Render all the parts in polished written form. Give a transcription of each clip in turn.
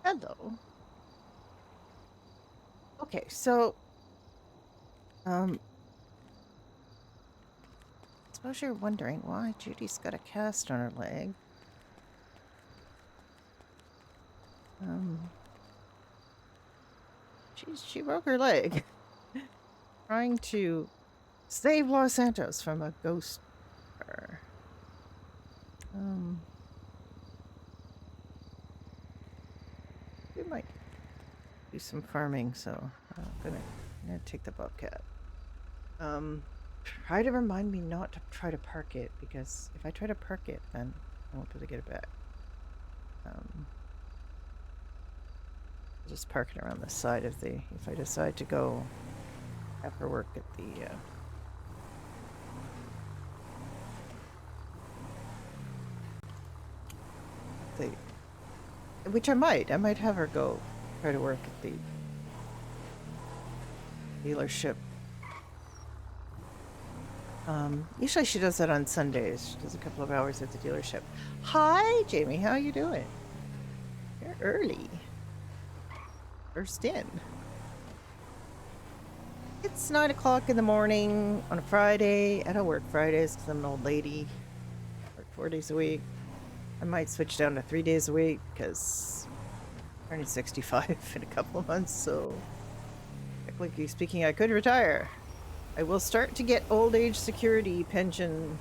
Hello. Okay, so um suppose you're wondering why Judy's got a cast on her leg. Um she broke her leg trying to save Los Santos from a ghost car. We might do some farming, so I'm gonna take the bobcat. Try to remind me not to try to park it, because if I try to park it, then I won't be able to get it back. Just park it around the side of the, if I decide to go after work at which I might have her go try to work at the dealership. Usually she does that on Sundays. She does a couple of hours at the dealership. Hi, Jamie. How you doing? You're early. First in. It's 9 o'clock in the morning on a Friday. I don't work Fridays because I'm an old lady. I work 4 days a week. I might switch down to 3 days a week because I'm turning 65 in a couple of months. So, technically speaking, I could retire. I will start to get old age security pension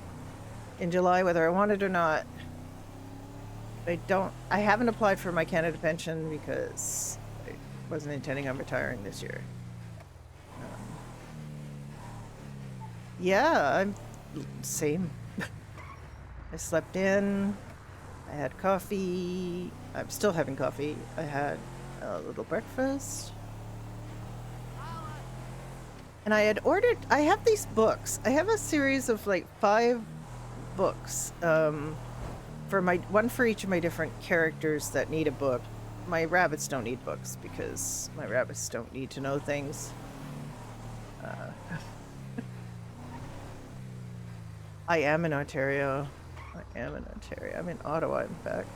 in July, whether I want it or not. I haven't applied for my Canada pension because I wasn't intending on retiring this year. Yeah, I'm same. I slept in, I had coffee, I'm still having coffee. I had a little breakfast. And I have these books. I have a series of like 5 books. One for each of my different characters that need a book. My rabbits don't need books because my rabbits don't need to know things. I am in Ontario. I'm in Ottawa, in fact.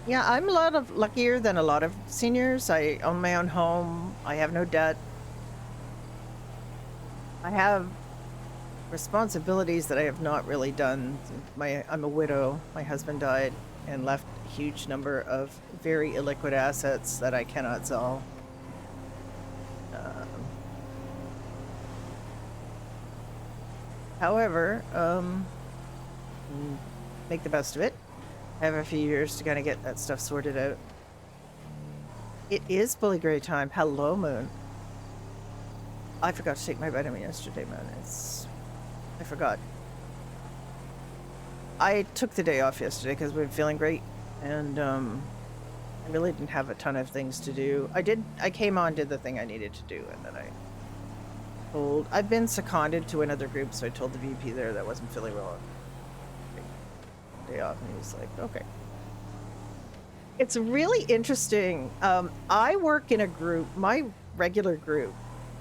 Yeah, I'm a lot of luckier than a lot of seniors. I own my own home. I have no debt. I have responsibilities that I have not really done. I'm a widow. My husband died and left a huge number of very illiquid assets that I cannot sell. However, make the best of it. I have a few years to kind of get that stuff sorted out. It is fully gray time. Hello, Moon. I forgot to take my vitamin yesterday, man. I forgot. I took the day off yesterday because we've been feeling great, and I really didn't have a ton of things to do. I came on, did the thing I needed to do, and then I've been seconded to another group, so I told the VP there that wasn't feeling well. Day off, and he was like, okay. It's really interesting. I work in a group, my regular group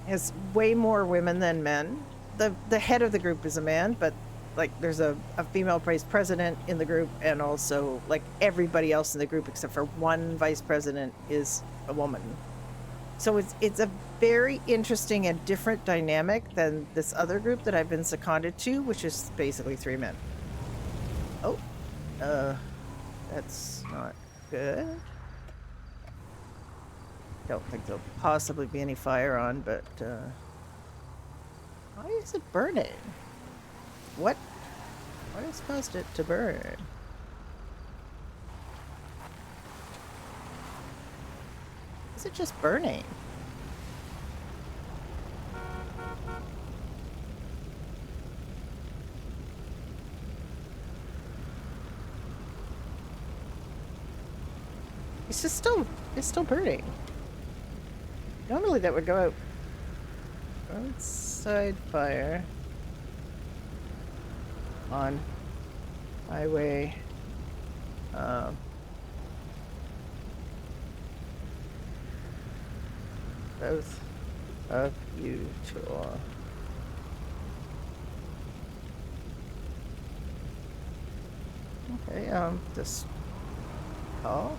has way more women than men. The head of the group is a man, but like there's a female vice president in the group, and also like everybody else in the group except for one vice president is a woman. So it's a very interesting and different dynamic than this other group that I've been seconded to, which is basically 3 men. Oh, that's not good. Don't think there'll possibly be any fire on, but why is it burning? What has caused it to burn? Is it just burning? It's still burning. Normally that would go out. Roadside fire on highway. both of you two. Okay, just... Oh?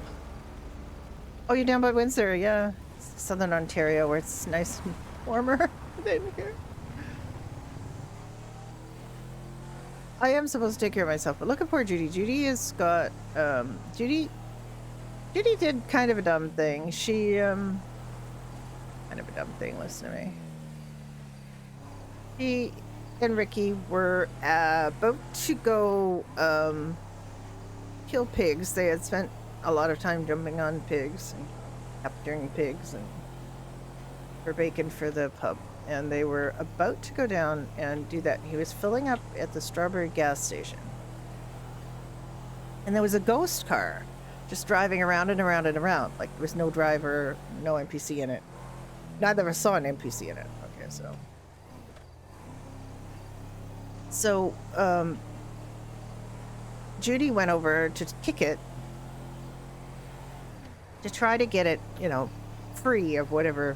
Oh, you're down by Windsor, yeah. Southern Ontario, where it's nice and warmer than here. I am supposed to take care of myself, but look at poor Judy. Judy has got, Judy did kind of a dumb thing. She, kind of a dumb thing, listen to me. She and Ricky were about to go, kill pigs. They had spent a lot of time jumping on pigs and capturing pigs and for bacon for the pub. And they were about to go down and do that. He was filling up at the Strawberry gas station. And there was a ghost car just driving around and around and around. Like there was no driver, no NPC in it. Neither of us saw an NPC in it. Okay, so Judy went over to kick it to try to get it, you know, free of whatever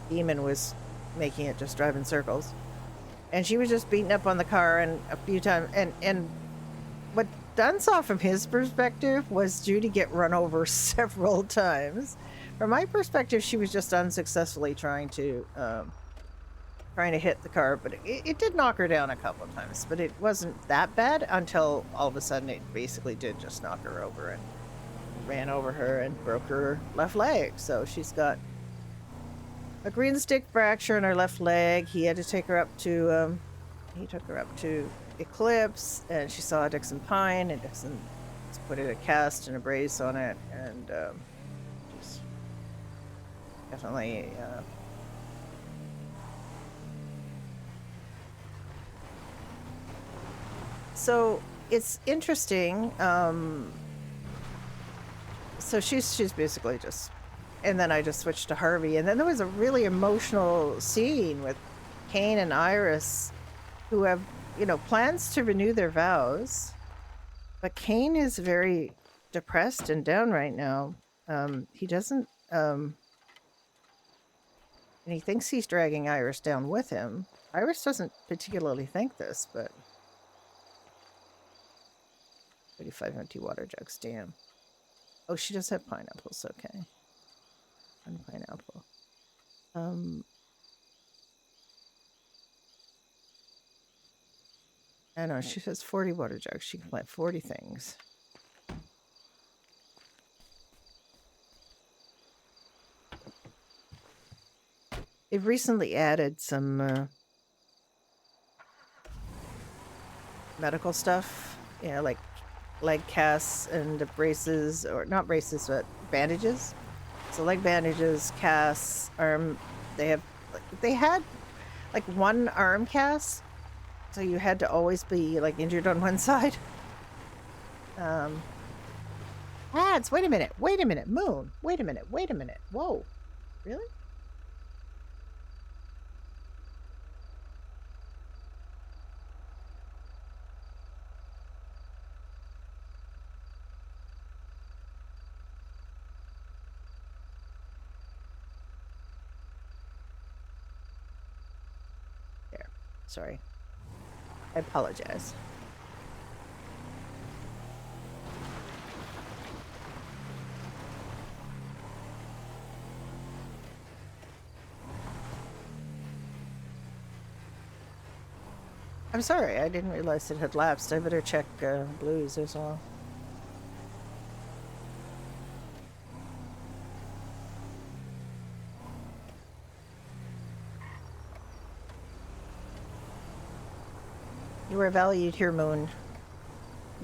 demon was making it just drive in circles. And she was just beating up on the car and a few times. And what Dunn saw from his perspective was Judy get run over several times. From my perspective, she was just unsuccessfully trying to hit the car, but it did knock her down a couple of times, but it wasn't that bad until all of a sudden it basically did just knock her over and ran over her and broke her left leg. So she's got a green stick fracture in her left leg. He had to take her up to, he took her up to Eclipse, and she saw Dixon Pine, and Dixon put a cast and a brace on it, and just definitely so it's interesting. So she's basically just, and then I just switched to Harvey, and then there was a really emotional scene with Kane and Iris, who have, you know, plans to renew their vows, but Kane is very depressed and down right now. He doesn't, and he thinks he's dragging Iris down with him. Iris doesn't particularly think this, but 35 empty water jugs, damn. Oh, she does have pineapples, okay. One pineapple. I know, she has 40 water jugs. She can plant 40 things. They've recently added some medical stuff, you know, like leg casts and braces, or not braces, but bandages. So leg bandages, casts, arm. They had like one arm cast, so you had to always be like injured on one side. Ads. Wait a minute. Moon. Wait a minute. Whoa. Really? There. Sorry. I apologize. I'm sorry, I didn't realize it had lapsed. I better check blues as well. You were valued here, Moon.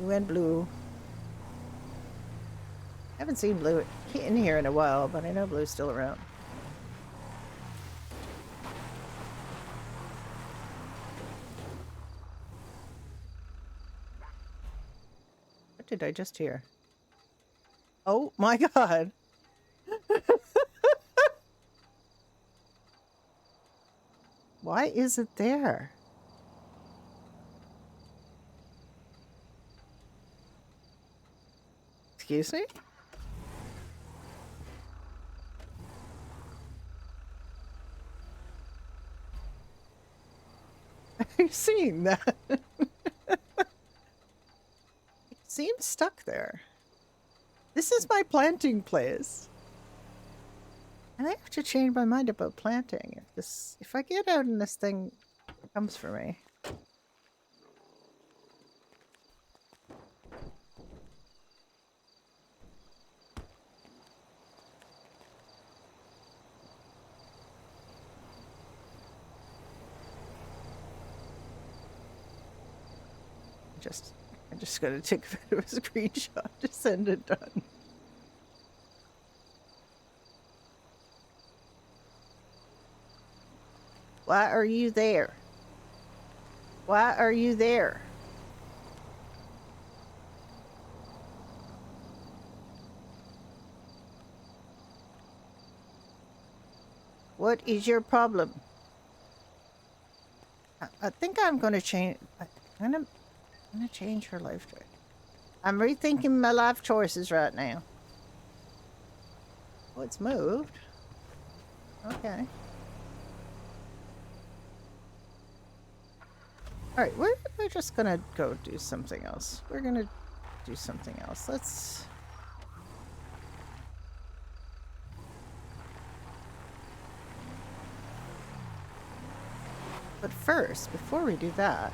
You went blue. I haven't seen Blue in here in a while, but I know Blue's still around. What did I just hear? Oh my god! Why is it there? Excuse me? Are you seeing that? It seems stuck there. This is my planting place. And I have to change my mind about planting. If I get out and this thing comes for me. I'm just gonna take a bit of a screenshot to send it done. Why are you there? Why are you there? What is your problem? I think I'm gonna change. I'm gonna change her life choice. I'm rethinking my life choices right now. Oh, it's moved. Okay. Alright, we're just gonna go do something else. We're gonna do something else. Let's... But first, before we do that...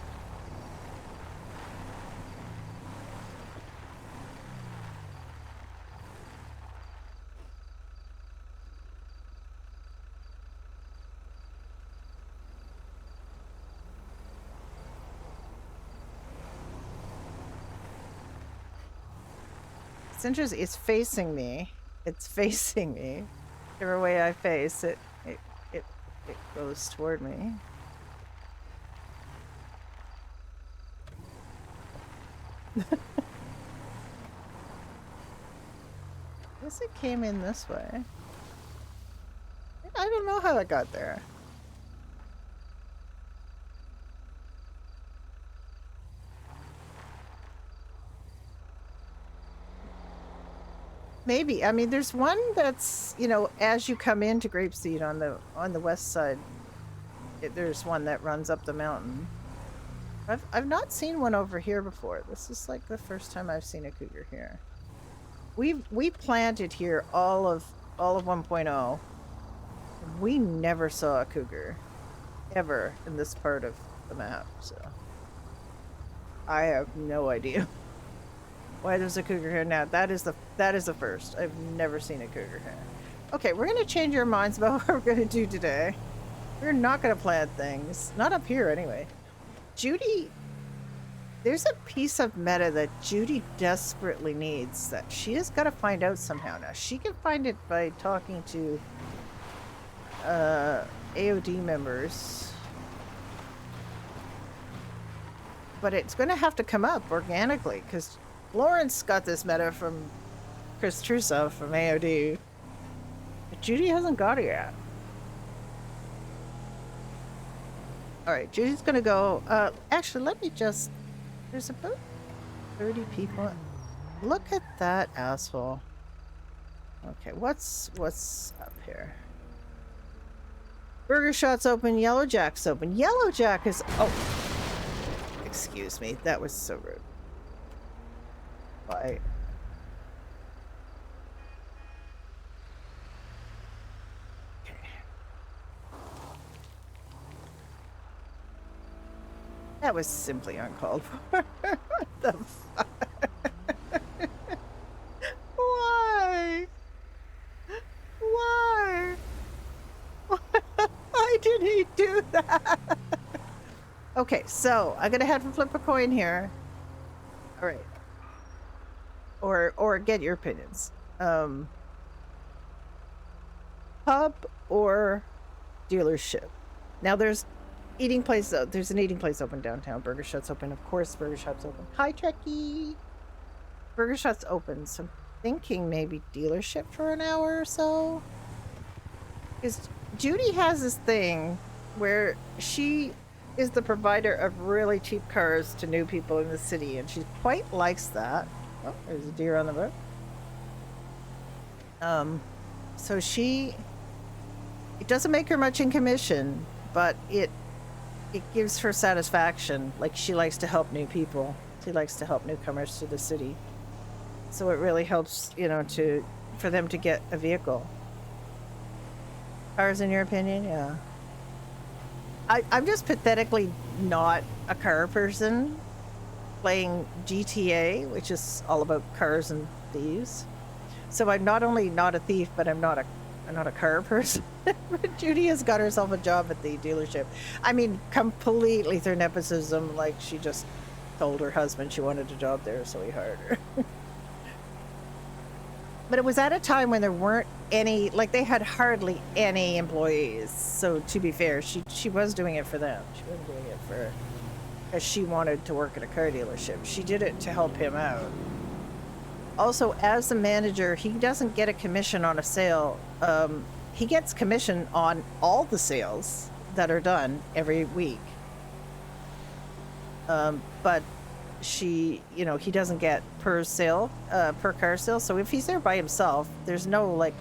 It's interesting. It's facing me. It's facing me. Whichever way I face it, it goes toward me. Guess it came in this way. I don't know how it got there. Maybe. I mean, there's one that's, you know, as you come into Grapeseed on the west side, there's one that runs up the mountain. I've not seen one over here before. This is like the first time I've seen a cougar here. We planted here all of 1.0. We never saw a cougar ever in this part of the map, so I have no idea why there's a cougar here now. That is the first. I've never seen a cougar here. Okay, we're gonna change our minds about what we're gonna do today. We're not gonna plant things. Not up here anyway. Judy, there's a piece of meta that Judy desperately needs that she has got to find out somehow. Now, she can find it by talking to AOD members. But it's going to have to come up organically because Lawrence got this meta from Chris Trusso from AOD. But Judy hasn't got it yet. Alright, Judy's gonna go. Actually, let me just... There's about 30 people. Look at that asshole. Okay, what's up here? Burger Shot's open, Yellow Jack's open. Yellow Jack is... Oh! Excuse me, that was so rude. Bye. That was simply uncalled for. What the fuck? Why? Why? Why did he do that? Okay, so I'm gonna have to flip a coin here. All right. Or get your opinions. Pub or dealership. Now there's eating place. There's an eating place open downtown. Burger Shot's open, of course. Burger Shot's open. Hi, Trekkie. Burger Shot's open. So I'm thinking maybe dealership for an hour or so. Because Judy has this thing where she is the provider of really cheap cars to new people in the city, and she quite likes that. Oh, there's a deer on the road. It doesn't make her much in commission, but it it gives her satisfaction. Like, she likes to help new people. She likes to help newcomers to the city. So it really helps, for them to get a vehicle. Cars, in your opinion? Yeah. I'm just pathetically not a car person playing GTA, which is all about cars and thieves. So I'm not only not a thief, but I'm not a car person. But Judy has got herself a job at the dealership. I mean, completely through nepotism. Like, she just told her husband she wanted a job there, so he hired her. But it was at a time when there weren't any, like, they had hardly any employees. So to be fair, she was doing it for them. She wasn't doing it for, because she wanted to work at a car dealership. She did it to help him out. Also, as the manager, he doesn't get a commission on a sale. He gets commission on all the sales that are done every week. But he doesn't get per sale, per car sale. So if he's there by himself, there's no like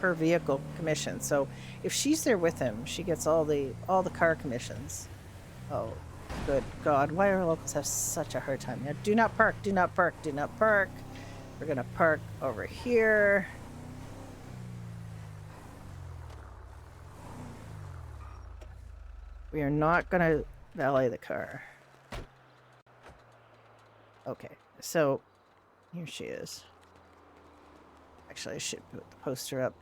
per vehicle commission. So if she's there with him, she gets all the car commissions. Oh, good God. Why are locals have such a hard time? Now, do not park, do not park, do not park. We're going to park over here. We are not going to valet the car. Okay, so here she is. Actually, I should put the poster up.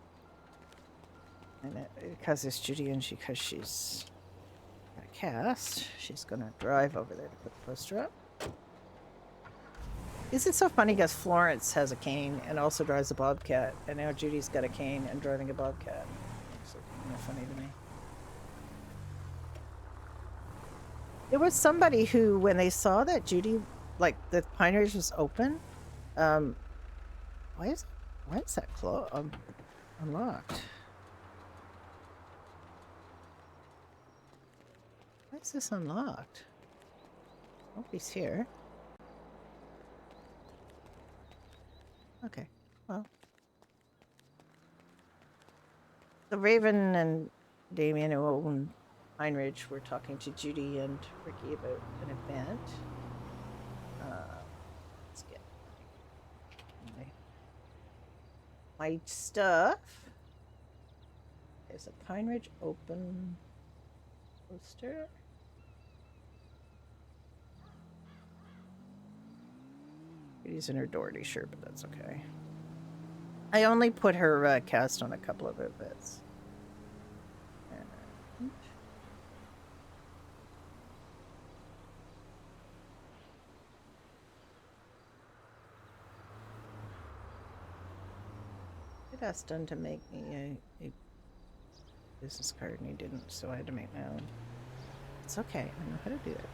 And because it's Judy and because she's got a cast, she's going to drive over there to put the poster up. Isn't it so funny because Florence has a cane and also drives a bobcat, and now Judy's got a cane and driving a bobcat. It's kind of funny to me. There was somebody who, when they saw that Judy, like, the Pine Ridge was open, why is that unlocked? Why is this unlocked? Nobody's here. Okay, well. The Raven and Damien, who own Pine Ridge, were talking to Judy and Ricky about an event. Let's get my stuff. There's a Pine Ridge open poster. Judy's in her Doherty shirt, but that's okay. I only put her cast on a couple of outfits. I'd asked Dunn to make me a business card, and he didn't, so I had to make my own. It's okay. I know how to do it.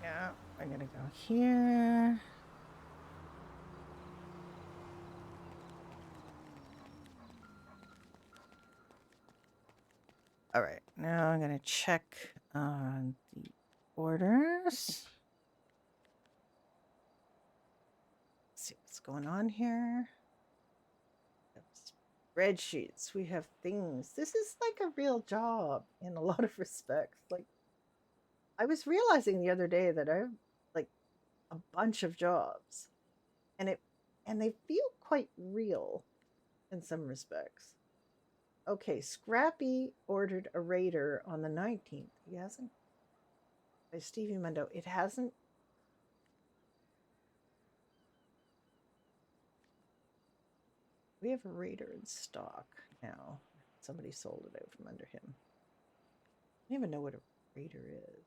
Yeah, I'm gonna go here. All right, now I'm gonna check on the orders. Let's see what's going on here. Spreadsheets. We have things. This is like a real job in a lot of respects. Like, I was realizing the other day that I have like a bunch of jobs, and they feel quite real in some respects. Okay, Scrappy ordered a Raider on the 19th. He hasn't. By Stevie Mundo. It hasn't. We have a Raider in stock now. Somebody sold it out from under him. I don't even know what a Raider is.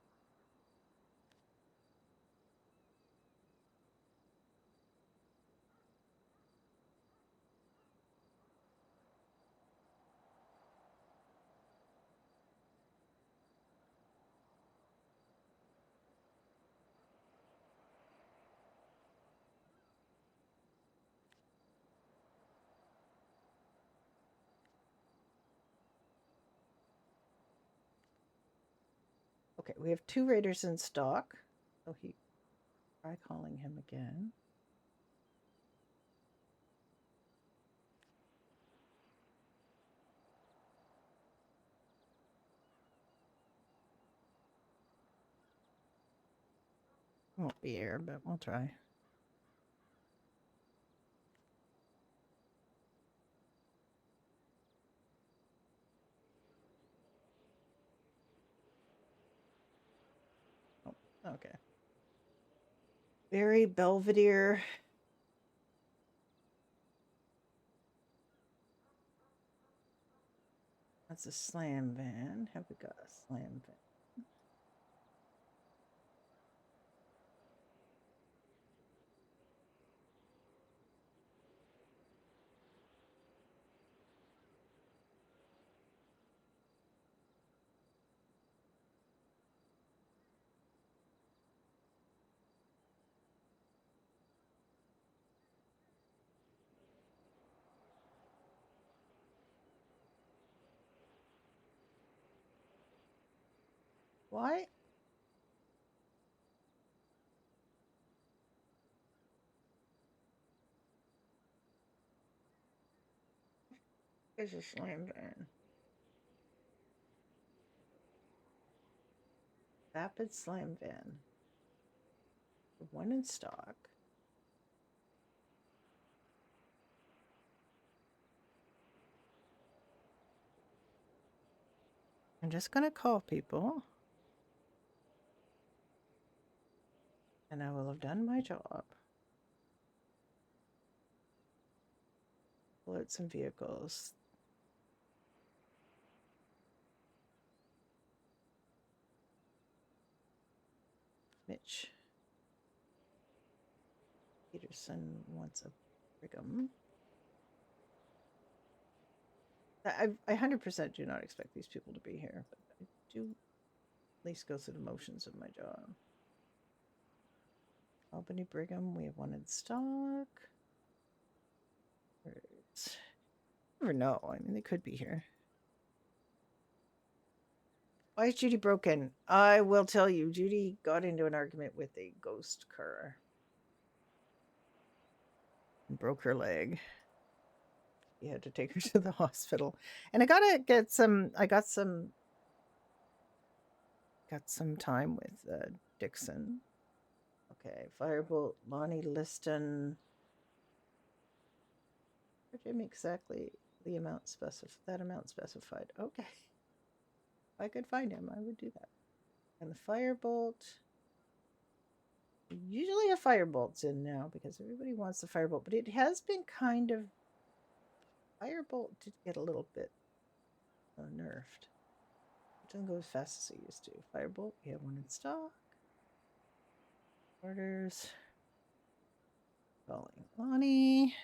Okay, we have 2 Raiders in stock. So try calling him again. Won't be air, but we'll try. Oh, okay. Barry Belvedere. That's a slam van. Have we got a slam van? Why? Is a slam van. Rapid slam van. 1 in stock. I'm just going to call people. And I will have done my job. Pull out some vehicles. Mitch Peterson wants a Brigham. I 100% do not expect these people to be here, but I do at least go through the motions of my job. Albany Brigham, we have 1 in stock. Never know. I mean, they could be here. Why is Judy broken? I will tell you. Judy got into an argument with a ghost car and broke her leg. You had to take her to the hospital. And I gotta get some. I got some time with Dixon. Okay, Firebolt, Lonnie Liston. Jim exactly the amount specified. That amount specified. Okay. If I could find him, I would do that. And the Firebolt. Usually a Firebolt's in now because everybody wants the Firebolt, but it has been kind of. Firebolt did get a little bit nerfed. It doesn't go as fast as it used to. Firebolt, we have 1 in stock. Orders. Calling Lonnie.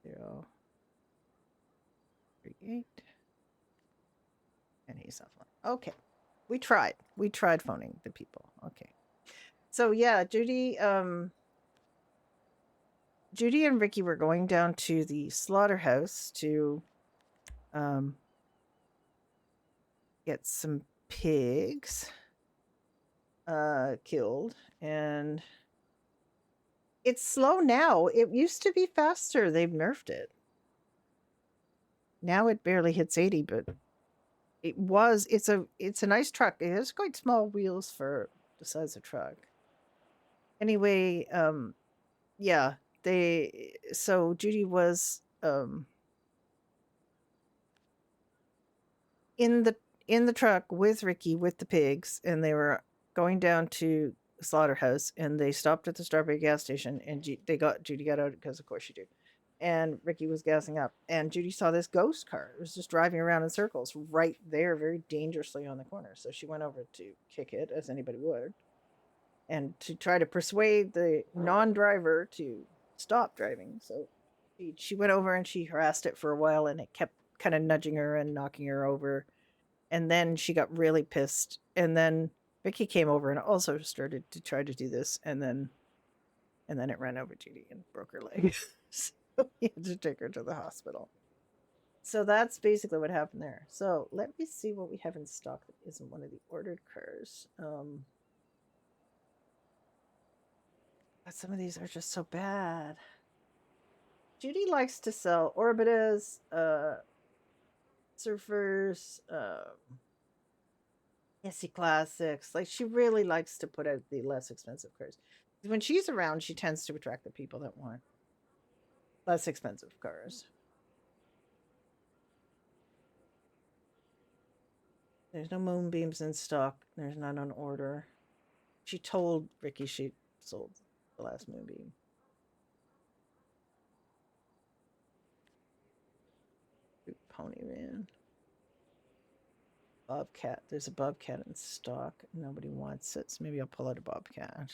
Zero. 38. And he's offline. Okay. We tried. We tried phoning the people. Okay. So yeah, Judy and Ricky were going down to the slaughterhouse to get some pigs killed, and it's slow now. It used to be faster. They've nerfed it. Now it barely hits 80, but it's a nice truck. It has quite small wheels for the size of truck. Anyway, yeah, so Judy was in the truck with Ricky with the pigs, and they were going down to slaughterhouse, and they stopped at the Strawberry gas station, and Judy got out because, of course, you do. And Ricky was gassing up, and Judy saw this ghost car. It was just driving around in circles right there, very dangerously on the corner. So she went over to kick it, as anybody would, and to try to persuade the non-driver to stop driving. So she went over and she harassed it for a while, and it kept kind of nudging her and knocking her over. And then she got really pissed, and then Vicky came over and also started to try to do this, and then it ran over Judy and broke her leg. So we had to take her to the hospital. So that's basically what happened there. So let me see what we have in stock that isn't one of the ordered cars. But some of these are just so bad. Judy likes to sell Orbitas, Surfers, SC Classics. Like, she really likes to put out the less expensive cars. When she's around, she tends to attract the people that want less expensive cars. There's no moonbeams in stock. There's none on order. She told Ricky she sold the last moonbeam. Pony man. Bobcat. There's a Bobcat in stock. Nobody wants it, so maybe I'll pull out a Bobcat.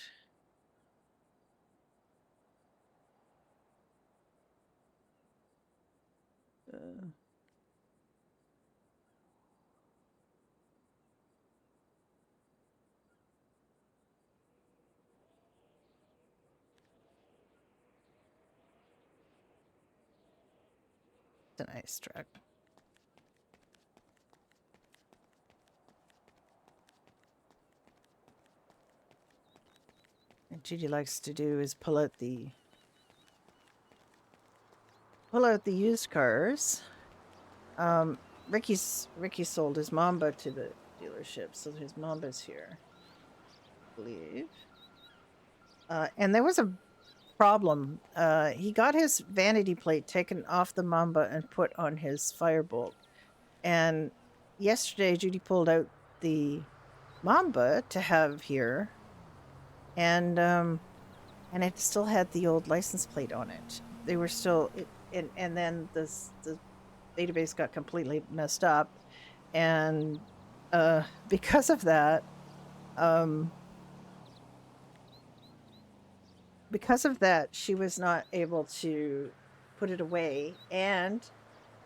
It's a nice truck. What Judy likes to do is pull out the used cars. Ricky sold his Mamba to the dealership, so his Mamba's here, I believe. And there was a problem. He got his vanity plate taken off the Mamba and put on his Firebolt. And yesterday, Judy pulled out the Mamba to have here, and it still had the old license plate on it. They were still, and then the database got completely messed up, and because of that, she was not able to put it away, and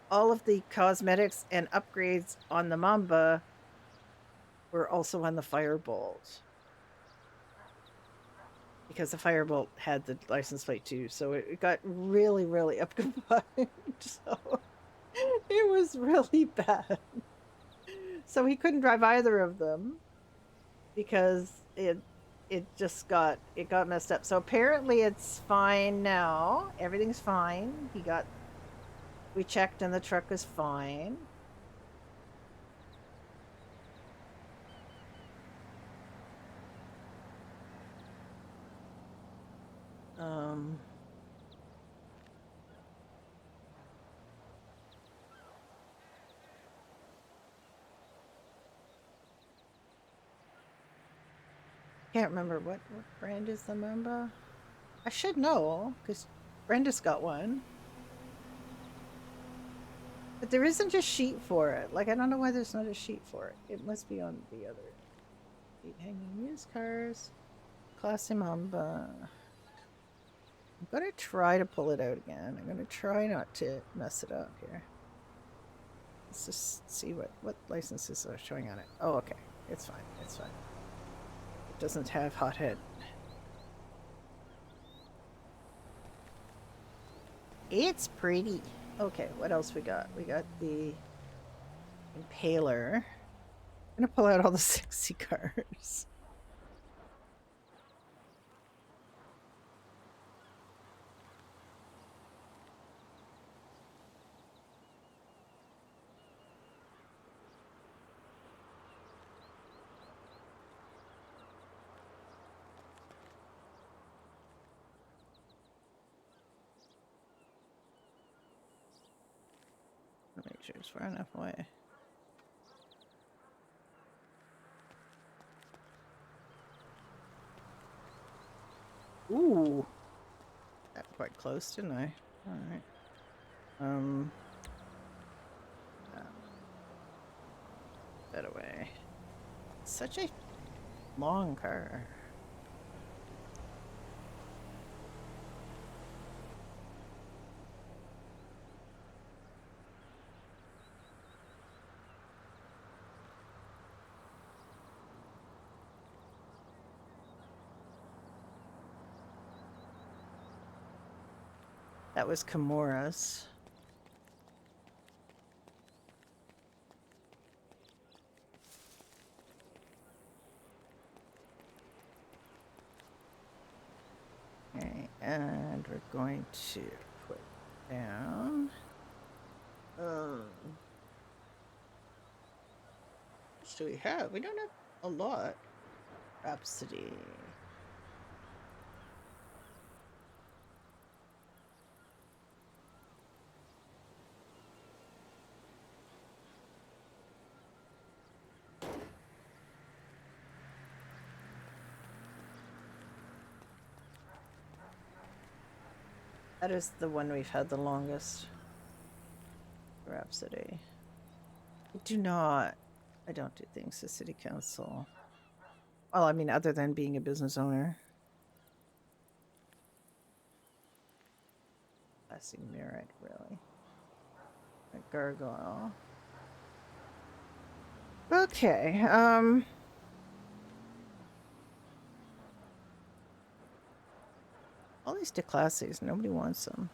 all of the cosmetics and upgrades on the Mamba were also on the Firebolt, because the Firebolt had the license plate too, so it got really, really up-combined. So it was really bad. So he couldn't drive either of them because it got messed up. So apparently it's fine now. Everything's fine. We checked and the truck is fine. Can't remember what brand is the Mamba. I should know because Brenda's got one. But there isn't a sheet for it. Like, I don't know why there's not a sheet for it. It must be on the other sheet. Hanging used cars. Classy Mamba. I'm going to try to pull it out again. I'm going to try not to mess it up here. Let's just see what licenses are showing on it. Oh, okay. It's fine. It's fine. It doesn't have hothead. It's pretty. Okay, what else we got? We got the Impaler. I'm gonna pull out all the sexy cars. Make sure it's far enough away. Ooh. Got quite close, didn't I? All right. That away. Such a long car. That was Kimura's. Okay, and we're going to put down. What do we have? We don't have a lot. Rhapsody. That is the one we've had the longest. Rhapsody. I don't do things to city council. Well, I mean, other than being a business owner. Classic merit, really. A gargoyle. Okay, all these declassies, nobody wants them.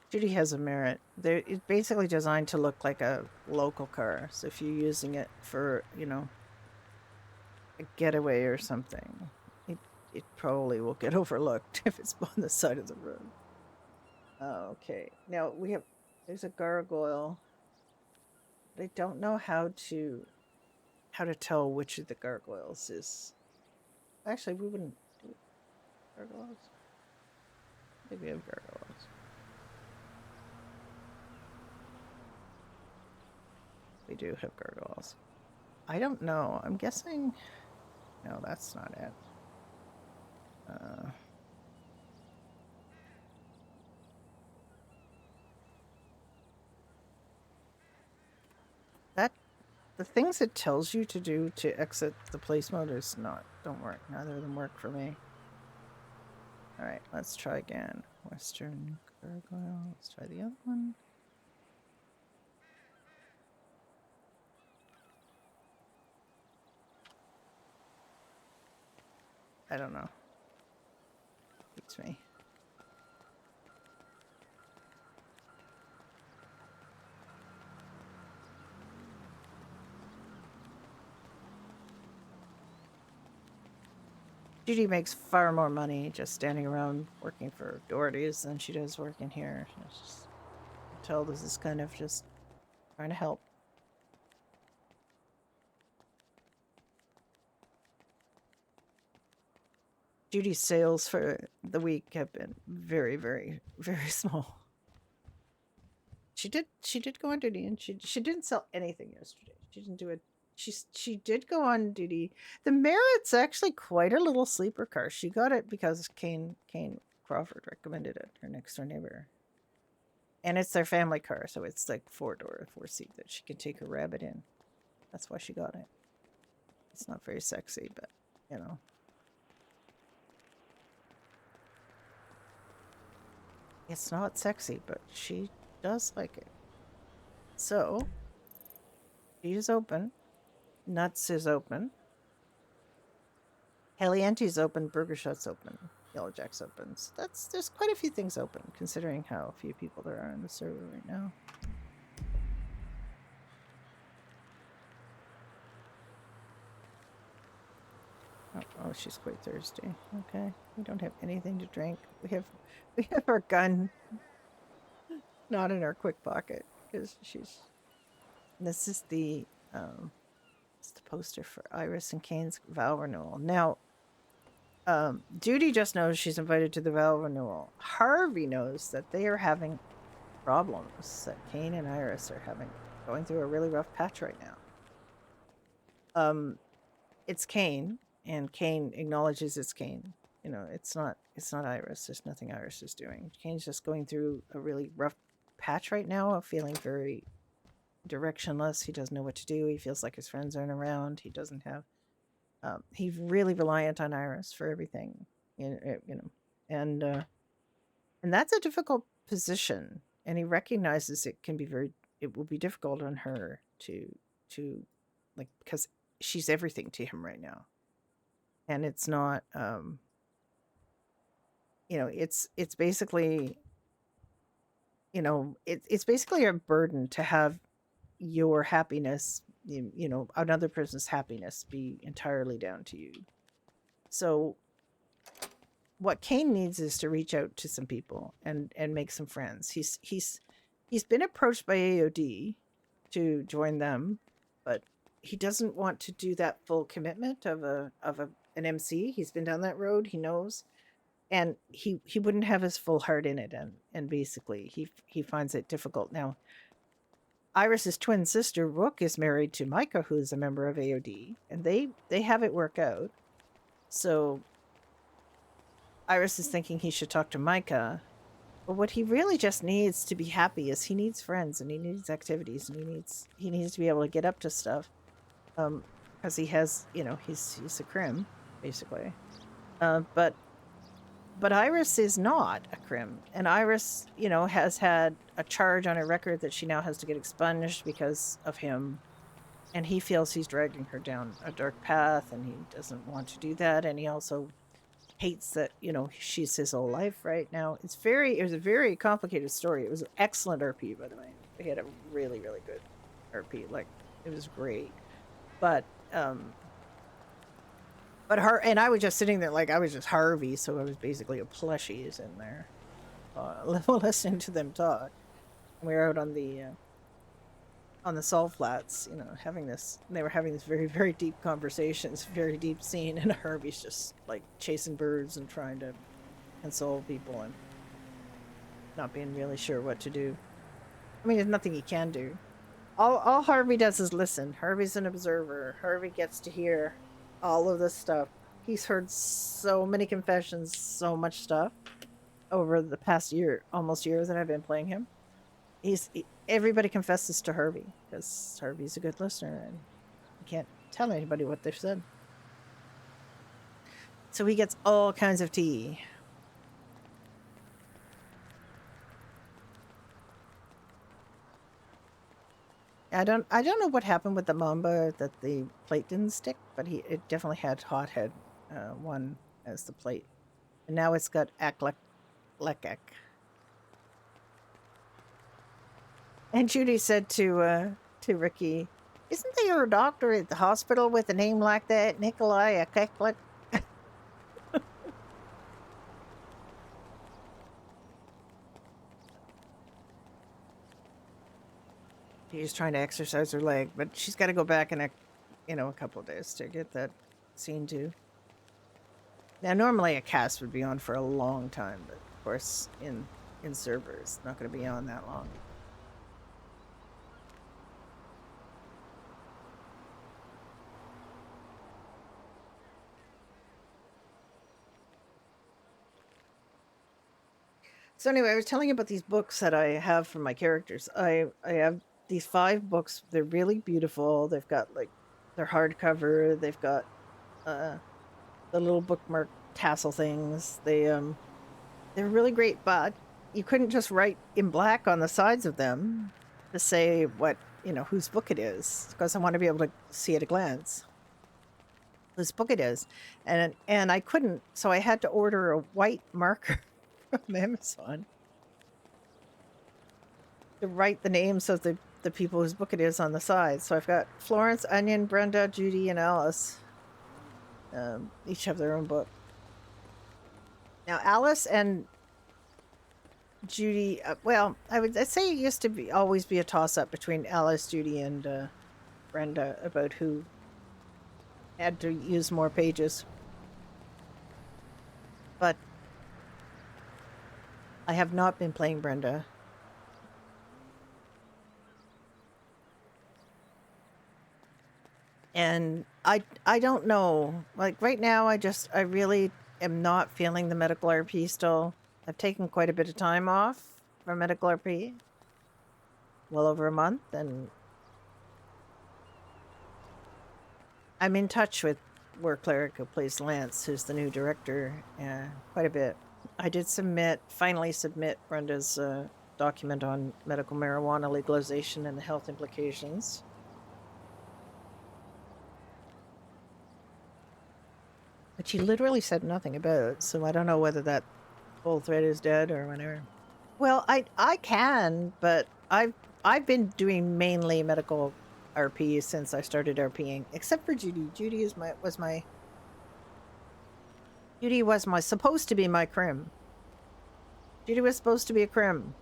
Judy has a merit. It's basically designed to look like a local car. So if you're using it for, a getaway or something, it probably will get overlooked if it's on the side of the road. Okay. Now there's a gargoyle. But I don't know how to tell which of the gargoyles is. Actually, we wouldn't do gargoyles. Maybe we have gargoyles. We do have gargoyles. I don't know. I'm guessing. No, that's not it. The things it tells you to do to exit the place mode don't work. Neither of them work for me. All right, let's try again. Western gargoyle. Let's try the other one. I don't know. Beats me. Judy makes far more money just standing around working for Doherty's than she does working here. Just tell this is kind of just trying to help. Judy's sales for the week have been very, very, very small. She did go on duty and she didn't sell anything yesterday. She didn't do it. She did go on duty. The Merit's actually quite a little sleeper car. She got it because Kane Crawford recommended it, her next door neighbor. And it's their family car, so it's like 4-door, 4-seat that she can take her rabbit in. That's why she got it. It's not very sexy, but it's not sexy, but she does like it. So she is open. Nuts is open. Helianti's open. Burger Shot's open. Yellow Jack's open. So there's quite a few things open, considering how few people there are on the server right now. Oh, she's quite thirsty. Okay, we don't have anything to drink. We have our gun, not in our quick pocket, because she's. This is it's the poster for Iris and Kane's vow renewal. Now, Judy just knows she's invited to the vow renewal. Harvey knows that they are having problems that Kane and Iris are going through a really rough patch right now. It's Kane, and Kane acknowledges it's Kane. You know, it's not Iris. There's nothing Iris is doing. Kane's just going through a really rough patch right now of feeling very directionless. He doesn't know what to do. He feels like his friends aren't around. He doesn't have. He's really reliant on Iris for everything. And that's a difficult position. And he recognizes it can be it will be difficult on her to like, because she's everything to him right now. And it's not, it's basically, it's basically a burden to have your happiness, another person's happiness be entirely down to you. So what Kane needs is to reach out to some people and make some friends. He's been approached by AOD to join them, but he doesn't want to do that full commitment of an MC. He's been down that road. He knows, and he wouldn't have his full heart in it. And basically, he finds it difficult now. Iris's twin sister Rook is married to Micah, who's a member of AOD, and they have it work out. So Iris is thinking he should talk to Micah, but what he really just needs to be happy is he needs friends and he needs activities and he needs to be able to get up to stuff, because he has, he's a crim basically, but Iris is not a crim, and Iris, has had a charge on her record that she now has to get expunged because of him, and he feels he's dragging her down a dark path, and he doesn't want to do that, and he also hates that, she's his whole life right now. It was a very complicated story. It was an excellent RP, by the way. They had a really, really good RP. Like, it was great. But her and I was just sitting there like I was just Harvey, so I was basically a plushies in there, listening to them talk. And we were out on the salt flats, they were having this very, very deep conversations, very deep scene, and Harvey's just like chasing birds and trying to console people and not being really sure what to do. I mean, there's nothing he can do. All Harvey does is listen. Harvey's an observer. Harvey gets to hear all of this stuff. He's heard so many confessions, so much stuff over the past almost year that I've been playing him. Everybody confesses to Harvey because Harvey's a good listener and you can't tell anybody what they've said. So he gets all kinds of tea. I don't know what happened with the Mamba that the plate didn't stick, but it definitely had Hothead one as the plate, and now it's got Aklek. And Judy said to Ricky, "Isn't there a doctor at the hospital with a name like that, Nikolai Aklek?" She's trying to exercise her leg, but she's got to go back in a couple of days to get that scene too. Now, normally a cast would be on for a long time, but of course, in servers, it's not going to be on that long. So anyway, I was telling you about these books that I have for my characters. I have these 5 books. They're really beautiful. They've got they're hardcover. They've got the little bookmark tassel things. They're really great, but you couldn't just write in black on the sides of them to say what, whose book it is, because I want to be able to see at a glance whose book it is. And I couldn't, so I had to order a white marker from Amazon to write the names of the people whose book it is on the side. So I've got Florence, Onion, Brenda, Judy, and Alice. Each have their own book. Now, Alice and Judy, I'd say it used to always be a toss-up between Alice, Judy, and Brenda about who had to use more pages. But I have not been playing Brenda. And I don't know. Like right now I really am not feeling the medical RP still. I've taken quite a bit of time off from medical RP. Well over a month, and I'm in touch with War Cleric who plays Lance, who's the new director, quite a bit. I did finally submit Brenda's document on medical marijuana legalization and the health implications. But she literally said nothing about it, so I don't know whether that whole thread is dead or whatever. Well, I can, but I've been doing mainly medical RP since I started RPing, except for Judy. Judy was my supposed to be my crim. Judy was supposed to be a crim.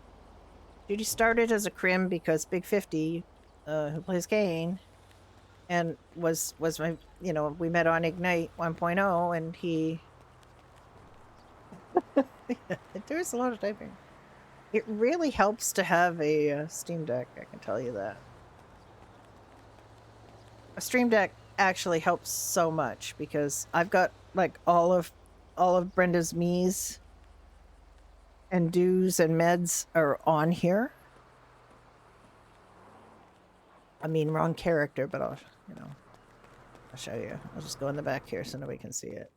Judy started as a crim because Big 50, who plays Kane, and was my, we met on Ignite 1.0, and he there's a lot of typing. It really helps to have a Steam Deck, I can tell you that. A Stream Deck actually helps so much because I've got like all of Brenda's me's and do's and meds are on here. I mean, wrong character, but I'll show you. I'll just go in the back here so nobody can see it.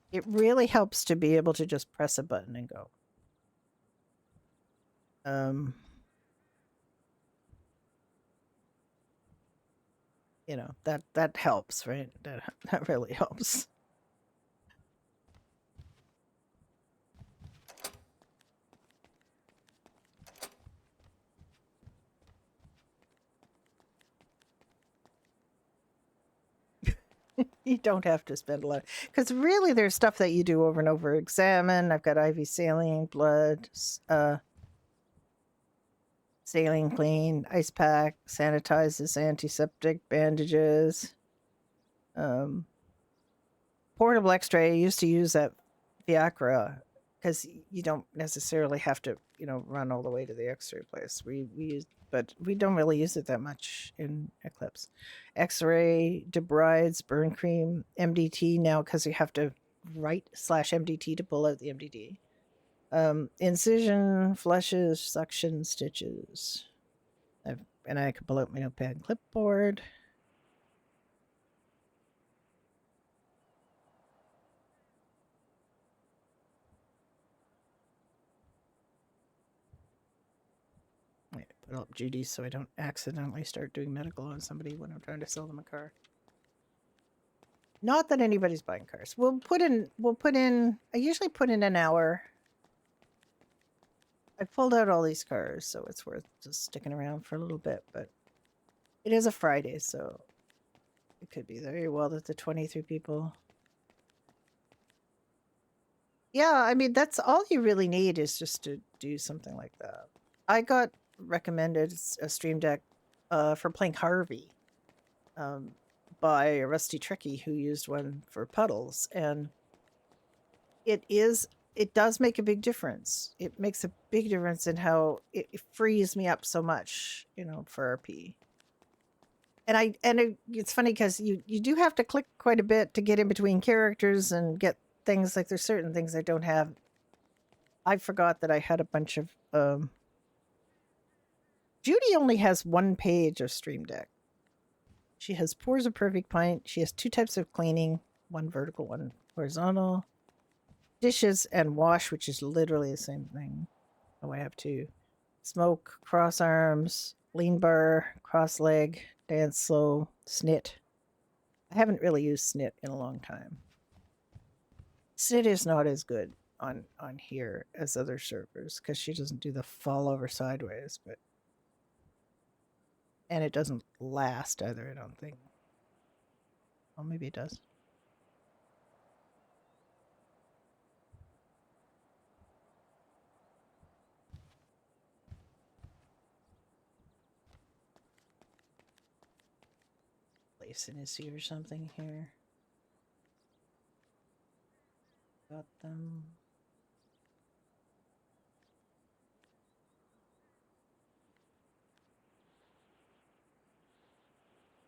It really helps to be able to just press a button and go. That helps, right? That really helps. You don't have to spend a lot, because really there's stuff that you do over and over. Examine. I've got IV saline, blood, saline clean, ice pack, sanitizes, antiseptic, bandages, portable X-ray. I used to use that Viagra because you don't necessarily have to, run all the way to the X-ray place. We use, but we don't really use it that much in Eclipse. X-ray, debrides, burn cream, MDT now because you have to write /MDT to pull out the MDT. Incision, flushes, suction, stitches. And I can pull out my notepad and clipboard. Wait, put up Judy so I don't accidentally start doing medical on somebody when I'm trying to sell them a car. Not that anybody's buying cars. We'll put in, I usually put in an hour. I pulled out all these cars, so it's worth just sticking around for a little bit, but it is a Friday, so it could be very well that the 23 people. Yeah, I mean, that's all you really need is just to do something like that. I got recommended a Stream Deck for playing Harvey by a Rusty Tricky who used one for puddles, and it does make a big difference. It makes a big difference in how it frees me up so much, for RP. And it's funny because you do have to click quite a bit to get in between characters and get things. Like there's certain things I don't have. I forgot that I had a bunch of Judy only has one page of Stream Deck. She has pours a perfect pint. She has 2 types of cleaning, one vertical, one horizontal. Dishes and wash, which is literally the same thing. Oh, I have 2. Smoke, cross arms, lean bar, cross leg, dance slow, snit. I haven't really used snit in a long time. Snit is not as good on here as other servers because she doesn't do the fall over sideways, and it doesn't last either, I don't think. Well, maybe it does. Place an issue or something here. Got them.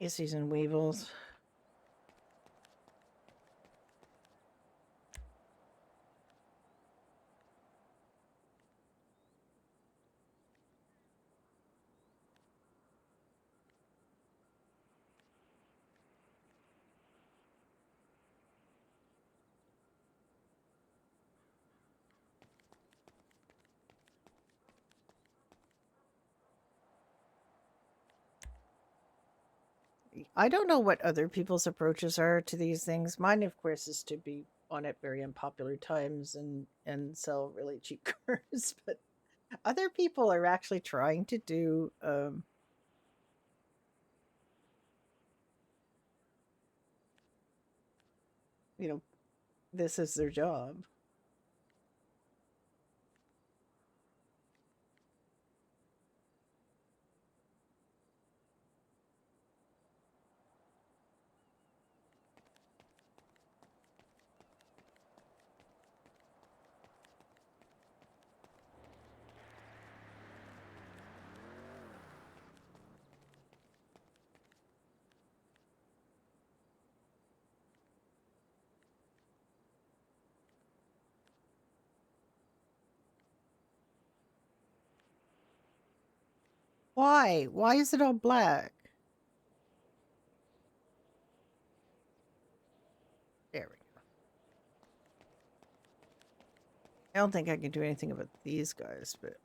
Issies and weevils. I don't know what other people's approaches are to these things. Mine, of course, is to be on at very unpopular times and sell really cheap cars. But other people are actually trying to do, you know, this is their job. Why? Why is it all black? There we go. I don't think I can do anything about these guys, but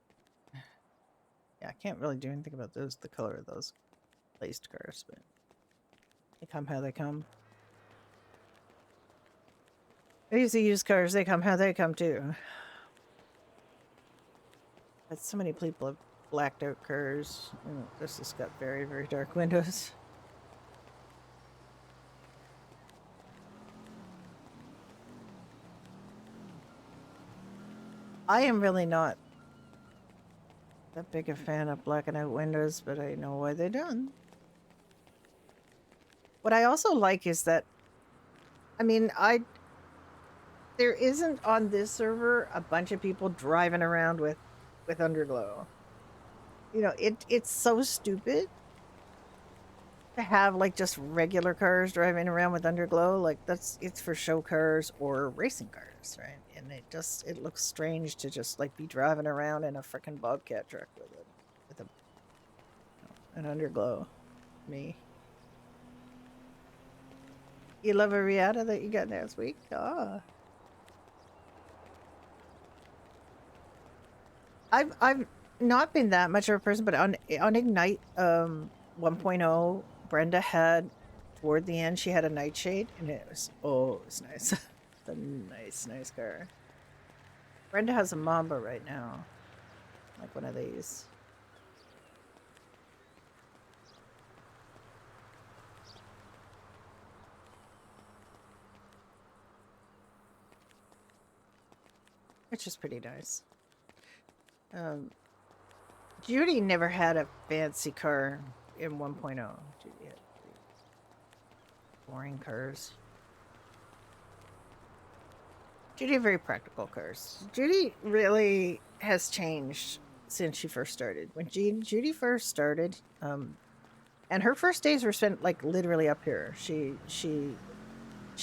yeah, I can't really do anything about those, the color of those placed cars, but they come how they come. These are used cars, they come how they come too. But so many people have blacked out cars. This has got very, very dark windows. I am really not that big a fan of blacking out windows, but I know why they're done. What I also like is that, I mean, there isn't on this server a bunch of people driving around with underglow. You know, it's so stupid to have like just regular cars driving around with underglow. Like it's for show cars or racing cars, right? And it looks strange to just like be driving around in a freaking bobcat truck with an underglow. Me. You love a Riata that you got last week? Ah. I've not been that much of a person, but on Ignite 1.0, Brenda had toward the end she had a nightshade and it was nice. A nice car. Brenda has a Mamba right now. Like one of these. Which is pretty nice. Judy never had a fancy car in 1.0. Judy had boring cars. Judy had very practical cars. Judy really has changed since she first started. When Judy first started, and her first days were spent like literally up here. She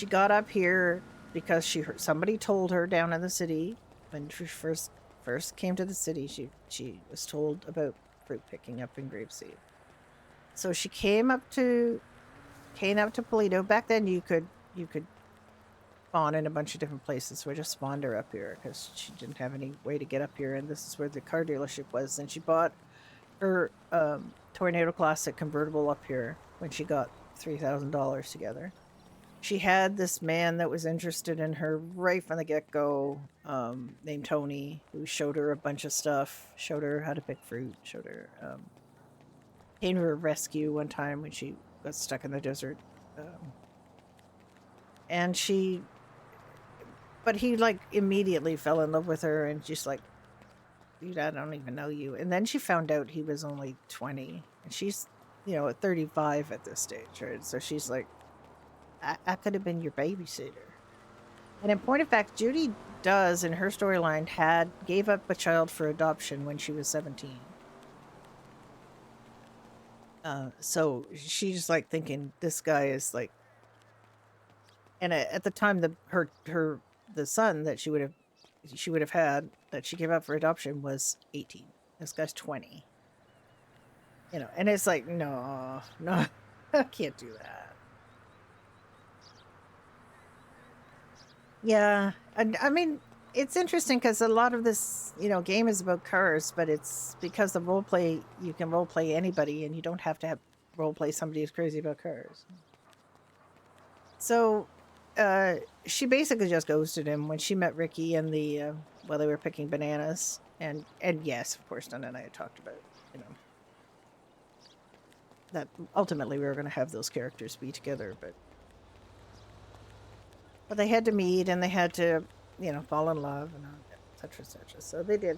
got up here because somebody told her down in the city when she first came to the city. She was told about fruit picking up in Grapeseed. So she came up to Polito. Back then you could spawn in a bunch of different places. So I just spawned her up here because she didn't have any way to get up here, and this is where the car dealership was. And she bought her Tornado Classic convertible up here when she got $3,000 together. She had this man that was interested in her right from the get-go, named Tony, who showed her a bunch of stuff, showed her how to pick fruit, showed her, came to her rescue one time when she got stuck in the desert. And but he like immediately fell in love with her and just like, dude, I don't even know you. And then she found out he was only 20 and she's, 35 at this stage, right? So she's like, I could have been your babysitter. And in point of fact, Judy does, in her storyline, gave up a child for adoption when she was 17. So she's like thinking this guy is like, and at the time the son that she would have had that she gave up for adoption was 18. This guy's 20. And it's like, no, no, I can't do that. Yeah, and I mean, it's interesting because a lot of this, game is about cars, but it's because the role play you can role play anybody, and you don't have to have role play somebody who's crazy about cars. So, uh, she basically just ghosted him when she met Ricky and while they were picking bananas, and yes, of course, Donna and I had talked about, you know, that ultimately we were going to have those characters be together, but they had to meet and they had to, fall in love and et cetera, et cetera. So they did.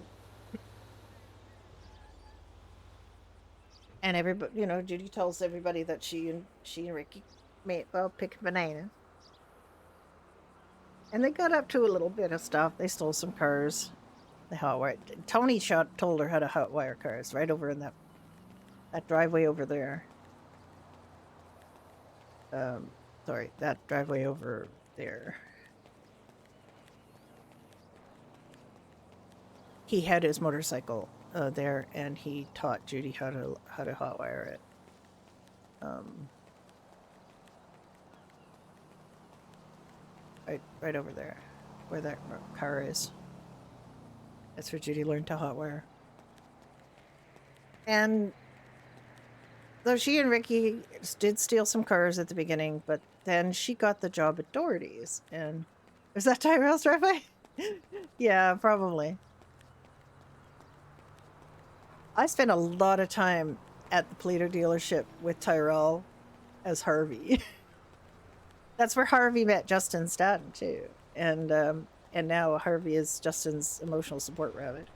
And everybody, Judy tells everybody that she and Ricky made well pick a banana. And they got up to a little bit of stuff. They stole some cars. The hot wire. Tony told her how to hot wire cars right over in that driveway over there. Sorry, that driveway over there. He had his motorcycle there, and he taught Judy how to hotwire it. Right over there, where that car is. That's where Judy learned to hotwire. And though she and Ricky did steal some cars at the beginning, but then she got the job at Doherty's. And is that Tyrell's driveway? Yeah, probably. I spent a lot of time at the Polito dealership with Tyrell as Harvey. That's where Harvey met Justin Staton too, and now Harvey is Justin's emotional support rabbit.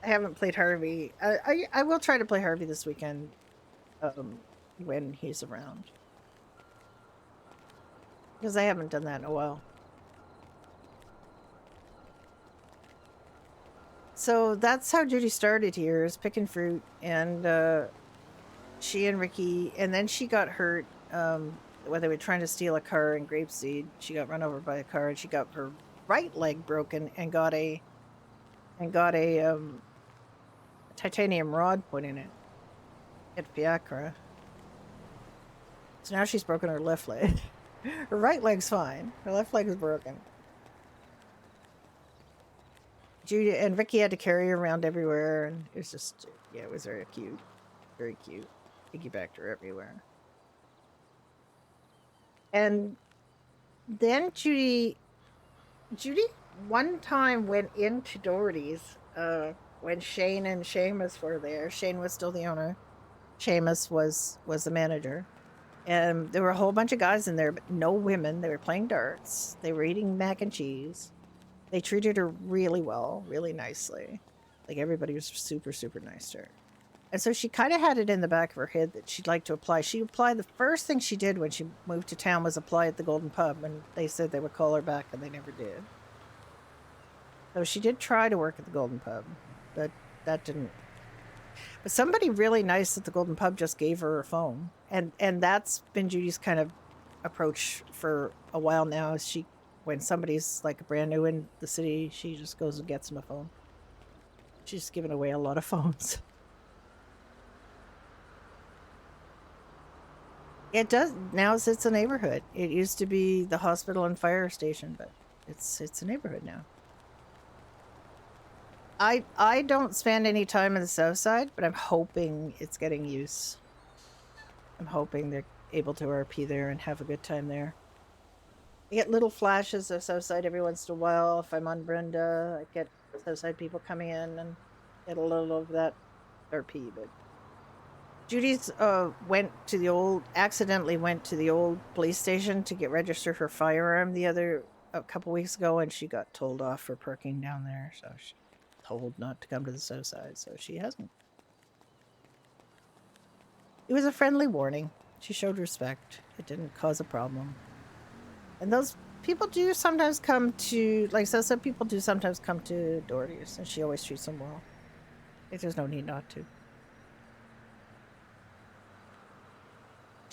I haven't played Harvey. I will try to play Harvey this weekend, when he's around, because I haven't done that in a while. So that's how Judy started here, is picking fruit, and she and Ricky, and then she got hurt when they were trying to steal a car in Grapeseed. She got run over by a car, and she got her right leg broken and got a titanium rod put in it at Fiacra. So now she's broken her left leg. Her right leg's fine. Her left leg is broken. Judy and Ricky had to carry her around everywhere, and it was just, yeah, it was very cute. Very cute. Piggybacked her everywhere. And then Judy one time went into Doherty's when Shane and Seamus were there. Shane was still the owner. Seamus was the manager. And there were a whole bunch of guys in there, but no women. They were playing darts. They were eating mac and cheese. They treated her really well, really nicely. Like, everybody was super, super nice to her. And so she kind of had it in the back of her head that she'd like to apply. She applied. The first thing she did when she moved to town was apply at the Golden Pub, and they said they would call her back, and they never did. So she did try to work at the Golden Pub, but that didn't. But somebody really nice at the Golden Pub just gave her a phone, and that's been Judy's kind of approach for a while now. When somebody's like brand new in the city, she just goes and gets them a phone. She's given away a lot of phones. It does now. It's a neighborhood. It used to be the hospital and fire station, but it's a neighborhood now. I don't spend any time in the south side, but I'm hoping it's getting use. I'm hoping they're able to RP there and have a good time there. I get little flashes of Southside every once in a while. If I'm on Brenda, I get Southside people coming in and get a little of that RP. But Judy's accidentally went to the old police station to get registered her firearm a couple weeks ago, and she got told off for parking down there. So she told not to come to the Southside, so she hasn't. It was a friendly warning. She showed respect. It didn't cause a problem. And those people do sometimes come to, like, so some people do sometimes come to Doherty's, and she always treats them well. There's no need not to.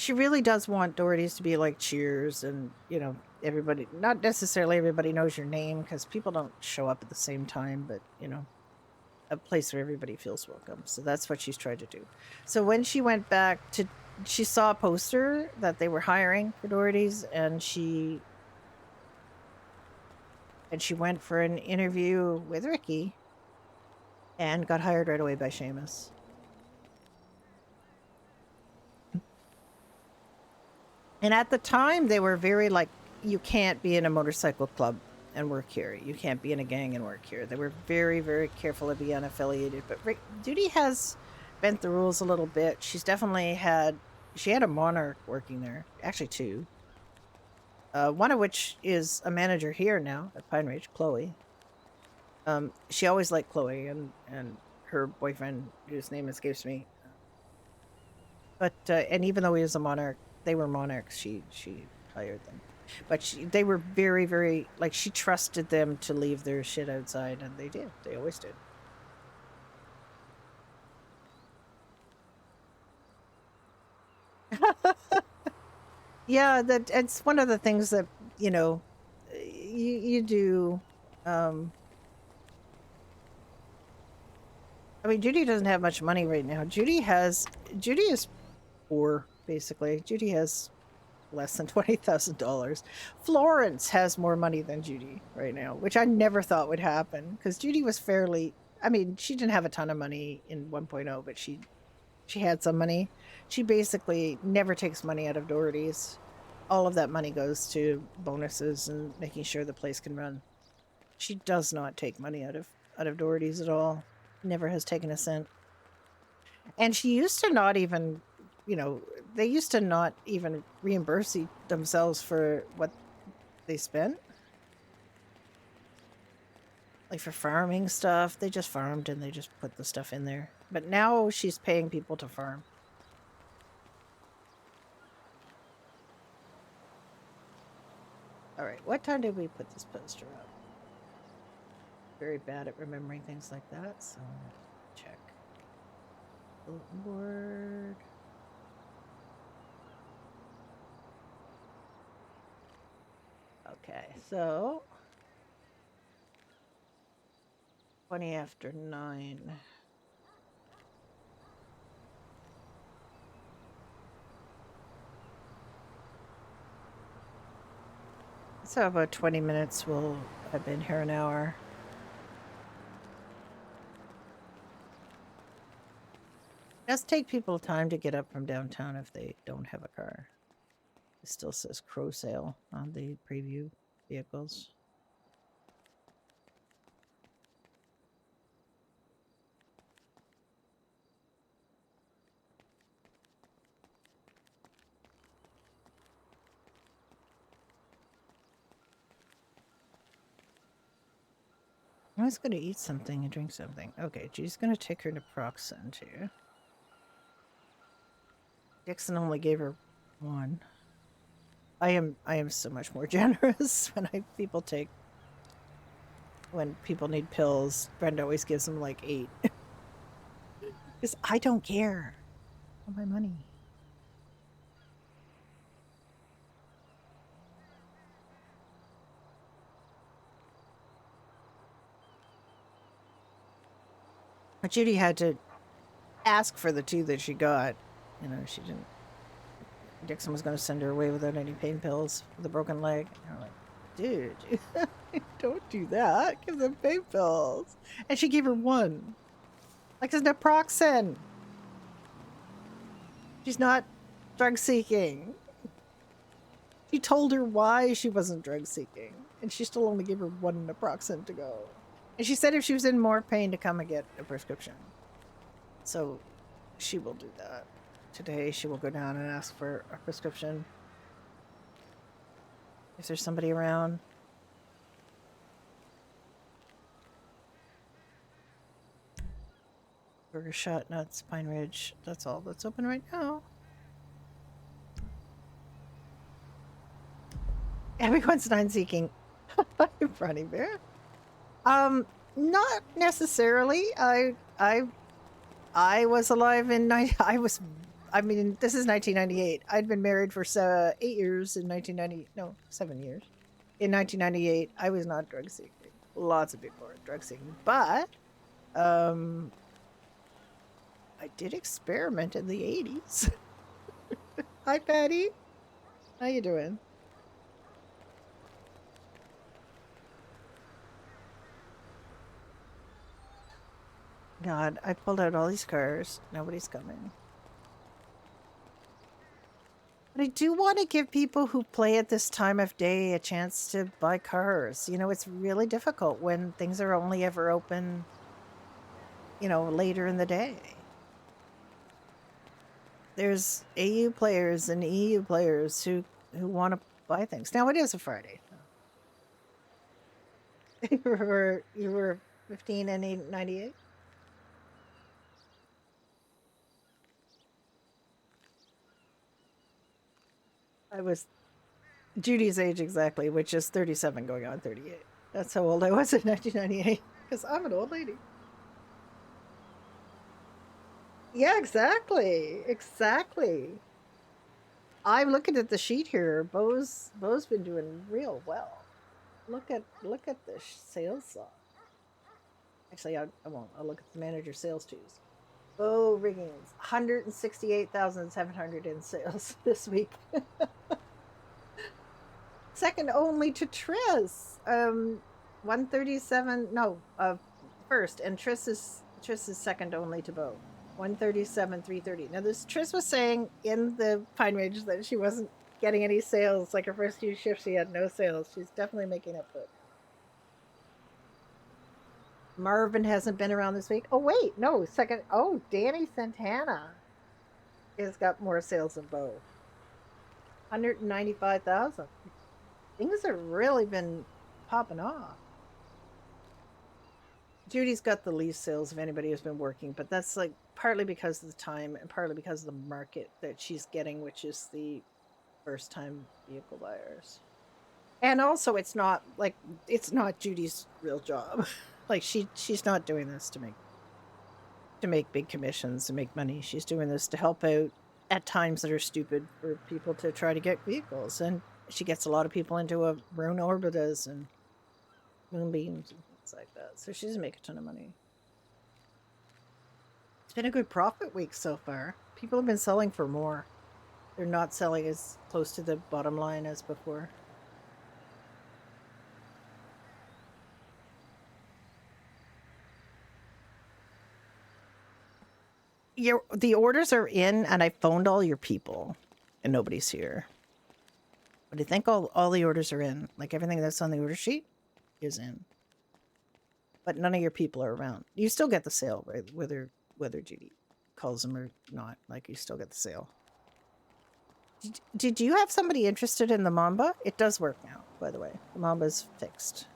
She really does want Doherty's to be like Cheers, and you know, everybody, not necessarily everybody knows your name because people don't show up at the same time, but you know, a place where everybody feels welcome. So that's what she's tried to do. So when she went back to, she saw a poster that they were hiring for Doherty's, and she went for an interview with Ricky and got hired right away by Seamus. And at the time, they were very like, you can't be in a motorcycle club and work here. You can't be in a gang and work here. They were very, very careful to be unaffiliated. But Judy has bent the rules a little bit. She's definitely had, she had a monarch working there, actually two. One of which is a manager here now at Pine Ridge, Chloe. She always liked Chloe and her boyfriend, whose name escapes me. But and even though he was a monarch, they were monarchs. She hired them, but they were very, very like, she trusted them to leave their shit outside, and they did. They always did. Yeah, that it's one of the things that, you know, you do. I mean, Judy doesn't have much money right now. Judy is poor, basically. Judy has less than $20,000. Florence has more money than Judy right now, which I never thought would happen because Judy was fairly, I mean, she didn't have a ton of money in 1.0, but she had some money. She basically never takes money out of Doherty's. All of that money goes to bonuses and making sure the place can run. She does not take money out of Doherty's at all. Never has taken a cent. And she used to not even, you know, they used to not even reimburse themselves for what they spent. Like for farming stuff, they just farmed and they just put the stuff in there. But now she's paying people to farm. All right, what time did we put this poster up? Very bad at remembering things like that, so check. Bulletin board. Okay, so 20 after 9. So about 20 minutes. I've been here an hour. It does take people time to get up from downtown if they don't have a car. It still says Crow Sale on the preview vehicles. I was going to eat something and drink something. Okay, she's going to take her naproxen too. Dixon only gave her one. I am so much more generous when people need pills. Brenda always gives them like 8. Because I don't care. I want my money. But Judy had to ask for the 2 that she got. You know, she didn't. Dixon was going to send her away without any pain pills with a broken leg. And I'm like, dude, don't do that. Give them pain pills. And she gave her 1. Like it's naproxen. She's not drug seeking. She told her why she wasn't drug seeking. And she still only gave her 1 naproxen to go. And she said if she was in more pain to come and get a prescription. So she will do that. Today she will go down and ask for a prescription. Is there somebody around? Burger Shot, Nuts, Pine Ridge. That's all that's open right now. Everyone's non-seeking. Brownie Bear. Not necessarily. I was alive in I I mean, this is 1998. I'd been married for 8 years in 1990. No, 7 years. In 1998, I was not drug seeking. Lots of people were drug seeking, but um, I did experiment in the 80s. Hi, Patty. How you doing? God, I pulled out all these cars. Nobody's coming. But I do want to give people who play at this time of day a chance to buy cars. You know, it's really difficult when things are only ever open, later in the day. There's AU players and EU players who want to buy things. Now it is a Friday. You were 15 and 98. I was Judy's age exactly, which is 37 going on 38. That's how old I was in 1998 because I'm an old lady. Yeah, exactly. Exactly. I'm looking at the sheet here. Bo's been doing real well. Look at the sales saw. Actually, I won't. I'll look at the manager sales twos. Bo riggings, 168,700 in sales this week. Second only to Triss. 137. No, first, and Triss is second only to Bo. 137, 330. Now, this Triss was saying in the Pine Range that she wasn't getting any sales. Like her first few shifts, she had no sales. She's definitely making up for it. Marvin hasn't been around this week. Oh, wait, no, second. Oh, Danny Santana has got more sales than Bo. 195,000. Things have really been popping off. Judy's got the least sales of anybody who's been working, but that's like partly because of the time and partly because of the market that she's getting, which is the first time vehicle buyers. And also it's not Judy's real job. Like she's not doing this to make big commissions, to make money. She's doing this to help out at times that are stupid for people to try to get vehicles. And she gets a lot of people into a Rune Orbitas and Moonbeams and things like that. So she doesn't make a ton of money. It's been a good profit week so far. People have been selling for more. They're not selling as close to the bottom line as before. The orders are in, and I phoned all your people, and nobody's here. But I think all the orders are in. Like everything that's on the order sheet is in. But none of your people are around. You still get the sale, right? Whether Judy calls them or not, like you still get the sale. Did you have somebody interested in the Mamba? It does work now, by the way. The Mamba's fixed.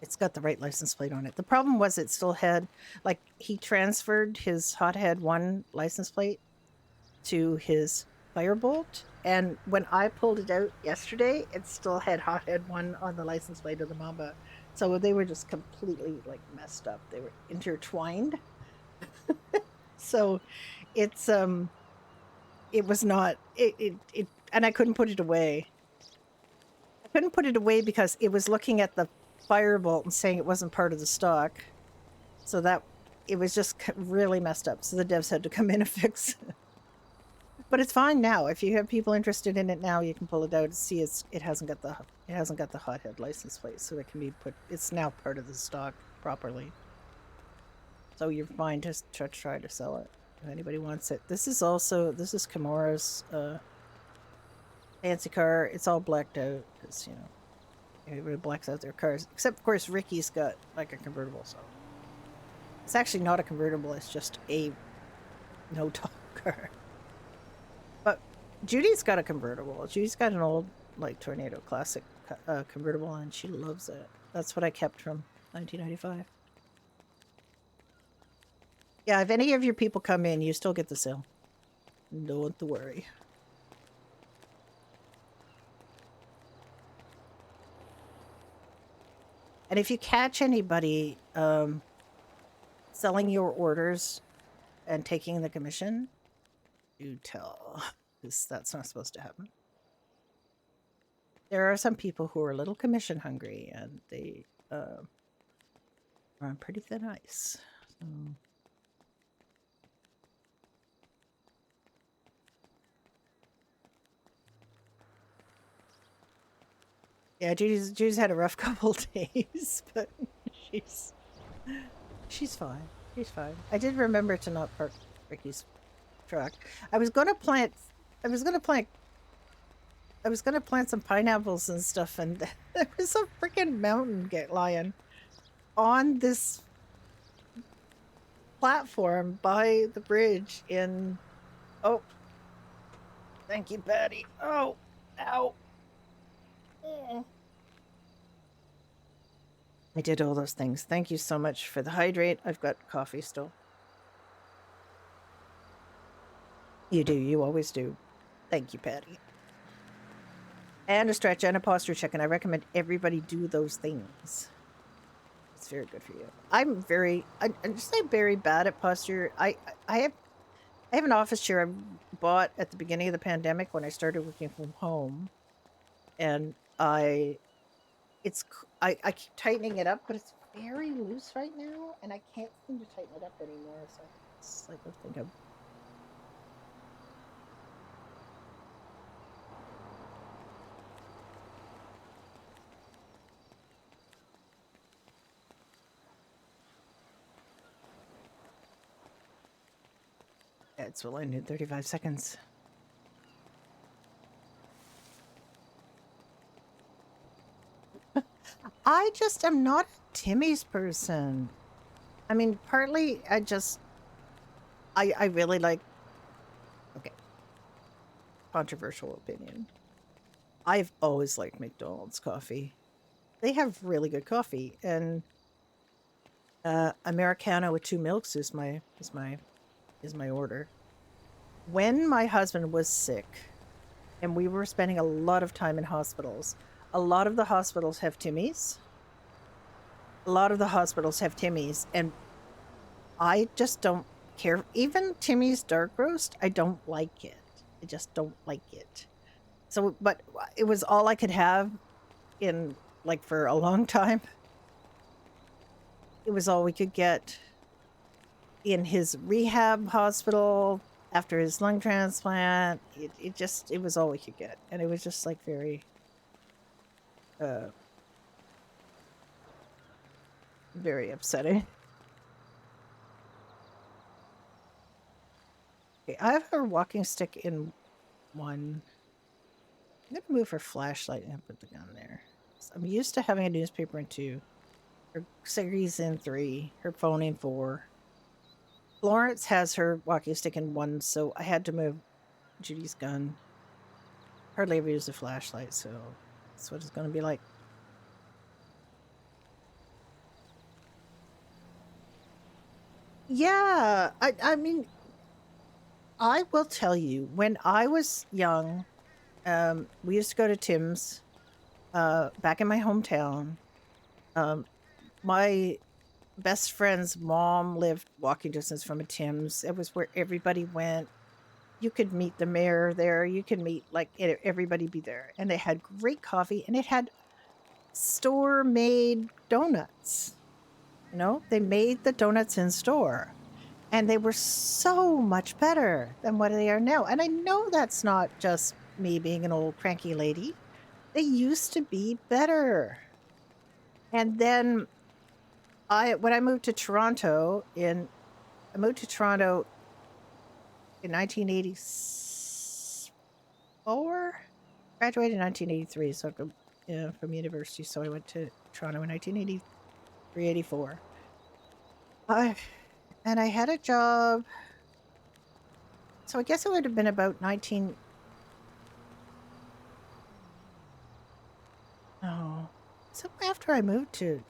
It's got the right license plate on it. The problem was it still had, like, he transferred his Hothead 1 license plate to his Firebolt, and when I pulled it out yesterday, it still had Hothead 1 on the license plate of the Mamba. So they were just completely, like, messed up. They were intertwined. So it's it was not it and I couldn't put it away. I couldn't put it away because it was looking at the Firebolt and saying it wasn't part of the stock. So that it was just really messed up. So the devs had to come in and fix it. But it's fine now. If you have people interested in it now, you can pull it out and see it hasn't got the Hothead license plate, so it can be put. It's now part of the stock properly. So you're fine to try to sell it if anybody wants it. This is Kimura's fancy car. It's all blacked out because everybody blacks out their cars, except of course Ricky's got like a convertible. So it's actually not a convertible. It's just a no top car. But Judy's got a convertible. Judy's got an old like Tornado Classic convertible, and she loves it. That's what I kept from 1995. Yeah, if any of your people come in, you still get the sale. Don't worry. And if you catch anybody selling your orders and taking the commission, do tell, because that's not supposed to happen. There are some people who are a little commission hungry, and they are on pretty thin ice. So. Yeah, Judy's had a rough couple days, but she's fine. She's fine. I did remember to not park Ricky's truck. I was gonna plant some pineapples and stuff, and there was a freaking mountain lion on this platform by the bridge in. Oh, thank you, Patty. Oh, ow. Oh. I did all those things. Thank you so much for the hydrate. I've got coffee still. You do. You always do. Thank you, Patty. And a stretch and a posture check, and I recommend everybody do those things. It's very good for you. I'm just very bad at posture. I have an office chair I bought at the beginning of the pandemic when I started working from home, and I keep tightening it up, but it's very loose right now, and I can't seem to tighten it up anymore. So it's like I think I'm. It's well in 35 seconds. I just am not a Timmy's person. I mean, partly I really like, okay, controversial opinion. I've always liked McDonald's coffee. They have really good coffee, and Americano with 2 milks is my order. When my husband was sick, and we were spending a lot of time in hospitals, a lot of the hospitals have Timmy's. And I just don't care. Even Timmy's dark roast, I don't like it. I just don't like it. So, but it was all I could have in for a long time. It was all we could get in his rehab hospital after his lung transplant. It was all we could get, and it was just very very upsetting. Okay, I have her walking stick in 1. I'm gonna move her flashlight and put the gun there. So I'm used to having a newspaper in 2, her cigarettes in 3, her phone in 4. Florence has her walking stick in 1, so I had to move Judy's gun. Hardly ever use a flashlight, so that's what it's gonna be like. Yeah, I mean, I will tell you, when I was young, we used to go to Tim's back in my hometown. My best friend's mom lived walking distance from a Tim's. It was where everybody went. You could meet the mayor there. You could meet everybody be there, and they had great coffee, and it had store-made donuts. They made the donuts in store, and they were so much better than what they are now. And I know that's not just me being an old cranky lady. They used to be better. And then when I moved to Toronto in 1984, graduated in 1983, so from university. So I went to Toronto in 1983, 84. And I had a job. So I guess it would have been about 19. Oh, so after I moved to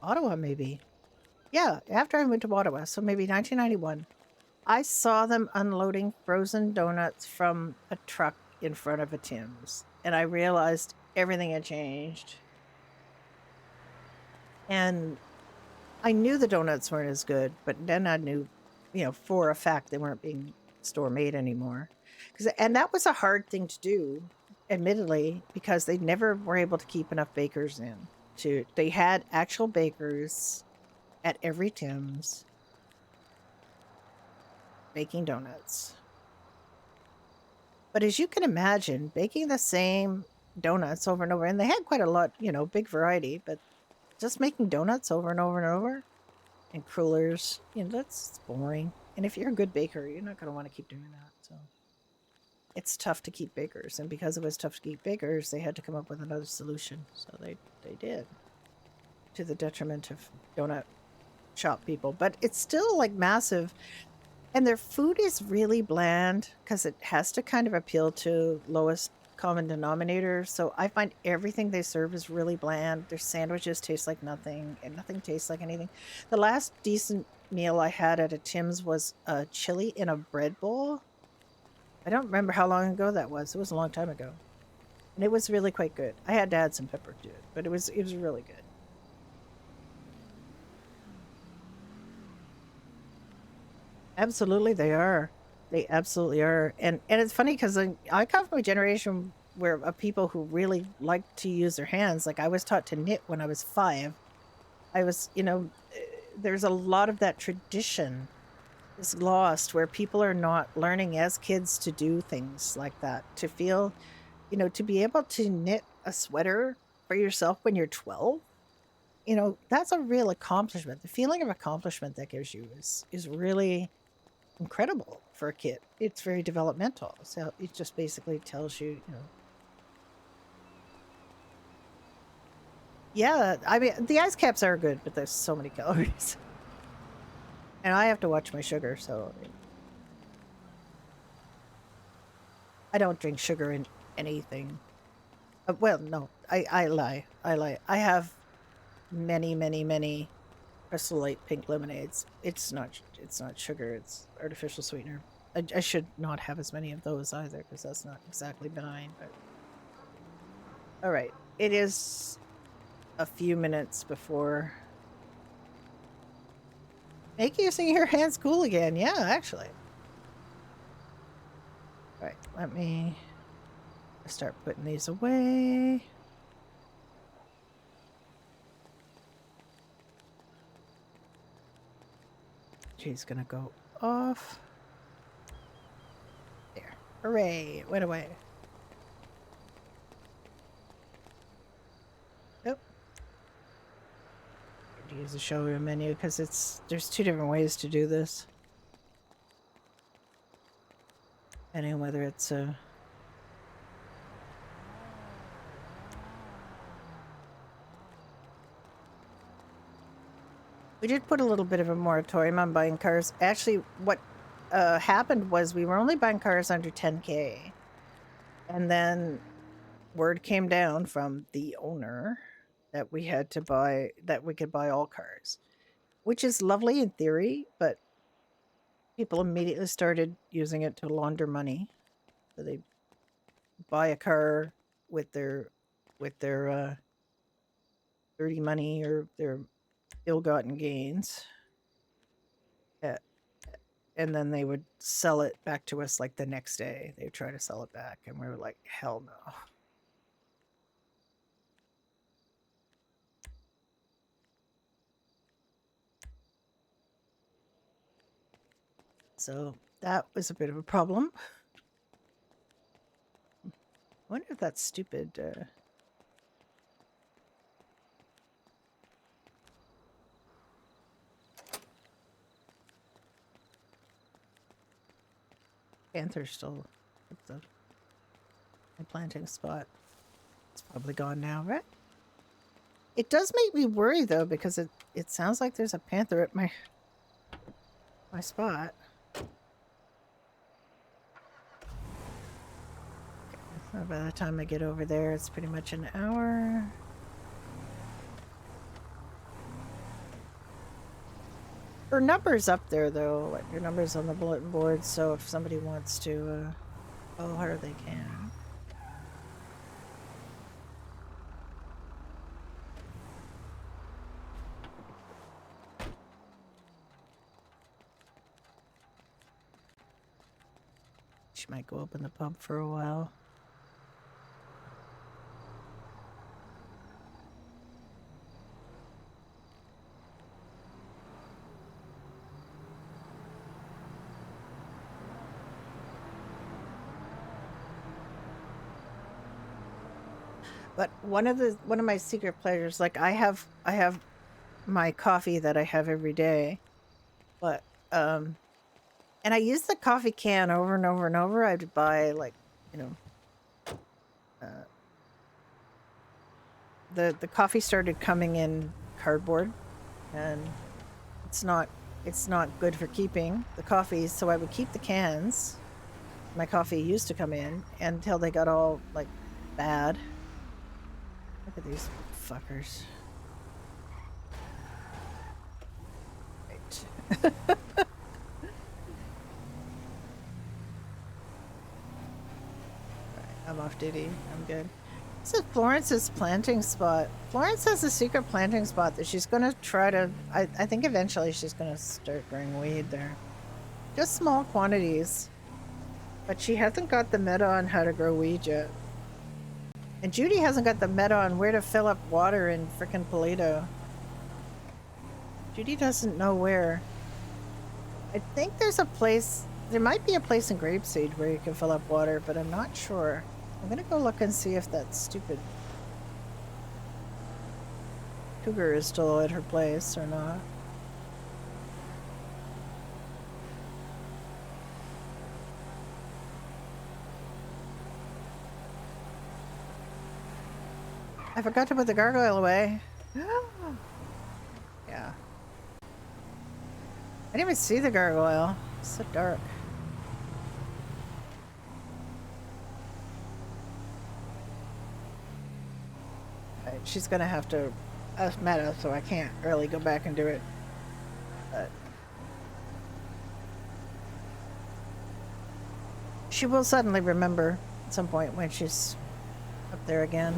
Ottawa, maybe. Yeah, after I moved to Ottawa, so maybe 1991. I saw them unloading frozen donuts from a truck in front of a Tim's, and I realized everything had changed. And I knew the donuts weren't as good, but then I knew you know, for a fact they weren't being store made anymore. And that was a hard thing to do, admittedly, because they never were able to keep enough bakers in. They had actual bakers at every Tim's baking donuts. But as you can imagine, baking the same donuts over and over, and they had quite a lot, you know, big variety, but just making donuts over and over and over and crullers, you know, that's boring. And if you're a good baker, you're not going to want to keep doing that. So it's tough to keep bakers. And because it was tough to keep bakers, they had to come up with another solution. So they did, to the detriment of donut shop people. But it's still like massive. And their food is really bland because it has to kind of appeal to lowest common denominator. So I find everything they serve is really bland. Their sandwiches taste like nothing, and nothing tastes like anything. The last decent meal I had at a Tim's was a chili in a bread bowl. I don't remember how long ago that was. It was a long time ago. And it was really quite good. I had to add some pepper to it, but it was really good. Absolutely, they are. They absolutely are. And it's funny because I come from a generation where of people who really like to use their hands. Like I was taught to knit when I was 5. I was, you know, there's a lot of that tradition is lost where people are not learning as kids to do things like that. To feel, you know, to be able to knit a sweater for yourself when you're 12, you know, that's a real accomplishment. The feeling of accomplishment that gives you is really incredible for a kid. It's very developmental. So it just basically tells you, you know. Yeah, I mean, the ice caps are good, but there's so many calories. And I have to watch my sugar, so I don't drink sugar in anything. Well, no, I lie. I lie. I have many, many, many Crystal Light pink lemonades. It's not sugar, it's artificial sweetener. I should not have as many of those either because that's not exactly benign, but all right. It is a few minutes before make using your hands cool again. Yeah, actually. All right, let me start putting these away. She's gonna go off. There. Hooray, it went away. Oh. Use the showroom menu because there's 2 different ways to do this. Depending on whether it's a we did put a little bit of a moratorium on buying cars. Actually, what happened was we were only buying cars under 10K. And then word came down from the owner that we had to buy, that we could buy all cars, which is lovely in theory, but people immediately started using it to launder money. So they buy a car with their dirty money or their ill-gotten gains. Uh, and then they would sell it back to us like the next day. They would try to sell it back, and we were like, hell no. So that was a bit of a problem. I wonder if that stupid panther still at my planting spot. It's probably gone now, right? It does make me worry though, because it sounds like there's a panther at my spot. So by the time I get over there, it's pretty much an hour. Her number's up there though. Like your number's on the bulletin board, so if somebody wants to call her, they can. She might go open the pump for a while. But one of my secret pleasures, like I have my coffee that I have every day, but and I use the coffee can over and over and over. I'd buy like, you know, the coffee started coming in cardboard, and it's not good for keeping the coffee. So I would keep the cans. My coffee used to come in until they got all like bad. Look at these fuckers. Right. I'm off duty. I'm good. This is Florence's planting spot. Florence has a secret planting spot that she's going to try to... I think eventually she's going to start growing weed there. Just small quantities. But she hasn't got the meta on how to grow weed yet. And Judy hasn't got the meta on where to fill up water in frickin' Polito. Judy doesn't know where. I think there's a place... There might be a place in Grapeseed where you can fill up water, but I'm not sure. I'm gonna go look and see if that stupid cougar is still at her place or not. I forgot to put the gargoyle away. Yeah. I didn't even see the gargoyle. It's so dark. Right, she's gonna have to meta, so I can't really go back and do it. But she will suddenly remember at some point when she's up there again.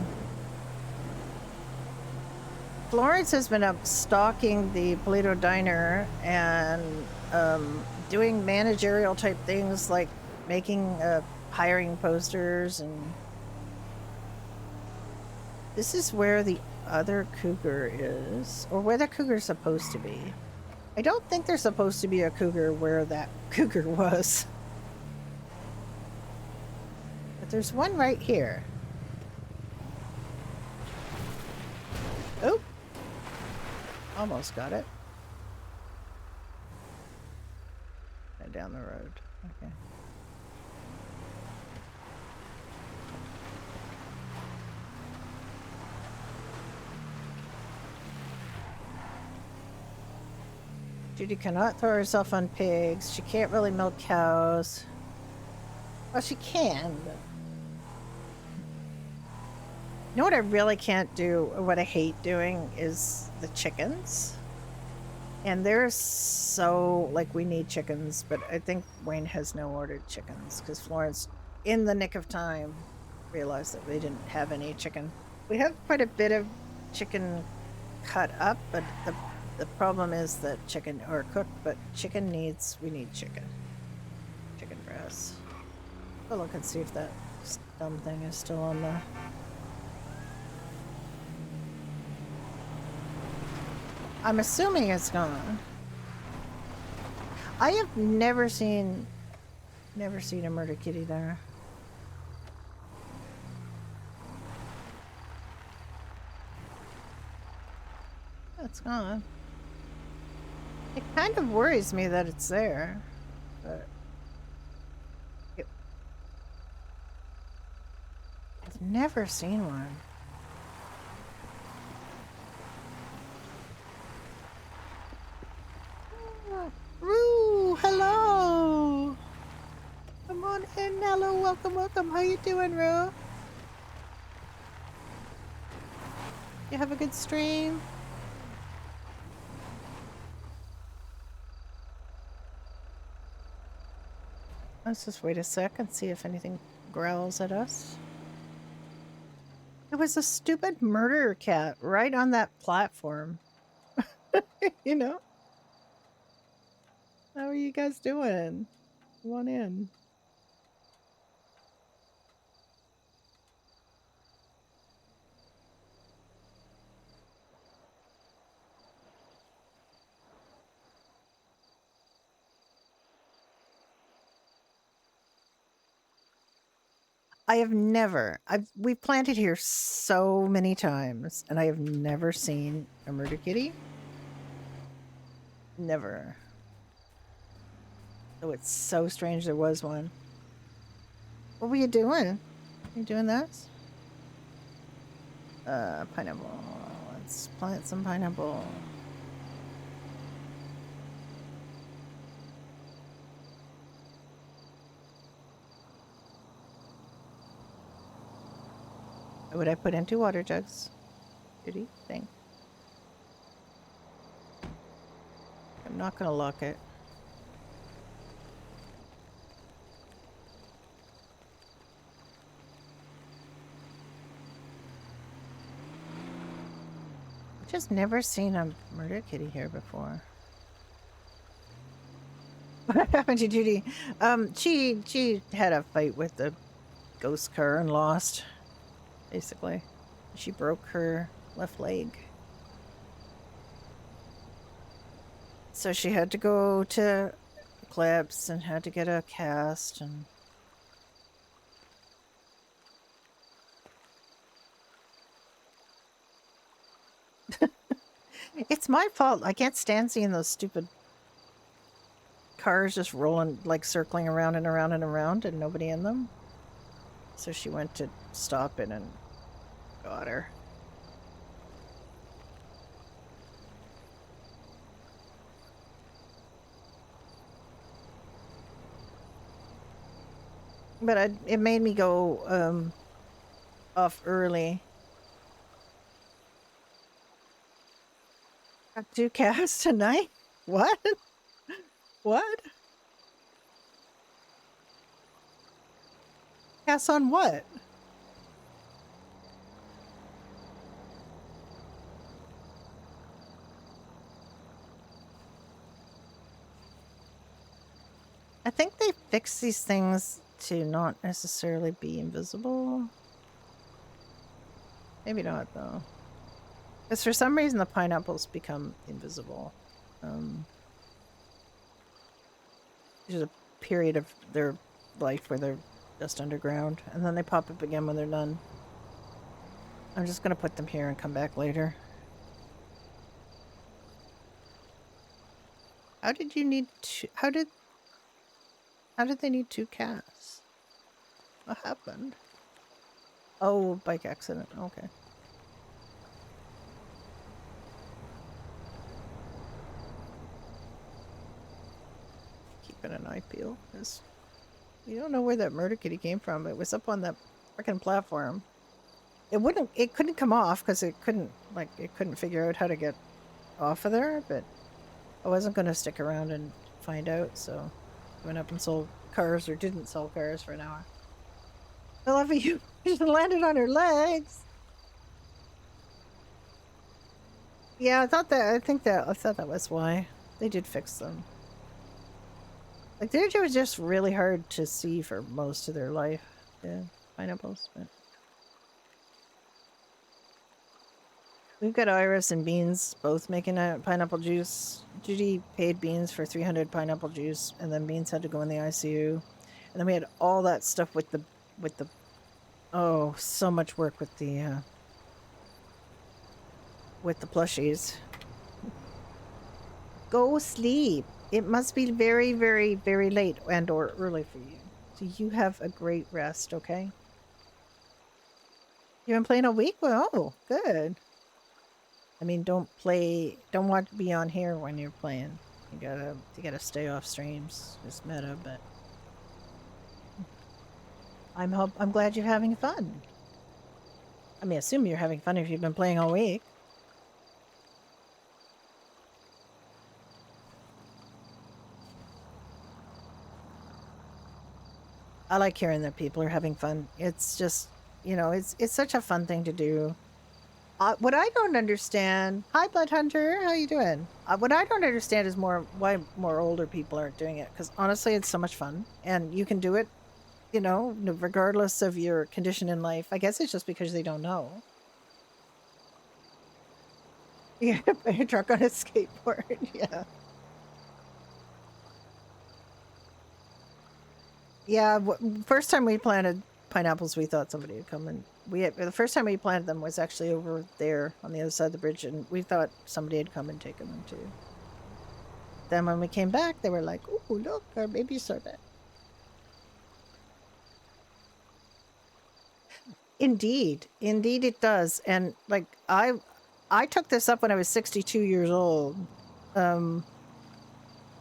Florence has been up stalking the Polito Diner and doing managerial type things like making hiring posters, and this is where the other cougar is, or where the cougar's supposed to be. I don't think there's supposed to be a cougar where that cougar was. But there's one right here. Oh! Almost got it. And down the road. Okay. Judy cannot throw herself on pigs. She can't really milk cows. Well, she can, but... You know what I really can't do, or what I hate doing, is the chickens. And they're so... Like, we need chickens, but I think Wayne has no ordered chickens, because Florence, in the nick of time, realized that they didn't have any chicken. We have quite a bit of chicken cut up, but the problem is that chicken, or cooked, but chicken needs... We need chicken. Chicken breasts. Go look and see if that dumb thing is still on the... I'm assuming it's gone. I have never seen a murder kitty there. It's gone. It kind of worries me that it's there, but I've never seen one. Roo, hello. Come on in, hello, welcome, welcome. How you doing, Roo? You have a good stream? Let's just wait a sec and see if anything growls at us. It was a stupid murder cat right on that platform. You know? How are you guys doing? Come on in. I have never. We've planted here so many times, and I have never seen a murder kitty. Never. Oh, it's so strange there was one. What were you doing? You doing this? Pineapple. Let's plant some pineapple. What would I put in 2 water jugs? Judy, thing. I'm not gonna lock it. I've just never seen a murder kitty here before. What happened to Judy? She had a fight with the ghost car and lost, basically. She broke her left leg. So she had to go to Eclipse and had to get a cast and it's my fault. I can't stand seeing those stupid cars just rolling, like circling around and around and around and nobody in them. So she went to stop it and got her. But it made me go off early. Got 2 casts tonight? What? What? Casts on what? I think they fix these things to not necessarily be invisible. Maybe not, though. Because for some reason the pineapples become invisible. There's a period of their life where they're just underground, and then they pop up again when they're done. I'm just going to put them here and come back later. How did you need to... How did they need 2 cats? What happened? Oh, bike accident. Okay. Keeping an eye peeled because you don't know where that murder kitty came from. It was up on that freaking platform. It couldn't come off because it couldn't figure out how to get off of there, but I wasn't going to stick around and find out, so I went up and sold cars, or didn't sell cars, for an hour. I love you. She landed on her legs. Yeah, I thought that was why. They did fix them. Like, they were just really hard to see for most of their life. Yeah, pineapples. But we've got Iris and Beans both making a pineapple juice. Judy paid Beans for 300 pineapple juice, and then Beans had to go in the ICU. And then we had all that stuff with the oh, so much work with the plushies. Go sleep. It must be very, very, very late and or early for you. So you have a great rest, okay? You've been playing all week? Well, oh, good. I mean, don't want to be on here when you're playing. You gotta stay off streams. It's meta, but I'm glad you're having fun. I mean, assume you're having fun if you've been playing all week. I like hearing that people are having fun. It's just, it's such a fun thing to do. What I don't understand, hi Blood Hunter, how you doing? What I don't understand is why more older people aren't doing it, because honestly, it's so much fun, and you can do it, regardless of your condition in life. I guess it's just because they don't know. Yeah, a truck on a skateboard, yeah. Yeah, first time we planted pineapples, we thought somebody had come, and the first time we planted them was actually over there on the other side of the bridge, and we thought somebody had come and taken them too. Then when we came back, they were like, "Oh, look, our baby sorbet." Indeed, indeed, it does. And like I took this up when I was 62 years old.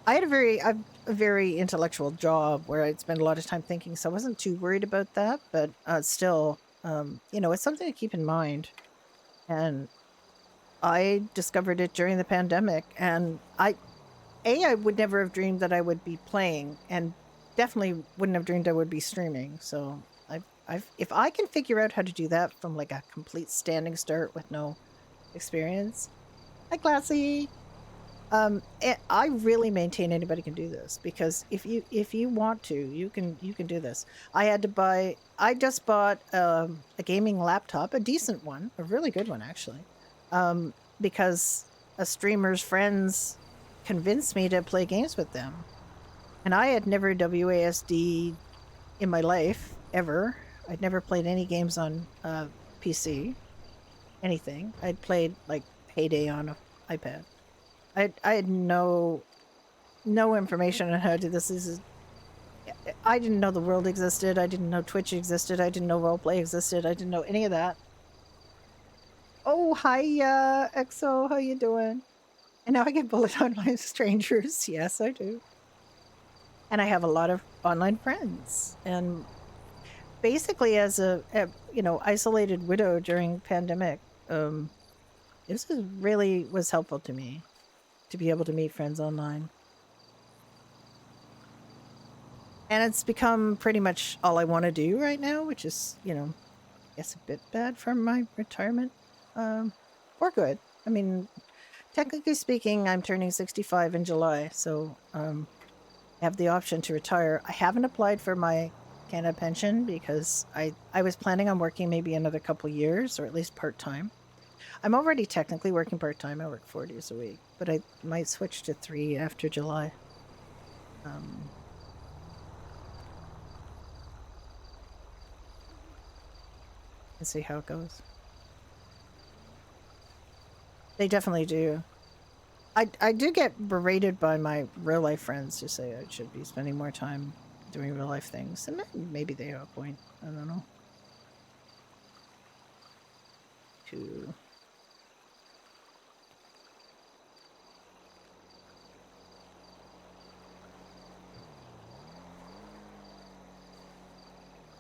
I had a very intellectual job where I'd spend a lot of time thinking, so I wasn't too worried about that. But still, you know, it's something to keep in mind. And I discovered it during the pandemic, and I would never have dreamed that I would be playing, and definitely wouldn't have dreamed I would be streaming. So if I can figure out how to do that from like a complete standing start with no experience, hi Classy. I really maintain anybody can do this, because if you want to, you can do this. I just bought a gaming laptop, a decent one, a really good one actually, because a streamer's friends convinced me to play games with them, and I had never WASD in my life ever. I'd never played any games on PC, anything. I'd played like Payday on an iPad. I had no information on how to do this. I didn't know the world existed. I didn't know Twitch existed. I didn't know roleplay existed. I didn't know any of that. Oh, hi, EXO. How you doing? And now I get bullet online strangers. Yes, I do. And I have a lot of online friends. And basically, as a you know, isolated widow during pandemic, this really was helpful to me, to be able to meet friends online. And it's become pretty much all I want to do right now, which is, you know, I guess a bit bad for my retirement. Or good. I mean, technically speaking, I'm turning 65 in July, so I have the option to retire. I haven't applied for my Canada pension because I was planning on working maybe another couple years, or at least part-time. I'm already technically working part-time. I work 4 days a week, but I might switch to 3 after July. And see how it goes. They definitely do. I do get berated by my real-life friends who say I should be spending more time doing real-life things. And maybe they have a point. I don't know.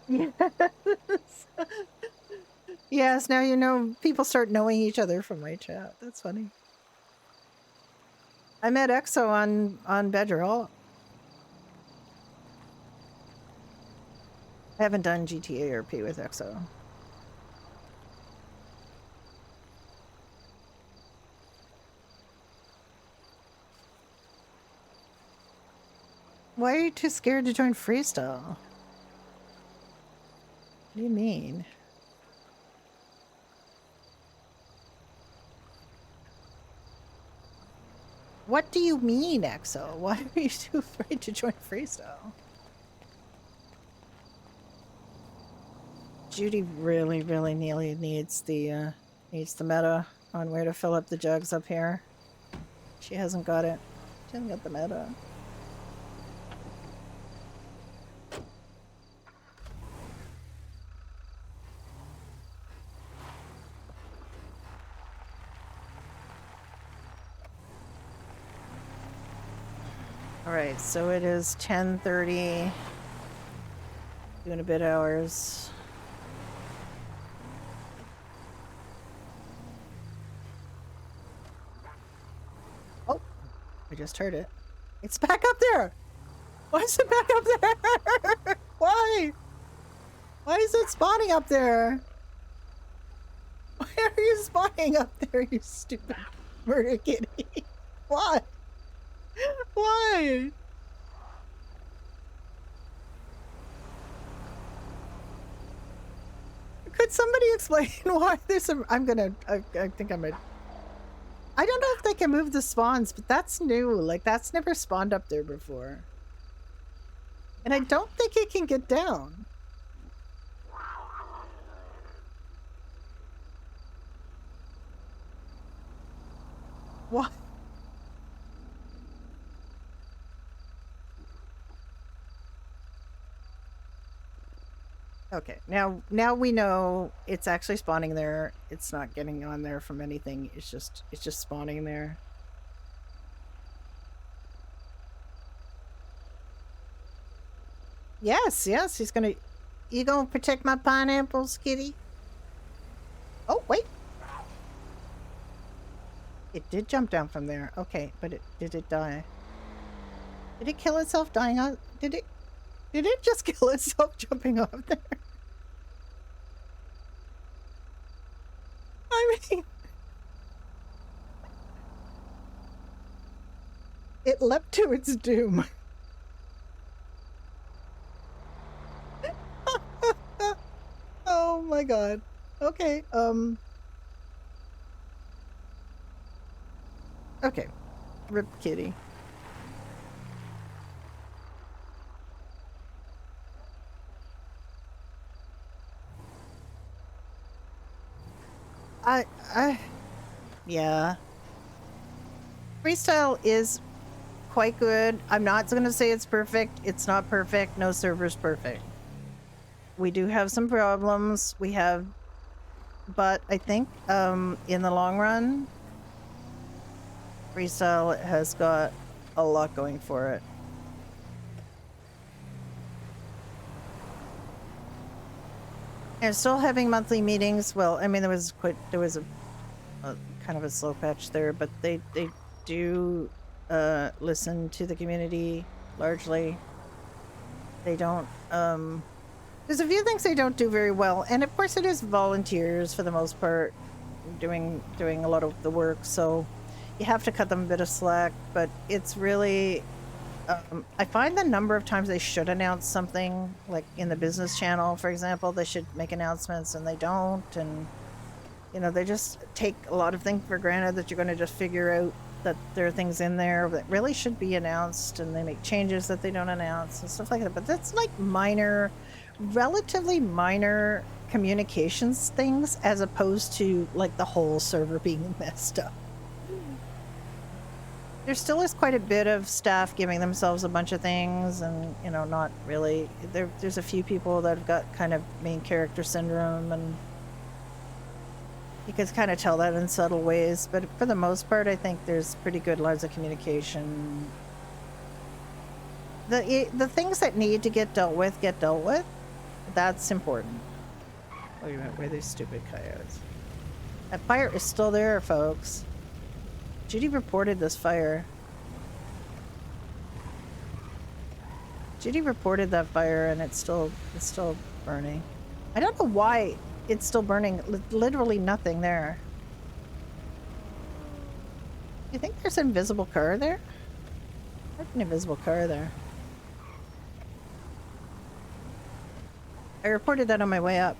Yes. Yes, now you know, people start knowing each other from my chat. That's funny. I met EXO on Bedroll. I haven't done GTARP with EXO. Why are you too scared to join Freestyle? What do you mean? What do you mean, EXO? Why are you too afraid to join Freestyle? Judy really needs the meta on where to fill up the jugs up here. She hasn't got it. She hasn't got the meta. Alright, so it is 10:30. 2 and a bit hours. Oh, I just heard it. It's back up there! Why is it back up there? Why? Why is it spawning up there? Why are you spawning up there, you stupid murder kitty? Why? Why? Could somebody explain why there's some... I think I'm gonna... I don't know if they can move the spawns, but that's new. Like, that's never spawned up there before. And I don't think it can get down. What? Okay, now we know it's actually spawning there. It's not getting on there from anything. It's just spawning there. Yes, yes, he's gonna. You gonna protect my pineapples, kitty? Oh wait, it did jump down from there. Okay, but did it die? Did it kill itself dying on? Did it? Did it just kill itself jumping off there? I mean, it leapt to its doom. Oh my god. Okay, okay. Rip kitty. Yeah. Freestyle is quite good. I'm not going to say it's perfect. It's not perfect. No server's perfect. We do have some problems. But I think in the long run, Freestyle has got a lot going for it. And still having monthly meetings. Well, I mean, there was a kind of a slow patch there, but they do listen to the community largely. They don't. There's a few things they don't do very well, and of course, it is volunteers for the most part doing a lot of the work. So you have to cut them a bit of slack, but it's really. I find the number of times they should announce something, like in the business channel, for example, they should make announcements and they don't. And, you know, they just take a lot of things for granted that you're going to just figure out that there are things in there that really should be announced, and they make changes that they don't announce and stuff like that. But that's like minor, relatively minor communications things as opposed to like the whole server being messed up. There still is quite a bit of staff giving themselves a bunch of things, and you know, not really. There's a few people that have got kind of main character syndrome, and you can kind of tell that in subtle ways. But for the most part, I think there's pretty good lines of communication. The things that need to get dealt with get dealt with. That's important. Wait a minute, where are these stupid coyotes? That fire is still there, folks. Judy reported this fire. Judy reported that fire, and it's still burning. I don't know why it's still burning. Literally nothing there. You think there's an invisible car there? There's an invisible car there. I reported that on my way up.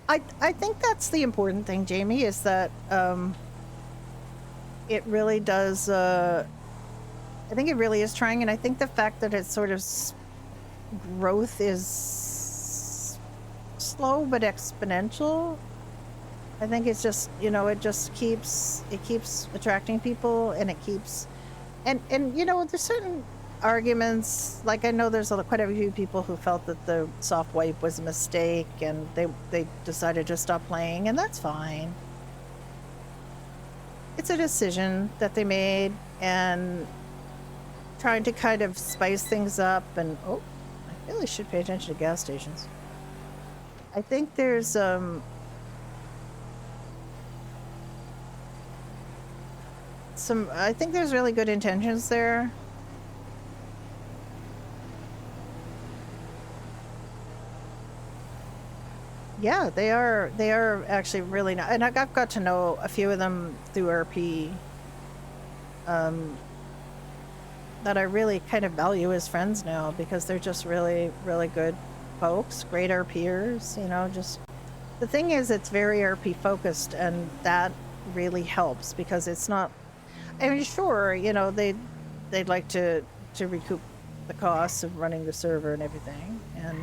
I think that's the important thing, Jamie, is that it really does. I think it really is trying, and I think the fact that it's sort of growth is slow but exponential. I think it's just, you know, it keeps attracting people, and it keeps, and you know, there's certain arguments, like I know there's quite a few people who felt that the soft wipe was a mistake, and they decided to stop playing, and that's fine. It's a decision that they made, and trying to kind of spice things up. And oh, I really should pay attention to gas stations. I think there's I think there's really good intentions there. Yeah, they are actually really nice. And I've got to know a few of them through RP that I really kind of value as friends now, because they're just really, really good folks, great RPers, you know. Just the thing is, it's very RP focused, and that really helps, because it's not, I mean, sure, you know, they'd like to recoup the costs of running the server and everything, and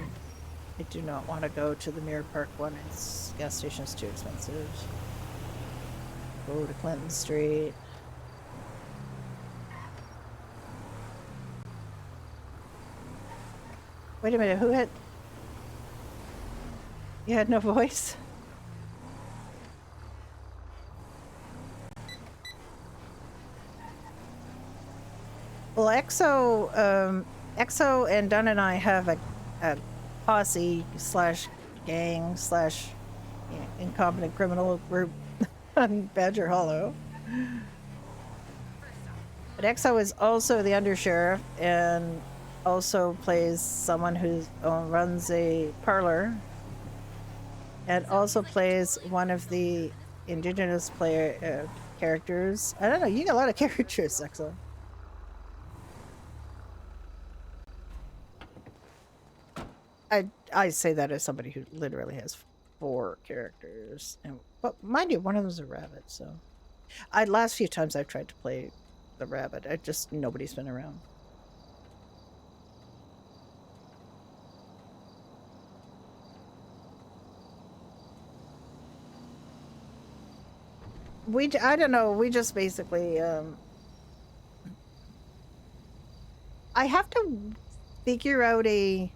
I do not want to go to the Mirror Park one. Its gas station's too expensive. Go to Clinton Street. Wait a minute, who had... You had no voice? Well, Exo and Dunn and I have a posse slash gang slash incompetent criminal group on Badger Hollow. But Exo is also the undersheriff and also plays someone who runs a parlor and also plays one of the indigenous player characters. I don't know, you got a lot of characters, Exo. I say that as somebody who literally has 4 characters, but mind you, one of them is a rabbit. So, last few times I've tried to play the rabbit, nobody's been around. I don't know. We just basically I have to figure out a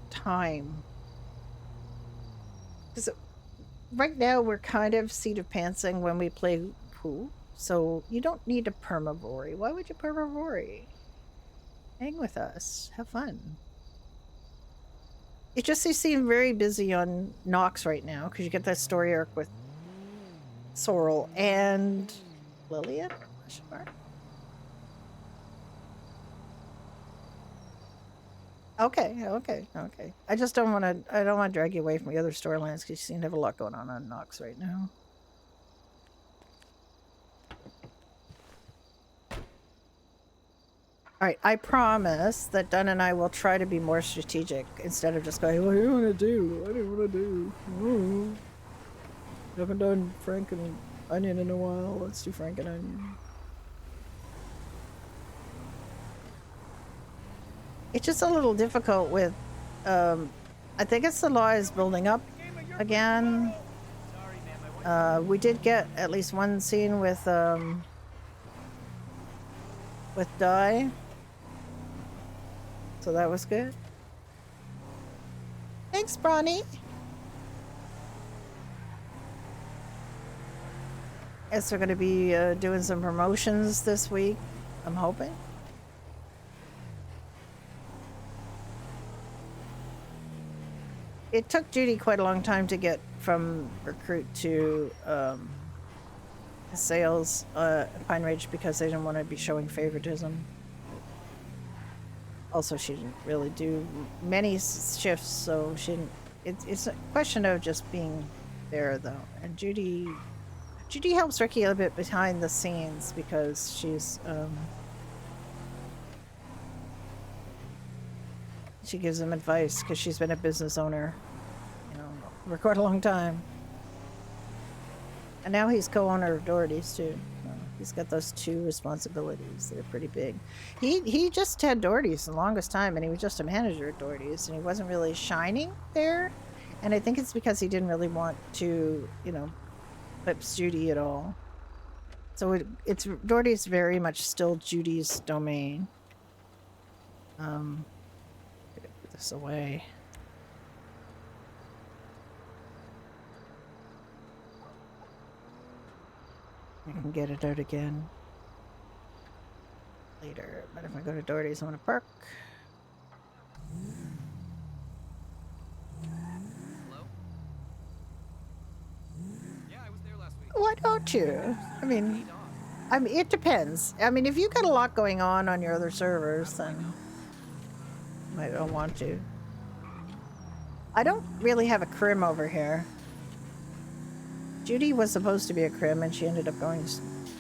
time. Because right now we're kind of seat of pantsing when we play Pooh. So you don't need to permavori. Why would you permavori? Hang with us. Have fun. It just, you seem very busy on Nox right now because you get that story arc with Sorrel and Lillian? Okay. I just don't want to drag you away from the other storylines because you seem to have a lot going on Nox right now. All right, I promise that Dunn and I will try to be more strategic instead of just going, what do you want to do? What do you want to do? Ooh. Haven't done Frank and Onion in a while. Let's do Frank and Onion. It's just a little difficult with, I think it's the law is building up again. We did get at least one scene with Di. So that was good. Thanks, Bronny. Guess we're going to be doing some promotions this week, I'm hoping. It took Judy quite a long time to get from recruit to sales Pine Ridge because they didn't want to be showing favoritism. Also, she didn't really do many shifts, so she didn't. It's a question of just being there, though. And Judy helps Ricky a little bit behind the scenes because she's she gives him advice because she's been a business owner, for quite a long time. And now he's co-owner of Doherty's too. He's got those 2 responsibilities. They're pretty big. He just had Doherty's the longest time, and he was just a manager at Doherty's, and he wasn't really shining there. And I think it's because he didn't really want to, clips Judy at all. So it's Doherty's very much still Judy's domain. Put this away. I can get it out again later, but if I go to Doherty's, I want to park. Hello? Yeah, I was there last week. Why don't you? I mean, it depends. I mean, if you got a lot going on your other servers, then you might not want to. I don't really have a crim over here. Judy was supposed to be a crim, and she ended up going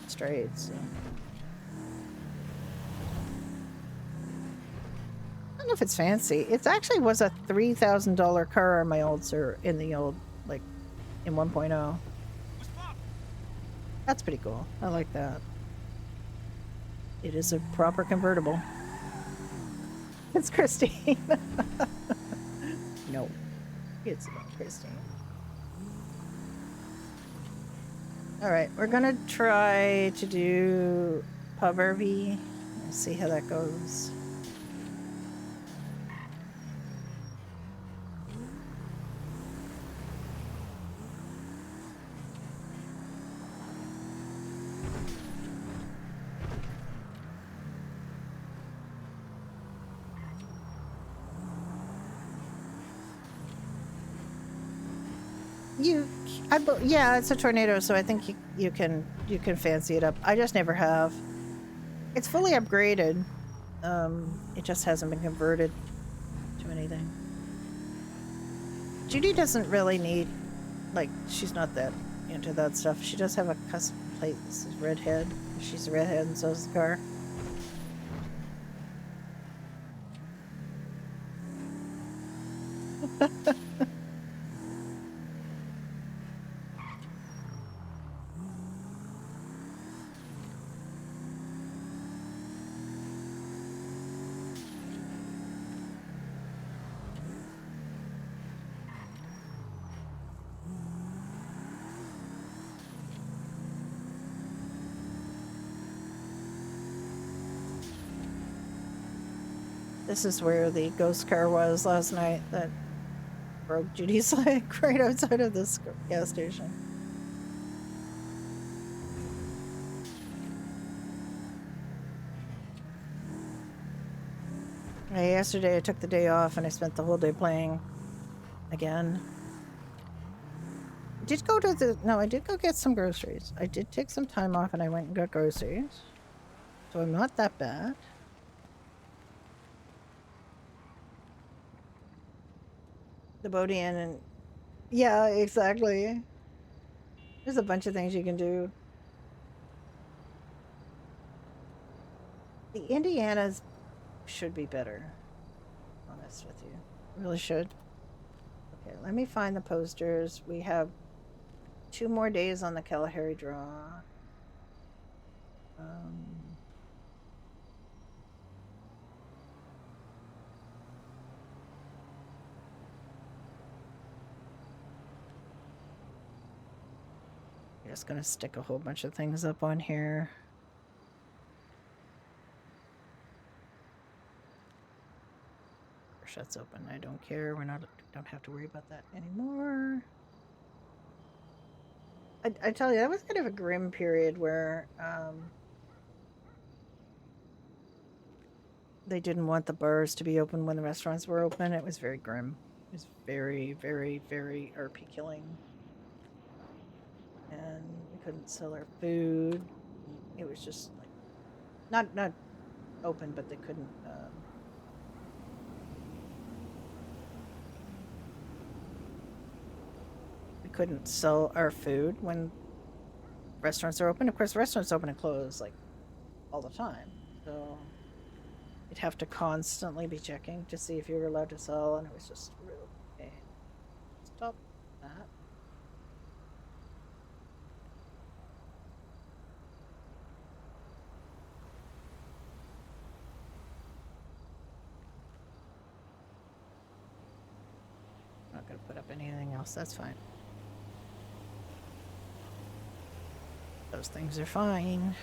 straight. So. I don't know if it's fancy. It actually was a $3,000 car on my old in 1.0. That's pretty cool. I like that. It is a proper convertible. It's Christine. No, it's not Christine. All right, we're gonna try to do PubRV. Let's see how that goes. Yeah, it's a tornado, so I think you can fancy it up. I just never have. It's fully upgraded. It just hasn't been converted to anything. Judy doesn't really need, like, she's not that into that stuff. She does have a custom plate. This is redhead. She's a redhead, and so is the car. This is where the ghost car was last night that broke Judy's leg right outside of this gas station. Yesterday I took the day off and I spent the whole day playing again. I did go get some groceries. I did take some time off and I went and got groceries. So I'm not that bad. The Bodian and yeah, exactly. There's a bunch of things you can do. The Indianas should be better. Honest with you. Really should. Okay, let me find the posters. We have 2 more days on the Kalahari draw. I'm just gonna stick a whole bunch of things up on here. Shuts open. I don't care. Don't have to worry about that anymore. I tell you, that was kind of a grim period where they didn't want the bars to be open when the restaurants were open. It was very grim. It was very, very, very RP killing. And we couldn't sell our food. It was just like not open, but they couldn't we couldn't sell our food when restaurants are open. Of course, restaurants open and close like all the time. So you'd have to constantly be checking to see if you were allowed to sell, and it was just really okay. Stop that. Not gonna put up anything else, that's fine. Those things are fine.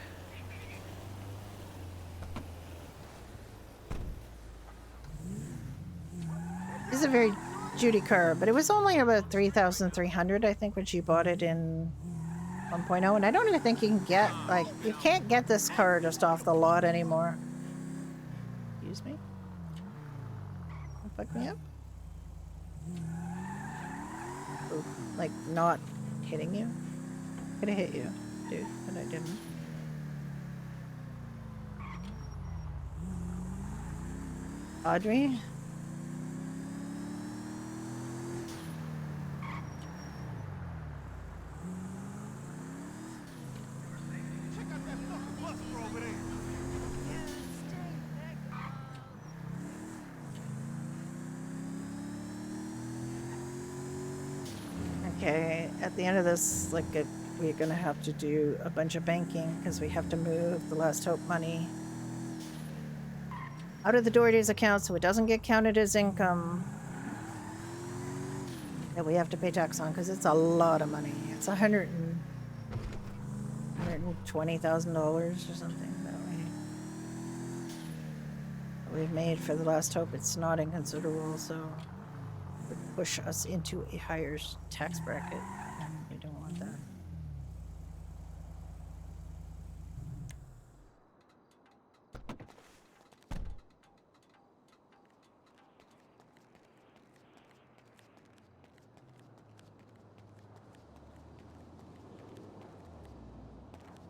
This is a very Judy car, but it was only about 3,300, I think, when she bought it in 1.0, and I don't even think you can get, like, you can't get this car just off the lot anymore. Excuse me? Don't fuck me up? Ooh, like, not hitting you? Could have hit you, dude, but I didn't. Audrey? Okay, at the end of this, like, we're gonna have to do a bunch of banking because we have to move the Last Hope money out of the Doherty's account so it doesn't get counted as income that we have to pay tax on because it's a lot of money. It's $120,000 or something that we've made for the last hope. It's not inconsiderable, so it would push us into a higher tax bracket, and we don't want that.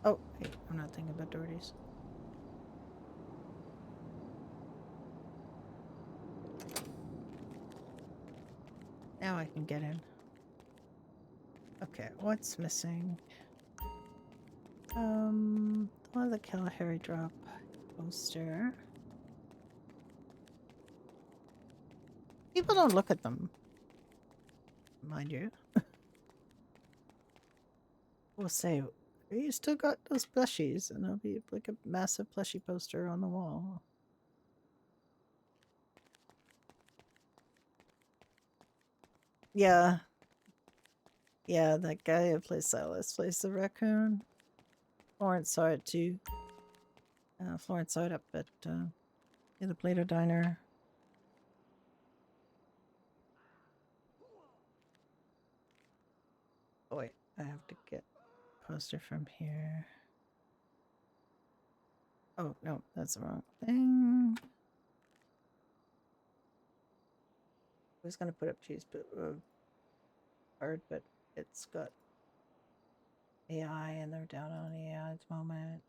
Oh, wait, I'm not thinking about Doherty's. Now I can get in. Okay, what's missing? The Kalahari drop poster. People don't look at them, mind you. We'll say, you still got those plushies, and it'll be like a massive plushie poster on the wall. Yeah. Yeah, that guy who plays Silas plays the raccoon. Florence saw it too. Florence saw it up at the Plato Diner. Oh wait, I have to get a poster from here. Oh no, that's the wrong thing. I was gonna put up cheese card, but it's got AI and they're down on AI at the moment.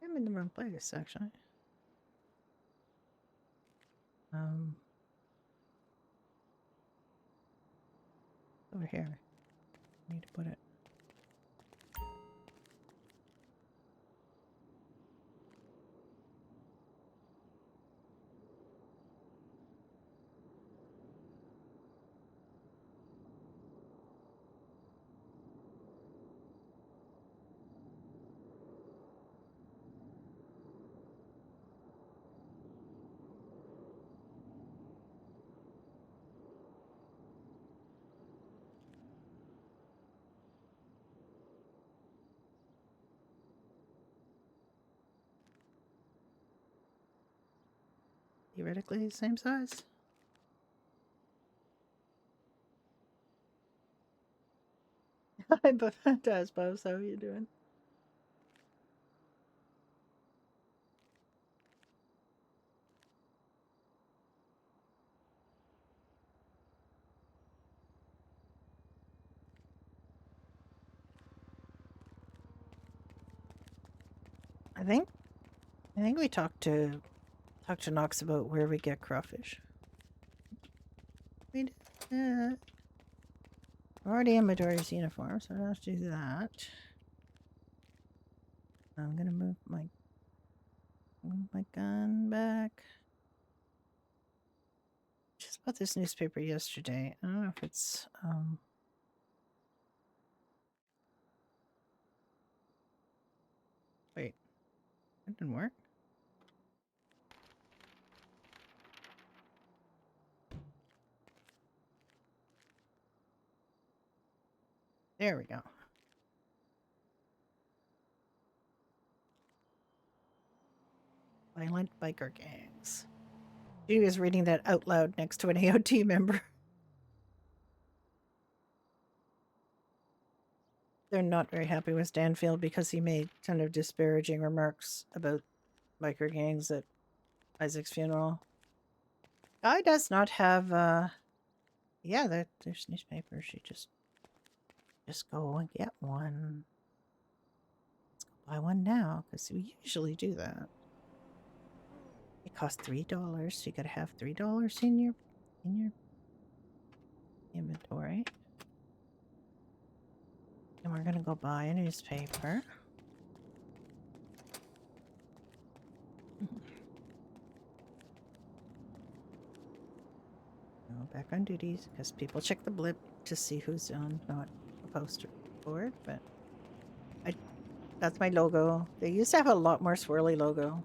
I'm in the wrong place, actually. Over here. I need to put it. Theoretically, same size. Hi, does Buzz. How are you doing? I think we talked to Knox about where we get crawfish. We did. I'm already in Midori's uniform, so I don't have to do that. I'm gonna move my gun back. Just bought this newspaper yesterday. I don't know if it's wait, it didn't work. There we go. Violent biker gangs. Judy was reading that out loud next to an AOT member. They're not very happy with Stanfield because he made kind of disparaging remarks about biker gangs at Isaac's funeral. Guy does not have yeah, there's newspapers. You just go and get one. Let's go buy one now, because we usually do that. It costs $3, so you gotta have $3 in your inventory. And we're gonna go buy a newspaper. Go back on duties, because people check the blip to see who's on, not a poster board, but That's my logo. They used to have a lot more swirly logo.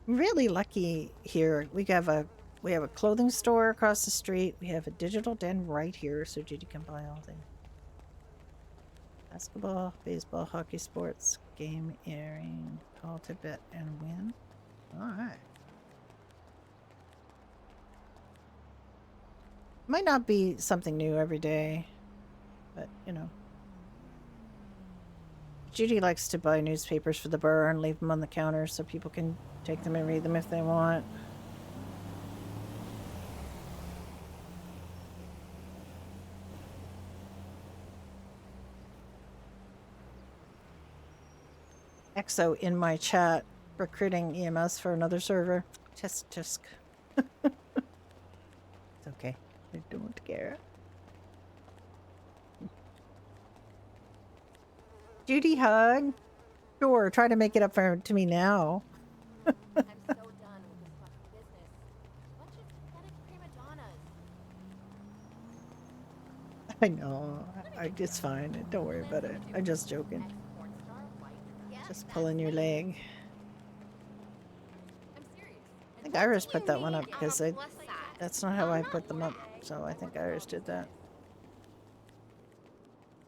Really lucky here. We have a clothing store across the street. We have a digital den right here, so Judy can buy all the basketball, baseball, hockey, sports, game, airing, call to bet, and win. All right. Might not be something new every day, but you know. Judy likes to buy newspapers for the bar and leave them on the counter so people can take them and read them if they want. EXO in my chat recruiting EMS for another server. Tisk tisk. It's okay. I don't care. Judy hug. Sure, try to make it up to me now. I'm so done with this fucking business. Bunch of pathetic prima donnas. I know. It's fine. Don't worry about it. I'm just joking. Ex-porn star, white. Yeah, Just that's pulling your me. leg. I'm serious. I think Iris put that one up because that's not how I put them up. So I think Iris did that.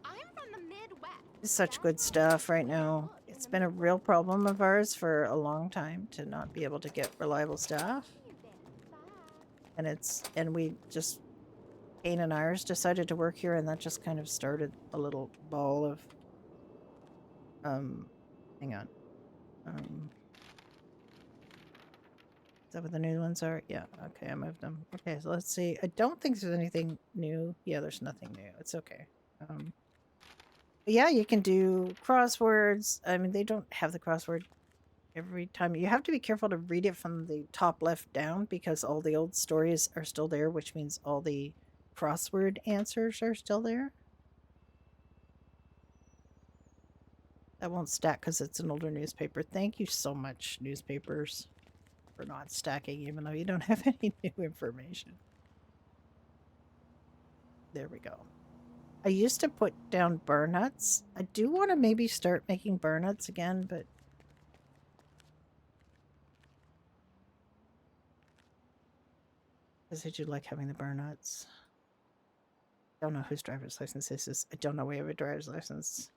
I'm from the Midwest. It's such good stuff right now. It's been a real problem of ours for a long time to not be able to get reliable staff. And we just, Kane and Iris decided to work here, and that just kind of started a little ball of hang on. Is that what the new ones are? Yeah, okay, I moved them. Okay, so let's see. I don't think there's anything new. Yeah, there's nothing new. It's okay. But yeah, you can do crosswords. I mean, they don't have the crossword every time. You have to be careful to read it from the top left down because all the old stories are still there, which means all the crossword answers are still there. That won't stack because it's an older newspaper. Thank you so much, newspapers, for not stacking, even though you don't have any new information. There we go. I used to put down burnuts. I do want to maybe start making burnuts again, but because I do like having the burnuts. Don't know whose driver's license this is. I don't know we have a driver's license.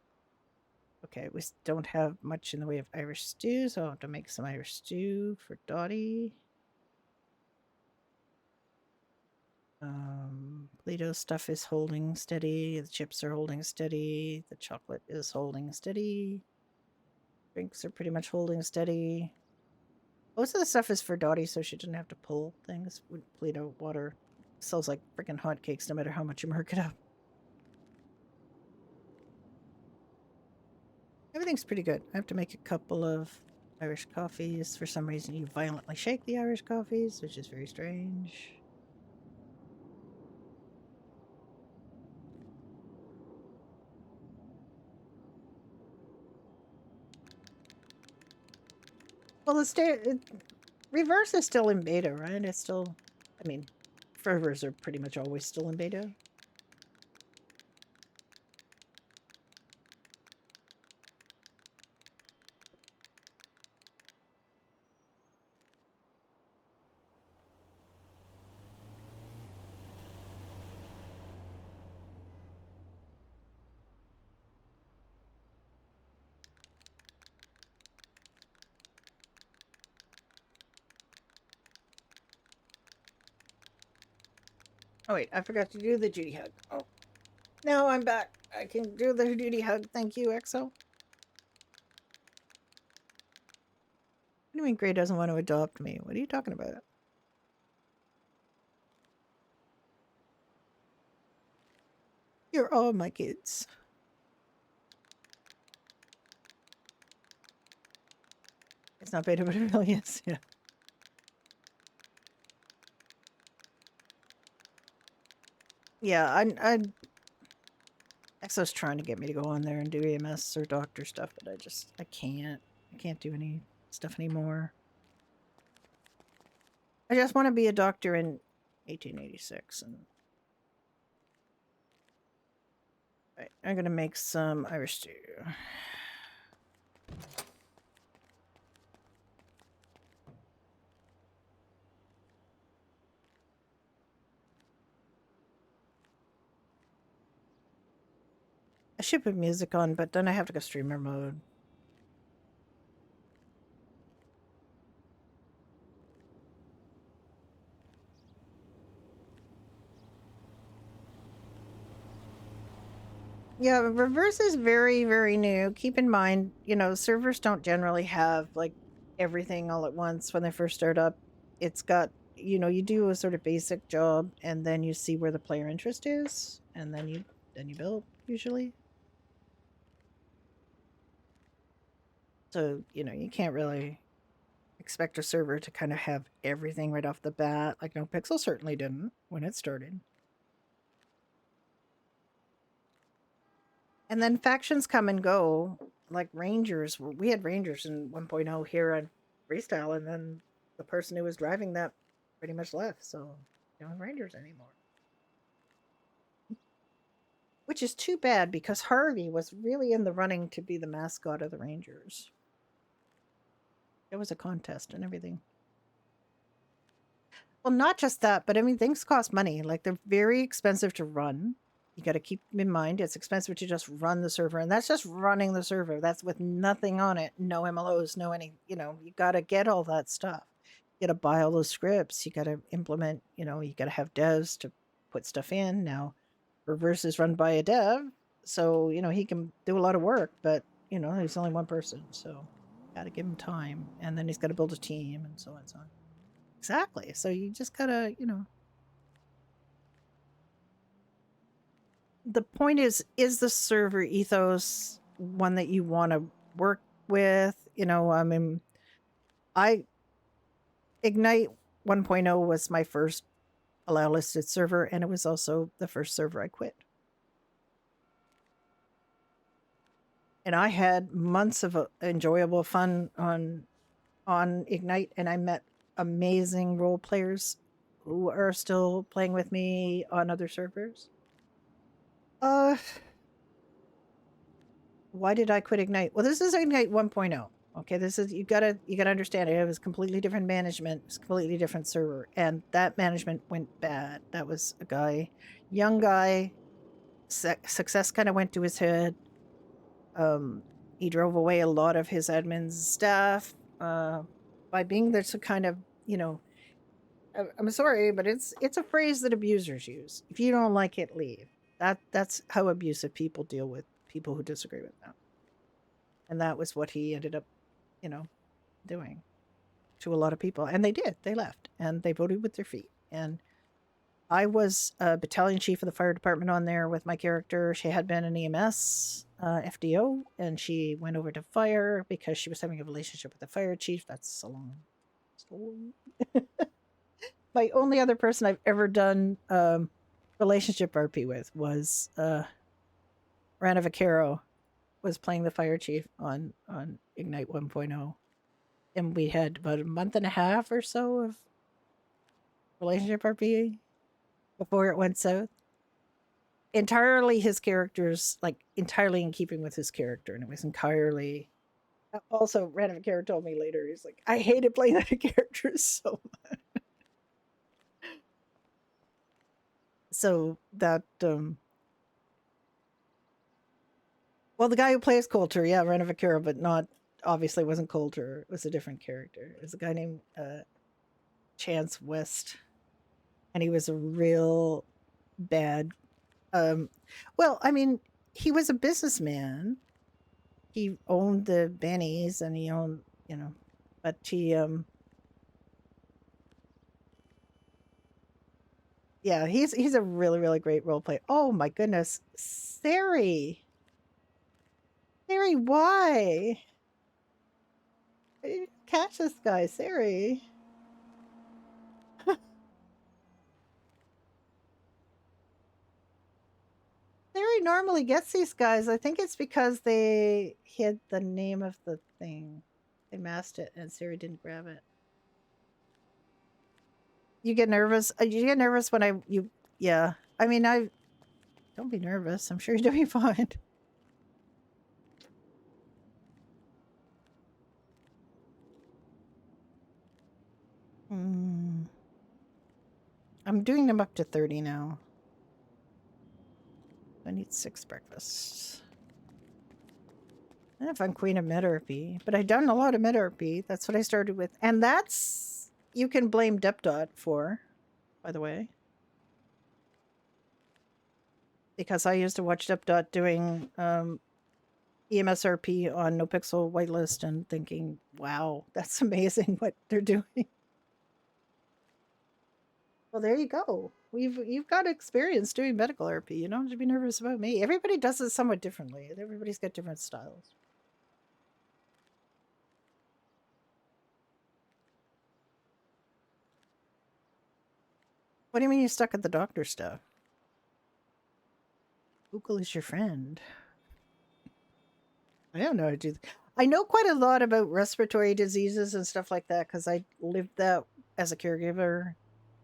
Okay, we don't have much in the way of Irish stew, so I'll have to make some Irish stew for Dottie. Play-Doh stuff is holding steady. The chips are holding steady. The chocolate is holding steady. Drinks are pretty much holding steady. Most of the stuff is for Dottie, so she didn't have to pull things. Play-Doh water sells like freaking hotcakes no matter how much you mark it up. Everything's pretty good. I have to make a couple of Irish coffees. For some reason, you violently shake the Irish coffees, which is very strange. Well, reverse is still in beta, right? It's still, I mean, fervors are pretty much always still in beta. Oh wait, I forgot to do the Judy hug. Oh, now I'm back. I can do the Judy hug. Thank you, EXO. What do you mean Gray doesn't want to adopt me? What are you talking about? You're all my kids. It's not beta, but it really is. Yeah. Yeah, I EXO's trying to get me to go on there and do EMS or doctor stuff, but I can't. I can't do any stuff anymore. I just want to be a doctor in 1886. And right, I'm gonna make some Irish stew. I should put music on, but then I have to go streamer mode. Yeah, reverse is very, very new. Keep in mind, you know, servers don't generally have like everything all at once when they first start up. It's got, you know, you do a sort of basic job and then you see where the player interest is and then you build usually. So, you know, you can't really expect a server to kind of have everything right off the bat. Like No Pixel certainly didn't when it started. And then factions come and go, like Rangers. We had Rangers in 1.0 here on Freestyle, and then the person who was driving that pretty much left, so we don't have Rangers anymore. Which is too bad because Harvey was really in the running to be the mascot of the Rangers. It was a contest and everything. Well, not just that, but I mean, things cost money. Like they're very expensive to run. You got to keep in mind it's expensive to just run the server, and that's just running the server. That's with nothing on it, no MLOs, no any. You know, you got to get all that stuff. You got to buy all those scripts. You got to implement. You know, you got to have devs to put stuff in. Now, Reverse is run by a dev, so you know he can do a lot of work, but you know he's only one person, so got to give him time, and then he's got to build a team, and so on and so on. Exactly. So you just gotta, you know. The point is the server ethos one that you want to work with? You know, I mean, I Ignite 1.0 was my first allow listed server, and it was also the first server I quit. And I had months of enjoyable fun on Ignite, and I met amazing role players who are still playing with me on other servers. Why did I quit Ignite? Well, this is Ignite 1.0. Okay, this is you gotta understand it. It was completely different management, it's completely different server, and that management went bad. That was a guy, young guy, success kind of went to his head. He drove away a lot of his admin's staff by being there to kind of, you know, I'm sorry, but it's a phrase that abusers use. If you don't like it, leave. That's how abusive people deal with people who disagree with them. And that was what he ended up, you know, doing to a lot of people. And they did. They left and they voted with their feet. And I was a battalion chief of the fire department on there with my character. She had been an EMS FDO, and she went over to fire because she was having a relationship with the fire chief. That's a long story. My only other person I've ever done relationship RP with was Rana Vaquero was playing the fire chief on Ignite 1.0. And we had about a month and a half or so of relationship RP before it went south. Entirely his characters, like entirely in keeping with his character, and it was entirely. Also, Rana Vaquero told me later, he's like, I hated playing that character so much. So that well, the guy who plays Coulter, yeah, Rana Vaquero, but not obviously wasn't Coulter. It was a different character. It was a guy named Chance West, and he was a real bad. Well, I mean, he was a businessman. He owned the Bennies, and he owned, you know, but he yeah, he's a really really great role player. Oh my goodness, Sari, why? I didn't catch this guy, Sari. Sari normally gets these guys. I think it's because they hid the name of the thing. They masked it, and Sari didn't grab it. You get nervous. You get nervous when yeah. I mean, don't be nervous. I'm sure you're doing fine. Mm, I'm doing them up to 30 now. I need 6 breakfasts. I don't know if I'm queen of mid-RP, but I've done a lot of mid-RP. That's what I started with. And that's, you can blame Depdot for, by the way. Because I used to watch Depdot doing EMSRP on No Pixel Whitelist and thinking, wow, that's amazing what they're doing. Well, there you go. You've got experience doing medical RP. You don't have to be nervous about me. Everybody does it somewhat differently. Everybody's got different styles. What do you mean you stuck at the doctor stuff? Google is your friend. I don't know how to do. I know quite a lot about respiratory diseases and stuff like that because I lived that as a caregiver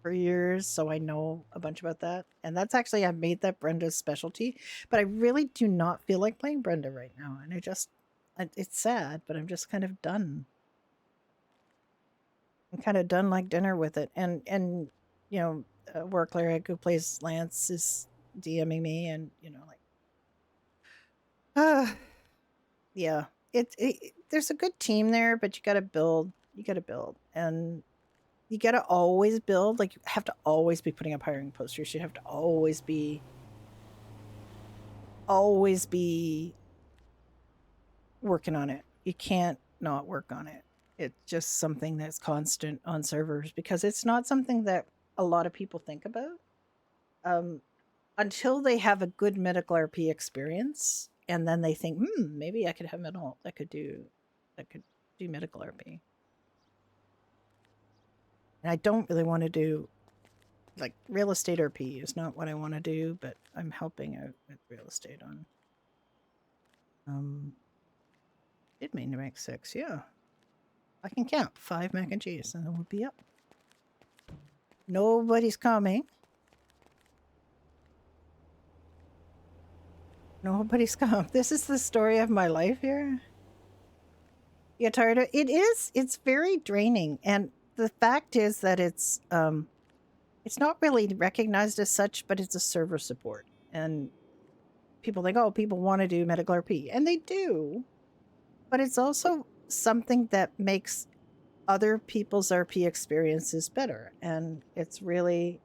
for years, so I know a bunch about that. And that's actually I've made that Brenda's specialty. But I really do not feel like playing Brenda right now, and it's sad, but I'm just kind of done. I'm kind of done like dinner with it, and you know, work cleric who plays Lance is DMing me, and you know, like, yeah, there's a good team there, but you got to build. You got to build, and you got to always build. Like you have to always be putting up hiring posters. You have to always be working on it. You can't not work on it. It's just something that's constant on servers because it's not something that a lot of people think about um, until they have a good medical RP experience, and then they think, maybe I could have that could do medical RP. And I don't really want to do like real estate RP is not what I want to do, but I'm helping out with real estate on. It may make 6, yeah. I can count 5 mac and cheese, and it would be up. Nobody's coming. Nobody's come. This is the story of my life here. You get tired of it? It's very draining, and the fact is that it's not really recognized as such, but it's a server support, and people think, oh, people want to do medical RP, and they do, but it's also something that makes other people's RP experiences better, and it's really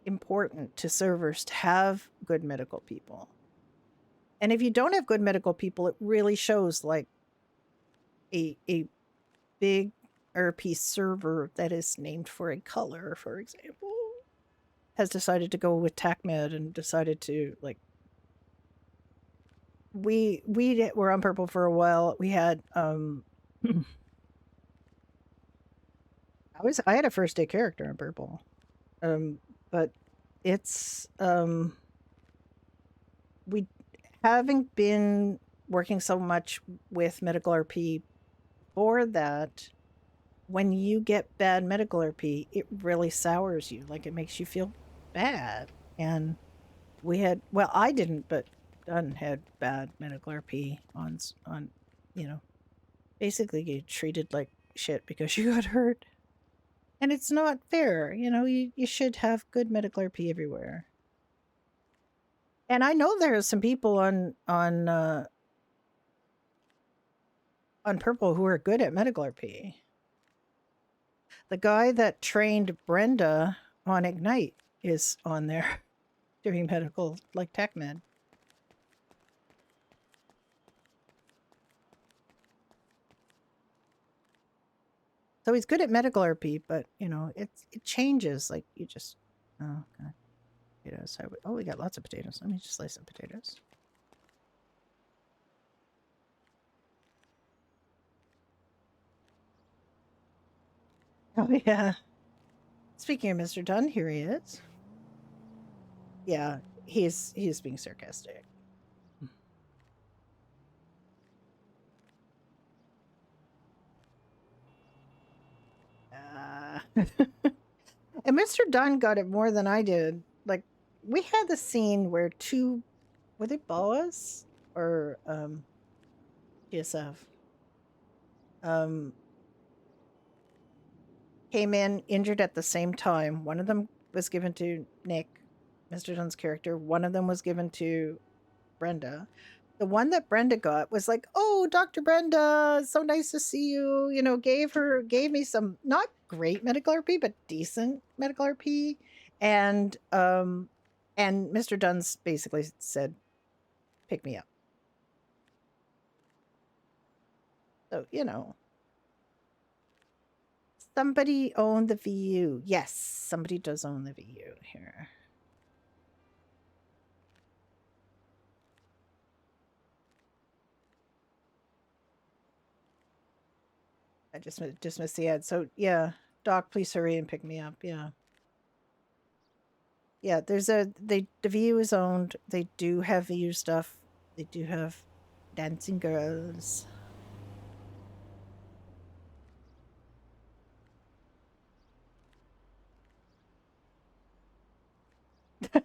important to servers to have good medical people. And if you don't have good medical people, it really shows. Like a big RP server that is named for a color, for example, has decided to go with TACMed and decided to like we were on purple for a while. We had I had a first day character on purple. But it's we having been working so much with medical RP for that, when you get bad medical RP, it really sours you. Like it makes you feel bad. And I didn't, but Dunn had bad medical RP on you know, basically get treated like shit because you got hurt. And it's not fair. You know, you should have good medical RP everywhere. And I know there are some people on purple who are good at medical RP. The guy that trained Brenda on Ignite is on there doing medical, like tech med. So he's good at medical RP, but you know, it changes. Like you just, oh god, potatoes. Oh, we got lots of potatoes. Let me just slice some potatoes. Oh yeah. Speaking of Mr. Dunn, here he is. Yeah, he's being sarcastic. And Mr. Dunn got it more than I did. Like, we had the scene where two, were they boas or GSF? Came in injured at the same time. One of them was given to Nick, Mr. Dunn's character. One of them was given to Brenda. The one that Brenda got was like, "Oh, Dr. Brenda, it's so nice to see you." You know, gave me some not great medical RP, but decent medical RP. And Mr. Dunn's basically said, "Pick me up." So, you know, somebody owned the VU. Yes, somebody does own the VU here. I just missed the ad. So yeah, Doc, please hurry and pick me up. Yeah. Yeah, there's the VU is owned. They do have VU stuff. They do have dancing girls.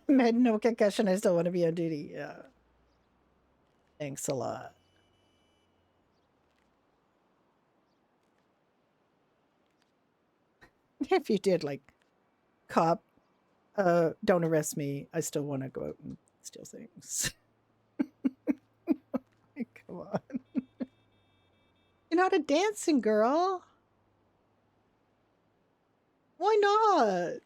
Med, no concussion. I still want to be on duty. Yeah. Thanks a lot. If you did like cop, don't arrest me. I still want to go out and steal things. Come on. You're not a dancing girl. Why not?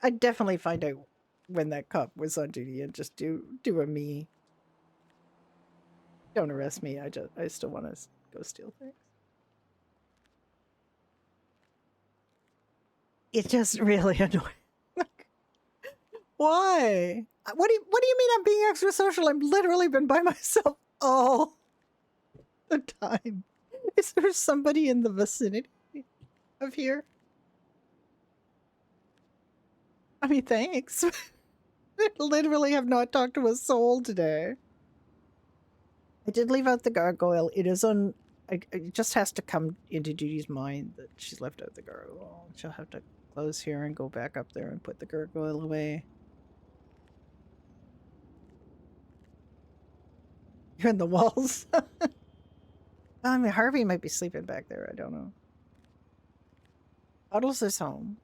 I'd definitely find out when that cop was on duty and just do a me. Don't arrest me. I still want to go steal things. It's just really annoying. Why? What do you mean I'm being extra social? I've literally been by myself all the time. Is there somebody in the vicinity of here? I mean, thanks. I literally have not talked to a soul today. I did leave out the gargoyle. It is on. It just has to come into Judy's mind that she's left out the gargoyle. She'll have to close here and go back up there and put the gargoyle away. You're in the walls. I mean, Harvey might be sleeping back there. I don't know. Puddles is home.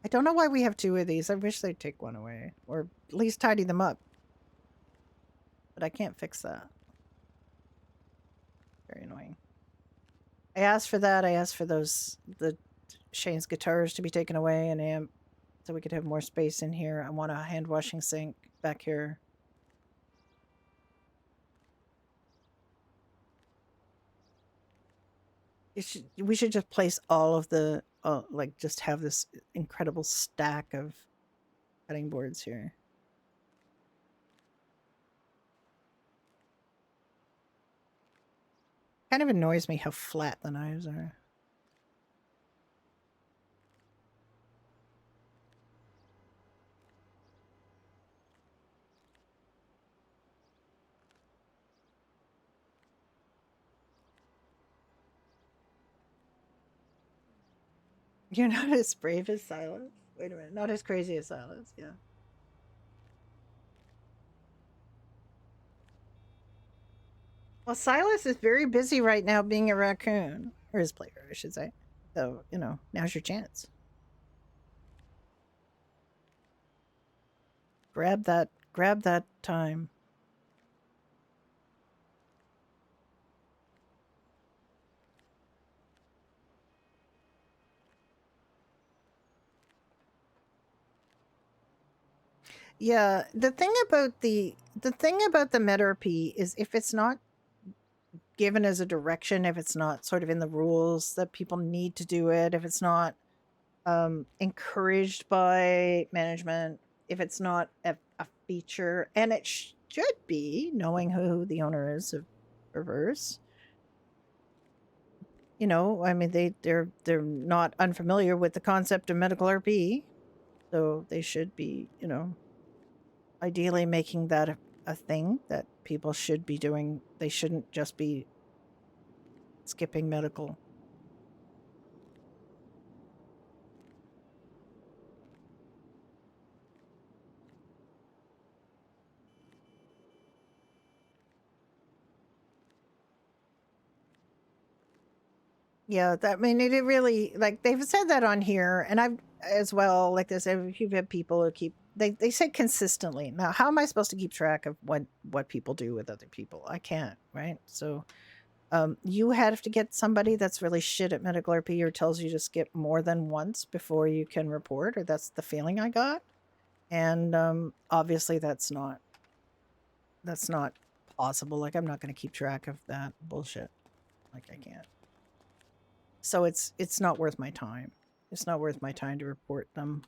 I don't know why we have two of these. I wish they'd take one away. Or at least tidy them up. But I can't fix that. Very annoying. I asked for that. I asked for the Shane's guitars to be taken away and amp so we could have more space in here. I want a hand washing sink back here. We should just place all of the like just have this incredible stack of cutting boards here. Kind of annoys me how flat the knives are. You're not as brave as Silas. Wait a minute, not as crazy as Silas. Yeah. Well, Silas is very busy right now being a raccoon, or his player, I should say. So, you know, now's your chance. Grab that time. Yeah, the thing about the MetaRP is if it's not given as a direction, if it's not sort of in the rules that people need to do it, if it's not encouraged by management, if it's not a feature, and it should be, knowing who the owner is of Reverse. You know, I mean, they're not unfamiliar with the concept of medical RP, so they should be, you know, ideally making that a thing that people should be doing. They shouldn't just be skipping medical. Yeah, that I mean it really like they've said that on here, and I've as well like this. You've had people who keep they say consistently. Now, how am I supposed to keep track of what people do with other people? I can't, right? So, you have to get somebody that's really shit at medical RP or tells you to skip more than once before you can report, or that's the feeling I got. And obviously, that's not possible. Like, I'm not going to keep track of that bullshit. Like, I can't. So it's not worth my time. It's not worth my time to report them.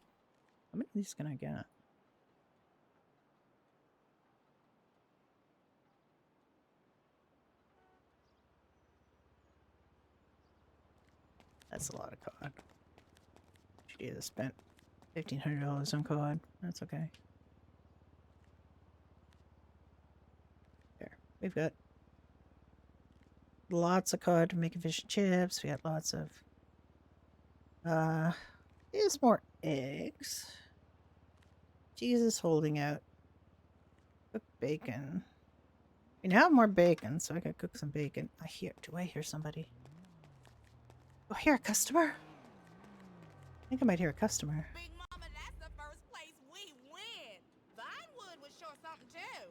How many of these can I get? That's a lot of COD. She has spent $1,500 on COD. That's okay. There, we've got lots of COD to make fish and chips. We got lots of here's more eggs. Jesus holding out. Cook bacon. We now have more bacon, so I gotta cook some bacon. Do I hear somebody? Oh, I hear a customer? I think I might hear a customer. Big Mama, that's the first place we win. Vinewood was sure something too.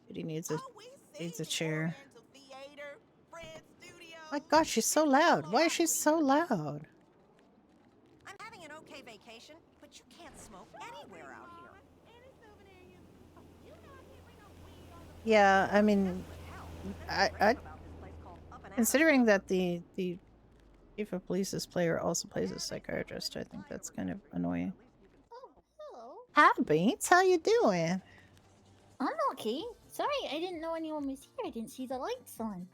Judy needs Oh, we needs a seen chair. Oriental Theater, Fred Studios. My gosh, she's so loud. Why is she so loud? I'm having an okay vacation, but you can't smoke anywhere out here. Yeah, I mean, I considering that the chief of police's player also plays a psychiatrist, I think that's kind of annoying. Oh, hello. Hi, Beans. How you doing? I'm okay. Sorry, I didn't know anyone was here. I didn't see the lights on.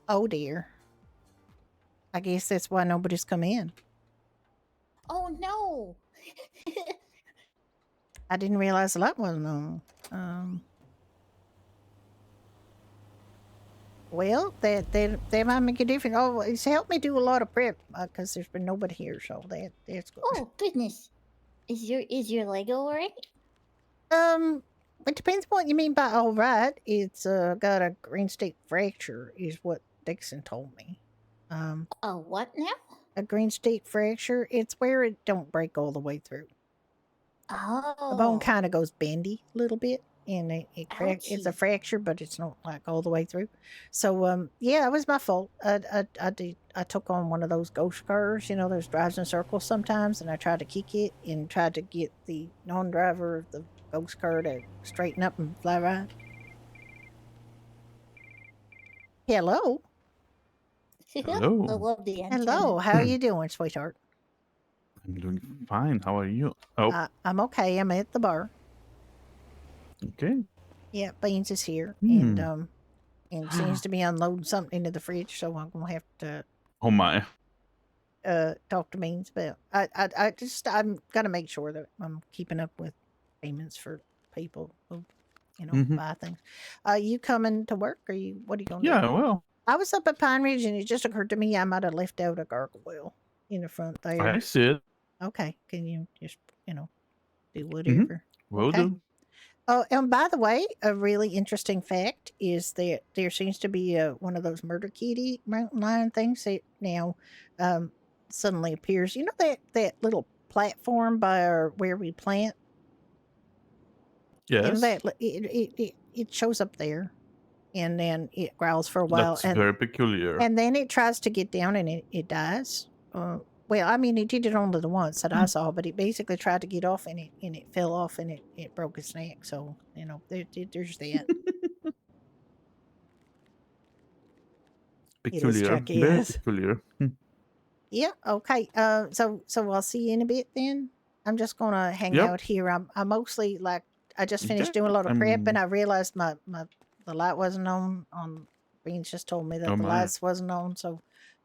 Oh dear. I guess that's why nobody's come in. Oh no! I didn't realize the light wasn't on. Well, they might make a difference. Oh, it's helped me do a lot of prep because there's been nobody here, so that's good. Oh goodness, is your leg alright? It depends what you mean by all right. It's got a green state fracture, is what Dixon told me. Oh, what now? A green state fracture. It's where it don't break all the way through. Oh, The bone kind of goes bendy a little bit, and it's a Ouchie. fracture, but it's not like all the way through. So yeah, it was my fault. I took on one of those ghost cars, you know, those drives in circles sometimes, and I tried to kick it and tried to get the non-driver of the ghost car to straighten up and fly right. Hello. Hello. I love the antenna. Hello. How are you doing, sweetheart? I'm doing fine. How are you? Oh, I'm okay. I'm at the bar. okay. Yeah, Beans is here, Hmm. and seems to be unloading something into the fridge, so I'm gonna have to Oh my. talk to Beans. But I'm gonna make sure that I'm keeping up with payments for people who, you know, Mhm. buy things. You coming to work, or what are you gonna do? Yeah, well, I was up at Pine Ridge, and it just occurred to me I might have left out a gargoyle in the front there. I see it. Okay, can you just do Mhm. whatever? Will Okay. do. Oh, and by the way, a really interesting fact is that there seems to be one of those murder kitty mountain lion things that now suddenly appears. You know that little platform by where we plant? You know Yes. that it shows up there, and then it growls for a while, That's very peculiar. and then it tries to get down, and it dies. Well, I mean, it did it only the once that I saw, but it basically tried to get off, and it fell off, and it broke its neck. So there's that. It is Peculiar. Chucky, Very yes. peculiar. Yeah. Okay. So I'll see you in a bit then. I'm just gonna hang Yep. out here. I mostly like I just finished Okay. doing a lot of prep, and I'm- I realized the light wasn't on. Beans just told me that Oh the my. lights wasn't on, so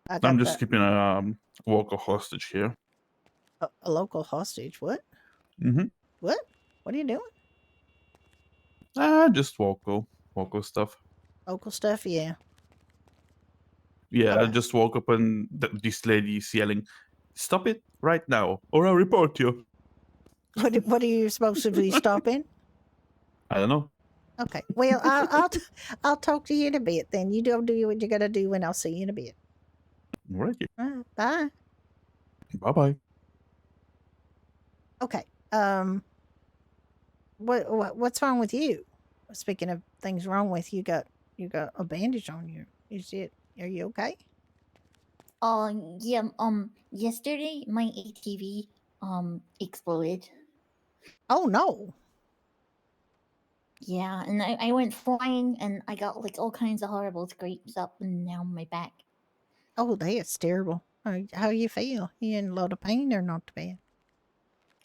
I I'm got just keeping a local hostage here. a local hostage. What? Mm-hmm. What? What are you doing? Just Woko stuff. Local stuff, yeah. Yeah, I Okay. just woke up and this lady is yelling, "Stop it right now, or I'll report you." What are you supposed to be stopping? I don't know. Okay. Well, I'll talk to you in a bit. Then you do what you gotta do, and I'll see you in a bit. Alrighty. Bye. Bye bye. Okay. What's wrong with you? Speaking of things wrong with you, you got a bandage on you. Are you okay? Yeah, yesterday my ATV, exploded. Oh no. Yeah, and I went flying and I got like all kinds of horrible scrapes up and down my back. Oh, that's terrible. How you feel? You in a lot of pain or not too bad?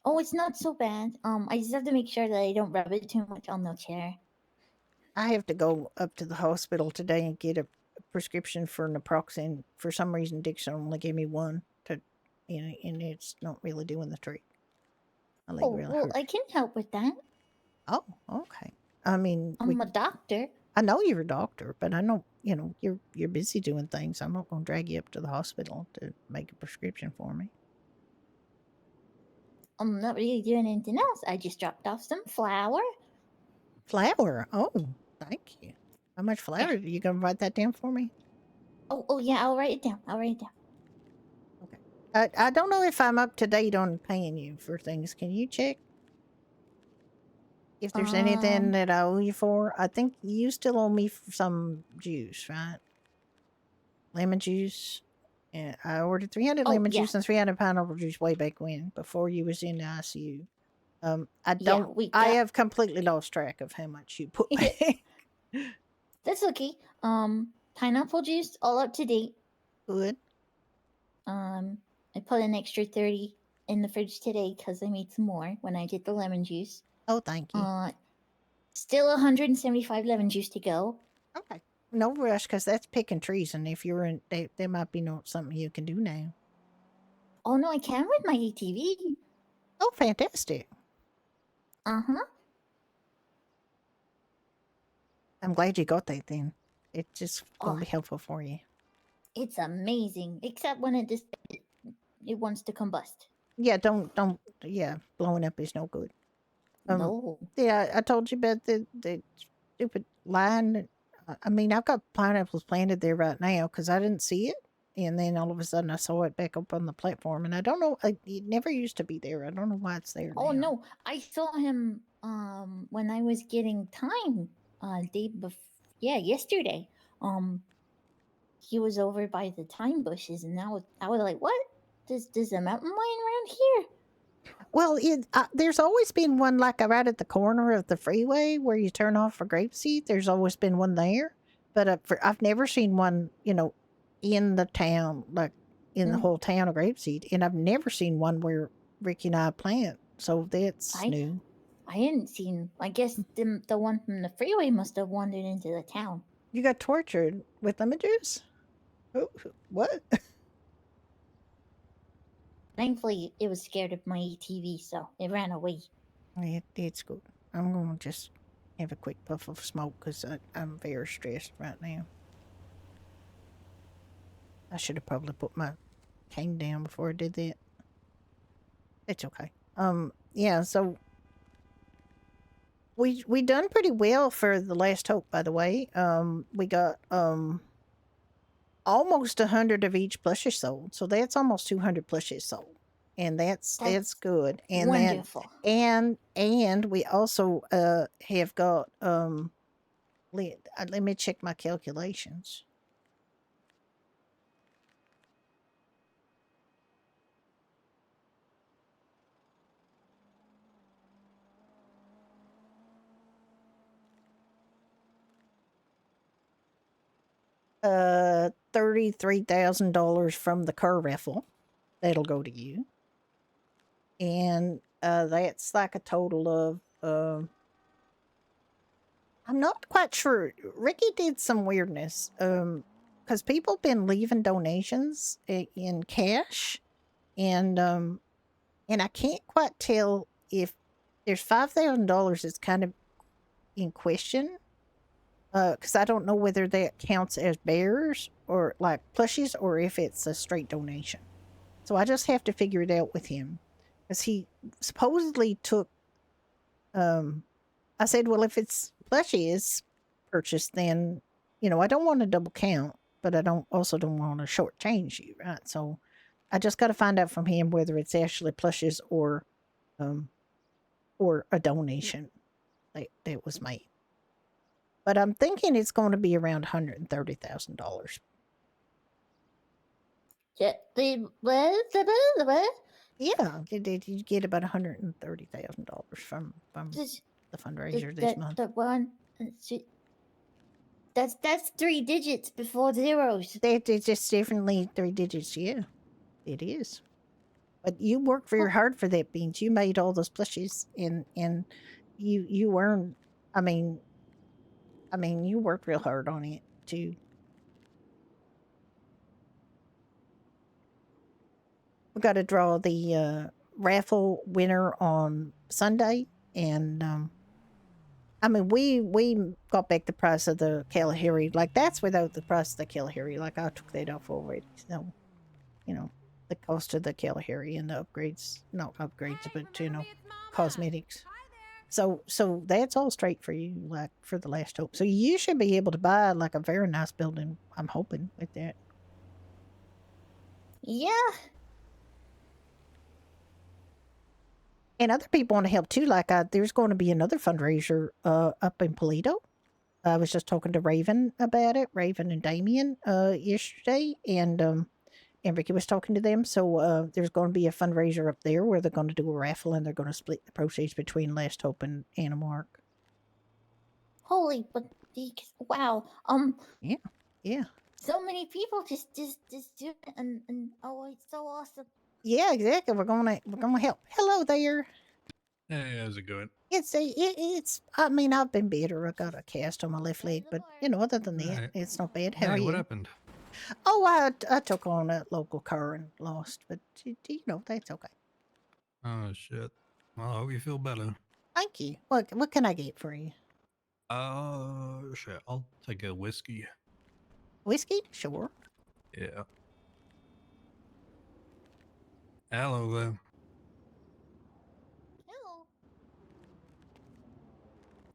Oh, it's not so bad. I just have to make sure that I don't rub it too much on the chair. I have to go up to the hospital today and get a prescription for naproxen. For some reason, Dixon only gave me one and it's not really doing the trick. My leg Oh, really well, hurt. I can help with that. Oh, okay. I mean, I'm a doctor. I know you're a doctor, but I know you're busy doing things. I'm not going to drag you up to the hospital to make a prescription for me. I'm not really doing anything else. I just dropped off some flour. Flour. Oh, thank you. How much flour? Are you going to write that down for me? Oh yeah, I'll write it down. Okay. I don't know if I'm up to date on paying you for things. Can you check if there's anything that I owe you for? I think you still owe me for some juice, right? Lemon juice. And I ordered 300 lemon yeah. juice and 300 pineapple juice way back when, before you was in the ICU. Yeah, I have completely lost track of how much you put back. That's okay. Pineapple juice, all up to date. Good. I put an extra 30 in the fridge today because I made some more when I did the lemon juice. Oh, thank you. Still 175 lemon juice to go. Okay. No rush, because that's picking trees, and if you're in, there might be something you can do now. Oh no, I can with my ATV. Oh, fantastic. Uh-huh. I'm glad you got that then. It's just going to be helpful for you. It's amazing, except when it wants to combust. Yeah, don't, yeah, blowing up is no good. No. Yeah, I told you about the stupid line. I mean, I've got pineapples planted there right now because I didn't see it. And then all of a sudden I saw it back up on the platform. And I don't know, it never used to be there. I don't know why it's there now. Oh, no. I saw him when I was getting time yesterday. He was over by the thyme bushes, and I was like, what? Does a mountain lion around here? Well, there's always been one like right at the corner of the freeway where you turn off for Grapeseed. There's always been one there, but I've never seen one, in the town, like in the whole town of Grapeseed, and I've never seen one where Ricky and I plant. So that's new. I hadn't seen. I guess the one from the freeway must have wandered into the town. You got tortured with lemon juice? Oh, what? Thankfully, it was scared of my ATV, so it ran away. It's good. I'm going to just have a quick puff of smoke because I'm very stressed right now. I should have probably put my cane down before I did that. It's okay. Yeah, so we done pretty well for the last hope, by the way. We got almost 100 of each plushie sold, so that's almost 200 plushies sold, and that's good. And wonderful. And we also have got let me check my calculations. $33,000 from the car raffle. That'll go to you. And that's like a total of I'm not quite sure. Ricky did some weirdness. Because people been leaving donations in cash, and I can't quite tell if there's $5,000 that's kind of in question. Because I don't know whether that counts as bears or like plushies or if it's a straight donation. So I just have to figure it out with him. Because he supposedly took I said, well, if it's plushies purchased, then I don't want to double count, but I don't want to shortchange you, right? So I just got to find out from him whether it's actually plushies or a donation that was made. But I'm thinking it's going to be around $130,000. Yeah, you get about $130,000 from the fundraiser this month. That's 3 digits before zeros. It's just definitely 3 digits. Yeah, it is. But you worked very hard for that, Beans. You made all those plushies, and you earned. I mean, you worked real hard on it too. We got to draw the raffle winner on Sunday, and I mean, we got back the price of the Kalahari. Like that's without the price of the Kalahari. Like I took that off already. So, the cost of the Kalahari and the upgrades, not upgrades, but cosmetics. So that's all straight for you, like for the last hope. So you should be able to buy like a very nice building. I'm hoping with that. Yeah. And other people want to help too. Like there's going to be another fundraiser up in Polito. I was just talking to Raven about it, Raven and Damien yesterday, and Ricky was talking to them. So there's going to be a fundraiser up there where they're going to do a raffle and they're going to split the proceeds between Last Hope and Animark. Holy, but wow. Yeah. So many people just do it, and oh, it's so awesome. Yeah, exactly. We're gonna help. Hello there. Hey, how's it going? It's. I mean, I've been better. I got a cast on my left leg, but other than that, Right. it's not bad. How are Hey, you? what happened? Oh, I took on a local car and lost, but that's okay. Oh shit. Well, I hope you feel better. Thank you. What can I get for you? Shit. I'll take a whiskey. Whiskey? Sure. Yeah. Hello there. Hello.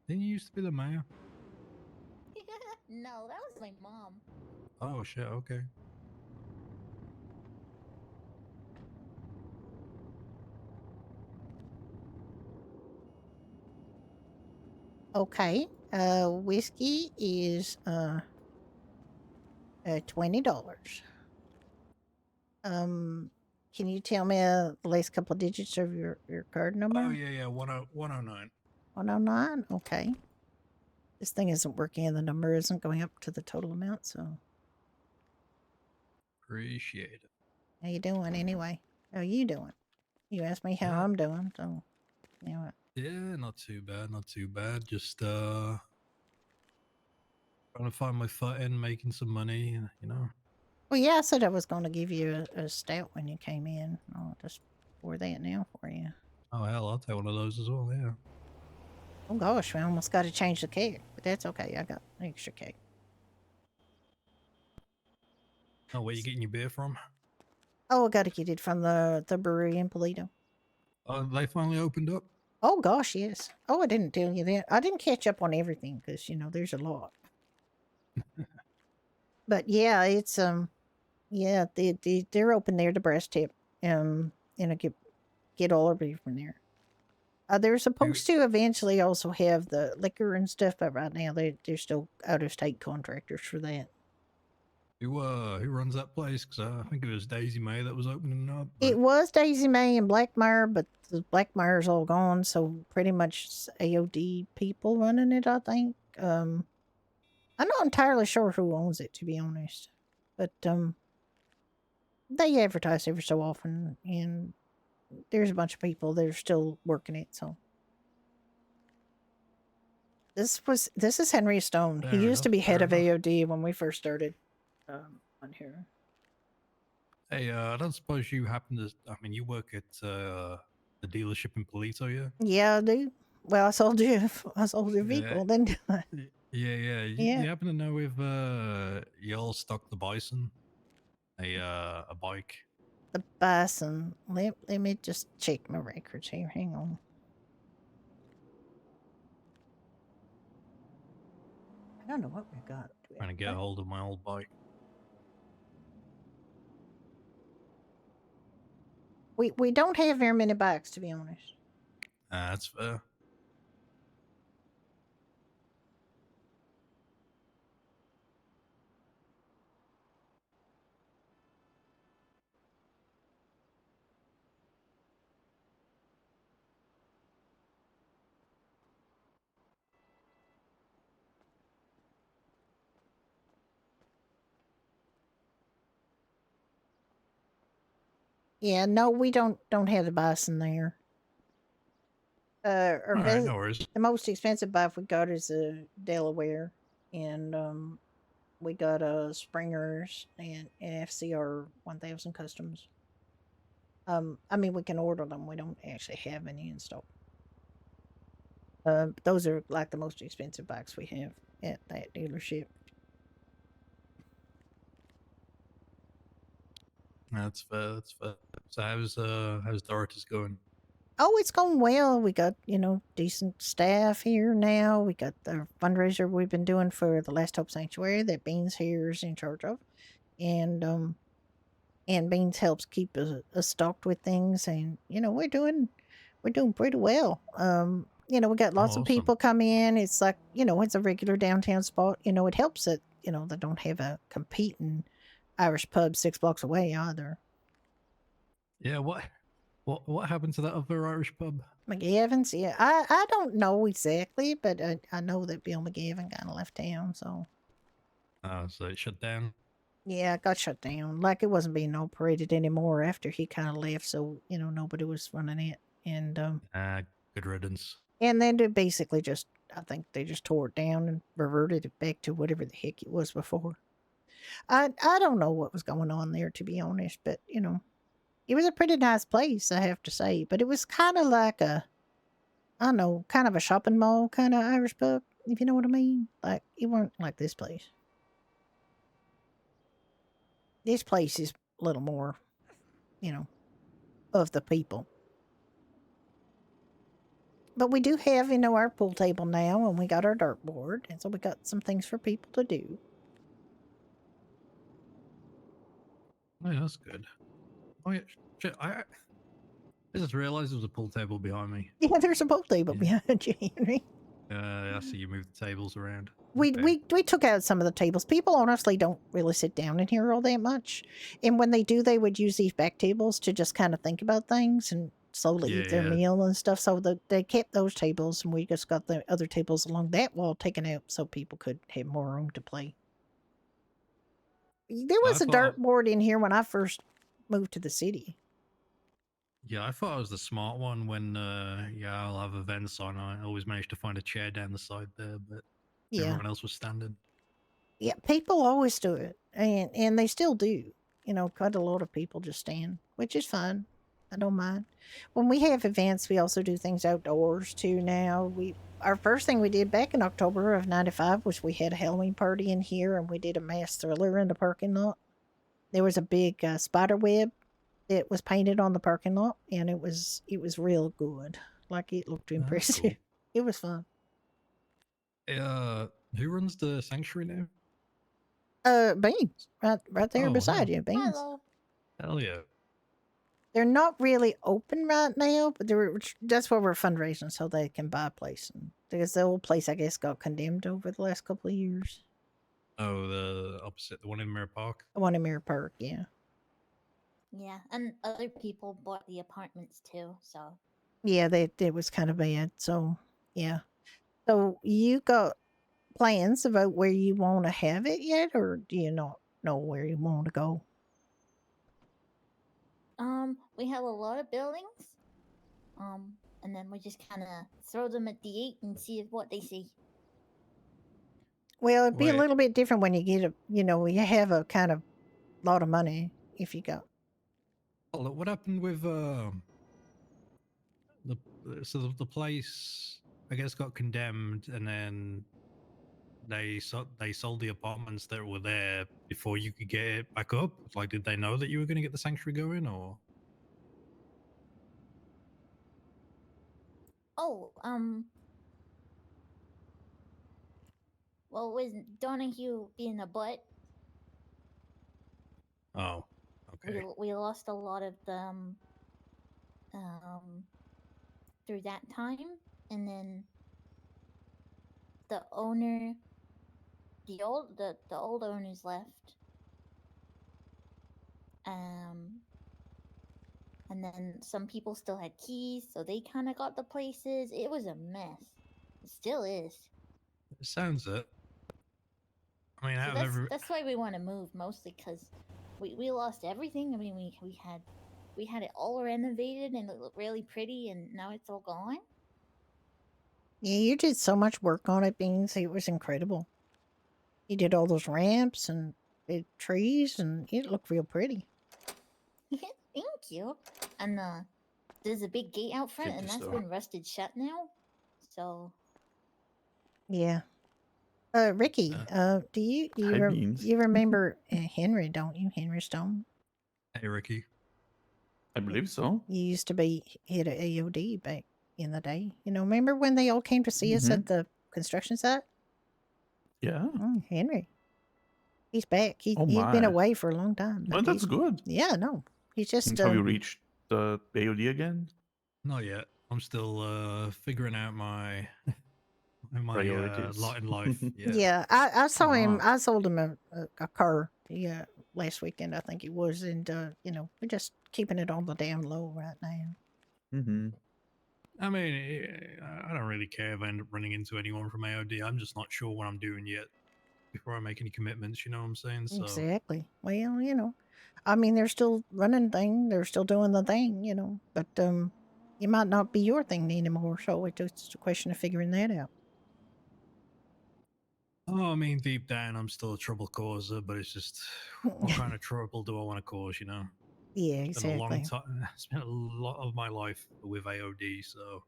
Didn't you used to be the mayor? No, that was my mom. Oh shit. Okay. Okay. Whiskey is $20. Can you tell me the last couple of digits of your card number? Oh yeah. 109. 109. Okay. This thing isn't working, and the number isn't going up to the total amount. So. Appreciate it. How you doing anyway? How you doing? You asked me how I'm doing, so Yeah, not too bad. Not too bad. Just trying to find my footing, making some money. Well, yeah, I said I was going to give you a stout when you came in. I'll just pour that now for you. Oh hell, I'll take one of those as well. Yeah. Oh gosh, we almost got to change the cake, but that's okay. I got an extra cake. Oh, where you getting your beer from? Oh, I got to get it from the brewery in Polito. Oh, they finally opened up. Oh gosh, yes. Oh, I didn't tell you that. I didn't catch up on everything because there's a lot. But yeah, it's yeah, they're open there to Breast Tip, and I get all of it from there. They're supposed to eventually also have the liquor and stuff, but right now they're still out of state contractors for that. Who runs that place? Because I think it was Daisy May that was opening up. It was Daisy May and Blackmire, but the Blackmire's all gone, so pretty much it's AOD people running it, I think. I'm not entirely sure who owns it, to be honest, but they advertise every so often, and there's a bunch of people that are still working it. So this is Henry Stone. He used to be head of AOD when we first started on here. Hey, I don't suppose you happen to... I mean, you work at the dealership in Polito, yeah? Yeah, I do. Well, I sold your Yeah. vehicle, then. Yeah. Yeah. You happen to know if y'all stock the Bison? A bike? The bison. Let me just check my records here. Hang on. I don't know what we got. Do we Trying to have get a a bike? hold of my old bike. We don't have very many bikes, to be honest. That's fair. Yeah, no, we don't have the bison there. Our All right, no worries. the most expensive bike we got is a Delaware, and we got a Springers and an FCR 1000 customs. I mean, we can order them. We don't actually have any in stock. Those are like the most expensive bikes we have at that dealership. That's fair. That's fair. So how's Dorothy's going? Oh, it's going well. We got, decent staff here now. We got the fundraiser we've been doing for the Last Hope Sanctuary that Beans here is in charge of. And Beans helps keep us stocked with things, and we're doing pretty well. We got lots of Awesome. people come in. It's like, it's a regular downtown spot. It helps that, they don't have a competing Irish pub 6 blocks away either. Yeah, what happened to that other Irish pub? McGavin's, yeah. I don't know exactly, but I know that Bill McGavin kind of left town, so. Oh, so it shut down. Yeah, it got shut down. Like, it wasn't being operated anymore after he kind of left, so, nobody was running it. And Good riddance. and then they basically I think they just tore it down and reverted it back to whatever the heck it was before. I don't know what was going on there, to be honest, but, it was a pretty nice place, I have to say. But it was kind of like I don't know, kind of a shopping mall kind of Irish pub, if you know what I mean. Like, it weren't like this place. This place is a little more, of the people. But we do have, our pool table now, and we got our dartboard, and so we got some things for people to do. Oh, yeah, that's good. Oh yeah, shit. I just realized there was a pool table behind me. Yeah, there's a pool table behind you, Henry. I see you moved the tables around. We Okay. we took out some of the tables. People honestly don't really sit down in here all that much, and when they do, they would use these back tables to just kind of think about things and slowly eat their Yeah. meal and stuff. So they kept those tables, and we just got the other tables along that wall taken out so people could have more room to play. There was a dartboard in here when I first moved to the city. Yeah, I thought I was the smart one when I'll have events on. I always managed to find a chair down the side there, but Yeah. everyone else was standing. Yeah, people always do it, and they still do. Quite a lot of people just stand, which is fine. I don't mind. When we have events, we also do things outdoors too. Now our first thing we did back in October of '95 was we had a Halloween party in here, and we did a mass thriller in the parking lot. There was a big spider web that was painted on the parking lot, and it was real good. Like, it looked impressive. Cool. It was fun. Who runs the sanctuary now? Beans, right there Oh, beside wow. you, Beans. Hello. Hell yeah. They're not really open right now, but that's why we're fundraising so they can buy a place. Because the old place, I guess, got condemned over the last couple of years. Oh, the opposite, the one in Mirror Park. The one in Mirror Park, yeah. Yeah, and other people bought the apartments too, so. Yeah, it was kind of bad. So, yeah. So, you got plans about where you want to have it yet, or do you not know where you want to go? We have a lot of buildings. And then we just kind of throw them at the 8 and see what they say. Well, it'd be a Wait. little bit different when you get you have a kind of lot of money if you got. Oh, look, what happened with the place, I guess, got condemned, and then they sold the apartments that were there before you could get it back up. Like, did they know that you were going to get the sanctuary going, or? Oh, well, was Donahue being a butt? Oh, okay. We lost a lot of them through that time, and then the owner, the old owners left, and then some people still had keys, so they kind of got the places. It was a mess. It still is. It sounds it. I mean, So out of every, that's why we want to move, mostly because we lost everything. I mean, we had it all renovated and it looked really pretty, and now it's all gone. Yeah, you did so much work on it, Beans. It was incredible. You did all those ramps and the trees, and it looked real pretty. Thank you. And there's a big gate out front, Get and this that's door. been rusted shut now. So Yeah. Ricky, do Hi, Beans. you remember Henry, don't you? Henry Stone? hey Ricky, I believe so. You used to be head of AOD back in the day. You know, remember when they all came to see us at the construction site? Yeah. Henry. He's back. He's been my. away for a long time. Oh, that's good. Yeah, no. He's just Have you reached the AOD again? not yet. I'm still figuring out my Priorities. lot in life. Yeah. Yeah, I saw him. Ah. I sold him a car. Yeah, last weekend I think it was, and you know, we're just keeping it on the damn low right now. Mm-hmm. I mean, I don't really care if I end up running into anyone from AOD. I'm just not sure what I'm doing yet before I make any commitments. You know what I'm saying? So Exactly. Well, you know, I mean, they're still running thing. They're still doing the thing. You know, but it might not be your thing anymore. So it's just a question of figuring that out. oh, I mean, deep down, I'm still a trouble causer, but it's just what kind of trouble do I want to cause? You know? Yeah, It's been a long exactly. time. Spent a lot of my life with AOD, so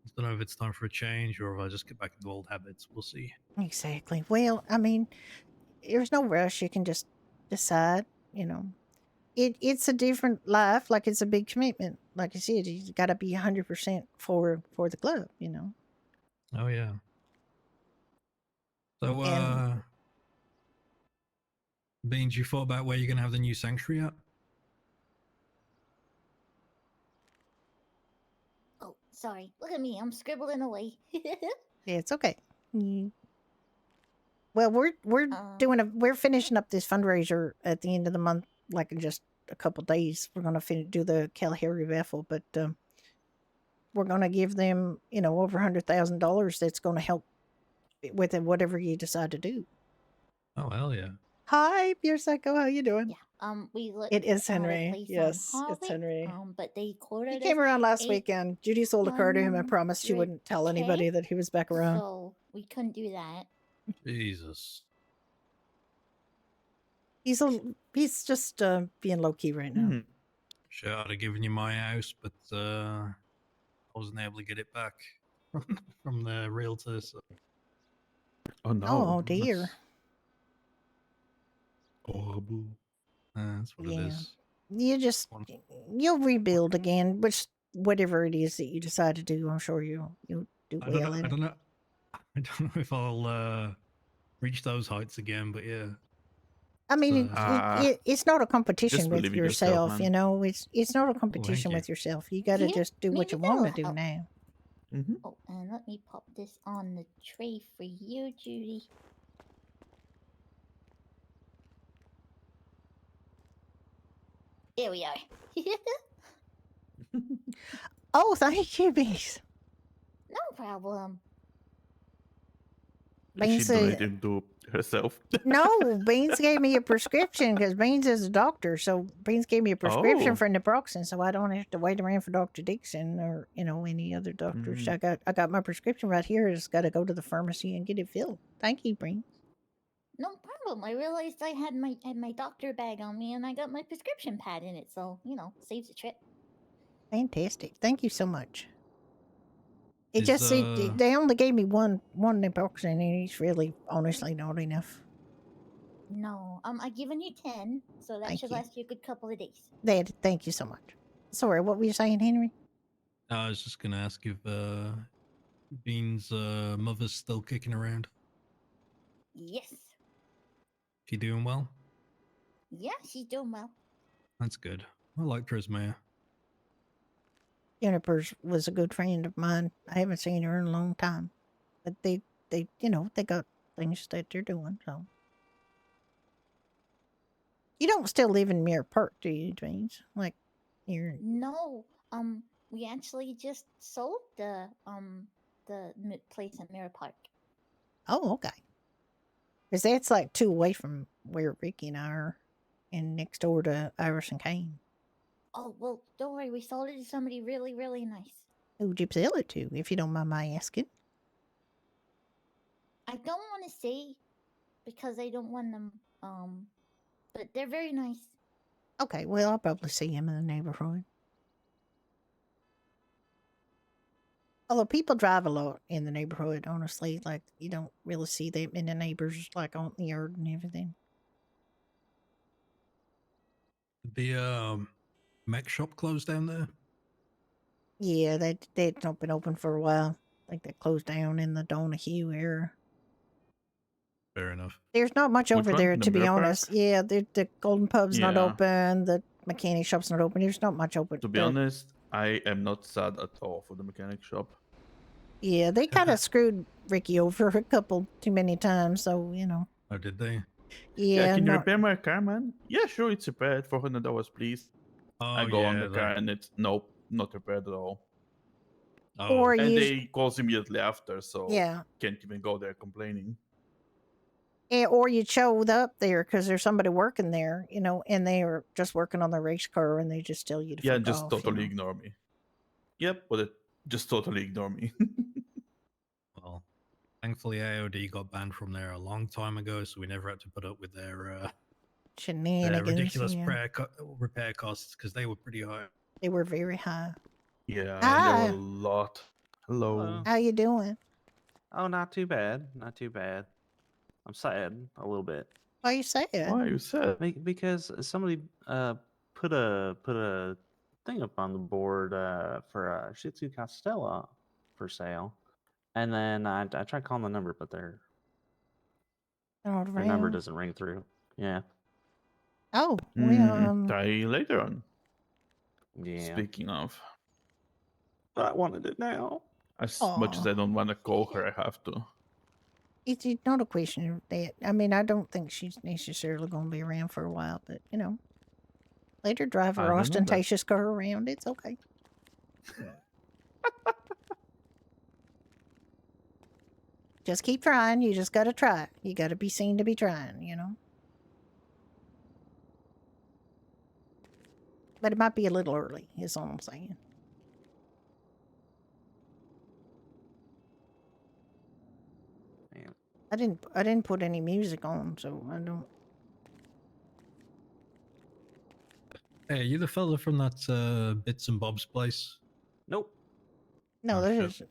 I don't know if it's time for a change or if I just get back into old habits. We'll see. Exactly. Well, I mean, there's no rush. You can just decide. You know, it's a different life. Like it's a big commitment. Like I said, you got to be 100% for the club. You know. Oh yeah. So, And Beans, you thought about where you're gonna have the new sanctuary at? oh, sorry. Look at me. I'm scribbling away. yeah, it's okay. Well, we're we're finishing up this fundraiser at the end of the month, like in just a couple days. We're gonna do the Kalahari raffle, but we're gonna give them, you know, over $100,000. That's gonna help with it, whatever you decide to do. Oh hell yeah! Hi, Pure Psycho. How you doing? Yeah. We looked It is at a Henry. place on Yes, it's Harvey, Henry. but they He quoted came us around last 8 weekend. Judy sold a car to him and promised she wouldn't tell anybody that he was back around. so we couldn't do that. Jesus. He's just being low key right now. Hmm. Sure, I'd have given you my house, but I wasn't able to get it back from the realtor. So. Oh no. Oh dear. That's horrible. That's what it Yeah. is. You'll rebuild again, which whatever it is that you decide to do, I'm sure you'll do well in I it. don't know. I don't know if I'll reach those heights again, but yeah. I mean, it's not a competition just with believe in yourself, yourself, man. you know. It's not a thank competition you. with yourself. You got to Yeah, just do what maybe you want to that'll do help. now. Mm-hmm. Oh, and let me pop this on the tray for you, Judy. There we are. Oh, thank you, Beans. No problem. She Beans, donated to herself. no, Beans gave me a prescription because Beans is a doctor. So Beans gave me a prescription Oh. for naproxen, so I don't have to wait around for Dr. Dixon or any other doctors. Mm. I got my prescription right here. I just got to go to the pharmacy and get it filled. Thank you, Beans. No problem. I realized I had my doctor bag on me, and I got my prescription pad in it. So saves a trip. Fantastic. Thank you so much. It Is, just they only gave me one box, and he's really honestly not enough. No, I've given you 10, so that Thank should you. last you a good couple of days. Thank you so much. Sorry, what were you saying, Henry? I was just gonna ask if Bean's mother's still kicking around. Yes. She doing well? Yeah, she's doing well. That's good. I liked her as mayor. Jennifer's was a good friend of mine. I haven't seen her in a long time, but they they got things that they're doing. So you don't still live in Mirror Park, do you, James? Like you're No, we actually just sold the place in Mirror Park. oh okay. Because that's like 2 away from where Ricky and I are, and next door to Iris and Kane. Oh, well, don't worry, we sold it to somebody really, really nice. Who'd you sell it to, if you don't mind my asking? I don't want to say because I don't want them, but they're very nice. Okay, well, I'll probably see him in the neighborhood. Although people drive a lot in the neighborhood, honestly, like you don't really see them in the neighbors like on the yard and everything. The mech shop closed down there. Yeah, they've not been open for a while. I think they closed down in the Donahue era. Fair enough. There's not much Which over one? there, The to be Mirror Park? honest. Yeah, the Golden Pub's not Yeah. open. The mechanic shop's not open. There's not much open. To be honest, I am not sad at all for the mechanic shop. Yeah, they kind of screwed Ricky over a couple too many times. So Oh, did they? yeah, Can you not, repair my car, man? Yeah, sure, it's repaired. $400, please. Oh, I go on yeah, the car and it's nope, not repaired at all. Oh, or And you, they calls immediately after, so yeah. can't even go there complaining. Or you showed up there because there's somebody working there, and they are just working on the race car, and they just tell you to Yeah, fuck just off. totally ignore me. Yep, but it just totally ignore me. well, thankfully AOD got banned from there a long time ago, so we never had to put up with their Shenanigans. ridiculous Yeah. repair costs because they were pretty high. They were very high. Yeah, and there were Hi. a lot. Hello. How you doing? Oh, not too bad. Not too bad. I'm sad a little bit Why you sad? Why are you sad? because somebody put a thing up on the board for Shih Tzu Castella for sale, and then I tried calling the number, but their Not number around. doesn't ring through. Yeah. Oh, Try later on. Yeah. Speaking of, But I wanted it now. as much as I don't want to call her, I have to. it's not a question of that. I mean, I don't think she's necessarily going to be around for a while, but let her drive I her don't know that. ostentatious car around. It's okay. Just keep trying. You just got to try. You got to be seen to be trying. But it might be a little early, is all I'm saying. Man. I didn't put any music on, so I don't. Hey, are you the fella from that Bits and Bob's place? Nope. No, Oh, there's shit.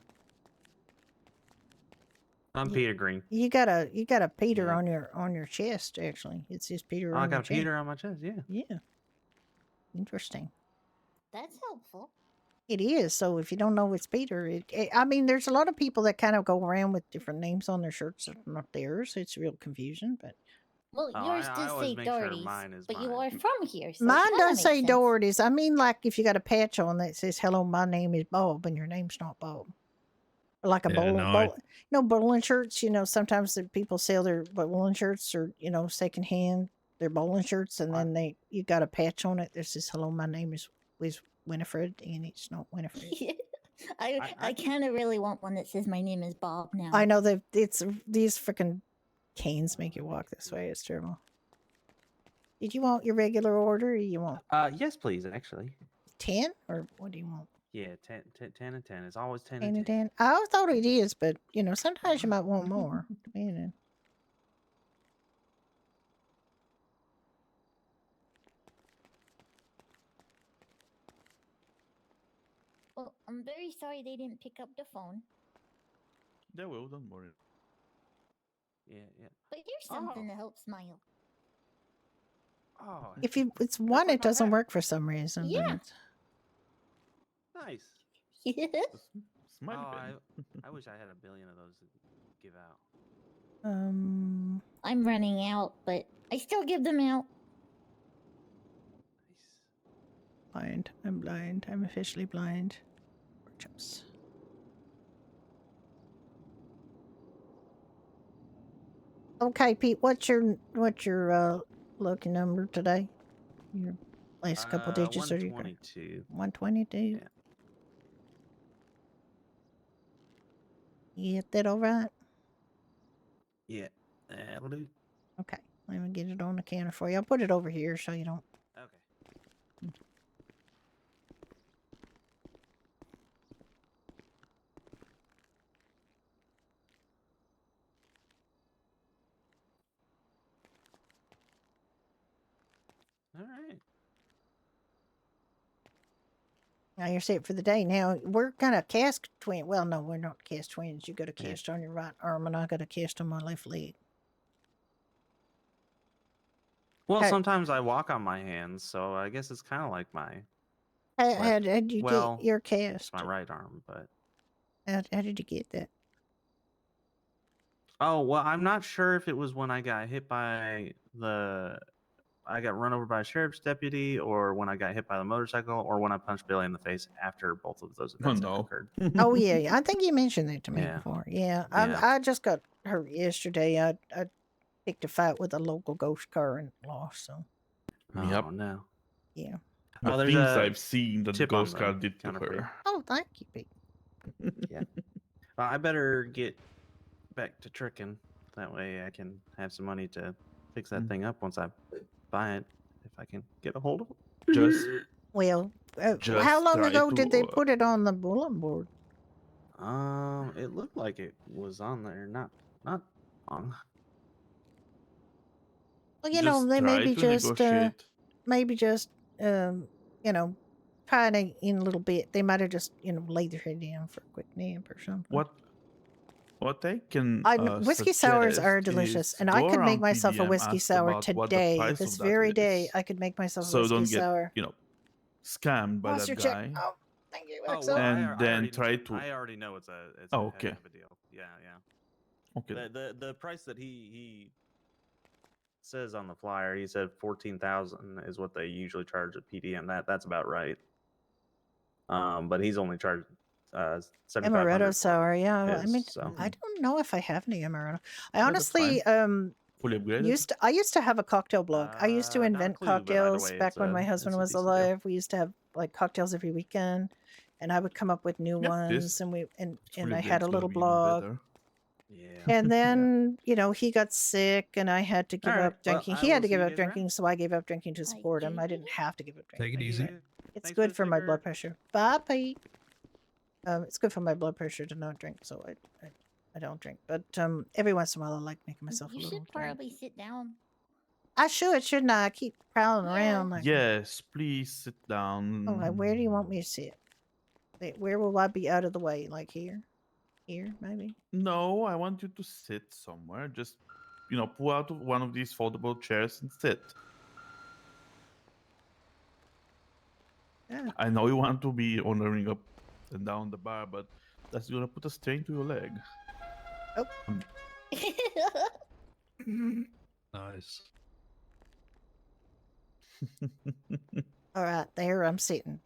I'm Peter Green. you got a Peter Yeah. on your chest. Actually, it's just Peter. Oh, on I got your a Peter on my chest. Yeah. Chest. Yeah, interesting. That's helpful. It is. So if you don't know it's Peter, I mean, there's a lot of people that kind of go around with different names on their shirts that are not theirs. It's real confusion, but Well, Oh, yours I does always say make sure Doherty's, mine is but you mine. are from here, so it mine kinda does makes say sense. Doherty's. I mean, like if you got a patch on that says "Hello, my name is Bob" and your name's not Bob, or like a Yeah, bowling shirts. Sometimes the people sell their bowling shirts or secondhand their bowling shirts, and What? then you got a patch on it that says "Hello, my name is Winifred," and it's not Winifred. I kind of really want one that says my name is Bob now. I know that it's these freaking canes make you walk this way. It's terrible. Did you want your regular order, or you want Yes, please. Actually. 10, or what do you want? Yeah, 10 and 10. It's always 10 10 and and 10. 10. I thought it is, but sometimes you might want more. I'm very sorry they didn't pick up the phone. They will, don't worry. Yeah, yeah. But here's something Oh. to help Smile. Oh, If you, it's That's one, like it my doesn't hat. work for some reason. but Yeah. it's- nice. Smiley Oh, pen. I wish I had 1 billion of those to give out. I'm running out, but I still give them out. Nice. Blind. I'm blind. I'm officially blind. Pork chops. Okay, Pete. What's your lucky number today? Your last couple digits are your 122. 122. Yeah. You get that all right? Yeah, that'll do. Okay. Let me get it on the counter for you. I'll put it over here so you don't. Okay. All right. Now you're set for the day. Now we're gonna cast twin. Well, no, we're not cast twins. You got a Yeah. cast on your right arm, and I got a cast on my left leg. Well, Hey. sometimes I walk on my hands, so I guess it's kind of like my How did you well, get your it's cast? my right arm, but How did you get that? oh well, I'm not sure if it was when I got hit by I got run over by a sheriff's deputy, or when I got hit by the motorcycle, or when I punched Billy in the face after both of those Oh events had no. occurred. Oh yeah, I think you mentioned that to me Yeah. before. Yeah, Yeah. I just got hurt yesterday. I picked a fight with a local ghost car and lost. So Yep. Oh no. yeah. The Oh, there's things a I've seen that the chip on ghost the car did to counter for you. her. Oh, thank you, Pete. Yeah. Well, I better get back to tricking. That way I can have some money to fix that thing up once I buy it, if I can get a hold of it. Just Well, how Just long try ago did they to, put it on the bulletin board? It looked like it was on there not long. Well, you know, just they try maybe to just negotiate. you know, trying in a little bit. They might have just laid their head down for a quick nap or something. What I can Whiskey sours suggest are delicious, is and I go could make around myself a PDM, whiskey ask sour about what the today. price This of that very day, is, I could make myself a so whiskey don't get sour. scammed by Monster that check. guy. Oh, thank you, Oh, XO. well, And then try to. I already know it's a Oh, heck okay. of a deal. Yeah, yeah. Okay. The price that he says on the flyer, he said 14,000 is what they usually charge at PDM. That's about right. But he's only charged 7,500 Amaretto for sour. Yeah, I his, mean, so. I don't know if I have any amaretto. I Yeah, that's honestly Fully upgraded. I used to have a cocktail blog. I used to Not a invent clue, but either cocktails way, back when my it's husband a was decent deal. alive. We used to have like cocktails every weekend, and I would come up with new Yeah, ones, this and fully I had upgraded's a gonna little be even blog. better. Yeah. And then he got sick, and I had to give All right, up drinking. well, he I had will to give see you up guys around. drinking, so I gave up drinking to Bye, support him. I Judy. didn't have to give up drinking. Take it Thank easy. you. It's Thanks for good the for my blood sticker. pressure. Bye, Pete. It's good for my blood pressure to not drink, so I don't drink. But every once in a while, I like making myself You a should little drink. probably sit down. I should, shouldn't I? I keep prowling Yeah. around like. Yes, please sit down. Okay, where do you want me to sit? Where will I be out of the way? Like here? Here, maybe? No, I want you to sit somewhere. Just, pull out one of these foldable chairs and sit. Yeah. I know you want to be wandering up and down the bar, but that's gonna put a strain to your leg. Nice. All right, there I'm sitting.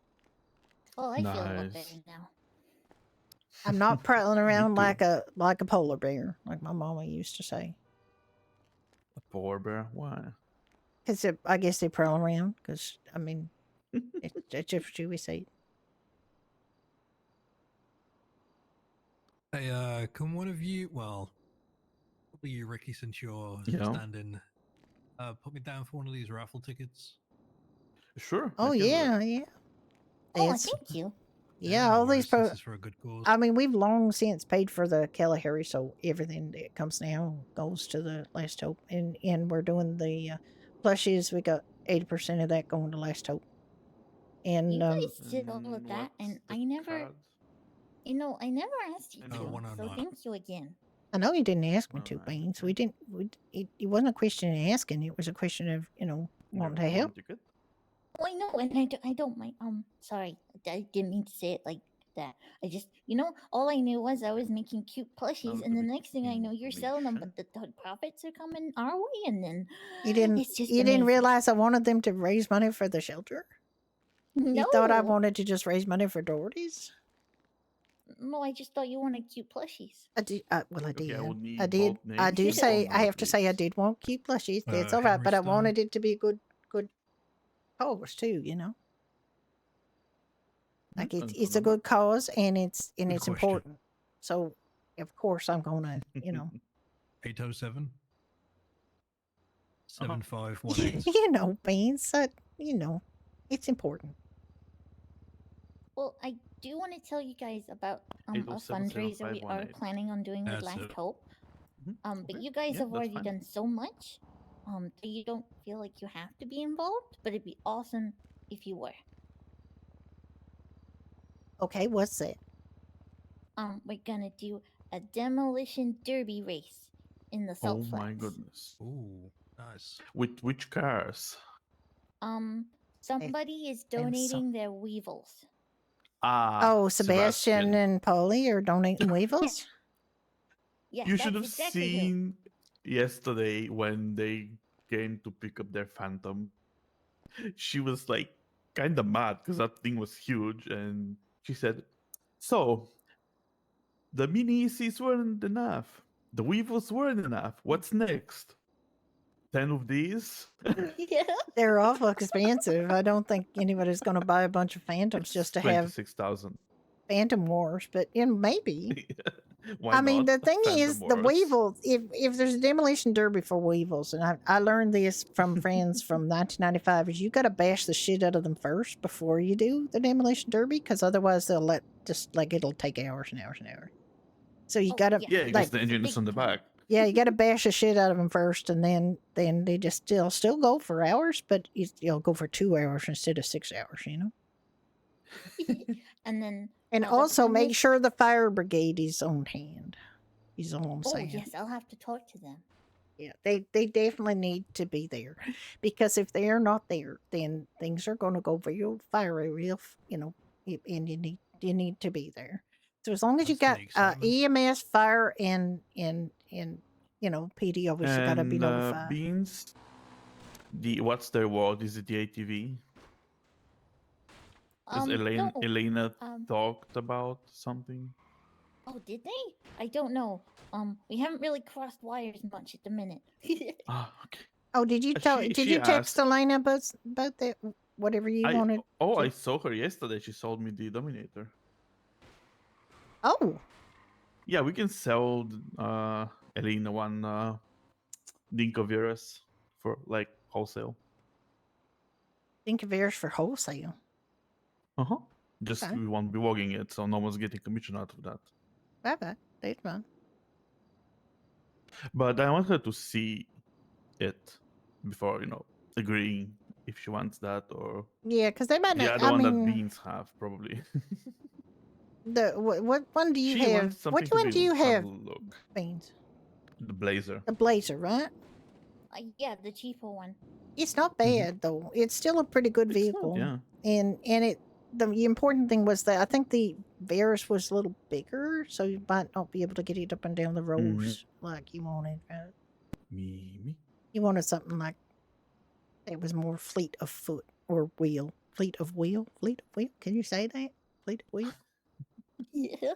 Oh, I feel a lot Nice. better now. I'm not prowling around too. like a polar bear, like my mama used to say. A polar bear? Why? Because I guess they prowl around. Because I mean, it's just what we say. Hey, can one of you, well, probably you, Ricky, since you're Yeah. standing, put me down for one of these raffle tickets? Sure. I Oh can do yeah, that. yeah. Oh, It's- thank you. yeah, no all these worries, this is for a good cause. I mean, we've long since paid for the Kalahari, so everything that comes now goes to the Last Hope, and we're doing the plushies. We got 80% of that going to Last Hope. And You guys did all of And that, and what's the I never. card? You know, I never asked you Oh, to, so 109. thank you again. I know you didn't ask me Oh, to, nice, Beans. okay. We didn't. It wasn't a question of asking. It was a question of wanting to help. You good? Oh, I know, and I don't mind. Sorry, I didn't mean to say it like that. I just, all I knew was I was making cute plushies, little and the bit next thing I know, you're selling them, but information. the profits are coming our way, and then You didn't. it's just You didn't amazing. realize I wanted them to raise money for the shelter. No, You thought I wanted to just raise money for Doherty's. No, I just thought you wanted cute plushies. I did. Well, I did. Okay, I will need I did. both I names do and say. phone I number, have to say, I please. did want cute plushies. That's all right, Henry but I Stone. wanted it to be a good cause too. Like And it's phone a number? good cause, and it's question. important. So of course I'm gonna 807 Uh-huh. 7518. Beans. It's important. Well, I do want to tell you guys about a 807 fundraiser we are 7518. planning on doing with That's Last it. Hope. But Okay. you guys Yeah, have that's already fine. done so much, that you don't feel like you have to be involved. But it'd be awesome if you were. Okay, what's that? We're gonna do a demolition derby race in the Salt Oh Flats. my goodness. Ooh, nice. With which cars? Somebody is so- donating their weevils. Ah, Oh, Sebastian and Polly are donating weevils. Yeah, You that's should have exactly who. seen yesterday when they came to pick up their Phantom. She was like kind of mad because that thing was huge, and she said, "So the mini ECs weren't enough. The weevils weren't enough. What's next? 10 of these?" Yeah. They're awful expensive. I don't think anybody's going to buy a bunch of Phantoms just to have 26,000. Phantom Wars, but maybe. Why I mean, not? the thing Phantom is, the Wars. weevils. If there's a demolition derby for weevils, and I learned this from friends from 1995, is you got to bash the shit out of them first before you do the demolition derby, because otherwise they'll it'll take hours and hours and hours. So you Oh, got to Yeah, because like the engine is big on the time. back. yeah, you got to bash the shit out of them first, and then they just still go for hours, but you'll go for 2 hours instead of 6 hours, And then And the also make finalists- sure the fire brigade is on hand. Is all I'm Oh saying. yes, I'll have to talk to them. Yeah, they definitely need to be there, because if they're not there, then things are going to go real fiery, and you need to be there. So as long as you got That's the excitement. EMS, fire, and PD obviously got to be And notified. Beans, what's their word? Is it the ATV? Because No. Elena talked about something. Oh, did they? I don't know. We haven't really crossed wires much at the minute. Ah, okay. Oh, did you She text asked- Elena about that? Whatever you wanted. I saw her yesterday. She sold me the Dominator. Oh, Yeah, we can sell Elena one Dinkovirus for like wholesale. think of yours for wholesale. Uh-huh. Just Okay. we won't be logging it, so no one's getting commission out of that. Bye. That's fine. But I want her to see it before, agreeing if she wants that or Yeah, because they might the not. other I one that mean, Beans have, probably. what one do you She have? wants something Which to one do you have have, a look. Beans? The Blazer. The Blazer, right? Yeah, the cheaper one. It's not bad though. It's still a pretty good It's not, vehicle. yeah. And the important thing was that I think the Varus was a little bigger, so you might not be able to get it up and down the roads like you wanted. Right? Me. You wanted something like that was more fleet of foot or wheel. Fleet of wheel? Can you say that? Fleet of wheel? Yeah.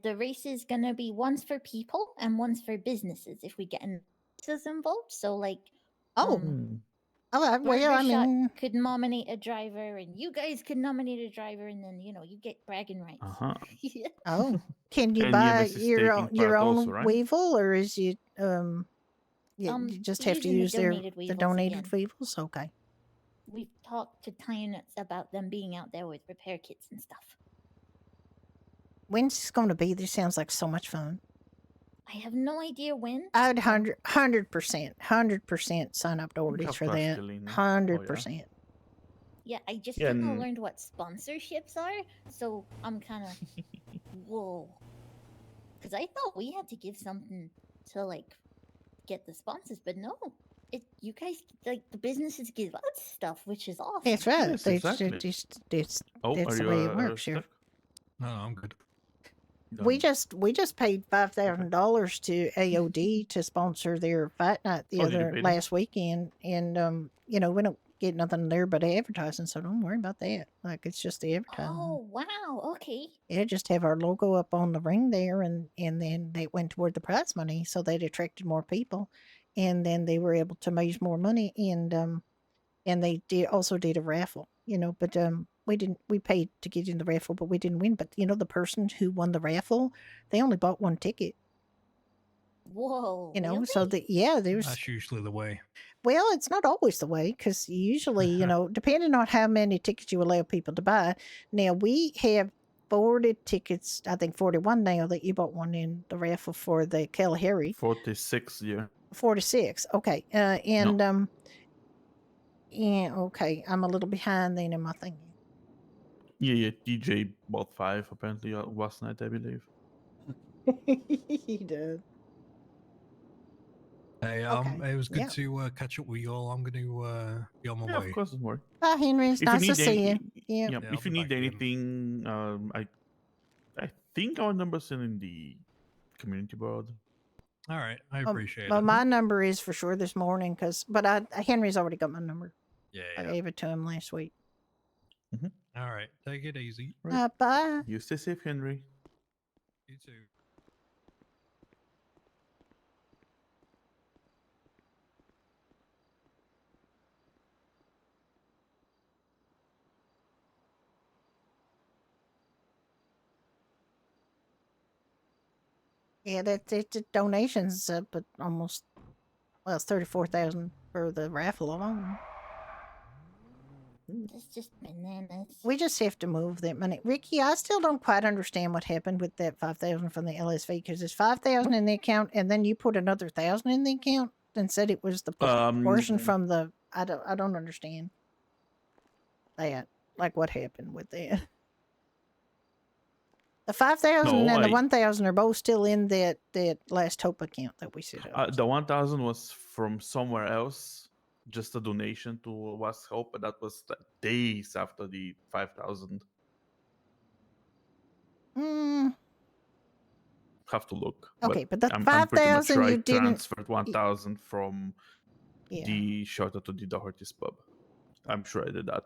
The race is gonna be one's for people and one's for businesses if we get businesses involved. So like, Oh, well, I Barbershop could nominate a driver, and you guys could nominate a driver, and then you get bragging rights. Uh-huh. Yeah. oh, can you And buy EMS is your taking your part own also, right? weevil, or is you you just have to using the use donated the weevils donated again. weevils? Okay. We've talked to Tynets about them being out there with repair kits and stuff. When's this going to be? This sounds like so much fun. I have no idea when. I'd 100% sign up to orders have for trust, that. Elena. Oh, yeah? 100%. Yeah, I just Yeah, kind of and- learned what sponsorships are, so I'm kind of whoa. Because I thought we had to give something to like get the sponsors, but no, you guys like the businesses give us stuff, which is awesome. That's right. Yes, That's exactly. that's Oh, that's are the you way it works here. stuck? No, I'm good. We Done. just paid $5,000 to AOD to sponsor their fight night the Oh, did you other pay them? last weekend, and we don't get nothing there but advertising, so don't worry about that. Like it's just the advertising. Oh wow, okay. Yeah, just have our logo up on the ring there, and then they went toward the prize money, so that attracted more people, and then they were able to raise more money, and they also did a raffle, but we paid to get in the raffle, but we didn't win. But the person who won the raffle, they only bought one ticket, Whoa. so there's That's usually the way. well, it's not always the way, because usually, depending on how many tickets you allow people to buy. Now, we have 40 tickets, I think 41 now, that you bought one in the raffle for the Kalahari. 46, yeah. 46, okay. Yeah, okay, I'm a little behind then in my thinking. Yeah, DJ bought 5 apparently last night, I believe. He did. Hey, Okay, it was good yeah. to catch up with you all. I'm going to be on my Yeah, way. of course, don't worry. Bye, Henry. It's If you nice to need see you. any, Yeah. Yeah, if I'll you be need back in. anything, I think our number's in the community board. All right, I appreciate Well, it. my number is for sure this morning, but Henry's already got my number. Yeah, I yeah. gave it to him last week. All right, take it easy. Right. Bye. You stay safe, Henry. You too. Yeah, the donations up at almost, well, it's 34,000 for the raffle alone. That's just bananas. We just have to move that money. Ricky, I still don't quite understand what happened with that 5,000 from the LSV, because there's 5,000 in the account, and then you put another 1,000 in the account and said it was the portion from the. I don't understand that. Like, what happened with that? The 5,000 No, and the I- 1,000 are both still in that Last Hope account that we set up. The 1,000 was from somewhere else, just a donation to Was Hope, but that was like days after the 5,000. Have to look. Okay, but the I'm pretty much 5,000 sure you I didn't. transferred 1,000 from Yeah. the shelter to the Doherty's pub. I'm sure I did that.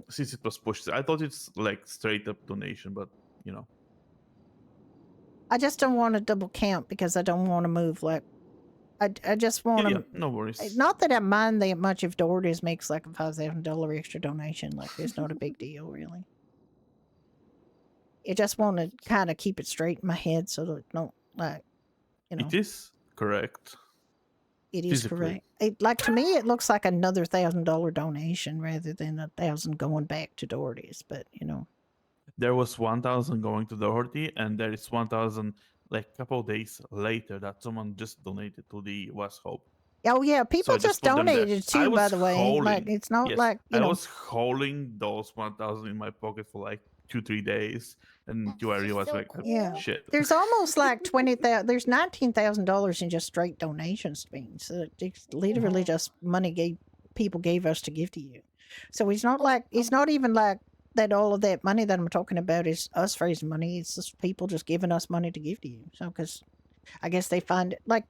Since it was pushed, I thought it's like straight up donation, but I just don't want to double count because I don't want to move. Like, I just want to. yeah, no worries. Not that I mind that much if Doherty's makes like a $5,000 extra donation. Like, it's not a big deal, really. I just want to kind of keep it straight in my head so that don't It is correct. It is physically. correct. Like, to me, it looks like another $1,000 donation rather than 1,000 going back to Doherty's. But There was 1,000 going to Doherty, and there is 1,000 like a couple days later that someone just donated to the West Hope. oh yeah, people I just put them there. donated I too. By was the way, like, hauling- it's not yes, like I was holding those 1,000 in my pocket for like 2-3 days, and That's I just realized so like, cool. Yeah. shit. There's almost like 20,000. There's $19,000 in just straight donations to me. So it's literally just money people gave us to give to you. So it's not like it's not even like that. All of that money that I'm talking about is us raising money. It's just people just giving us money to give to you. So because I guess they find it like,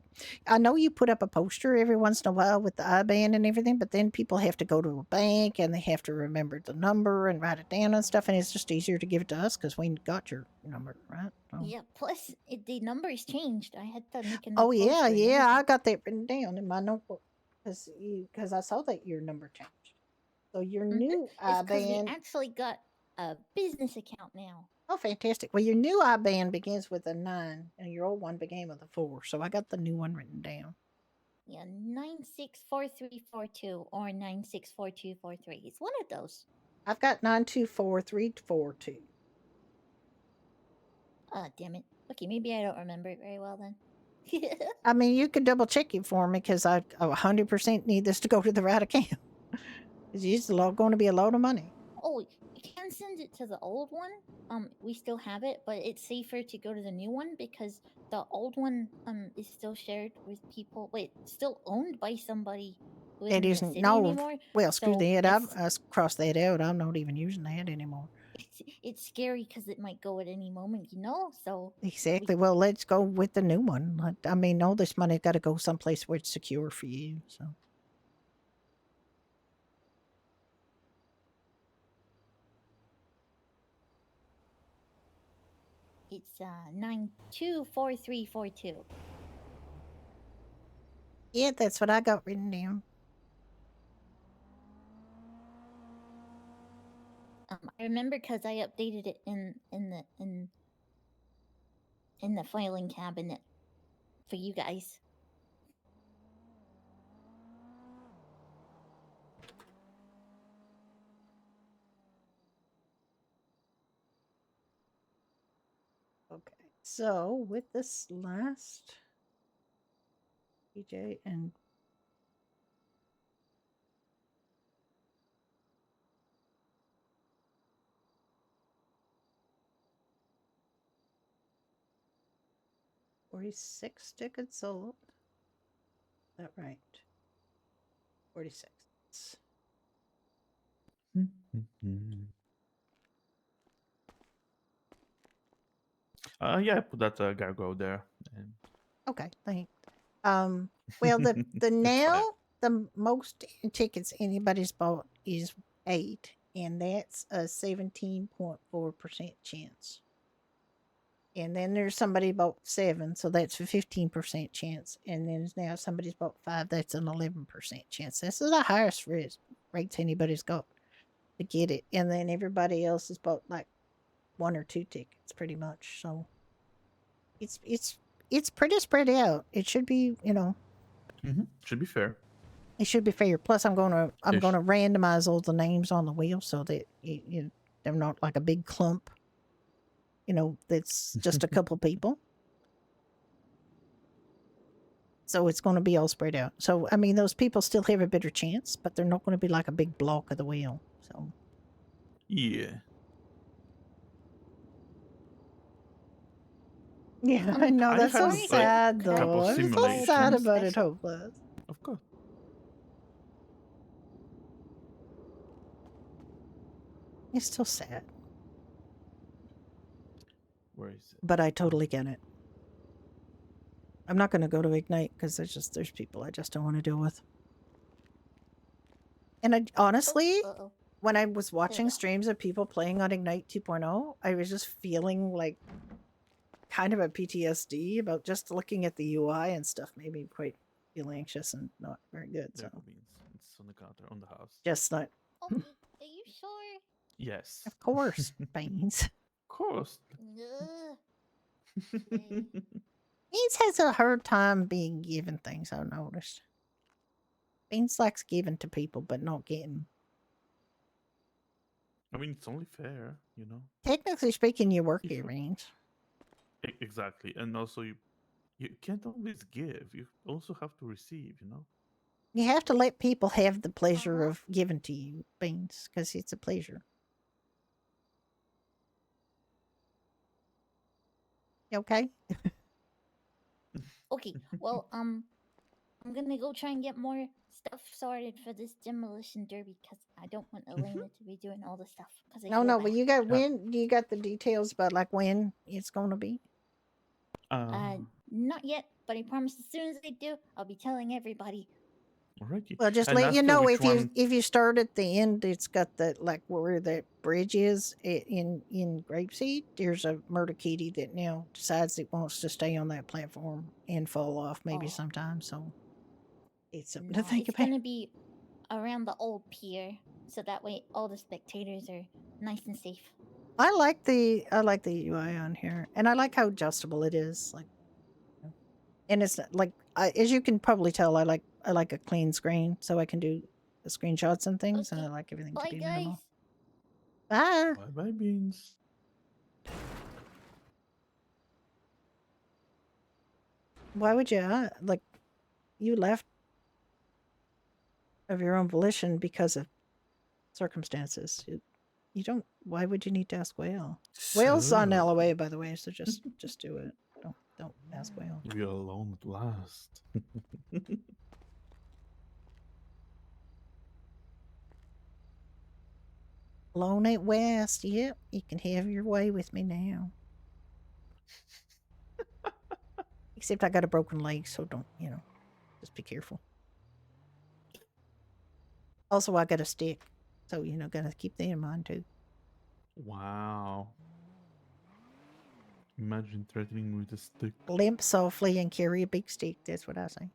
I know you put up a poster every once in a while with the IBAN and everything, but then people have to go to a bank and they have to remember the number and write it down and stuff. And it's just easier to give it to us because we got your number, right? So. Yeah, plus the numbers changed. I had to make a Oh new yeah, poster and yeah. I everything. got that written down in my notebook because I saw that your number changed. So your new It's because we IBAN. actually got a business account now. Oh, fantastic! Well, your new IBAN begins with a 9, and your old one began with a 4. So I got the new one written down. Yeah, 964342 or 964243. It's one of those. I've got 924342. Damn it. Okay, maybe I don't remember it very well then. I mean, you could double check it for me because I 100% need this to go to the right account. It's going to be a load of money. Oh, you can send it to the old one. We still have it, but it's safer to go to the new one because the old one is still shared with people. Wait, still owned by somebody who isn't It in the isn't. city No. anymore. Well, screw So that. it's I crossed that out. I'm not even using that anymore. it's scary because it might go at any moment, you know. So Exactly. Well, let's go with the new one. I mean, all this money got to go someplace where it's secure for you. So. it's 924342. Yeah, that's what I got written down. I remember because I updated it in the filing cabinet for you guys. Okay. So with this last PJ and $46 tickets sold. Is that right? 46. Yeah, I put that gargoyle there. And Okay, thanks. Well, the it's now fine. the most tickets anybody's bought is 8, and that's a 17.4% chance. And then there's somebody bought 7, so that's a 15% chance. And then now somebody's bought 5, that's an 11% chance. This is the highest rates anybody's got to get it. And then everybody else has bought like 1 or 2 tickets pretty much. So it's pretty spread out. It should be, Should be fair. it should be fair. Plus, I'm gonna Ish. randomize all the names on the wheel so that they're not like a big clump. That's just a couple people. So it's going to be all spread out. So I mean, those people still have a better chance, but they're not going to be like a big block of the wheel. So Yeah. yeah, I know I that's so had, like, sad a couple though. I'm so simulations. sad about it, Special. hopeless. Of course. It's still sad, Where is it? but I totally get it. I'm not going to go to Ignite because there's people I just don't want to deal with. And I honestly, Uh-oh. when I was watching go. streams of people playing on Ignite 2.0, I was just feeling like kind of a PTSD about just looking at the UI and stuff made me quite feel anxious and not very good. So There it means. It's on the counter on the house. just not, Oh, are you sure? Yes. of course, Beans. Of course. Ugh. Beans has a hard time being given things, I've noticed. Beans likes giving to people, but not getting. I mean, it's only fair, Technically speaking, you work If here, you- Beans. Exactly. And also, you can't always give. You also have to receive, You have to let people have the pleasure Uh-huh. of giving to you, Beans, because it's a pleasure. You okay? Okay, well, I'm gonna go try and get more stuff sorted for this demolition derby because I don't want Elena to be doing all the stuff. Because No, but you got when you got the details about like when it's gonna be. Not yet, but I promise as soon as I do, I'll be telling everybody. Alrighty. Well, just And let ask you her know which if one. you start at the end, it's got the like where the bridge is in Grapeseed. There's a murder kitty that now decides it wants to stay on that platform and fall off maybe Oh. sometime. So it's something Nah, to think it's about. gonna be around the old pier, so that way all the spectators are nice and safe. I like the UI on here, and I like how adjustable it is. Like, and it's like as you can probably tell, I like a clean screen, so I can do the screenshots and things, and I Okay. like everything to Bye, be guys. minimal. Bye. Bye, Beans. Why would you like? You left of your own volition because of circumstances. You don't. Why would you need to ask Whale? Whale's on So, LOA, by the way, so just do it. Don't ask Whale. we are alone at last. Alone at West. Yep, you can have your way with me now. Except I got a broken leg, so don't, just be careful. Also, I got a stick, so, gotta keep that in mind too. Wow. Imagine threatening with a stick. Limp softly and carry a big stick. That's what I say.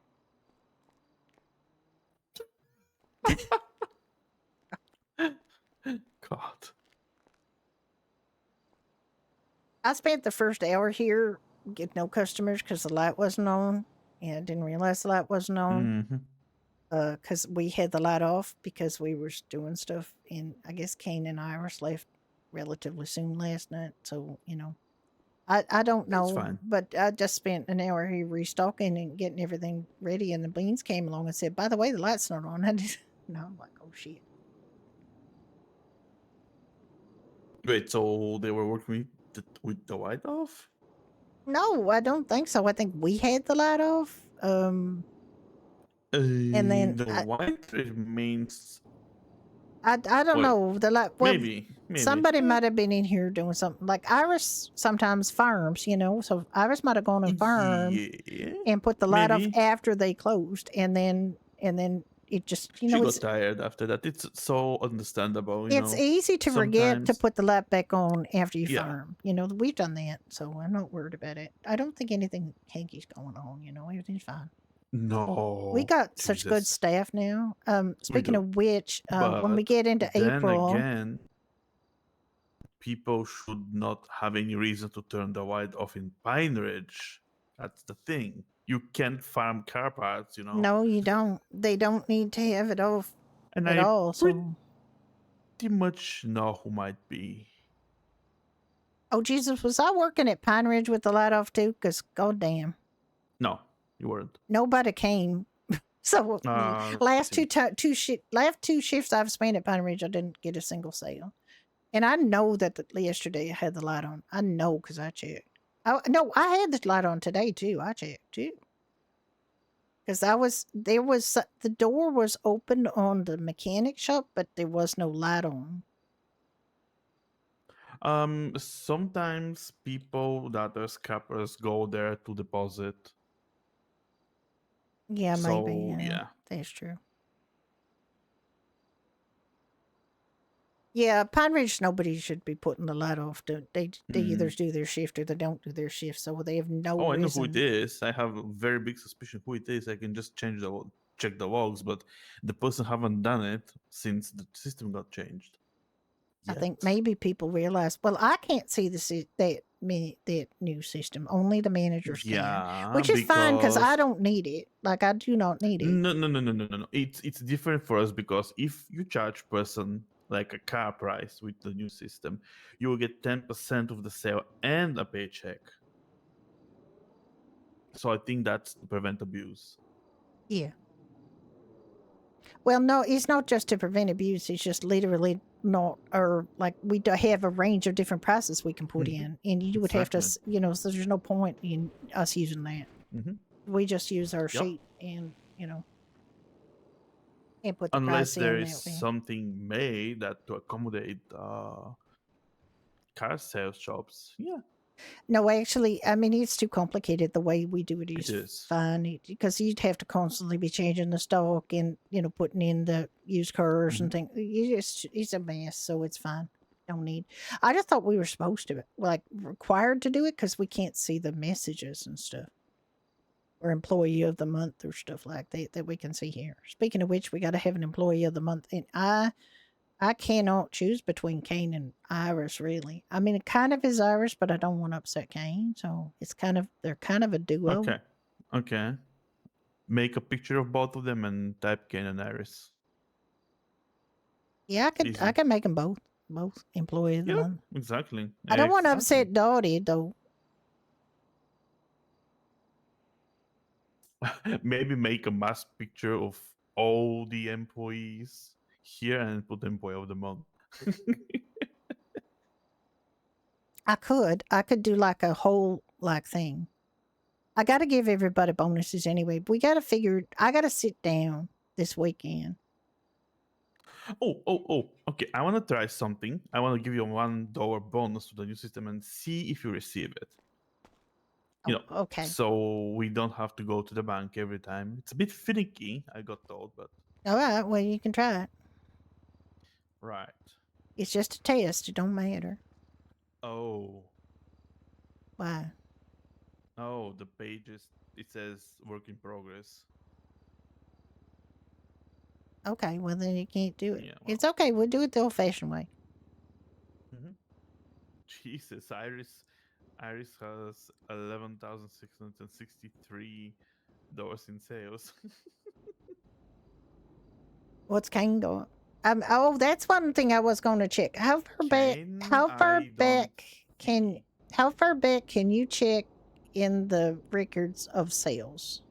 God. I spent the first hour here getting no customers because the light wasn't on, and I didn't realize the light wasn't on. Mhm. Because we had the light off because we were doing stuff, and I guess Kane and Iris left relatively soon last night. So I don't That's know, fine. but I just spent an hour here restocking and getting everything ready, and the beans came along and said, "By the way, the light's not on." I'm like, "Oh shit." Wait, so they were working with the white off? No, I don't think so. I think we had the light off. And then The white remains. I don't Wait, know the light. Well, maybe. somebody might have been in here doing something. Like Iris sometimes farms, so Iris might have gone and farmed Yeah, and put the light off maybe. after they closed, and then it just She got tired after that. It's so understandable, it's easy to forget to Sometimes, put the light back on after you yeah. farm. We've done that, so I'm not worried about it. I don't think anything hanky's going on. Everything's fine. No. We got such good Jesus. staff now. We Speaking do. of which, when we But get into then April, again, people should not have any reason to turn the white off in Pine Ridge. That's the thing. You can't farm car parts, no, you don't. They don't need to have it off And at I all. So, pretty much know who might be. oh Jesus, was I working at Pine Ridge with the light off too? Because goddamn, No, you weren't. nobody came. So last see. last two shifts I've spent at Pine Ridge, I didn't get a single sale. And I know that yesterday I had the light on. I know because I checked. No, I had the light on today too. I checked too. Because the door was open on the mechanic shop, but there was no light on. Sometimes people that are scalpers go there to deposit. Yeah, maybe. So yeah. That's true. Yeah, Pine Ridge, nobody should be putting the light off. They either do their shift or they don't do their shift, so they have no Oh, I know reason. who it is. I have a very big suspicion who it is. I can just check the logs, but the person haven't done it since the system got changed. I think Yet. maybe people realize. Well, I can't see that new system. Only the managers can, which is fine because I don't need it. Like I do not need it. No. It's different for us because if you charge person like a car price with the new system, you will get 10% of the sale and a paycheck. So I think that's to prevent abuse. Yeah. Well, no, it's not just to prevent abuse. It's just literally not, or like we have a range of different prices we can put in, and you would have to, so there's no point in us using that. We just use our sheet and, and put the Unless price there in is that way. something made that to accommodate car sales shops. Yeah. No, actually, I mean, it's too complicated. The way we do it It is. fine because you'd have to constantly be changing the stock and, putting in the used cars and things. It's a mess, so it's fine. No need. I just thought we were supposed to, like, required to do it because we can't see the messages and stuff. Or employee of the month or stuff like that we can see here. Speaking of which, we got to have an employee of the month. And I cannot choose between Kane and Iris, really. I mean, it kind of is Iris, but I don't want to upset Kane, so they're kind of a duo. Okay. Make a picture of both of them and type Kane and Iris. Yeah, I can make them both employee of the month. Exactly. I don't want to upset Dottie though. Maybe make a mass picture of all the employees here and put employee of the month. I could do like a whole like thing. I got to give everybody bonuses anyway. We got to figure. I got to sit down this weekend. Oh. Okay, I want to try something. I want to give you a $1 bonus to the new system and see if you receive it. You know, Okay. so we don't have to go to the bank every time. It's a bit finicky, I got told, but All right. Well, you can try it. right. It's just a test. It don't matter. Oh, Why? the page it says work in progress. Okay. Well, then you can't do it. Yeah, It's okay. We'll do it the old-fashioned way. Jesus, Iris has $11,663 in sales. What's Kane doing? Oh, that's one thing I was going to check. How far back? Kane, How far I don't back can? see. How far back can you check in the records of sales?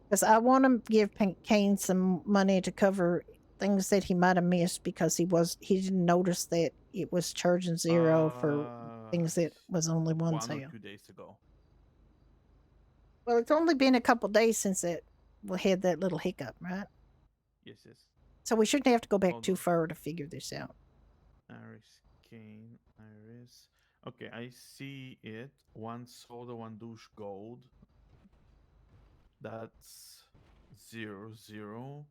Because I want to give Kane some money to cover things that he might have missed because he didn't notice that it was charging 0 for things that was only one 1 sale. or 2 days ago. Well, it's only been a couple days since we had that little hiccup, right? Yes. So we shouldn't have to go back Hold too on. far to figure this out. Iris, Kane, Iris. Okay, I see it. 1 soda, 1 douche gold. That's 0.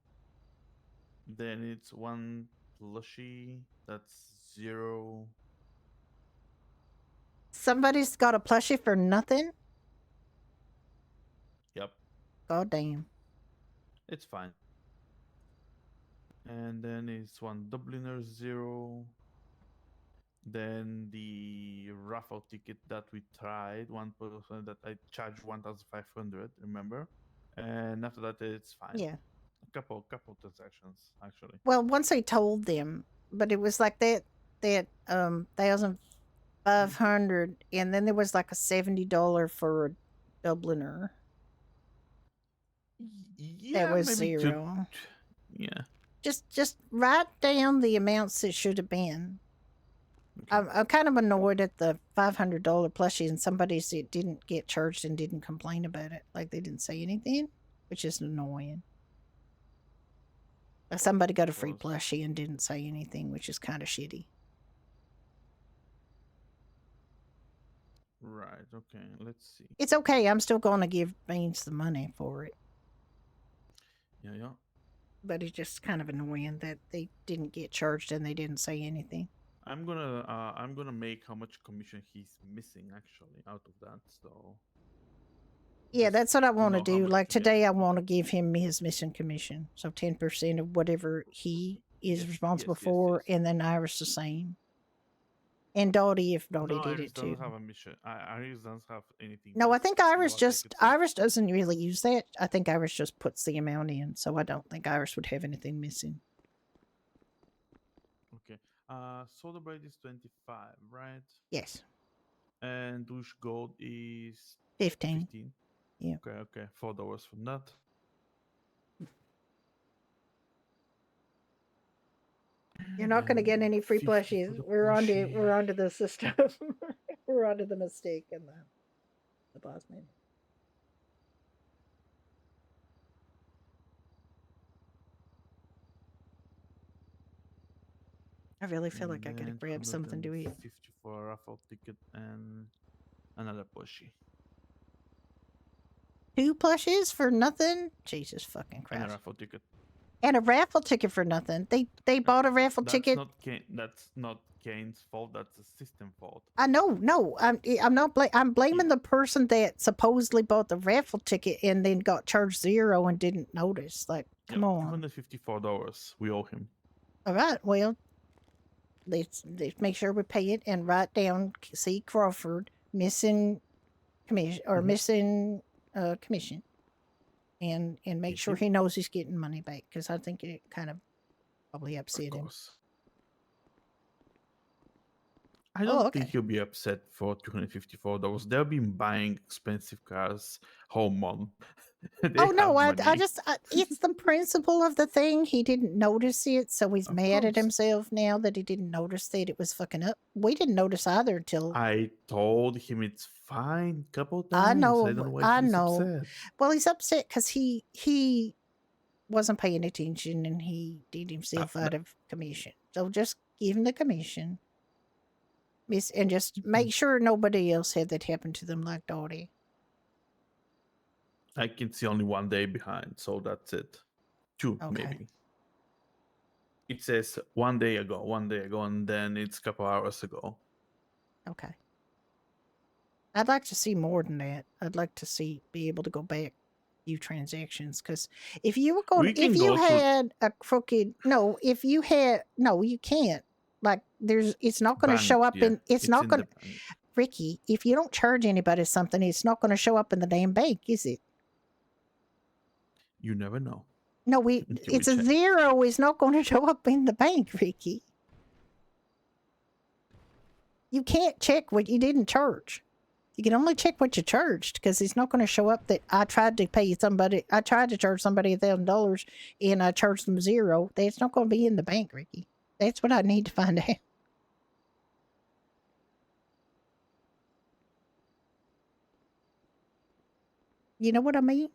Then it's 1 plushie. That's 0. Somebody's got a plushie for nothing? Yep, God damn. it's fine. And then it's 1 Dubliner 0. Then the raffle ticket that we tried, 1% that I charged 1,500. Remember? And after that, it's fine. Yeah. A couple transactions actually. Well, once I told them, but it was like that 1,500, and then there was like a $70 for a Dubliner. Yeah, That was maybe 0. Yeah. Just write down the amounts it should have been. Okay. I'm kind of annoyed at the $500 plushie, and somebody said didn't get charged and didn't complain about it. Like they didn't say anything, which is annoying. Somebody got a free plushie and didn't say anything, which is kind of shitty. Right. Okay. Let's see. It's okay. I'm still going to give Beans the money for it. Yeah. But it's just kind of annoying that they didn't get charged and they didn't say anything. I'm gonna make how much commission he's missing actually out of that. So yeah, just that's what I want to know how do. much Like to get. today, I want to give him his mission commission. So 10% of whatever he is Yes, responsible yes, for, yes. and then Iris the same. And Dottie, if Dottie No, did Iris it too. doesn't have a mission. Iris doesn't have anything. No, I missed, think from Iris what I just could see. Iris doesn't really use that. I think Iris just puts the amount in, so I don't think Iris would have anything missing. Okay. Soda Braid is 25, right? Yes. And douche gold is 15. 15. Yeah. Okay. $4 for that. You're not going to get any free 50 for plushies. the We're plushie. onto the system. We're onto the mistake in the boss man. I really feel like I gotta And grab something to eat. 150 for a raffle ticket and another plushie. 2 plushies for nothing? Jesus fucking And a Christ. raffle ticket. And a raffle ticket for nothing. They bought a raffle ticket. That's not Kane's fault. That's the system fault. I know, no, I'm not. I'm blaming the person that supposedly bought the raffle ticket and then got charged 0 and didn't notice. Like, come on. $254 we owe him. All right, well, let's make sure we pay it and write down C. Crawford missing commission or missing commission, and make sure he knows he's getting money back, because I think it kind of probably upset him. I don't think he'll be upset for $254. They've been buying expensive cars whole month. They Oh no, have I money. just it's the principle of the thing. He didn't notice it, so he's Of mad at course. himself now that he didn't notice that it was fucking up. We didn't notice either until I told him it's fine couple I times. I don't know why I he's know. upset. Well, he's upset because he wasn't paying attention and he did Uh, himself no, out of commission. So just give him the commission, miss, and just mm, make sure nobody else had that happen to them like Dottie. I can see only 1 day behind, so that's it. 2 Okay. maybe. It says 1 day ago, and then it's a couple hours ago. Okay. I'd like to see more than that. I'd like to be able to go back few transactions because if you were going, We if can you go through had a crooked, no, if you had, no, you can't. Like it's not going to bank. show up Yeah, in, it's it's not in going the to, bank. Ricky, if you don't charge anybody something, it's not going to show up in the damn bank, is it? You never know No, until we it's a check. zero. It's not going to show up in the bank, Ricky. You can't check what you didn't charge. You can only check what you charged because it's not going to show up that I tried to pay somebody. I tried to charge somebody $1,000 and I charged them zero. That's not going to be in the bank, Ricky. That's what I need to find out. You know what I mean?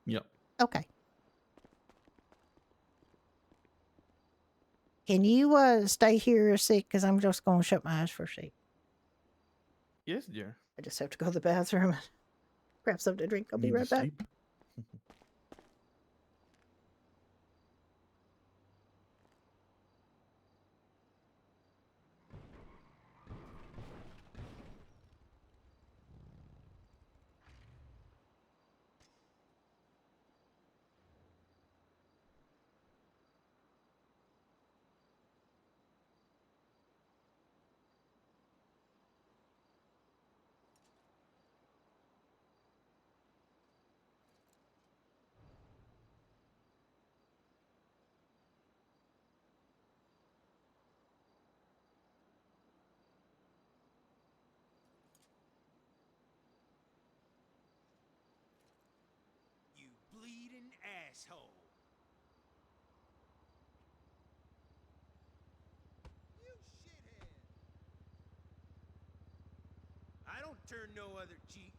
Yeah. Okay. Can you stay here a sec? Because I'm just going to shut my eyes for a sec. Yes, dear. I just have to go to the bathroom and grab something to drink. I'll be Need to right back. sleep. You bleeding asshole. You shithead. I don't turn no other cheek.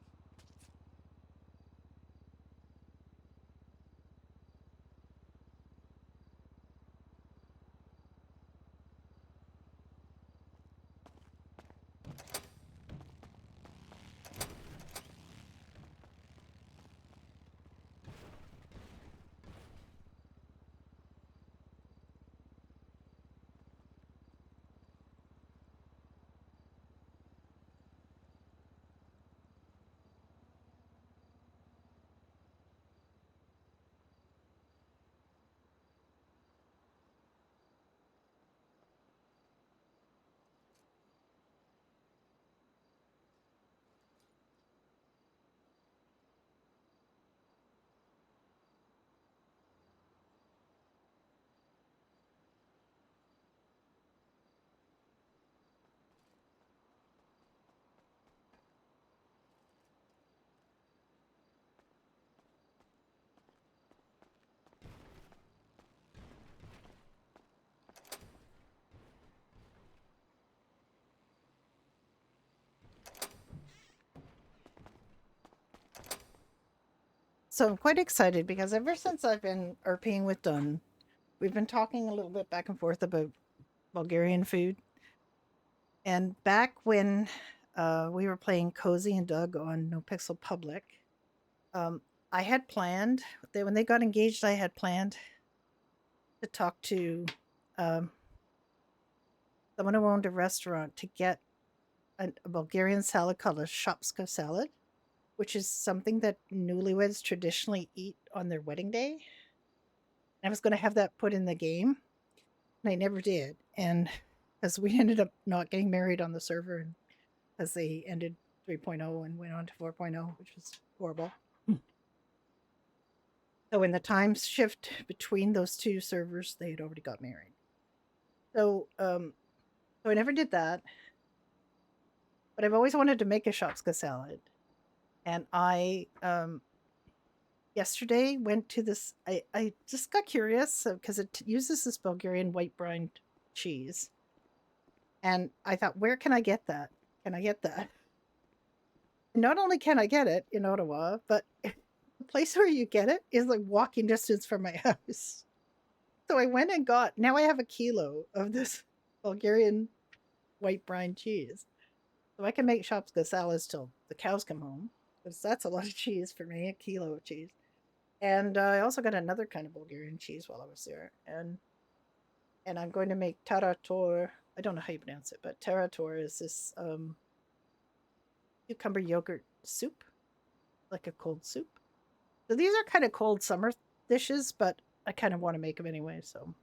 So I'm quite excited because ever since I've been RPing with Dunn, we've been talking a little bit back and forth about Bulgarian food. And back when we were playing Cozy and Doug on No Pixel Public, I had planned that when they got engaged, I had planned to talk to someone who owned a restaurant to get a Bulgarian salad called a shopska salad, which is something that newlyweds traditionally eat on their wedding day. I was going to have that put in the game, and I never did. And as we ended up not getting married on the server, and as they ended 3.0 and went on to 4.0, which was horrible. So when the time shift between those two servers, they had already got married. So I never did that. But I've always wanted to make a shopska salad. And I yesterday went to this. I just got curious because it uses this Bulgarian white brine cheese, and I thought, where can I get that? Can I get that? Not only can I get it in Ottawa, but the place where you get it is like walking distance from my house. So I went and got. Now I have a kilo of this Bulgarian white brine cheese, so I can make shopska salads till the cows come home. Because that's a lot of cheese for me, a kilo of cheese. And I also got another kind of Bulgarian cheese while I was there, and I'm going to make tarator. I don't know how you pronounce it, but tarator is this cucumber yogurt soup, like a cold soup. So these are kind of cold summer dishes, but I kind of want to make them anyway. So,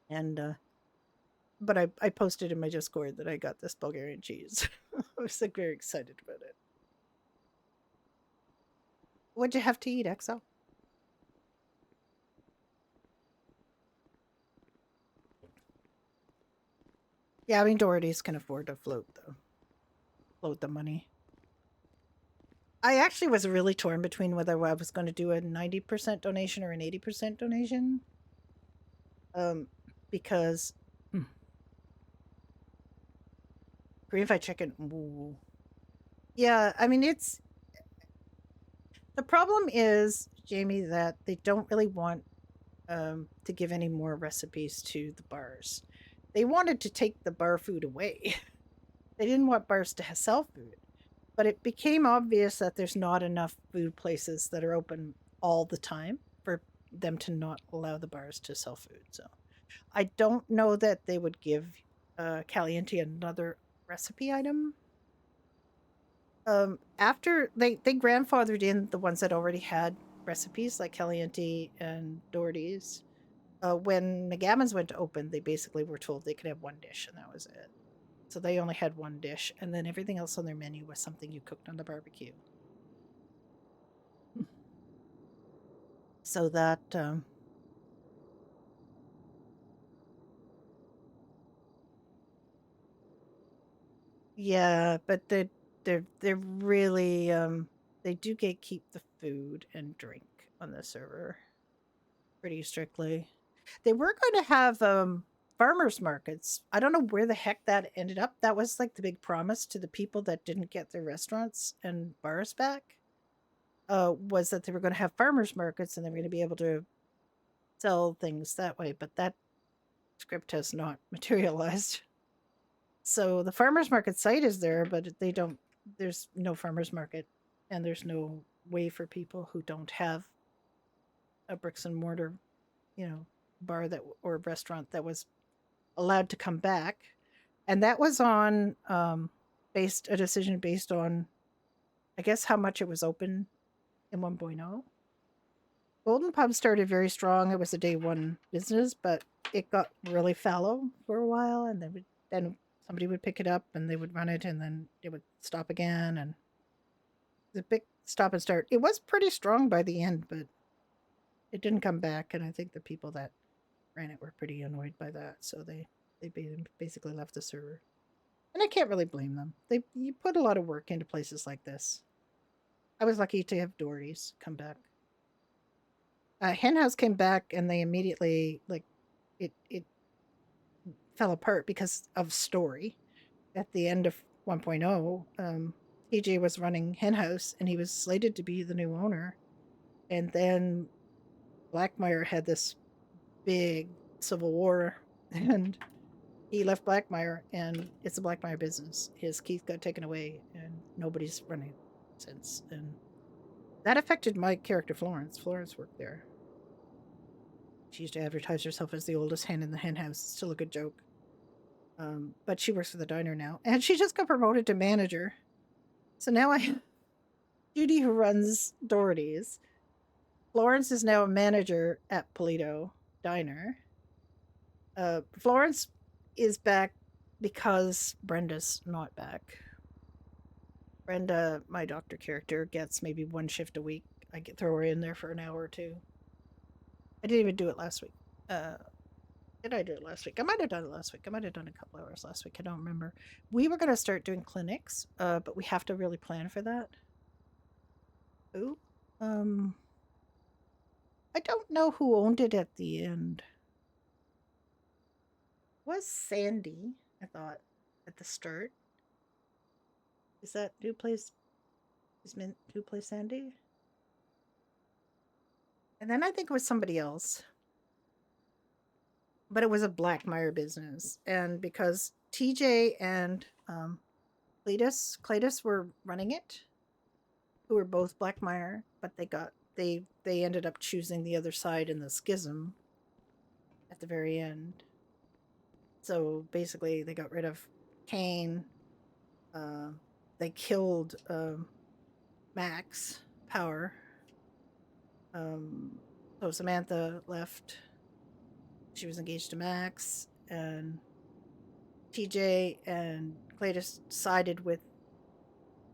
and but I posted in my Discord that I got this Bulgarian cheese. I was like very excited about it. What'd you have to eat, Exo? Yeah, I mean Doherty's can afford to float the money. I actually was really torn between whether I was going to do a 90% donation or an 80% donation. Because Korean fried chicken. Ooh. Yeah, I mean it's the problem is, Jamie, that they don't really want to give any more recipes to the bars. They wanted to take the bar food away. They didn't want bars to sell food. But it became obvious that there's not enough food places that are open all the time for them to not allow the bars to sell food. So I don't know that they would give Caliente another recipe item. After they grandfathered in the ones that already had recipes like Caliente and Doherty's. When the Gammons went to open, they basically were told they could have one dish and that was it. So they only had one dish, and then everything else on their menu was something you cooked on the barbecue. So that yeah, but they're really they do gatekeep the food and drink on the server pretty strictly. They were going to have farmers markets. I don't know where the heck that ended up. That was like the big promise to the people that didn't get their restaurants and bars back. Was that they were going to have farmers markets and they were going to be able to sell things that way, but that script has not materialized. So the farmers market site is there, but they don't. There's no farmers market, and there's no way for people who don't have a bricks and mortar, bar that or restaurant that was allowed to come back, and that was on based a decision based on, I guess, how much it was open in 1.0. Golden Pub started very strong. It was a day one business, but it got really fallow for a while, and then somebody would pick it up and they would run it, and then it would stop again, and the big stop and start. It was pretty strong by the end, but it didn't come back, and I think the people that ran it were pretty annoyed by that, so they basically left the server. And I can't really blame them. You put a lot of work into places like this. I was lucky to have Doherty's come back. Henhouse came back and they immediately it fell apart because of story. At the end of 1.0, TJ was running Henhouse and he was slated to be the new owner, and then Blackmire had this big civil war and he left Blackmire, and it's a Blackmire business. His Keith got taken away and nobody's running since, and that affected my character Florence. Florence worked there. She used to advertise herself as the oldest hen in the hen house. Still a good joke. But she works for the diner now. And she just got promoted to manager. So now I have Judy, who runs Doherty's. Florence is now a manager at Polito Diner. Florence is back because Brenda's not back. Brenda, my doctor character, gets maybe one shift a week. I get throw her in there for an hour or two. I didn't even do it last week. Did I do it last week? I might have done it last week. I might have done a couple hours last week. I don't remember. We were going to start doing clinics, but we have to really plan for that. Ooh, I don't know who owned it at the end. Was Sandy, I thought, at the start. Is that New Place? Is New Place Sandy? And then I think it was somebody else. But it was a Blackmire business. And because TJ and Cletus were running it, who were both Blackmire, but they ended up choosing the other side in the schism at the very end. So basically, they got rid of Kane. They killed Max Power. So Samantha left. She was engaged to Max, and TJ and Cletus sided with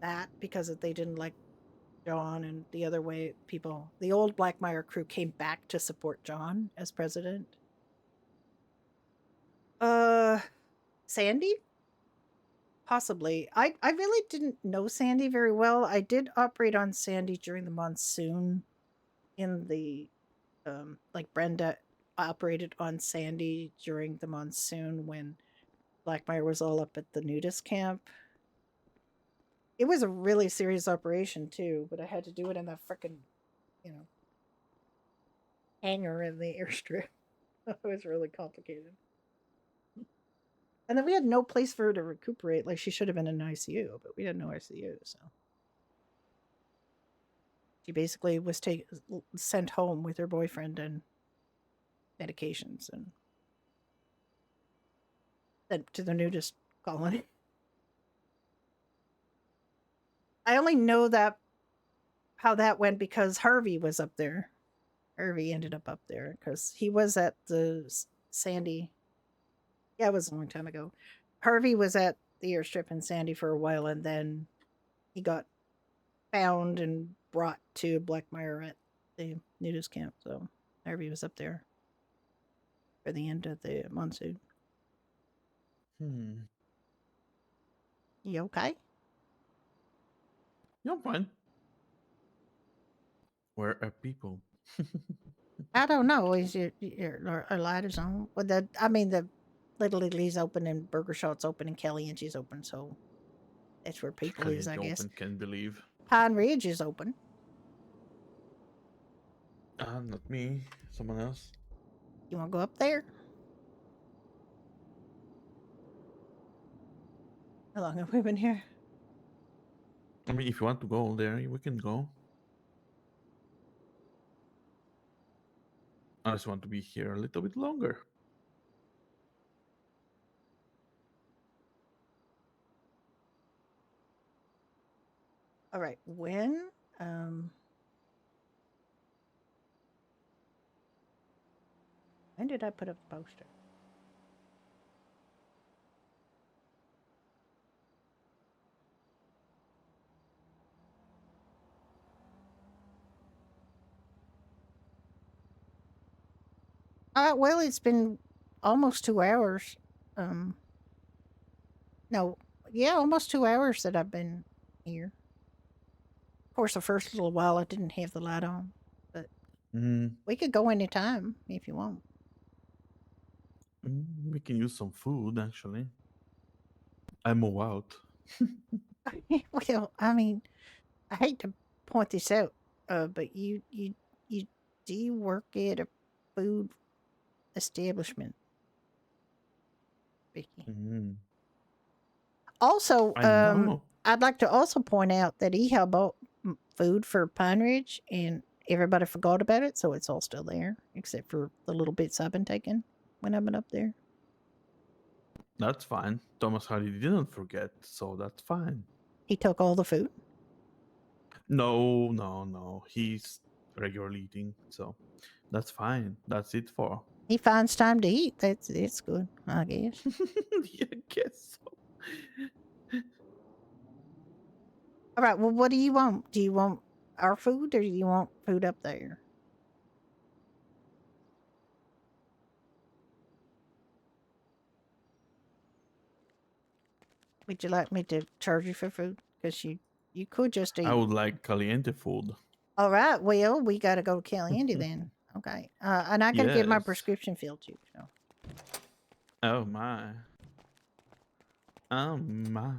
that because they didn't like John, and the other way people, the old Blackmire crew came back to support John as president. Sandy? Possibly. I really didn't know Sandy very well. I did operate on Sandy during the monsoon in the like Brenda operated on Sandy during the monsoon when Blackmire was all up at the nudist camp. It was a really serious operation too, but I had to do it in that frickin', hangar in the airstrip. It was really complicated. And then we had no place for her to recuperate. Like, she should have been in ICU, but we had no ICU, so she basically was sent home with her boyfriend and medications and sent to the nudist colony. I only know that how that went because Harvey was up there. Harvey ended up there because he was at the Sandy. Yeah, it was a long time ago. Harvey was at the airstrip in Sandy for a while, and then he got found and brought to Blackmire at the nudist camp. So Harvey was up there for the end of the monsoon. You okay? You're fine. Where are people? I don't know. Is your light is on? Well, the Little Italy's open and Burger Shot's open and Kelly and she's open, so that's where people is, I guess. Can't believe. Pine Ridge is open. Not me. Someone else. You want to go up there? How long have we been here? I mean, if you want to go there, we can go. I just want to be here a little bit longer. All right. When did I put up the poster? Well, it's been almost 2 hours. No, yeah, almost 2 hours that I've been here. Of course, the first little while I didn't have the light on, but we could go anytime if you want. We can use some food, actually. I move out. Well, I mean, I hate to point this out, but you do work at a food establishment, Vicky. Also, I know. I'd like to also point out that he had bought food for Pine Ridge, and everybody forgot about it, so it's all still there, except for the little bits I've been taking when I've been up there. That's fine. Thomas Hardy didn't forget, so that's fine. He took all the food? No. He's regularly eating, so that's fine. That's it for. He finds time to eat. It's good, I guess. Yeah, I guess so. All right. Well, what do you want? Do you want our food, or do you want food up there? Would you like me to charge you for food? Because you could just eat. I would like caliente food. All right. Well, we got to go to Caliente then. Okay. And I got to get my Yes. prescription filled too. So. Oh my. Oh my.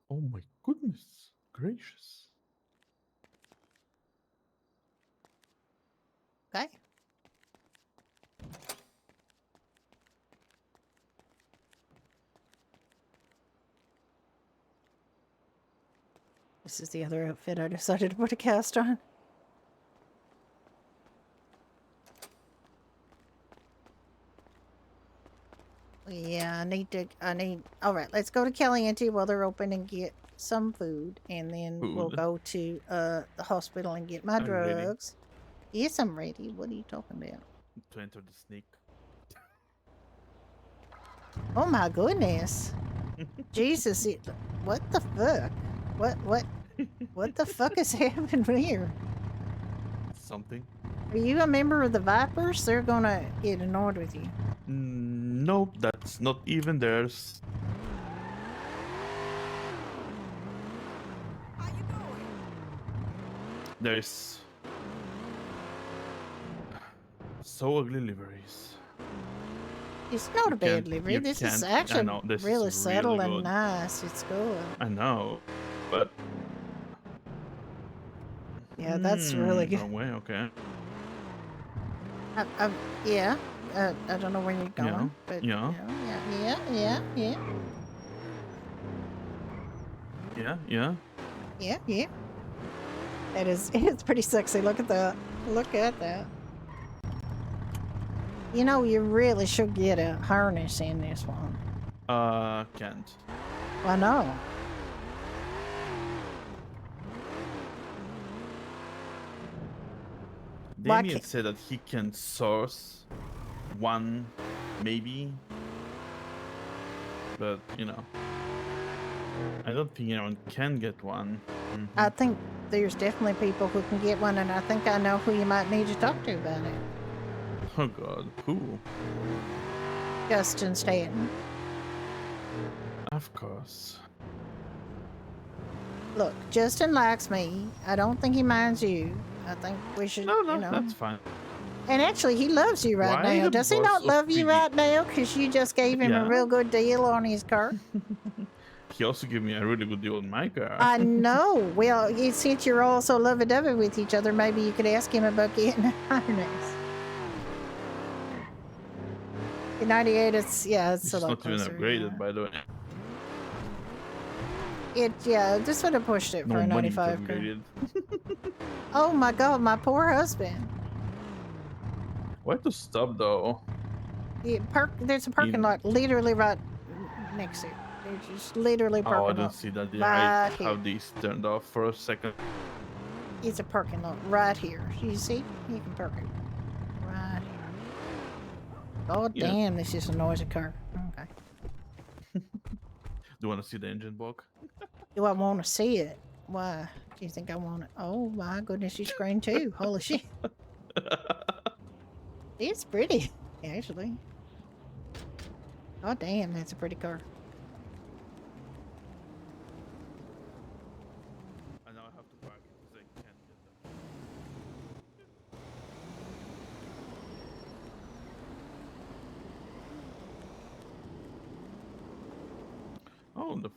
Oh my goodness gracious. Okay. This is the other outfit I decided to put a cast on. Yeah, all right, let's go to Caliente while they're open and get some food. And then we'll Food. go to the hospital and get my Are you ready? drugs. Yes, I'm ready. What are you talking about? To enter the snake. Oh my goodness. Jesus, what the fuck? What the fuck is happening here? Something. Are you a member of the Vipers? They're gonna get annoyed with you. Nope, that's not even theirs. How you doing? There's so ugly liveries. It's not You a bad can't- livery. you This is can't- I actually know, this really is subtle really and good. nice. It's good. I know, but Yeah, that's really good. wrong way. Okay. Yeah. I don't know where you're going, Yeah, but yeah. you know, yeah. Yeah. It's pretty sexy. Look at that. Look at that. You know, you really should get a harness in this one. Can't. I know. Why Damien can't- said that he can source one, maybe, but you know, I don't think anyone can get one. Mhm. I think there's definitely people who can get one, and I think I know who you might need to talk to about it. Oh God, who? Justin Stanton. Of course. Look, Justin likes me. I don't think he minds you. I think we should, No, you know. that's fine. And actually, he loves you right Why now. the Does he boss not of love you PD? right now? Because you just gave him a Yeah. real good deal on his car. He also gave me a really good deal on my car. I know. Well, since you're all so lovey-dovey with each other, maybe you could ask him about getting a harness. In 98, it's a It's lot not even closer. upgraded, by the way. This would have pushed it No for a money to 95 car. upgrade it. Oh my God, my poor husband. Why to stop though? There's a parking In- lot literally right next to it. There's just literally Oh, I parking didn't lot. see that. Yeah, I right here. have these turned off for a second. It's a parking lot right here. You see? You can park it right here. Oh Yeah. damn, this is a noisy car. Okay. Do you want to see the engine block? Do I want to see it? Why? Do you think I want it? Oh my goodness, you screen too. Holy shit. It's pretty, actually. Oh damn, that's a pretty car. And now I have to park it because I can't get them. Oh, the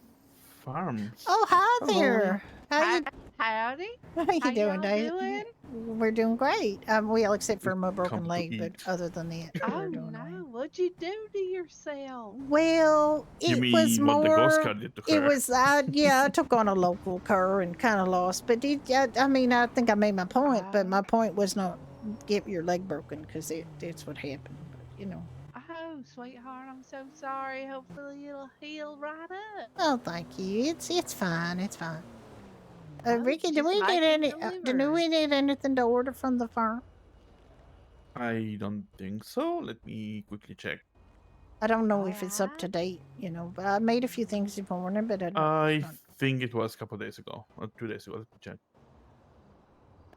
farms. Oh hi Hello. there. How Howdy. you How doing, y'all Dave? doing? We're doing great. Well, except for my broken Come to leg, but eat. other than that, Oh we're doing all right. no, what'd you do to yourself? Well, You it was mean what the ghost more. car did to It her? was, I took on a local car and kind of lost, but I mean, I think I made my point, but my point was not get your leg broken because that's what happened. But, you know. Oh, sweetheart, I'm so sorry. Hopefully it'll heal right up. Oh, thank you. It's fine. It's fine. Oh, Ricky, do just we make need it anything to order from the farm? I don't think so. Let me quickly check. I don't know if it's up to date, you know, but I made a few things this morning, but I think it was a couple days ago, or 2 days ago. Let me check.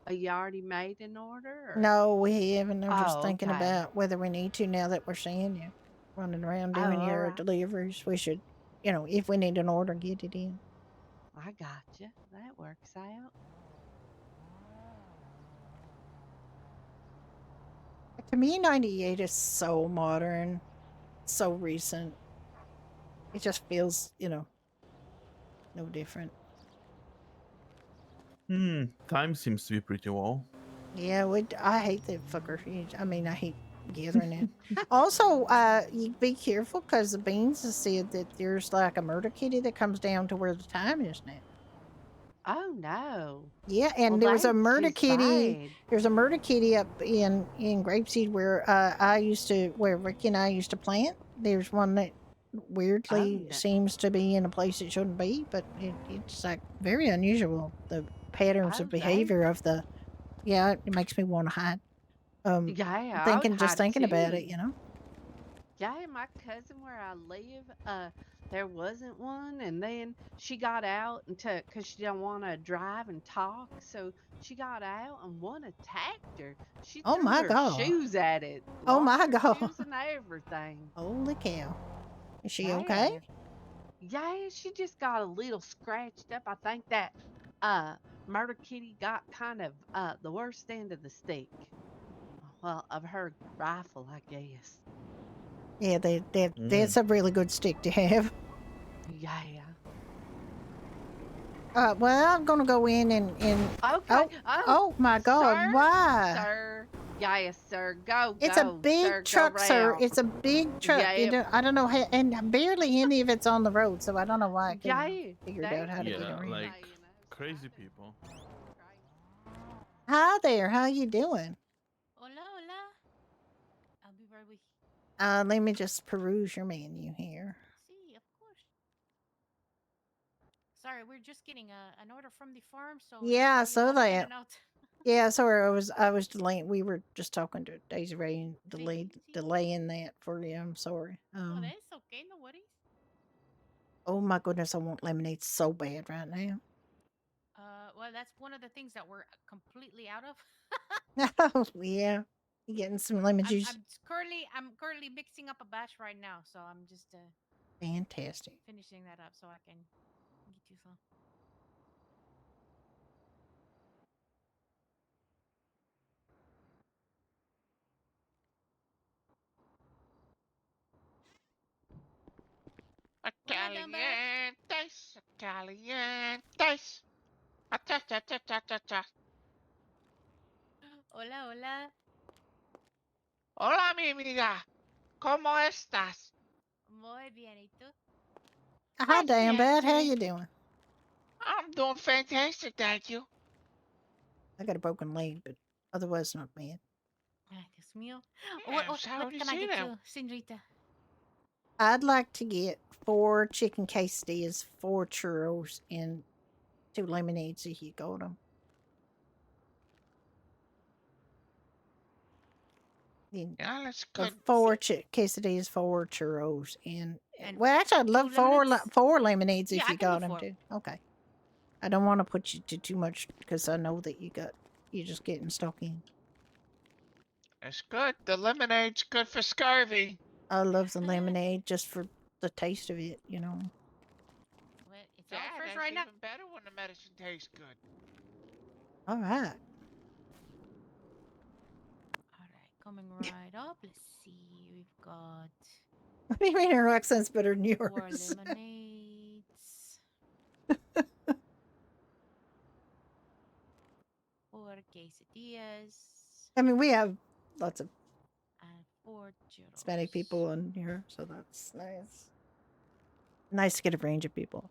Are you already made an order? Or? no, we haven't. I'm just Oh, thinking okay. about whether we need to now that we're seeing you running around doing Oh, your alright. deliveries. We should you know, if we need an order, get it in. I gotcha. That works out. To me, 98 is so modern, so recent. It just feels, you know, no different. Time seems to be pretty well. Yeah, I hate that fucker. I mean, I hate gathering it. Also, you be careful because the beans have said that there's like a murder kitty that comes down to where the time is now. Oh no. Yeah, and Well, there was a that murder is kitty. bad. There's a murder kitty up in Grapeseed where where Ricky and I used to plant. There's one that weirdly no. seems to be in a place it shouldn't be, but it's like very unusual. The patterns Oh, of behavior of the, yeah, it makes me want to hide. Yeah, I would Just hide thinking about it, too. you know. Yeah, my cousin where I live, there wasn't one, and then she got out and took because she didn't want to drive and talk, so she got out and one attacked her. She Oh threw my her god! shoes at it, Oh lost my her god! shoes and everything. Holy cow! Is she okay? Yeah, yeah, she just got a little scratched up. I think that uh murder kitty got kind of the worst end of the stick. Well, of her rifle, I guess. Yeah, that's a really good stick to have. Yeah. Well, I'm gonna go in and Okay. oh my god! Sir, Why? sir. Yes, sir. Go, It's a go, big sir. Go truck, sir. round. It's a big truck. Yeah, I don't know how, and barely any of it's on the road, so I don't know why I couldn't have yeah. figured out how to get Yeah, around. like crazy people. Hi there, how you doing? Hola, hola. I'll be right with you. Let me just peruse your menu here. See, of course. Sorry, we're just getting an order from the farm, so Yeah, I saw in that. and out. Yeah, sorry, I was delaying. We were just talking to Daisy Ray and See. delaying that for you. I'm sorry. Oh, that's okay. No worries. Oh my goodness, I want lemonade so bad right now. Well, that's one of the things that we're completely out of. Oh yeah, you getting some lemon juice? I'm currently mixing up a batch right now, so I'm just Fantastic. finishing that up so I can get you some. Calientes, calientes. Cha-cha-cha-cha-cha-cha. Hola, hola. Hola, mi amiga. ¿Cómo estás? Muy bien, ¿y tú? Hi, damn bad. How you doing? I'm doing fantastic, thank you. I got a broken leg, but otherwise not bad. Ay, Dios mío. Yeah, I'm What sorry to can I see get that. you, señorita? I'd like to get 4 chicken quesadillas, 4 churros, and 2 lemonades if you got them. Yeah, that's good. 4 quesadillas, 4 churros, and well, actually, I'd love 4 lemonades if you got them too. Okay. I don't want to put you to too much because I know that you're just getting stuck in. It's good. The lemonade's good for scurvy. I love the lemonade just for the taste of it, you know. Well, it's Yeah, all fresh that's right now. even better when the medicine tastes good. All right. All right, coming right up. Let's see. We've got I mean, her accent's better than 4 yours. lemonades. 4 quesadillas. I mean, we have lots of and 4 churros. Hispanic people in here, so that's nice. Nice to get a range of people.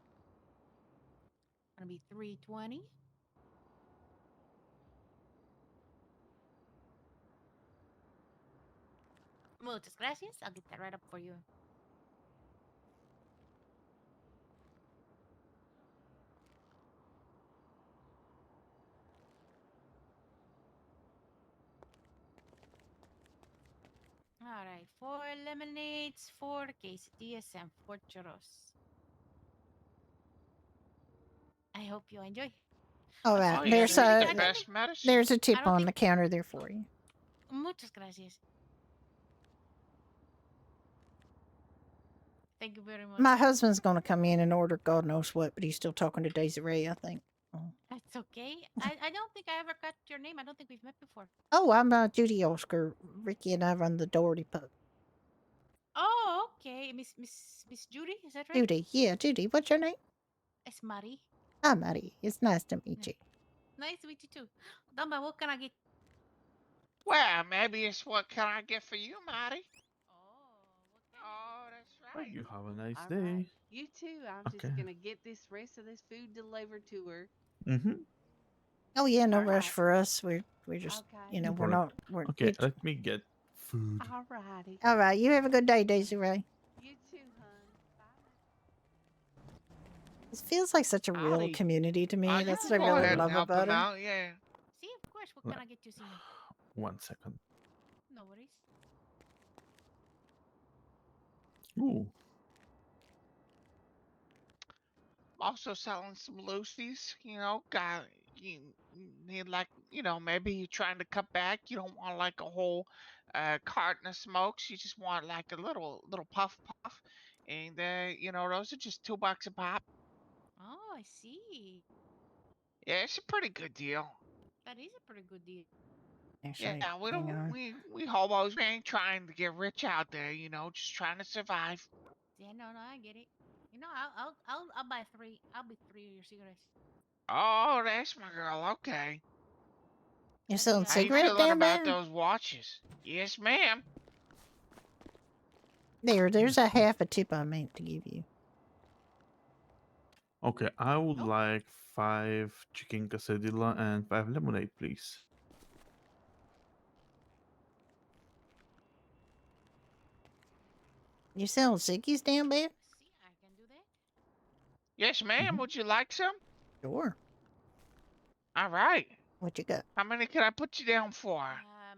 Gonna be $3.20. Muchas gracias. I'll get that right up for you. All right, 4 lemonades, 4 quesadillas, and 4 churros. I hope you enjoy. All right, Oh, yeah, there's the best medicine. there's a tip on the counter there for you. Muchas gracias. Thank you very much. My husband's gonna come in and order God knows what, but he's still talking to Daisy Ray, I think. Oh, That's okay. I don't think I ever got your name. I don't think we've met before. oh I'm Judy Oscar. Ricky and I run the Doherty pub. Oh, okay. Miss Judy, is that right? Judy, yeah, Judy. What's your name? It's Mari. Hi, Maddie. It's nice to meet you. Nice to meet you too. Dumba, what can I get? Well, maybe it's what can I get for you, Marty? Oh, Oh, that's Oh, right. you have a nice All day. right. You too. I'm Okay. just gonna get this rest of this food delivered to her. Mm-hmm. Oh yeah, no All rush right. for us. We're just Okay. No we're problem. not we're Okay, let me get food. All righty. all right. You have a good day, Daisy Ray. You too, hun. Bye. It feels like such a real Howdy. community to me. You That's can what I go really ahead and love help about him it. out, yeah. See, of course. What Right. can I get you, Sina? 1 second. No worries. Ooh. Also selling some loosies, you need like, maybe you're trying to cut back. You don't want like a whole carton of smokes. You just want like a little puff. And those are just $2 a pop. Oh, I see. Yeah, it's a pretty good deal. That is a pretty good deal. Actually, Yeah, we hang don't on. we hobos, we ain't trying to get rich out there, just trying to survive. Yeah, no, I get it. I'll buy 3. I'll be 3 of your cigarettes. Oh, that's my girl. Okay. You're selling How you cigarettes feeling down about there? those watches? Yes, ma'am. There's a half a tip I meant to give you. Okay, I would like 5 chicken quesadilla and 5 lemonade, please. You selling ciggies down there? See, I can do that. Yes, ma'am. Mhm. Would you like some? Sure. All right. What you got? How many can I put you down for?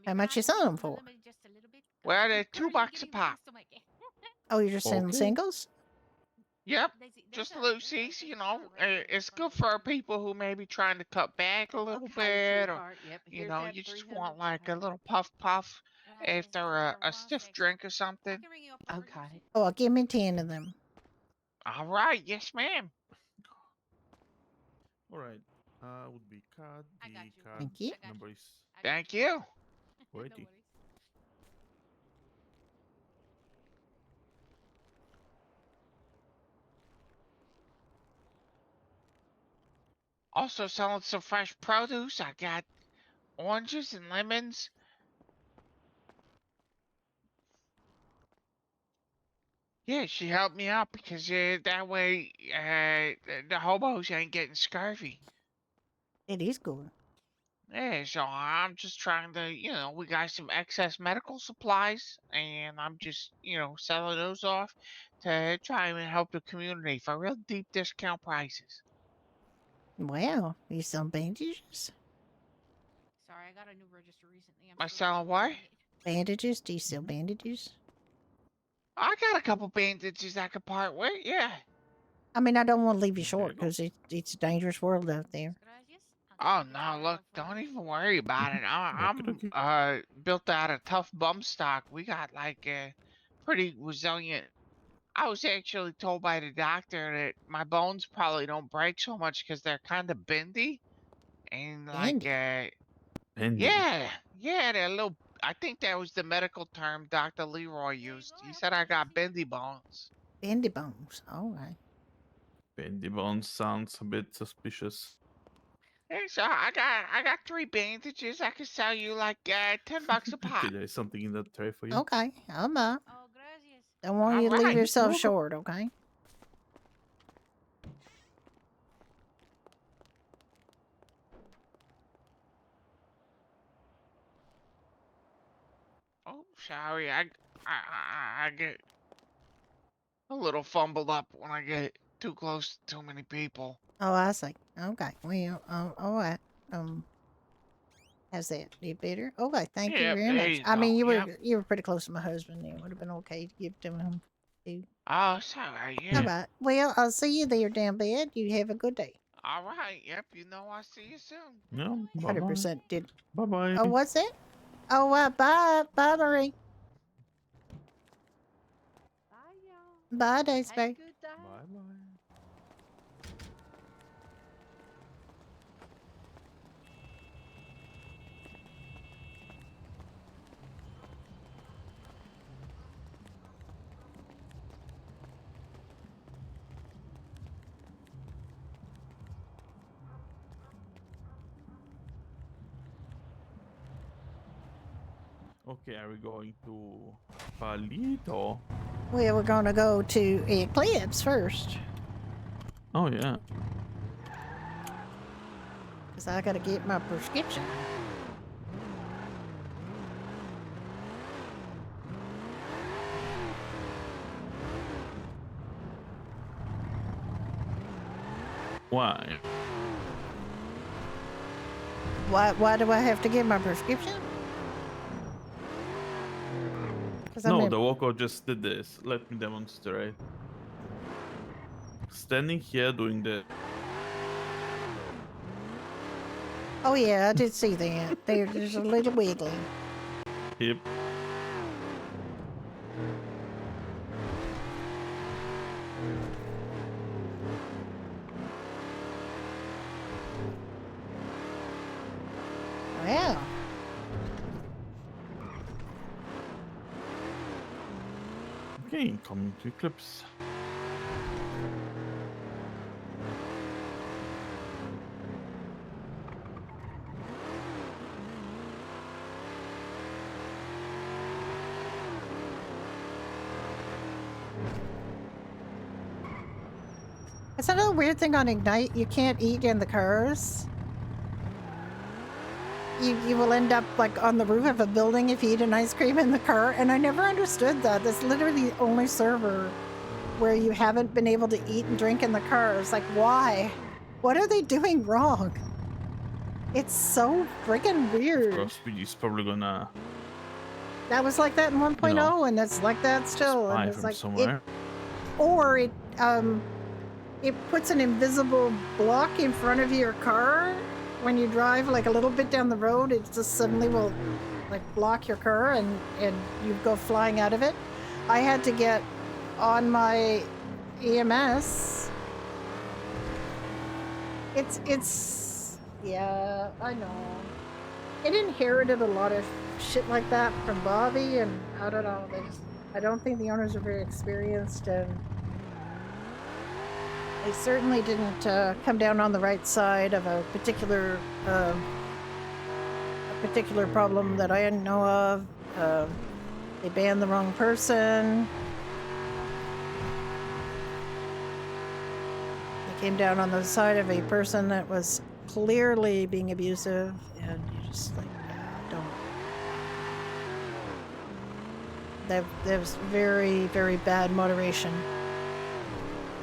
How much you selling them for? Just a little bit. Well, they're I'm $2 currently a getting pop. things to make it. Oh, you're just selling Okay. singles? Yep. There's Just a loosies, store right here in it's front good of for me. people who may be trying to cut back a little Okay, bit, or sweetheart. Yep. Here's that you just 300. want like a little puff Gracias, after gracias. a 1 stiff second. drink or I something. can ring you up over here. Okay. Oh, give me 10 of them. All right. Yes, ma'am. All right. Would be card. I got you. The card Thank you. I got number you. is I got Thank you. no waiting. worries. Also selling some fresh produce. I got oranges and lemons. Yeah, she helped me out because that way the hobos ain't getting scurvy. It is good. Yeah, so I'm just trying to, we got some excess medical supplies, and I'm just, selling those off to try and help the community for real deep discount prices. Wow. You selling bandages? Sorry, I got a new register recently. Am I still selling getting used what? to it. Bandages? Do you sell bandages? I got a couple bandages I could part with, yeah. I mean, I don't want to leave you There short you go. because it's a dangerous world out there. Gracias. I'll Oh get no, started look, on don't Friday. even worry about it. Okay. I'm built out of tough bum stock. We got like pretty resilient. I was actually told by the doctor that my bones probably don't break so much because they're kind of bendy. And like Bendy? Bendy. yeah, they're a little. I think that was the medical term Dr. Leroy used. He said I got bendy bones. Bendy bones. All right. Bendy bones sounds a bit suspicious. Hey, so I got 3 bandages. I could sell you like $10 a Okay, pop. there's something in that tray for you. Okay. I'll buy. Oh, gracias. Don't want All you to leave right. yourself Welcome. short, okay? Oh, sorry. I get a little fumbled up when I get too close to too many people. Oh, I see. Okay. Well, all right. How's that? You better? Okay. Thank you Yep, very there much. you I mean, go. Yep. you were pretty close to my husband there. Would have been okay to give to him too. Oh, sorry. All Yeah. right. Well, I'll see you there down bed. You have a good day. All right. Yep. I'll see you soon. Yeah, bye bye. 100% did. Bye bye. Oh, what's that? Oh, bye, Marie. Bye, y'all. Bye, Have a Daisy. good day. Bye bye. Okay, are we going to Palito? Well, we're gonna go to Eclipse first, Oh yeah. because I gotta get my prescription. Why? Why do I have to get my prescription? Because No, the Woko just did this. Let me demonstrate. Standing here doing the Oh yeah, I did see that. There's a little wiggly. hip. Wow. Okay, coming to Eclipse. Is that a weird thing on Ignite? You can't eat in the cars. You will end up like on the roof of a building if you eat an ice cream in the car, and I never understood that. That's literally the only server where you haven't been able to eat and drink in the cars. Like, why? What are they doing wrong? It's so friggin' weird. Of course, Speedy's probably gonna That was like that in 1.0, and it's like that still. spy And it's from like somewhere. it puts an invisible block in front of your car when you drive like a little bit down the road. It just suddenly will like block your car and you go flying out of it. I had to get on my EMS. It's yeah, I know. It inherited a lot of shit like that from Bobby, and I don't know. I don't think the owners are very experienced, and they certainly didn't come down on the right side of a particular problem that I didn't know of. They banned the wrong person. They came down on the side of a person that was clearly being abusive, and you just like, don't. There's very, very bad moderation.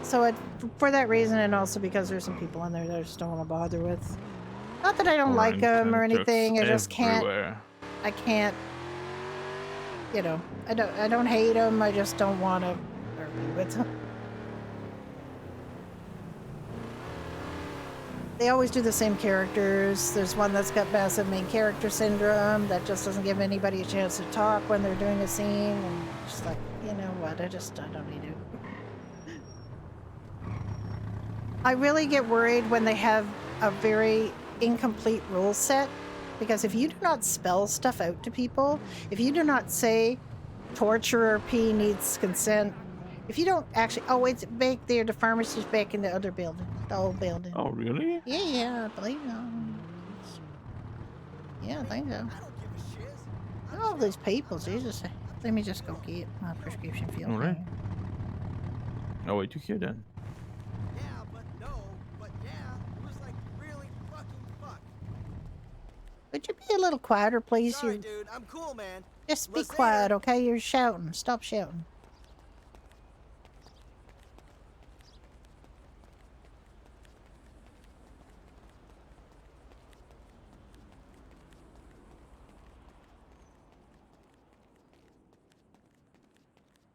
So for that reason, and also because there's some people in there that I just don't want to bother with. Not that I don't like them or anything. I just can't. I can't. You know, I don't hate them. I just don't want to argue with them. They always do the same characters. There's one that's got massive main character syndrome that just doesn't give anybody a chance to talk when they're doing a scene, and just like, you know what? I don't need it. I really get worried when they have a very incomplete rule set, because if you do not spell stuff out to people, if you do not say torturer P needs consent, if you don't actually, oh, it's back there, the pharmacy's back in the other building, the old building. Oh, really? Yeah, I believe so. Yeah, I think so. All these people, Jesus. Let me just go get my prescription filled. All right. I'll wait to hear then. Yeah, but no, but yeah, it was like really fucking fucked. Would you be a little quieter, please? Sorry, dude, I'm cool, man. Just be Later. quiet, okay? You're shouting. Stop shouting.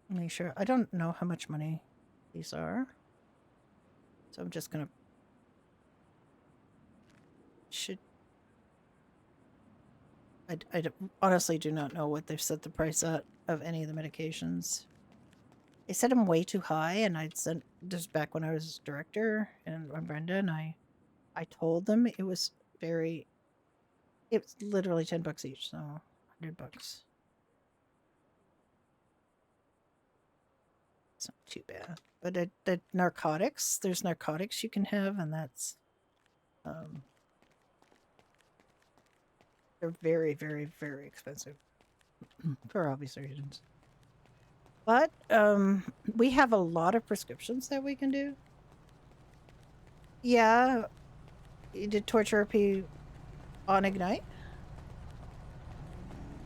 Make sure. I don't know how much money these are, so I'm just gonna. I honestly do not know what they've set the price at of any of the medications. They set him way too high, and I'd sent this back when I was director and Brenda, and I told them it was literally $10 each, so $100. It's not too bad. But the narcotics, there's narcotics you can have, and that's they're very, very, very expensive for obvious reasons. But we have a lot of prescriptions that we can do. Yeah, you did torture RP on Ignite.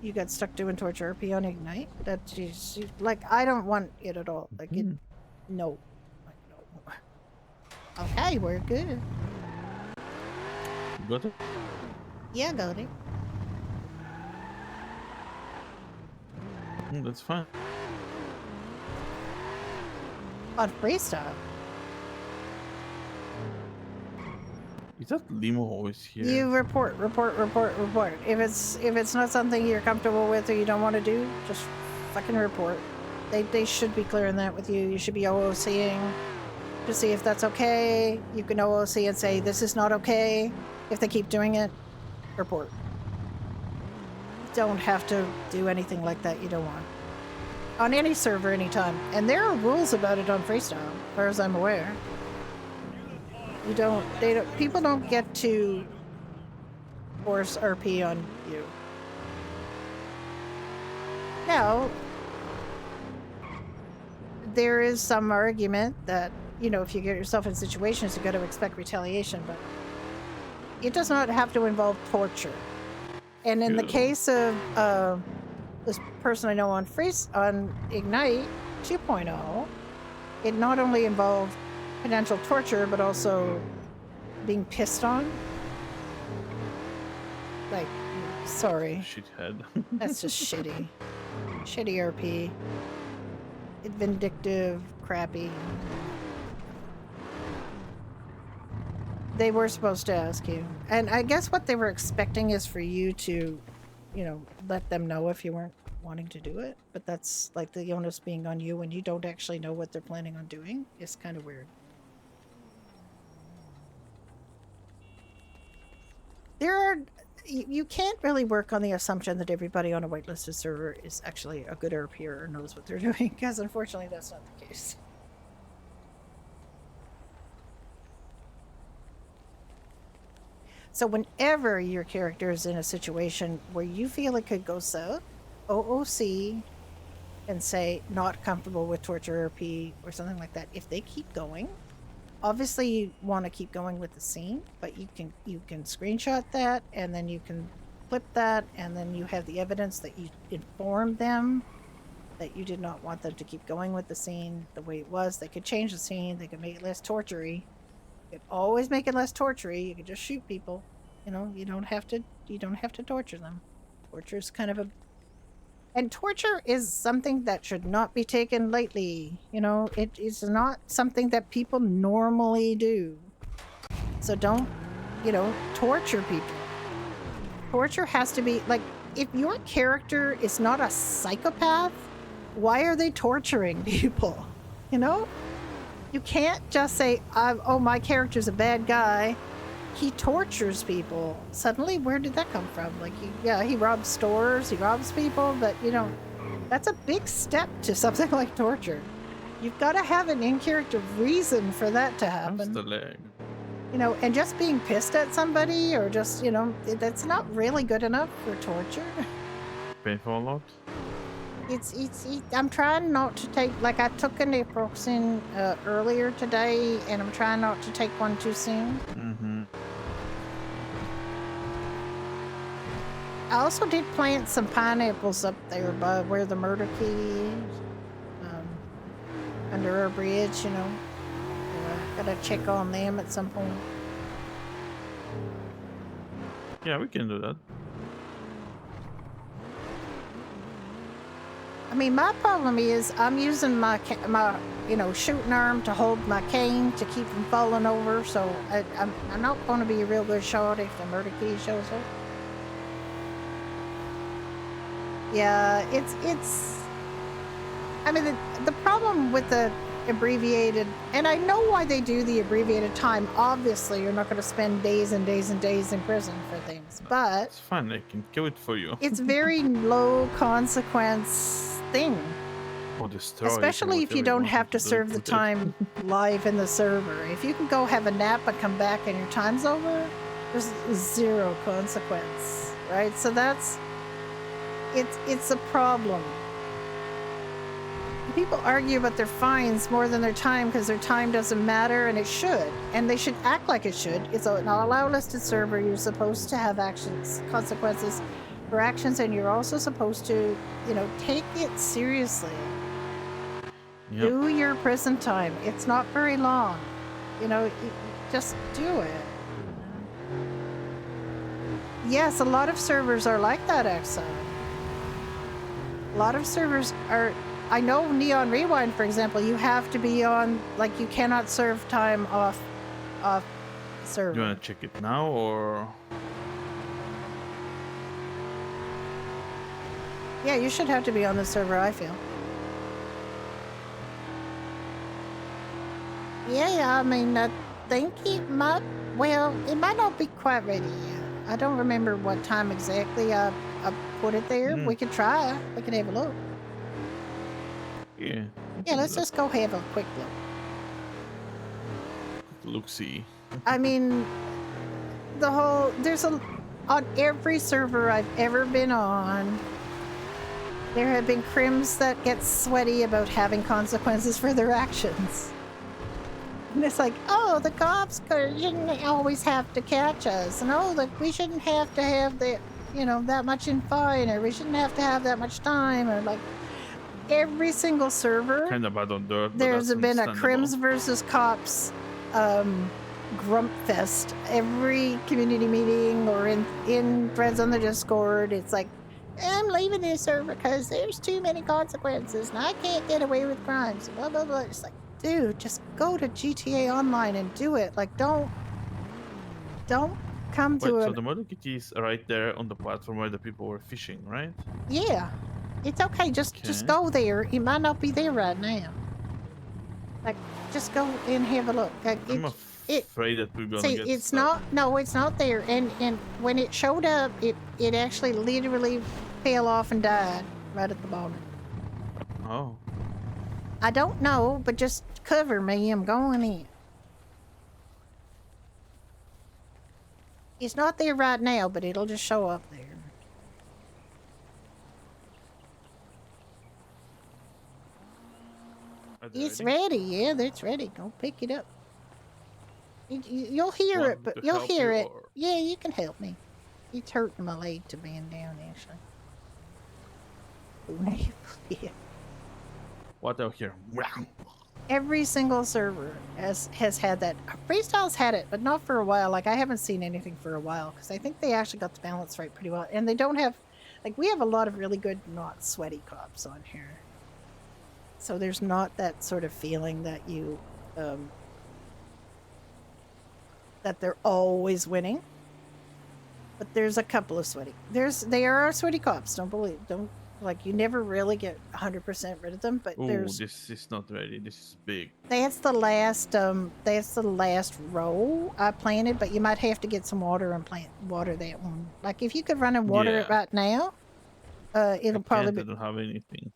You got stuck doing torture RP on Ignite. That's just, like, I don't want it at all. Like, it, no. Like, no. Okay, we're good. Got it? Yeah, got it. That's fine. On freestyle. Is that limo always here? You report. If it's not something you're comfortable with or you don't want to do, just fucking report. They should be clearing that with you. You should be OOCing to see if that's okay. You can OOC and say this is not okay. If they keep doing it, report. Don't have to do anything like that you don't want. On any server, anytime. And there are rules about it on freestyle, as far as I'm aware. People don't get to force RP on you. Now, there is some argument that, you know, if you get yourself in situations, you got to expect retaliation, but it does not have to involve torture. And in the case of this person I know on Ignite 2.0, it not only involved potential torture, but also being pissed on. Like, sorry. Shithead. That's just shitty. Shitty RP. Vindictive, crappy. They were supposed to ask you. And I guess what they were expecting is for you to, you know, let them know if you weren't wanting to do it. But that's like the onus being on you when you don't actually know what they're planning on doing. It's kind of weird. You can't really work on the assumption that everybody on a whitelisted server is actually a good RPer or knows what they're doing, because unfortunately that's not the case. So whenever your character is in a situation where you feel it could go south, OOC and say not comfortable with torture RP or something like that. If they keep going, obviously you want to keep going with the scene, but you can screenshot that, and then you can clip that, and then you have the evidence that you informed them that you did not want them to keep going with the scene the way it was. They could change the scene, they could make it less torture-y. You could always make it less torture-y. You could just shoot people. You know, you don't have to torture them. Torture is kind of a... And torture is something that should not be taken lightly. You know, it is not something that people normally do. So don't, you know, torture people. Torture has to be, like, if your character is not a psychopath, why are they torturing people? You know? You can't just say, oh, my character's a bad guy. He tortures people. Suddenly, where did that come from? Like, he robs stores, he robs people, but, you know, that's a big step to something like torture. You've got to have an in-character reason for that to happen. That's the leg. You know, and just being pissed at somebody or just, you know, that's not really good enough for torture. Painful a lot? I'm trying not to take, like, I took an naproxen earlier today, and I'm trying not to take one too soon. Mm-hmm. I also did plant some pineapples up there by where the murder key is, under our bridge, you know. Gotta check on them at some point. Yeah, we can do that. I mean, my problem is I'm using my you know, shooting arm to hold my cane to keep from falling over, so I'm not going to be a real good shot if the murder key shows up. I mean, the problem with the abbreviated, and I know why they do the abbreviated time. Obviously, you're not going to spend days and days and days in prison for things, but It's fine. I can kill it for you. it's very low consequence thing. Or destroy it, or Especially if you whatever don't want have me to do serve the with it. time live in the server. If you can go have a nap and come back and your time's over, there's zero consequence, right? So that's it's a problem. People argue about their fines more than their time because their time doesn't matter, and it should, and they should act like it should. It's an allow listed server. You're supposed to have consequences for actions, and you're also supposed to, take it seriously. Yep. Do your prison time. It's not very long. Just do it. Yes, a lot of servers are like that, Exa. A lot of servers are. I know Neon Rewind, for example, you have to be on, like, you cannot serve time off server. You want to check it now, or? Yeah, you should have to be on the server, I feel. Yeah, I mean, I think it might not be quite ready yet. I don't remember what time exactly I put it there. We could try. We could have a look. Yeah. Yeah, let's just go have a quick look. Look-see. I mean, on every server I've ever been on, there have been crims that get sweaty about having consequences for their actions. And it's like, oh, the cops shouldn't always have to catch us. And we shouldn't have to have that much in fine, or we shouldn't have to have that much time, or like every single server. Kind of bad on dirt, but There's that's been a understandable. crims versus cops grump fest. Every community meeting or in threads on the Discord, it's like, I'm leaving this server because there's too many consequences and I can't get away with crimes. Blah blah blah. It's like, dude, just go to GTA Online and do it. Like, don't come to Wait, it. so the murder kitty is right there on the platform where the people were fishing, right? Yeah, it's okay. Just go there. It might not be there right now. Like, just go and have a look. Like, I'm afraid that we're gonna see, get it's stuck. it's not there. And when it showed up, it actually literally fell off and died right at the bottom. Oh. I don't know, but just cover me. I'm going in. It's not there right now, but it'll just show up there. It's ready. Yeah, that's ready. Go pick it up. You'll hear Want it, but to you'll help hear you, it. or- Yeah, you can help me. It's hurting my leg to bend down, actually. Yeah. What out here? Every single server has had that. Freestyle's had it, but not for a while. Like, I haven't seen anything for a while because I think they actually got the balance right pretty well. And they don't have, like, we have a lot of really good, not sweaty cops on here. So there's not that sort of feeling that you, that they're always winning. But there's a couple of sweaty. There are sweaty cops. Don't. Like, you never really get 100% rid of them, but Oh, there's. this is not ready. This is big. That's the last row I planted, but you might have to get some water and water that one. Like, if you could run and water it Yeah. right now, it'll probably be. I don't have anything.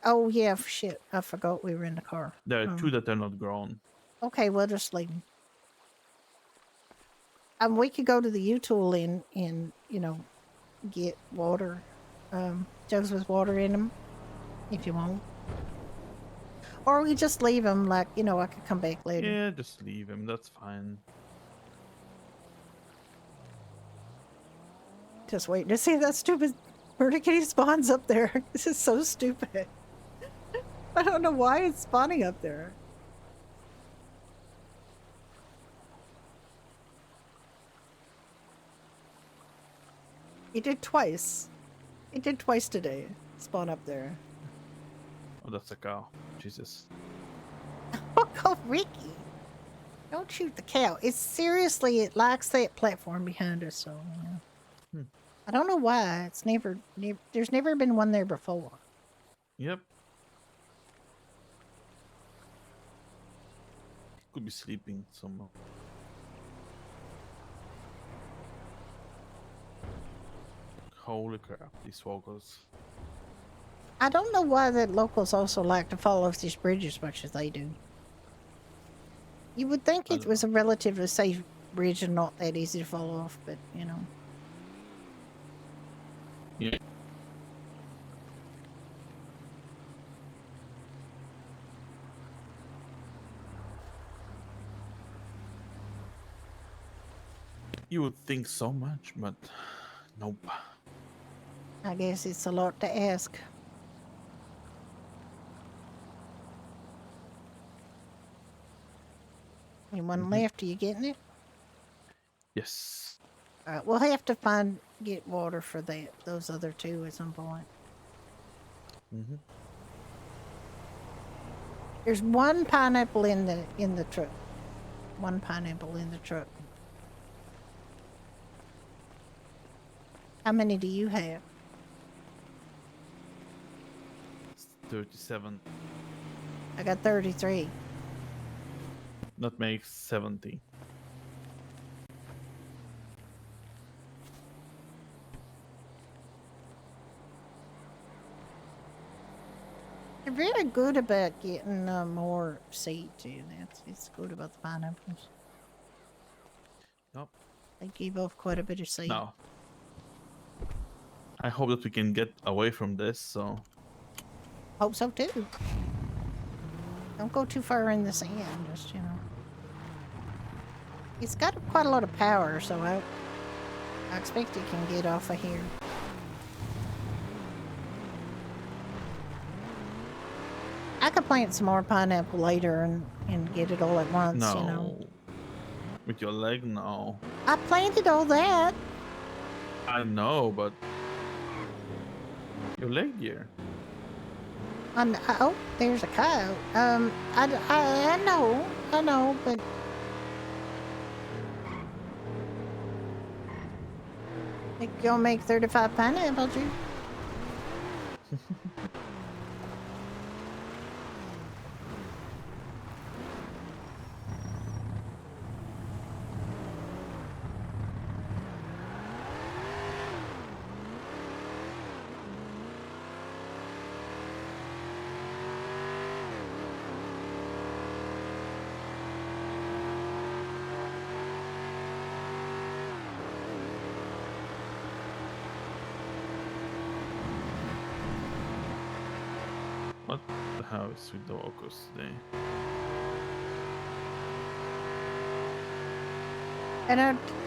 Oh yeah, shit! I forgot we were in the car. There are two that are not grown. Okay, we'll just leave them. We could go to the U-tool and get water, jugs with water in them, if you want. Or we just leave them, like, I could come back later. Yeah, just leave him. That's fine. Just waiting to see that stupid murder kitty spawns up there. This is so stupid. I don't know why it's spawning up there. It did twice. It did twice today. Spawn up there. Oh, that's a cow. Jesus. Oh, Ricky. Don't shoot the cow. It's seriously, it likes that platform behind us, so, I don't know why. It's never, there's never been one there before. Yep. Could be sleeping somewhere. Holy crap, these walkers. I don't know why the locals also like to fall off this bridge as much as they do. You would think I it don't was know. a relatively safe bridge and not that easy to fall off, but you know. Yeah. You would think so much, but nope. I guess it's a lot to ask. One left, are you getting it? Yes. Alright, we'll have to get water for those other two at some point. There's one pineapple in the truck. One pineapple in the truck. How many do you have? 37. I got 33. That makes 70. They're very good about getting more seed too. It's good about the pineapples. Nope. They give off quite a bit of seed. No. I hope that we can get away from this, so... Hope so too. Don't go too far in the sand, just, you know. It's got quite a lot of power, so I expect it can get off of here. I could plant some more pineapple later and get it all at once, No. you know. With your leg, no. I planted all that. I know, but... Your leg gear. Oh, there's a cow. I know, but... Think you'll make 35 pineapple juice? What the hell is with the walkers today? And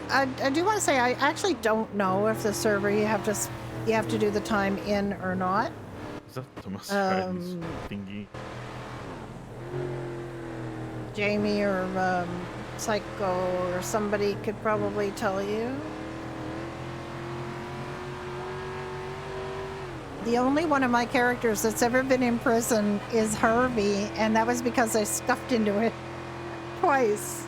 I do want to say I actually don't know if the server you have to do the time in or not. Is that Thomas Hardy's thingy? Jamie or Psycho or somebody could probably tell you. The only one of my characters that's ever been in prison is Herbie, and that was because I scuffed into it twice.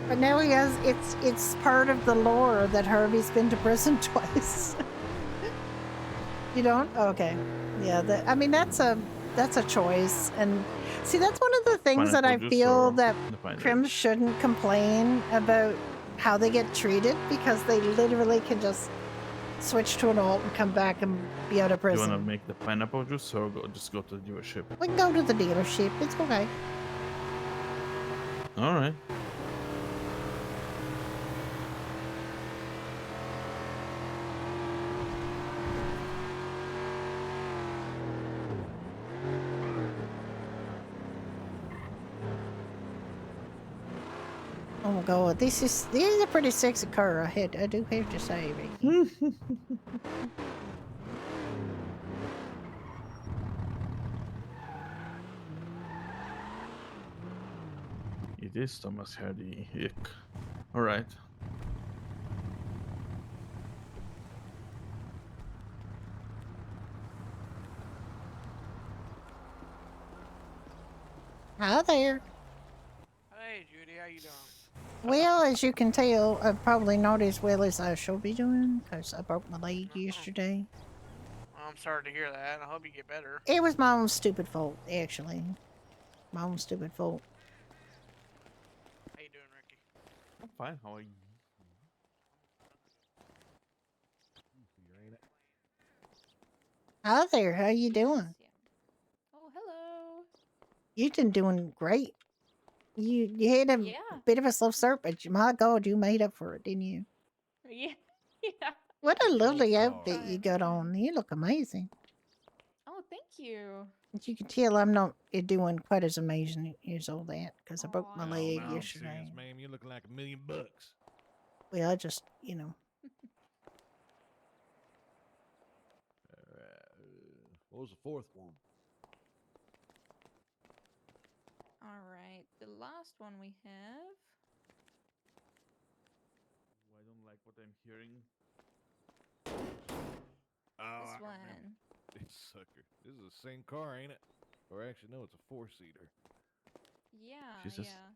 But now he has, it's part of the lore that Herbie's been to prison twice. You don't? Okay. Yeah, I mean, that's a choice. And see, that's one of the things that I feel that Crims shouldn't complain about how they get treated, because they literally can just switch to an alt and come back and be out of Do you prison. want to make the pineapple juice or just go to the dealership? We can go to the dealership. It's okay. Alright. Oh my god, this is a pretty sexy car. I do have to say, Ricky. It is Thomas Hardy. Yuck. Alright. Hi there. Hey, Judy, how you doing? Well, as you can tell, probably not as well as I should be doing, because I broke my leg yesterday. I'm sorry to hear that. I hope you get better. It was my own stupid fault, actually. My own stupid fault. How you doing, Ricky? I'm fine. How are you? Hi there. How you doing? Oh, hello. You've been doing great. You had a Yeah. bit of a slow start, but my God, you made up for it, didn't you? Yeah. Yeah. What a lovely Trying, outfit you got on. You look amazing. Oh, thank you. But you can tell I'm not doing quite as amazing as all that because I broke my Aw, leg thanks. yesterday. ma'am. You're looking like $1 million bucks. Well, I just, you know. What was the fourth one? All right. The last one we have. I don't like what I'm hearing. Oh, This I one. remember. This sucker. This is the same car, ain't it? Or actually, no, it's a 4-seater. Yeah, Jesus. yeah.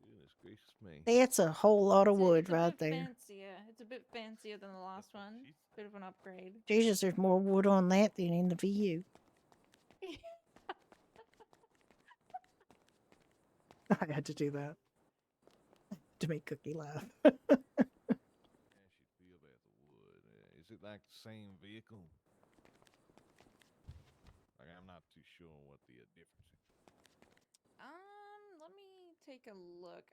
Goodness gracious me. That's a whole lot of wood It's a right bit there. fancier. It's a bit fancier than the last one. Bit of an upgrade. Jesus, there's more wood on that than in the VU. I had to do that to make Cookie laugh. Is it like the same vehicle? Like, I'm not too sure what the difference is. Let me take a look.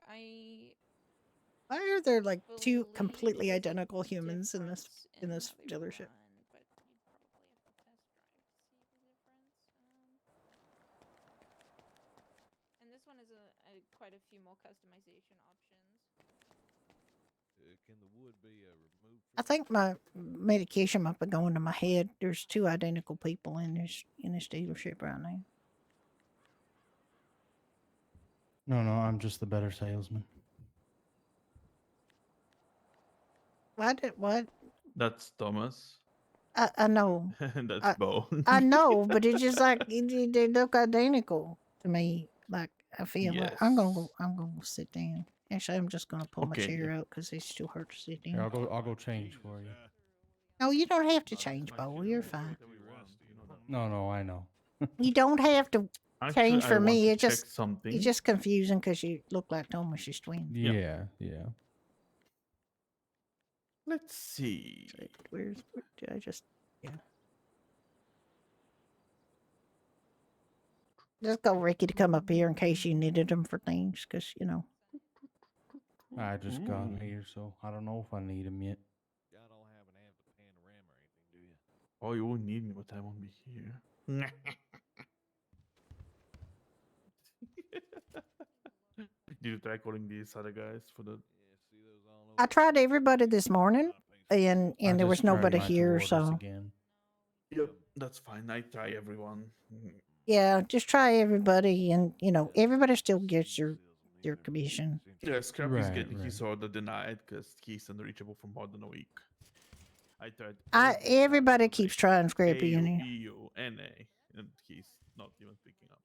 Why are there like two believe completely there's a identical humans in this difference in how they dealership? run, but you'd probably have to test drive to see the difference. And this one is quite a few more customization options. Can the wood be removed? I think my medication might be going to my head. There's two identical people in this dealership right now. No, I'm just the better salesman. What? That's Thomas. I know. That's Bo. I know, but it's just like they look identical to me. Like I feel like I'm gonna go sit down. Actually, I'm just gonna pull my chair out because it's too hard to sit Here, down. I'll go change for you. No, you don't have to change, Bo. You're fine. No, I know. You don't have to change I for want me. to It's check just something. it's just confusing because you look like Thomas's twin. Yeah. Let's see. Where did I just? Yeah. Just go Ricky to come up here in case you needed him for things, because you know. I just got here, so I don't know if I need him yet. Y'all don't happen to have the panorama or anything, do you? Oh, you won't need me, but I won't be here. Did you try calling these other guys for the? I tried everybody this morning, and there was nobody here, so Again. Yep, that's fine. I try everyone. yeah, just try everybody, and you know everybody still gets your commission. Yeah, Scrappy's Right, getting right. his order denied because he's unreachable for more than a week. I tried. Everybody keeps trying Scrappy in here. AUEUNA, and he's not even picking up.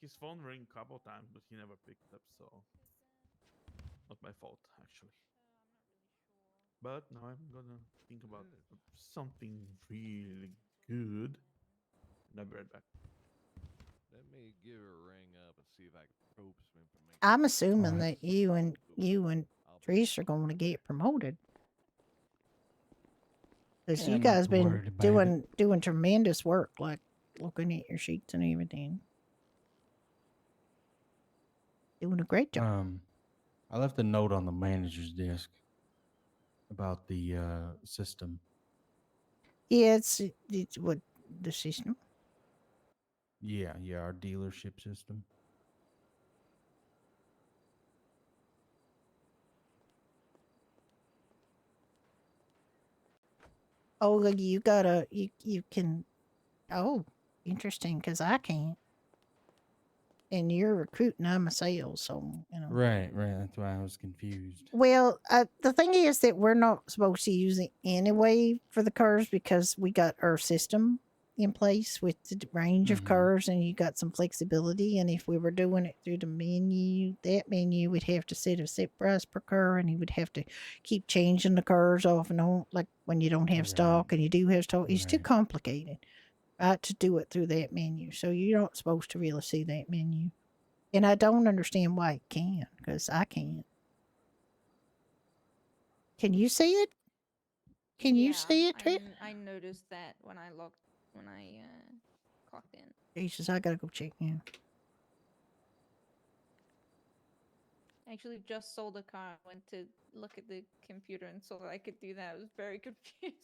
His phone rang a couple times, but he never picked up, so not my fault actually. But now I'm gonna think about something really good, and I'll be right back. Let me give her a ring up and see if I can probe some information. I'm assuming that you and Treese are going to get promoted. Because Yeah, you I'm not guys too been worried about doing tremendous work, like looking at your sheets and everything. Doing a great job. I left a note on the manager's desk about the system. Yeah, it's what the system. Yeah, our dealership system. Oh, you can. Oh, interesting, because I can't. And you're recruiting, I'm a sales, so you know. Right. That's why I was confused. Well, the thing is that we're not supposed to use it anyway for the cars because we got our system, in place with the range of Mhm. cars, and you got some flexibility. And if we were doing it through the menu, that menu would have to set a set price per car, and he would have to keep changing the cars off and on, like when you don't have stock and you do have stock. It's too Right. complicated, right, to do it through that menu. So you're not supposed to really see that menu. And I don't understand why it can, because I can't. Can you see it? Can you see it, Trip? I noticed that when I clocked in. Jesus, I gotta go check now. I actually just sold a car. I went to look at the computer and saw that I could do that. I was very confused.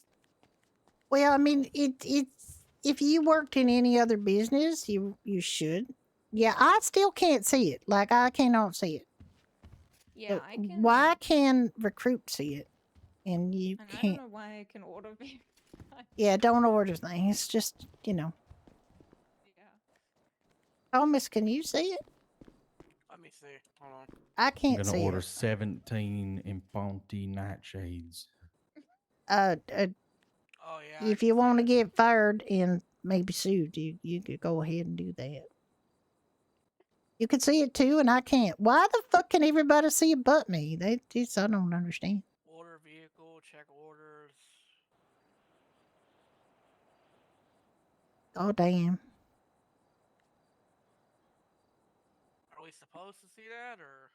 Well, I mean, it's if you worked in any other business, you should. Yeah, I still can't see it. Like I cannot see it. Yeah, But I can. why can recruit see it and you And I don't can't? know why I can order vehicles. Yeah, don't order things. It's just Yeah. Thomas, can you see it? Let me see. Hold on. I I'm can't gonna see order it. 17 Imponti nightshades. Uh, Oh yeah. if you want to get fired and maybe sued, you could go ahead and do that. You can see it too, and I can't. Why the fuck can everybody see it but me? I don't understand. Order vehicle, check orders. Oh damn. Are we supposed to see that or?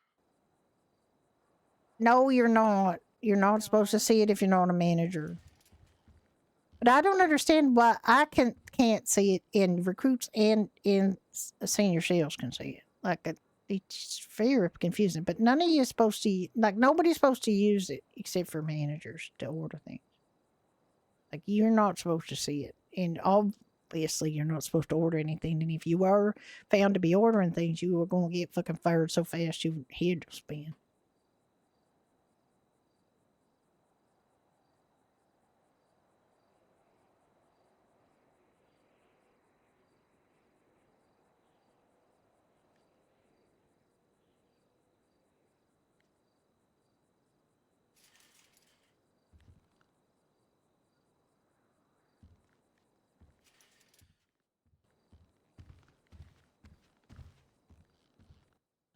No, you're not. You're not supposed to see it if you're not a manager. But I don't understand why I can't see it in recruits and in senior sales can see it. Like it's very confusing. But none of you is supposed to nobody's supposed to use it except for managers to order things. Like you're not supposed to see it, and obviously you're not supposed to order anything. And if you are found to be ordering things, you are going to get fucking fired so fast your head will spin.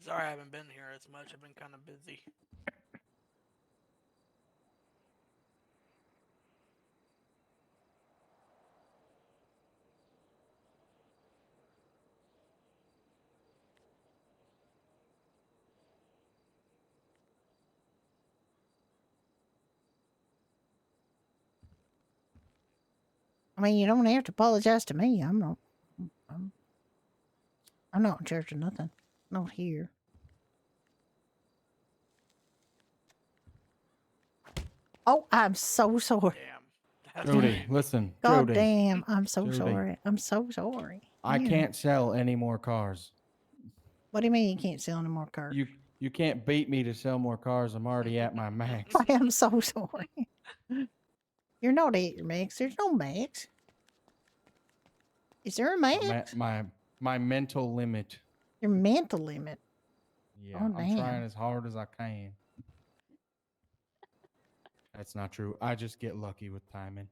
Sorry, I haven't been here as much. I've been kind of busy. I mean, you don't have to apologize to me. I'm not in charge of nothing. Not here. Oh, I'm so sorry. Judy, listen. God Judy. damn, I'm so Judy. sorry. I'm so sorry. I Yeah. can't sell any more cars. What do you mean you can't sell any more cars? You can't beat me to sell more cars. I'm already at my max. I am so sorry. You're not at your max. There's no max. Is there a max? My mental limit. Your mental limit. Yeah, Oh, I'm damn. trying as hard as I can. That's not true. I just get lucky with timing.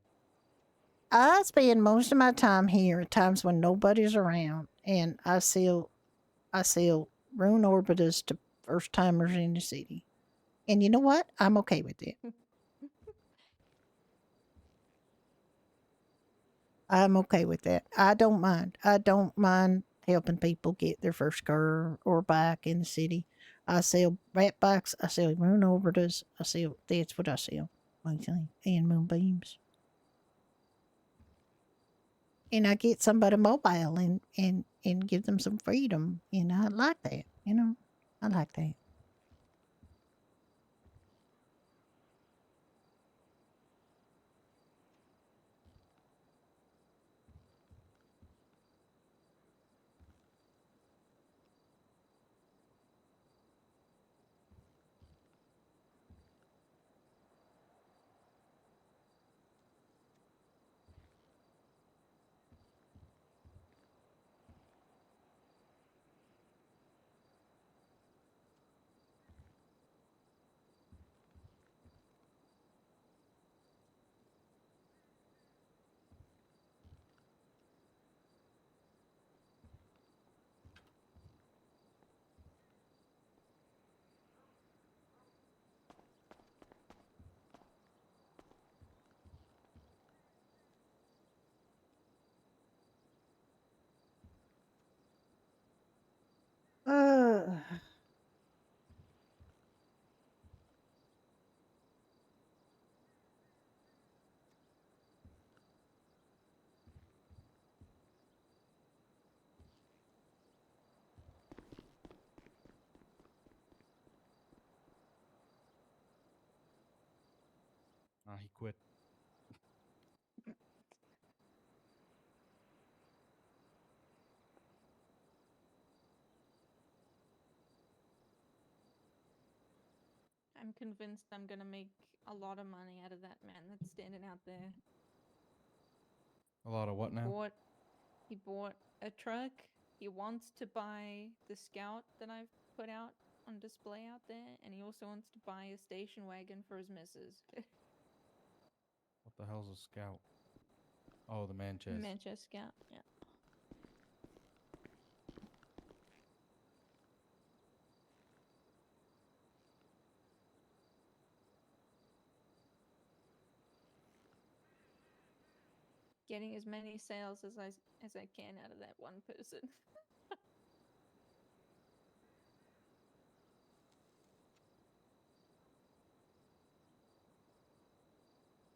I spend most of my time here at times when nobody's around, and I sell rune orbitas to first timers in the city. And you know what? I'm okay with it. I'm okay with that. I don't mind. I don't mind helping people get their first car or bike in the city. I sell rat bikes. I sell rune orbitas. That's what I sell, basically, and moonbeams. And I get somebody mobile and give them some freedom. And I like that. I like that. He quit. I'm convinced I'm gonna make a lot of money out of that man that's standing out there. A lot of what now? He bought a truck. He wants to buy the Scout that I've put out on display out there, and he also wants to buy a station wagon for his missus. What the hell's a scout? Oh, the man chest. Manchester Scout, yeah. Getting as many sales as I can out of that one person.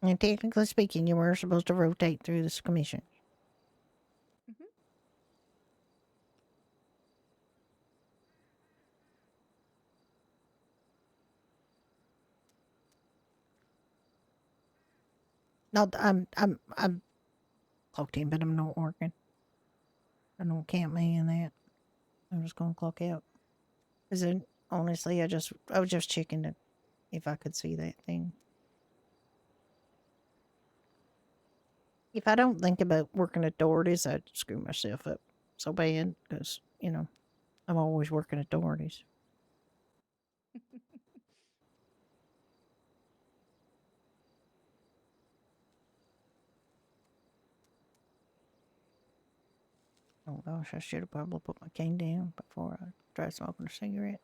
And technically speaking, you were supposed to rotate through this commission. No, I'm clocked in, but I'm not working. I don't count me in that. I'm just gonna clock out. Cause then, honestly, I was just checking if I could see that thing. If I don't think about working at Doherty's, I'd screw myself up so bad. Cause you know, I'm always working at Doherty's. Oh gosh, I should have probably put my cane down before I tried smoking a cigarette.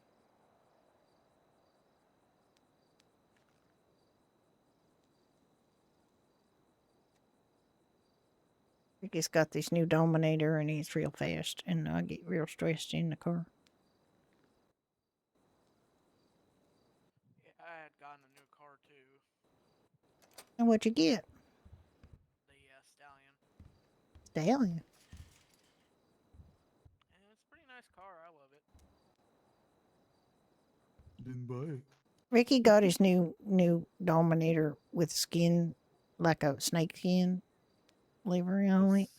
Ricky's got this new Dominator and he's real fast, and I get real stressed in the car. Yeah, I had gotten a new car too. And what'd you get? The Stallion. Stallion. And it's a pretty nice car. I love it. Didn't buy it. Ricky got his new Dominator with skin like a snake skin livery on it.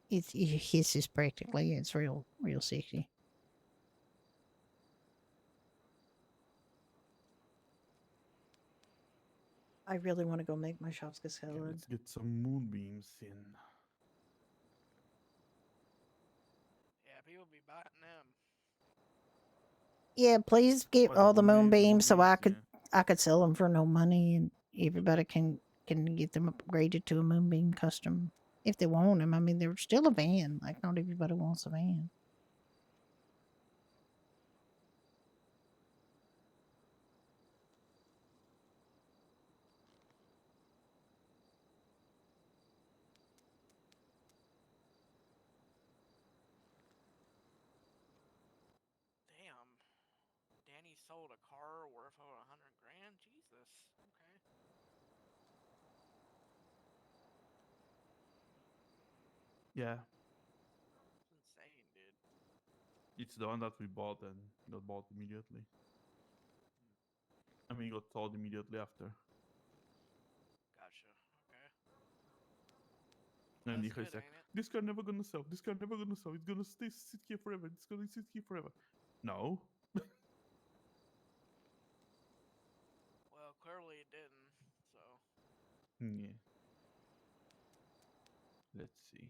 It hisses practically. It's real sexy. I really want to go make my Shopska salad. Okay, let's get some moonbeams in. Yeah, people be buying them. Yeah, please get What, all the moonbeams so I moonbeams? could sell them for no money, and everybody can get them upgraded to a moonbeam custom if they want them. I mean, they're still a van. Like, not everybody wants a van. Damn. Danny sold a car worth over $100,000. Jesus. Okay. Yeah, It's insane, dude. it's the one that we bought and got bought immediately. I mean, got sold immediately after. Gotcha. Okay. And That's he's good, like, ain't it? this car never gonna sell. This car never gonna sell. It's gonna sit here forever. It's gonna sit here forever. No. Well, clearly it didn't. So. Yeah. Let's see.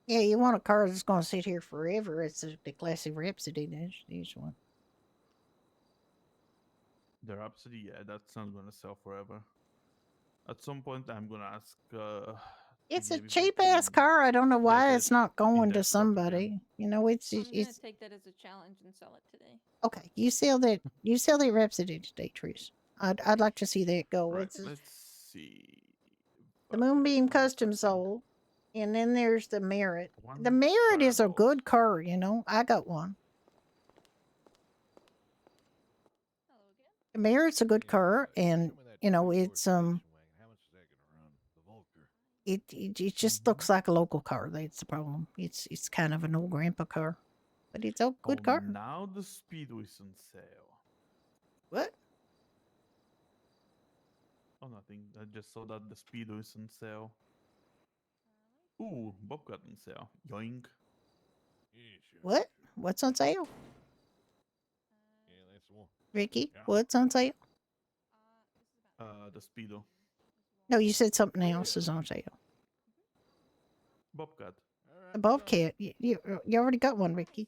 Yeah, you want a car that's going to sit here forever. It's the classic Rhapsody. That's this one. The Rhapsody, yeah, that's not gonna sell forever. At some point, I'm gonna ask. It's TDM a if they cheap ass can car. I don't know why get it's it not in going their to stock again. somebody. You know, it's I'm gonna take that as a challenge and sell it today. okay. You sell that. You sell that Rhapsody today, Trish. I'd like to see that go. Right. It's Let's see. the Moonbeam Custom sold, and then there's the Merit. The Merit is a good car. You know, I got one. The Merit's a good car, and you know it's It just looks like a local car. That's the problem. It's kind of an old grandpa car, but it's a good car. Now the Speedo is on sale. What? Oh, nothing. I just saw that the Speedo is on sale. Ooh, Bobcat on sale. Yoink. Yeah, sure. What? What's on sale? Yeah, that's the one. Ricky, Yeah. what's on sale? The Speedo. No, you said something else is on sale. Bobcat. All right, A Bobcat. You already got one, Ricky.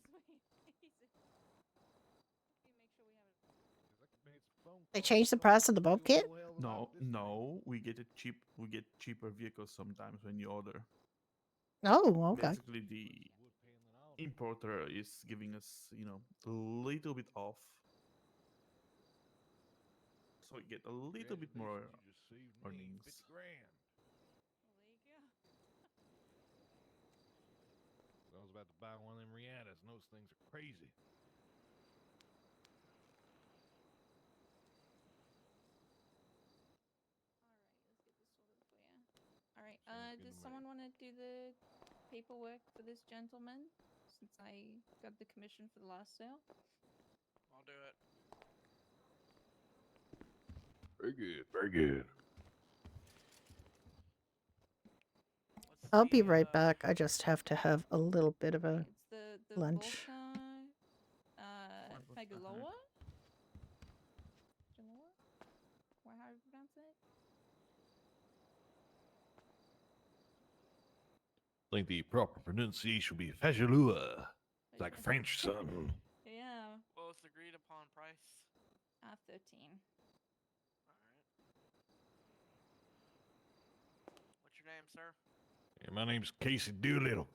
They changed the price of the Bobcat? No, we get cheaper vehicles sometimes when you order. Oh, okay. Basically, the importer is giving us, a little bit off. So we get a little bit more earnings. 50 grand. I was about to buy one of them Riatas, and those things are crazy. All right. Sounds good Does to me. someone want to do the paperwork for this gentleman? Since I got the commission for the last sale. I'll do it. Very good. Very good. I'll be right back. I just have to have a little bit of a It's the lunch. Volca, Fagaloa? Jaloa? How do you pronounce it? I think the proper pronunciation would be Fajalua. It's like French, son. Yeah. Well, it's agreed upon price. 13. Alright. What's your name, sir? Yeah, my name's Casey Doolittle.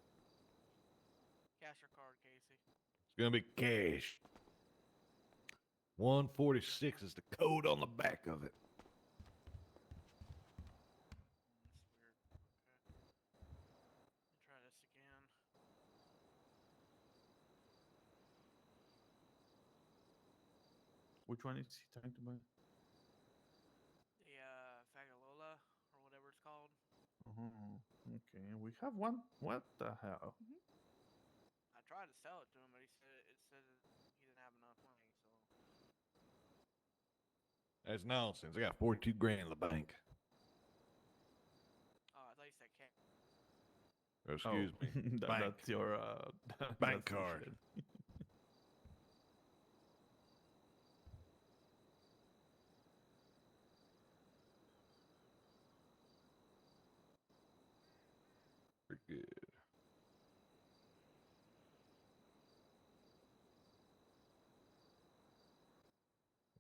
Cash or card, Casey? It's gonna be cash. 146 is the code on the back of it. That's weird. Okay. Let me try this again. Which one is he trying to buy? The Fagalola, or whatever it's called. Oh, okay. We have one. What the hell? I tried to sell it to him, but he said he didn't have enough money, so. That's nonsense. I got 42 grand in the bank. Oh, I thought you said cash. Oh, excuse me. Bank. That's your bank that's the card. shit. Very good.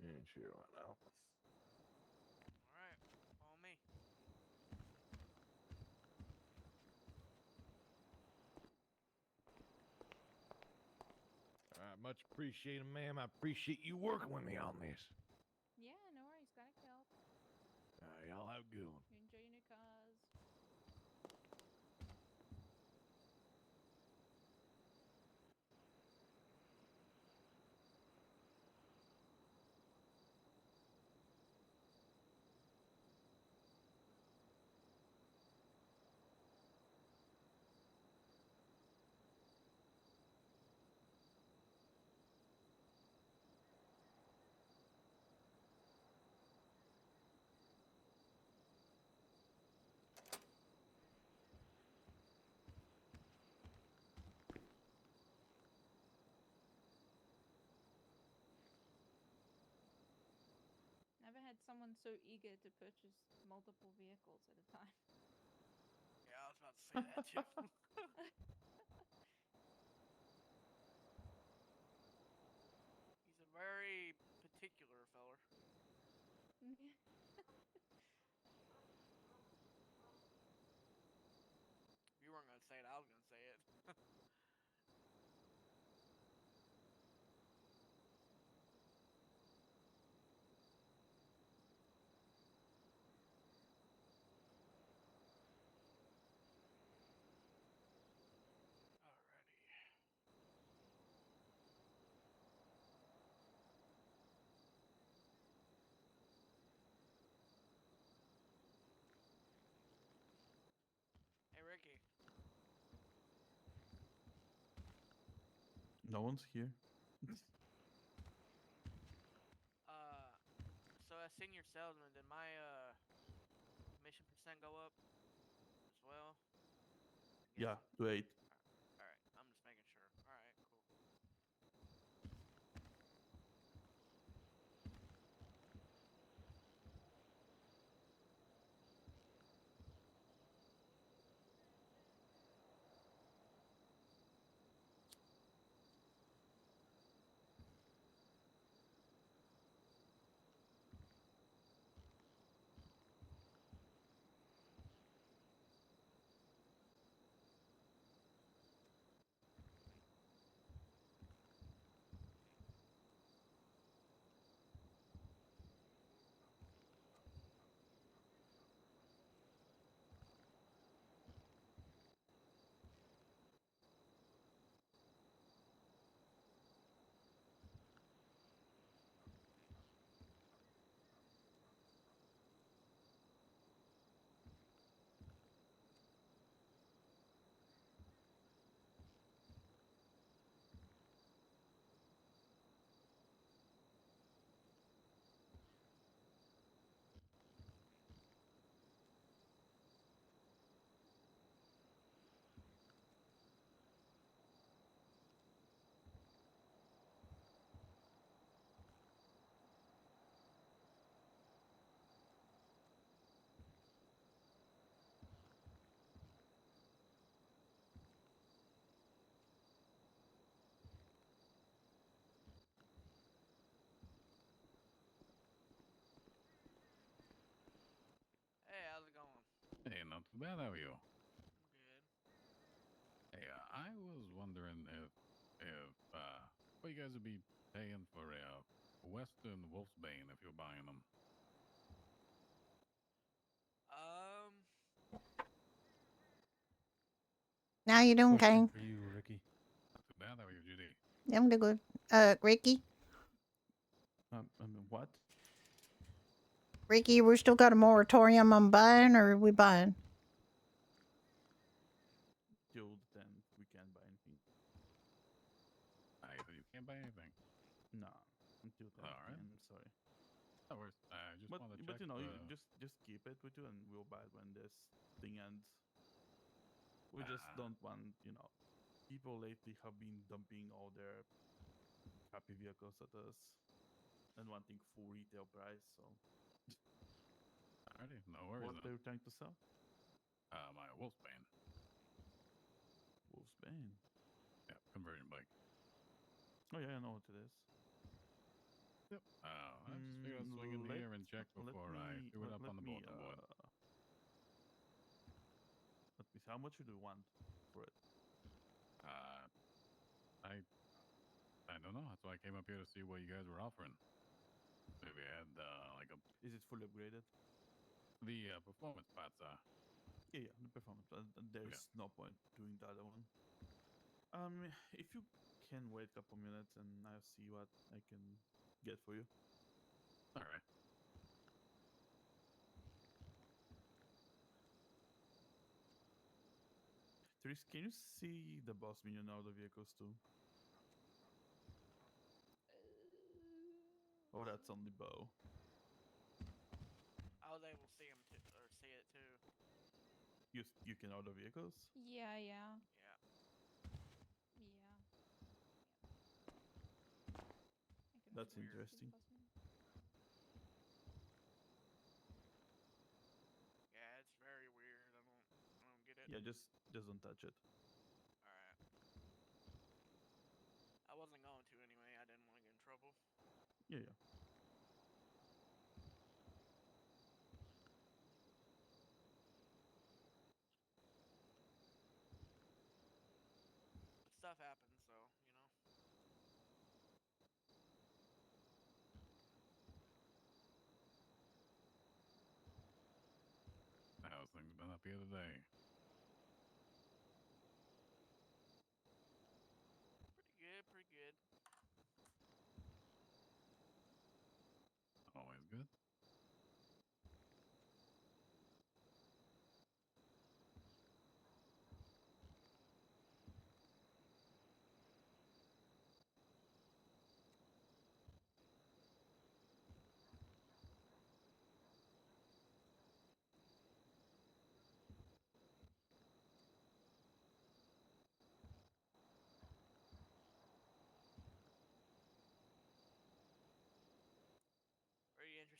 Yeah, sure, why not? Alright, follow me. All right, much appreciated, ma'am. I appreciate you working with me on this. Yeah, no worries. Gotta help. All right, y'all have a good one. You enjoy your new cars. Never had someone so eager to purchase multiple vehicles at a time. Yeah, I was about to say that too. He's a very particular feller. If you weren't gonna say it, I was gonna say it. No one's here. So as senior salesman, did my commission percent go up as well? Yeah, to 8. All right, I'm just making sure. All right, cool. Hey, how's it going? Hey, not too bad. How are you? I'm good. Hey, I was wondering if what you guys would be paying for a Western Wolfsbane if you're buying them. How you doing, Question Kane? for you, Ricky. Not too bad. How are you, Judy? I'm doing good. Ricky? I mean, what? Ricky, we still got a moratorium on buying, or are we buying? Till the 10th, we can't buy anything. So you can't buy anything. No, until 10th. All right. I'm sorry. No worries. I just wanted to check. But you know, you just keep it with you, and we'll buy it when this thing ends. We just don't want, you know, people lately have been dumping all their crappy vehicles at us and wanting full retail price. So, Alrighty, no worries. what are you trying to sell? My Wolfsbane. Wolfsbane. Yeah, conversion bike. Oh yeah, I know what it is. Yep. I just figured I'd swing in here and check before I threw it up on the bulletin board. Let me see. How much do you want for it? I don't know. That's why I came up here to see what you guys were offering. So we had like a. Is it fully upgraded? The performance parts are. Yeah, the performance. There's no point doing the other one. If you can wait a couple minutes and I'll see what I can get for you. All right. Tris, can you see the boss minion out of the vehicles too? Oh, that's on the bow. I was able to see him too, or see it too. You can order vehicles? Yeah. Yeah. That's interesting. Yeah, it's very weird. I don't get it. Yeah, just don't touch it. All right. I wasn't going to anyway. I didn't want to get in trouble. Yeah. But stuff happens, so you know. How's things been up here today? Pretty good. Always good.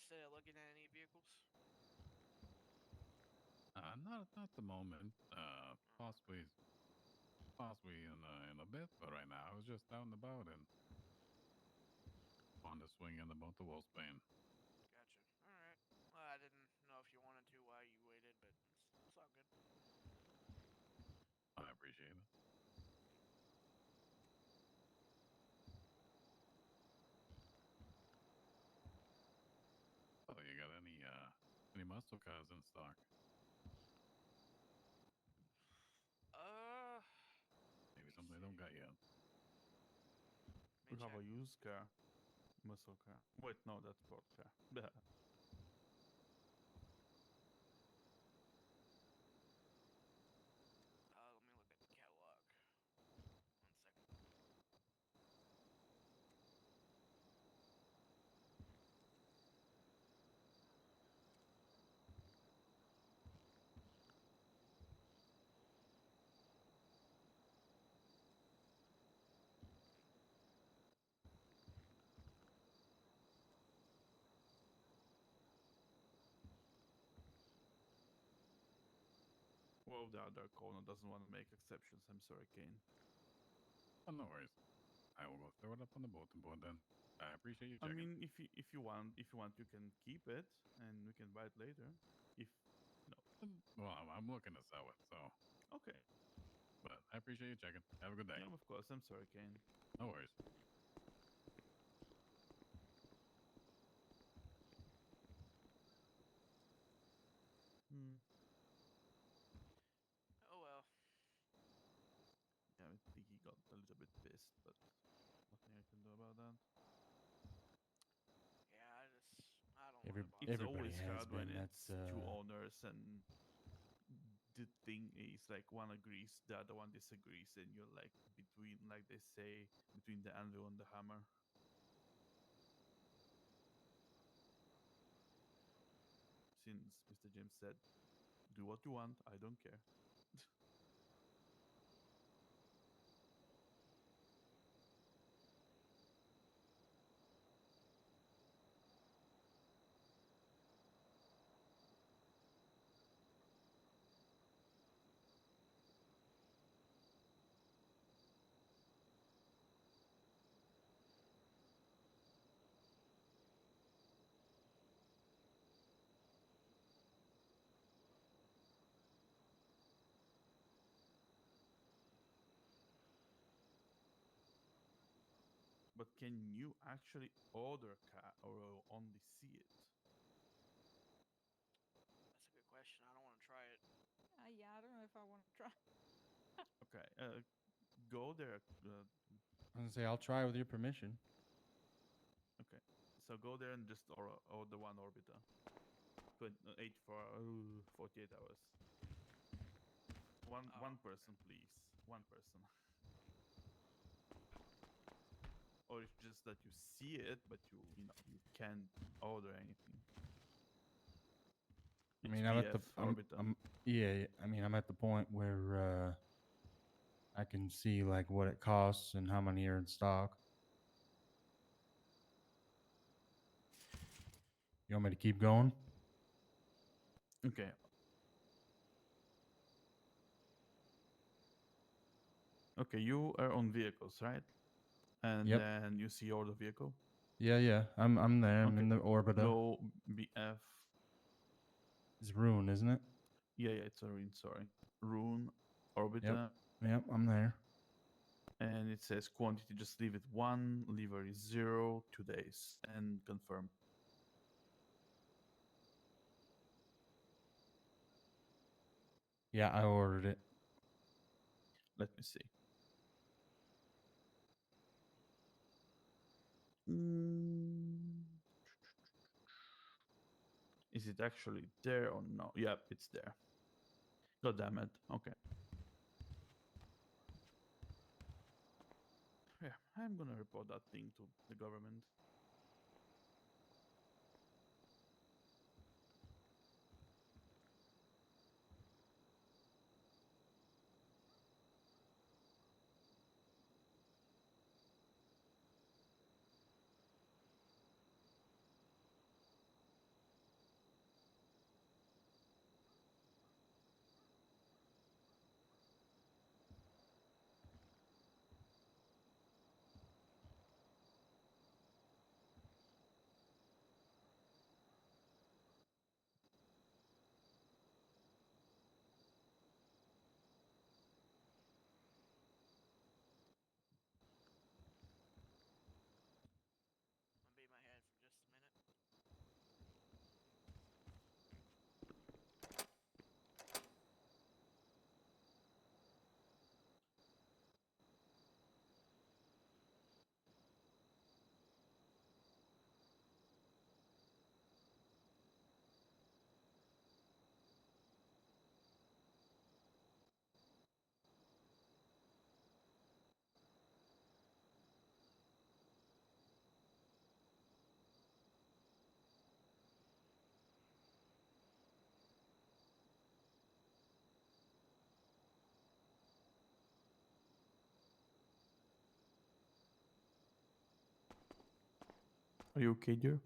interested in looking at any vehicles? Not at the moment. Possibly in a bit, but right now I was just out and about and wanted to swing in about the Wolfsbane. Gotcha. All right. Well, I didn't know if you wanted to while you waited, but it's all good. I appreciate it. Oh, you got any muscle cars in stock? Maybe something they don't got yet. We have a used car, muscle car. Wait, no, that's sport car. Bleh. Let me look at the catalog. 1 second. Well, the other corner doesn't want to make exceptions. I'm sorry, Kane. Oh, no worries. I will go throw it up on the bulletin board then. I appreciate you I checking. mean, if you want, you can keep it and we can buy it later. If no. Well, I'm looking to sell it, so. Okay. But I appreciate you checking. Have a good day. Yeah, of course. I'm sorry, Kane. No worries. Hmm. Oh well. Yeah, I think he got a little bit pissed, but nothing I can do about that. Yeah, I don't want to bother. It's Everybody always has hard when been. it's That's two owners and the thing is like one agrees, the other one disagrees, and you're like between, like they say, between the anvil and the hammer. Since Mr. James said, "Do what you want, I don't care." But can you actually order a car or only see it? That's a good question. I don't want to try it. Yeah, I don't know if I want to try. Okay, go there. I was gonna say I'll try with your permission. Okay, so go there and just order one orbiter. 48 hours. One person, please. One person. Or it's just that you see it, but you can't order anything. I It's mean, I'm at the BF orbiter. yeah. I mean, I'm at the point where I can see like what it costs and how many are in stock. You want me to keep going? Okay. Okay, you are on vehicles, right? And Yep. then you see order vehicle. Yeah. I'm there. I'm in the orbiter. Go BF. It's Rune, isn't it? Yeah, it's a Rune. Sorry, Rune orbiter. Yep. I'm there. And it says quantity. Just leave it 1. Livery 0. 2 days and confirm. Yeah, I ordered it. Let me see. Is it actually there or no? Yep, it's there. God damn it. Okay. Yeah, I'm gonna report that thing to the government. Are you okay, dear?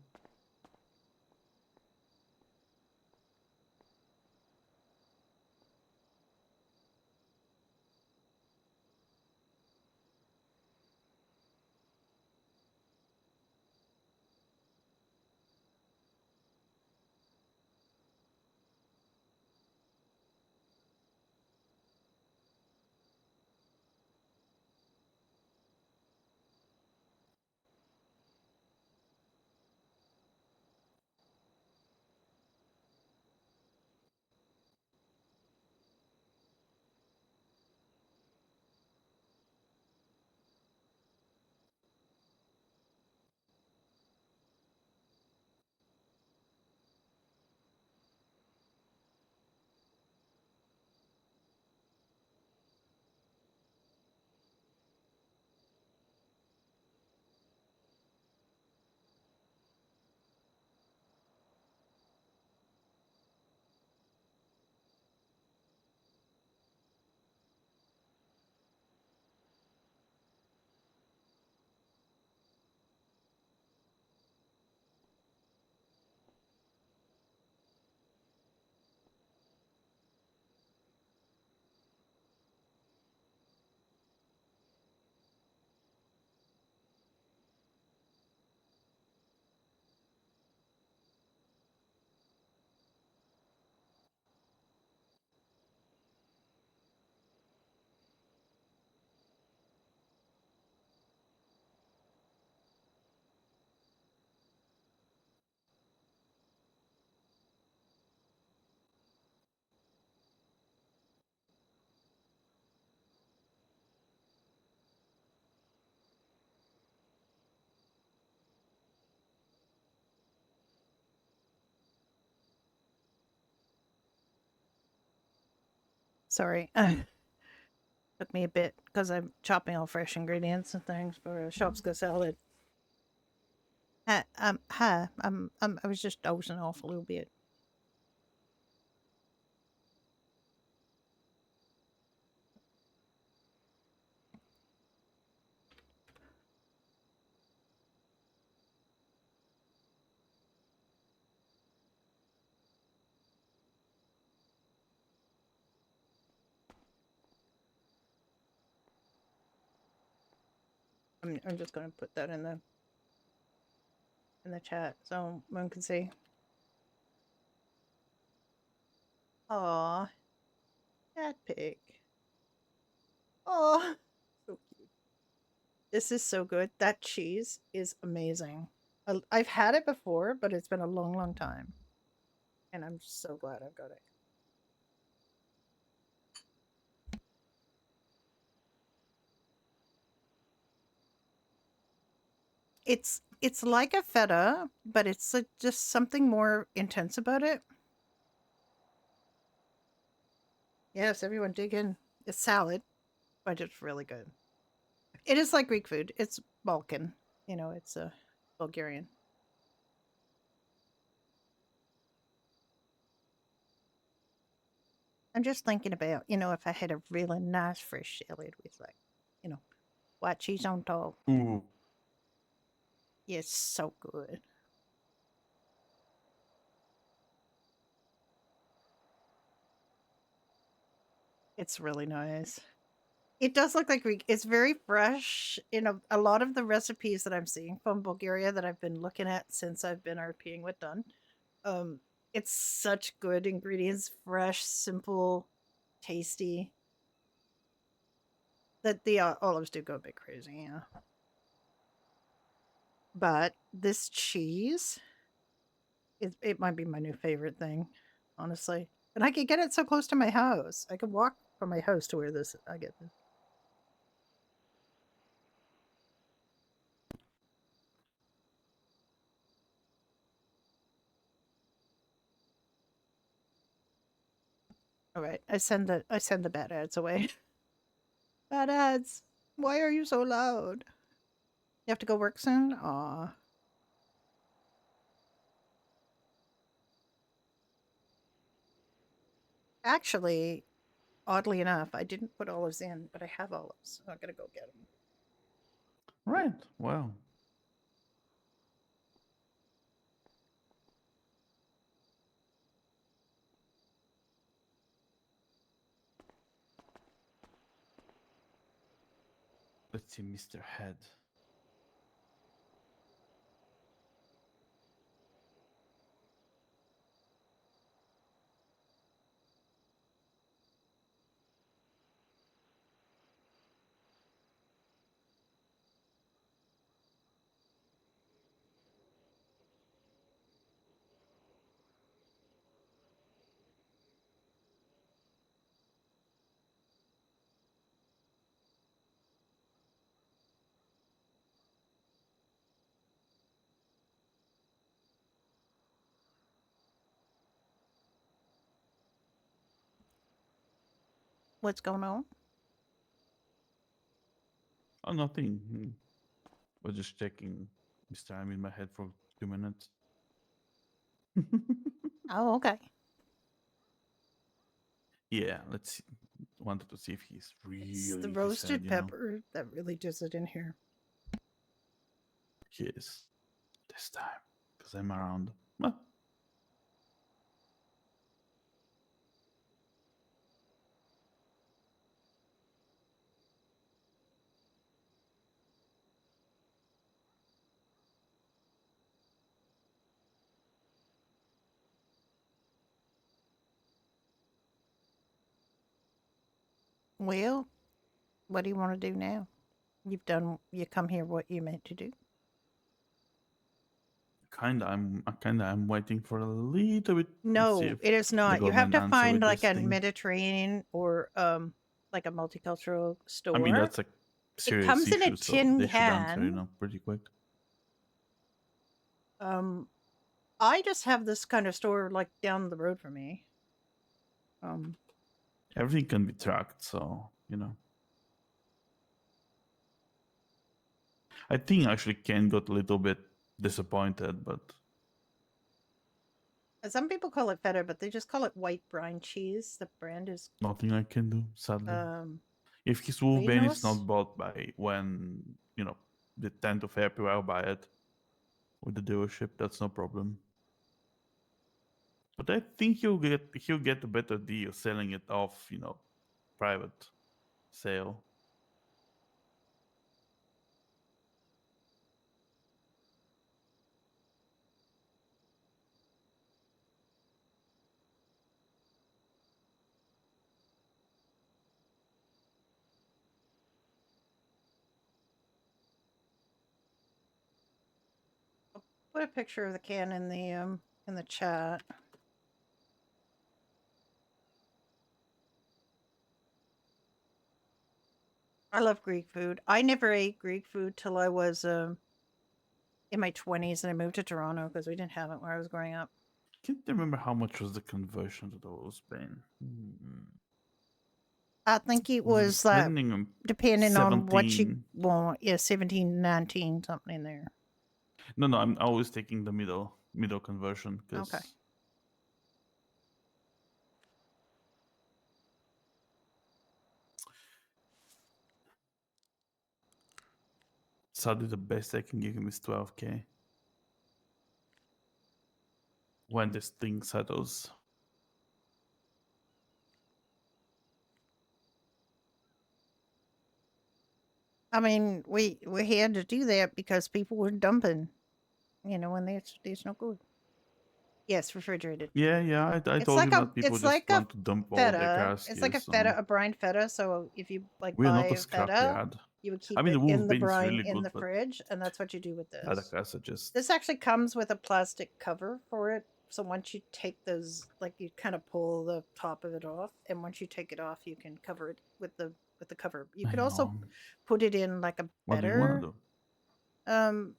Sorry. Took me a bit because I'm chopping all fresh ingredients and things for a shopska salad. Hi. I was just dozing off a little bit. I'm just gonna put that in the chat so one can see. Aw, cat pig. Oh, so cute. This is so good. That cheese is amazing. I've had it before, but it's been a long, long time, and I'm so glad I've got it. It's like a feta, but it's just something more intense about it. Yes, everyone dig in. It's salad, but it's really good. It is like Greek food. It's Balkan. You know, it's a Bulgarian. I'm just thinking about, if I had a really nice fresh salad with white cheese on top. Ooh. It's so good. It's really nice. It does look like Greek. It's very fresh. A lot of the recipes that I'm seeing from Bulgaria that I've been looking at since I've been RPing with Dun. It's such good ingredients, fresh, simple, tasty. That the olives do go a bit crazy, yeah. But this cheese, it might be my new favorite thing, honestly. And I could get it so close to my house. I could walk from my house to where I get this. All right, I send the bad ads away. Bad ads. Why are you so loud? You have to go work soon? Aw. Actually, oddly enough, I didn't put olives in, but I have olives. So I'm gonna go get them. Right. Well. Let's see, Mr. Head. What's going on? Oh, nothing. Was just checking. Mr. I'm in my head for 2 minutes. Oh, okay. Yeah, let's see. Wanted to see if he's really It's the his roasted head, you know. pepper that really does it in here. He is. This time. Because I'm around. Well, Well, what do you want to do now? You come here what you meant to do. I'm waiting for a little bit. Let's see No, if it is the not. You have government to answer find with like this a thing. Mediterranean or like a multicultural store. I mean, that's a It serious comes in a issue, so tin they should answer, you can. know, pretty quick. I just have this kind of store like down the road from me. Everything can be tracked, so, you know. I think actually Ken got a little bit disappointed, but Some people call it feta, but they just call it white brine cheese. The brand is nothing I can do, sadly. If his Reinos? Wolfbane is not bought by when, you know, the 10th of April, I'll buy it with the dealership. That's no problem. But I think he'll get a better deal selling it off, you know, private sale. put a picture of the can in the chat. I love Greek food. I never ate Greek food till I was in my 20s, and I moved to Toronto because we didn't have it where I was growing up. Can't remember how much was the conversion to the Wolfsbane. I think it Was it was like depending on what you 17? want. Yeah, 17, 19, something in there. No, I'm always taking the middle conversion because Okay. sadly the best I can give him is 12K. When this thing settles. I mean, we had to do that because people were dumping, you know, when there's no good. Yes, refrigerated. Yeah, I It's told like him a that people it's just like a want to dump all of their feta. cars It's here, like a so feta, a brine feta. So if you like we're buy not a a feta, scrapyard. you would I keep mean, it the in the Wolfbane is brine really in good, the but fridge, and that's what you do with the other this. cars are just This actually comes with a plastic cover for it. So once you take those, like you kind of pull the top of it off, and once you take it off, you can cover it with the cover. You I could also know. put it in like a What do you want better to do?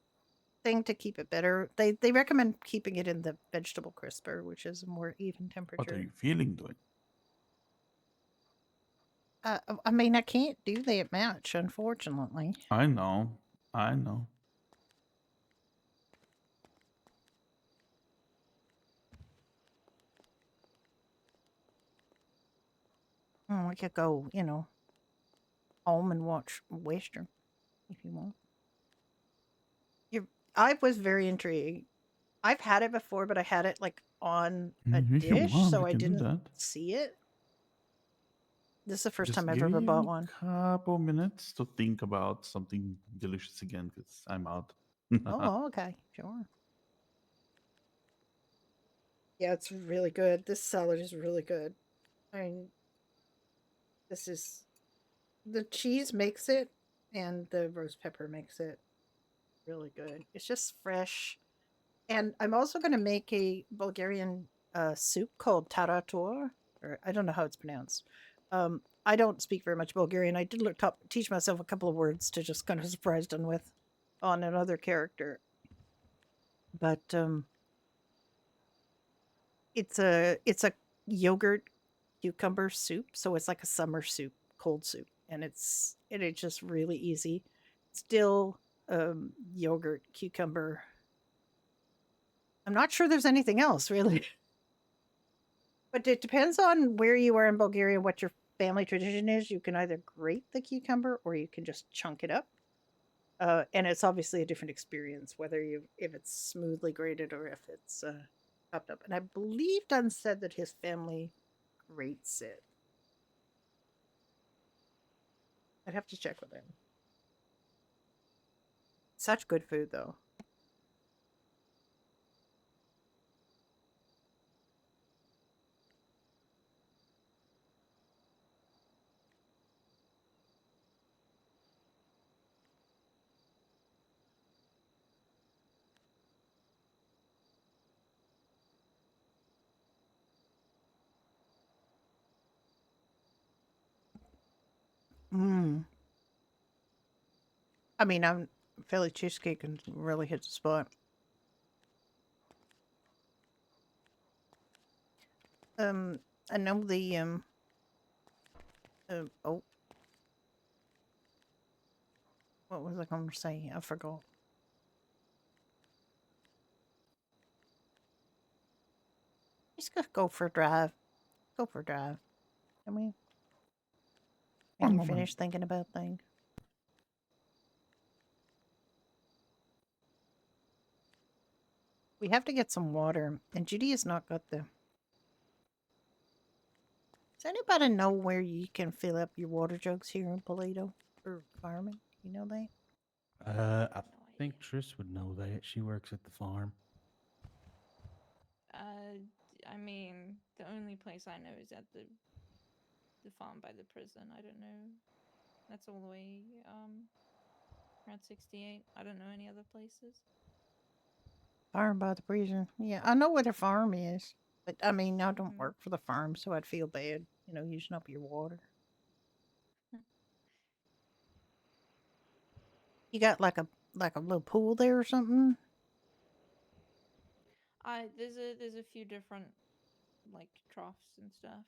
thing to keep it better. They recommend keeping it in the vegetable crisper, which is a more even What temperature. are you feeling doing? I mean, I can't do that much, unfortunately. I know. We could go, you know, home and watch Western if you want. I was very intrigued. I've had it before, but I had it like on a If you dish, want, so we I can do didn't that. see it. This is the first Just time I've give ever me bought a one. couple minutes to think about something delicious again because I'm out. Oh, okay, sure. Yeah, it's really good. This salad is really good. I mean, this is the cheese makes it, and the roast pepper makes it really good. It's just fresh. And I'm also going to make a Bulgarian soup called tarator, or I don't know how it's pronounced. I don't speak very much Bulgarian. I did teach myself a couple of words to just kind of surprise them with on another character. But it's a yogurt cucumber soup, so it's like a summer soup, cold soup, and it's just really easy. Still yogurt, cucumber. I'm not sure there's anything else really. But it depends on where you are in Bulgaria, what your family tradition is. You can either grate the cucumber or you can just chunk it up. And it's obviously a different experience, whether if it's smoothly grated or if it's chopped up. And I believe Dunn said that his family grates it. I'd have to check with him. Such good food, though. Mm. I mean, Philly cheesecake can really hit the spot. I know the oh, what was I going to say? I forgot. Just go for a drive. Go for a drive. Can we? One Can you moment. finish thinking about things? We have to get some water, and Judy has not got the. Does anybody know where you can fill up your water jugs here in Paleto or farming? You know that? I think Trish would know that. She works at the farm. I mean, the only place I know is at the farm by the prison. I don't know. That's all the way around 68. I don't know any other places. Farm by the prison. Yeah, I know where the farm is, but I mean, I don't work for the farm, so I'd feel bad, using up your water. You got like a little pool there or something? There's a few different like troughs and stuff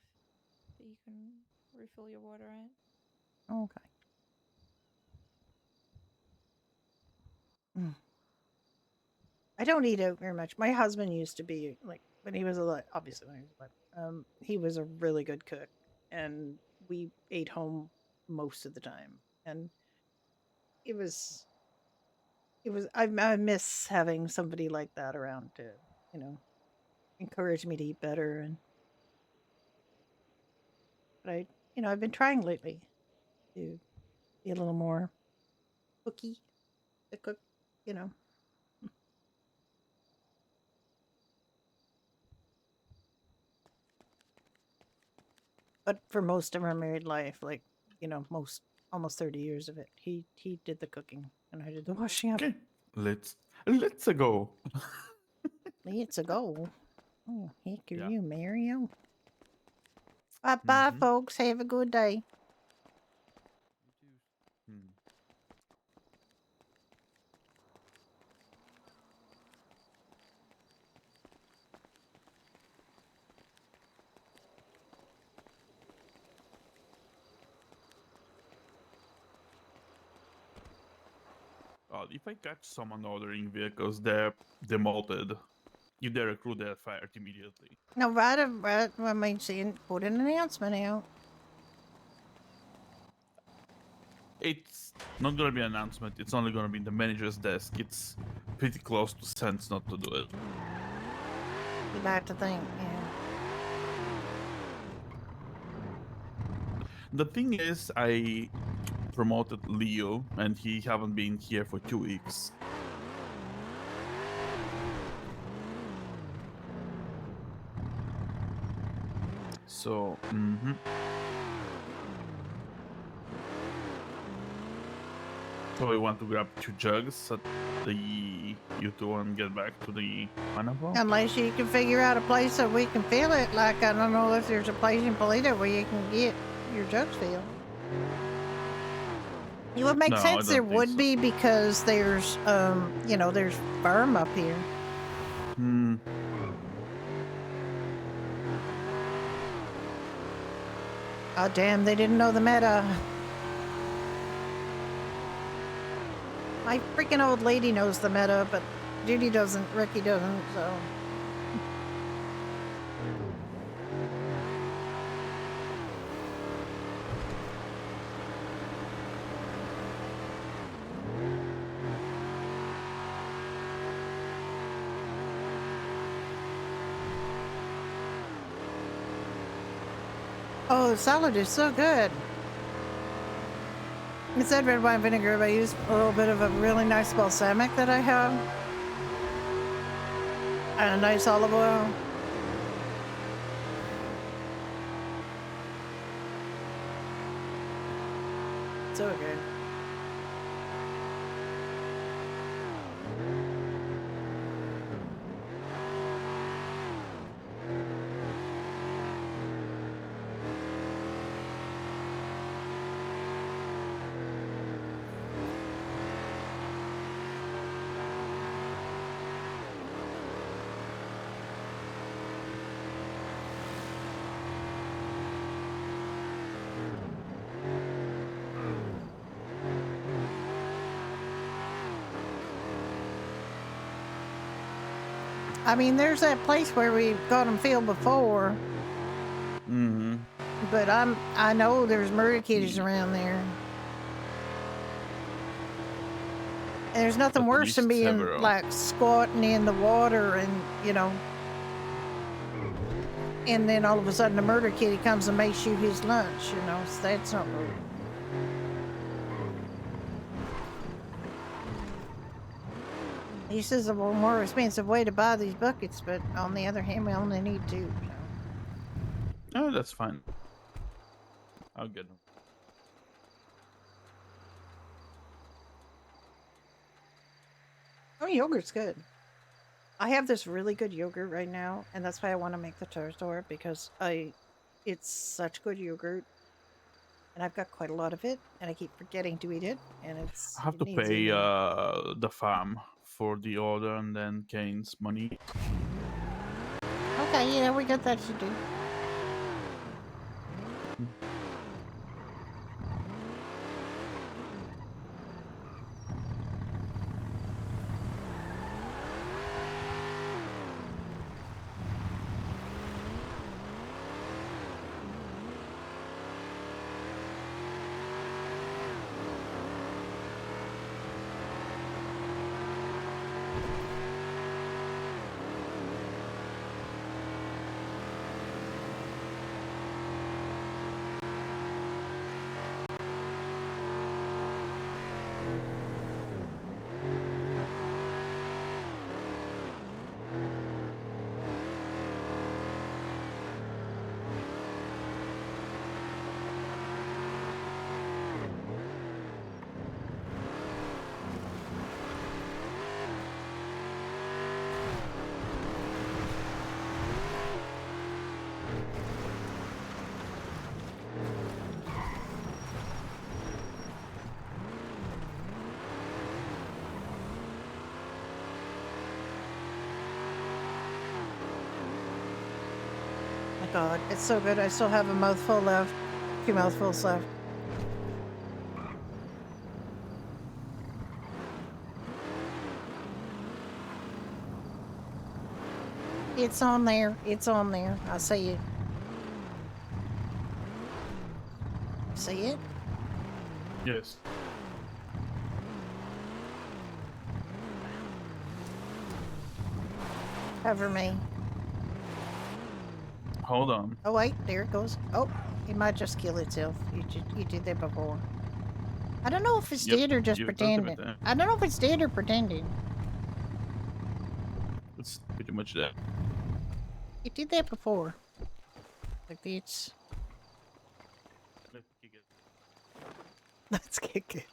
that you can refill your water at. Okay. I don't eat out very much. My husband used to be like when he was alive. Obviously, when he was alive, he was a really good cook, and we ate home most of the time. And it was. I miss having somebody like that around to, encourage me to eat better. But I've been trying lately to be a little more cooky to cook, you know. But for most of our married life, like, almost 30 years of it, he did the cooking and I did the washing up. Okay, let's go. Let's go. Oh, heck are Yeah. you, Mario? Bye-bye, folks. Have a good day. If I catch someone ordering vehicles, they're demoted. If they recruit, they're fired immediately. No, put an announcement out. It's not gonna be an announcement. It's only gonna be in the manager's desk. It's pretty close to sense not to do it. You like to think, yeah. The thing is, I promoted Leo, and he haven't been here for 2 weeks. So, So we want to grab 2 jugs at the U2 and get back to the pineapple? Unless you can figure out a place that we can fill it. Like, I don't know if there's a place in Polito where you can get your jugs filled. It would make No, I sense there don't think would so. be because there's, you know, there's firm up here. Hmm. Oh, damn, they didn't know the meta. My freaking old lady knows the meta, but Judy doesn't, Ricky doesn't, so. Oh, the salad is so good. Instead of red wine vinegar, I use a little bit of a really nice balsamic that I have. And a nice olive oil. So good. I mean, there's that place where we got them filled before, Mm-hmm. but I know there's murder kitties around there. And there's nothing At worse than least being several. like squatting in the water and, you know, and then all of a sudden a murder kitty comes and makes you his lunch, you know, so that's not good. He says a more expensive way to buy these buckets, but on the other hand, we only need 2. Oh, that's fine. I'll get them. Oh, yogurt's good. I have this really good yogurt right now, and that's why I want to make the tour because it's such good yogurt, and I've got quite a lot of it, and I keep forgetting to eat it, and I have it to needs pay eating. the farm for the order and then Kane's money. Okay, yeah, we got that to do. My God, it's so good. I still have a mouthful left, 2 mouthfuls left. It's on there. It's on there. I see it. See it? Yes. Cover me. Hold on. Oh, wait. There it goes. Oh, It might just kill itself. You did that before. I don't know if it's Yep, dead or just you've done it pretending. every time. I don't know if it's dead or pretending. It's pretty much that. You did that before. Like it's. Let's kick it.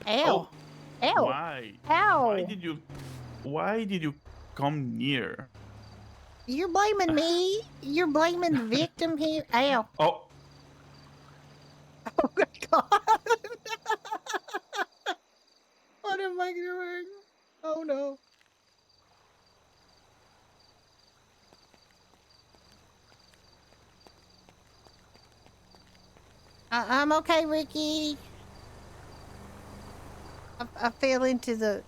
Ow! Ow! Why? Ow! Why did you come near? You're blaming me. You're blaming the victim here. Ow! Oh, Oh my god! What am I doing? Oh no! I'm okay, Ricky. I fell into the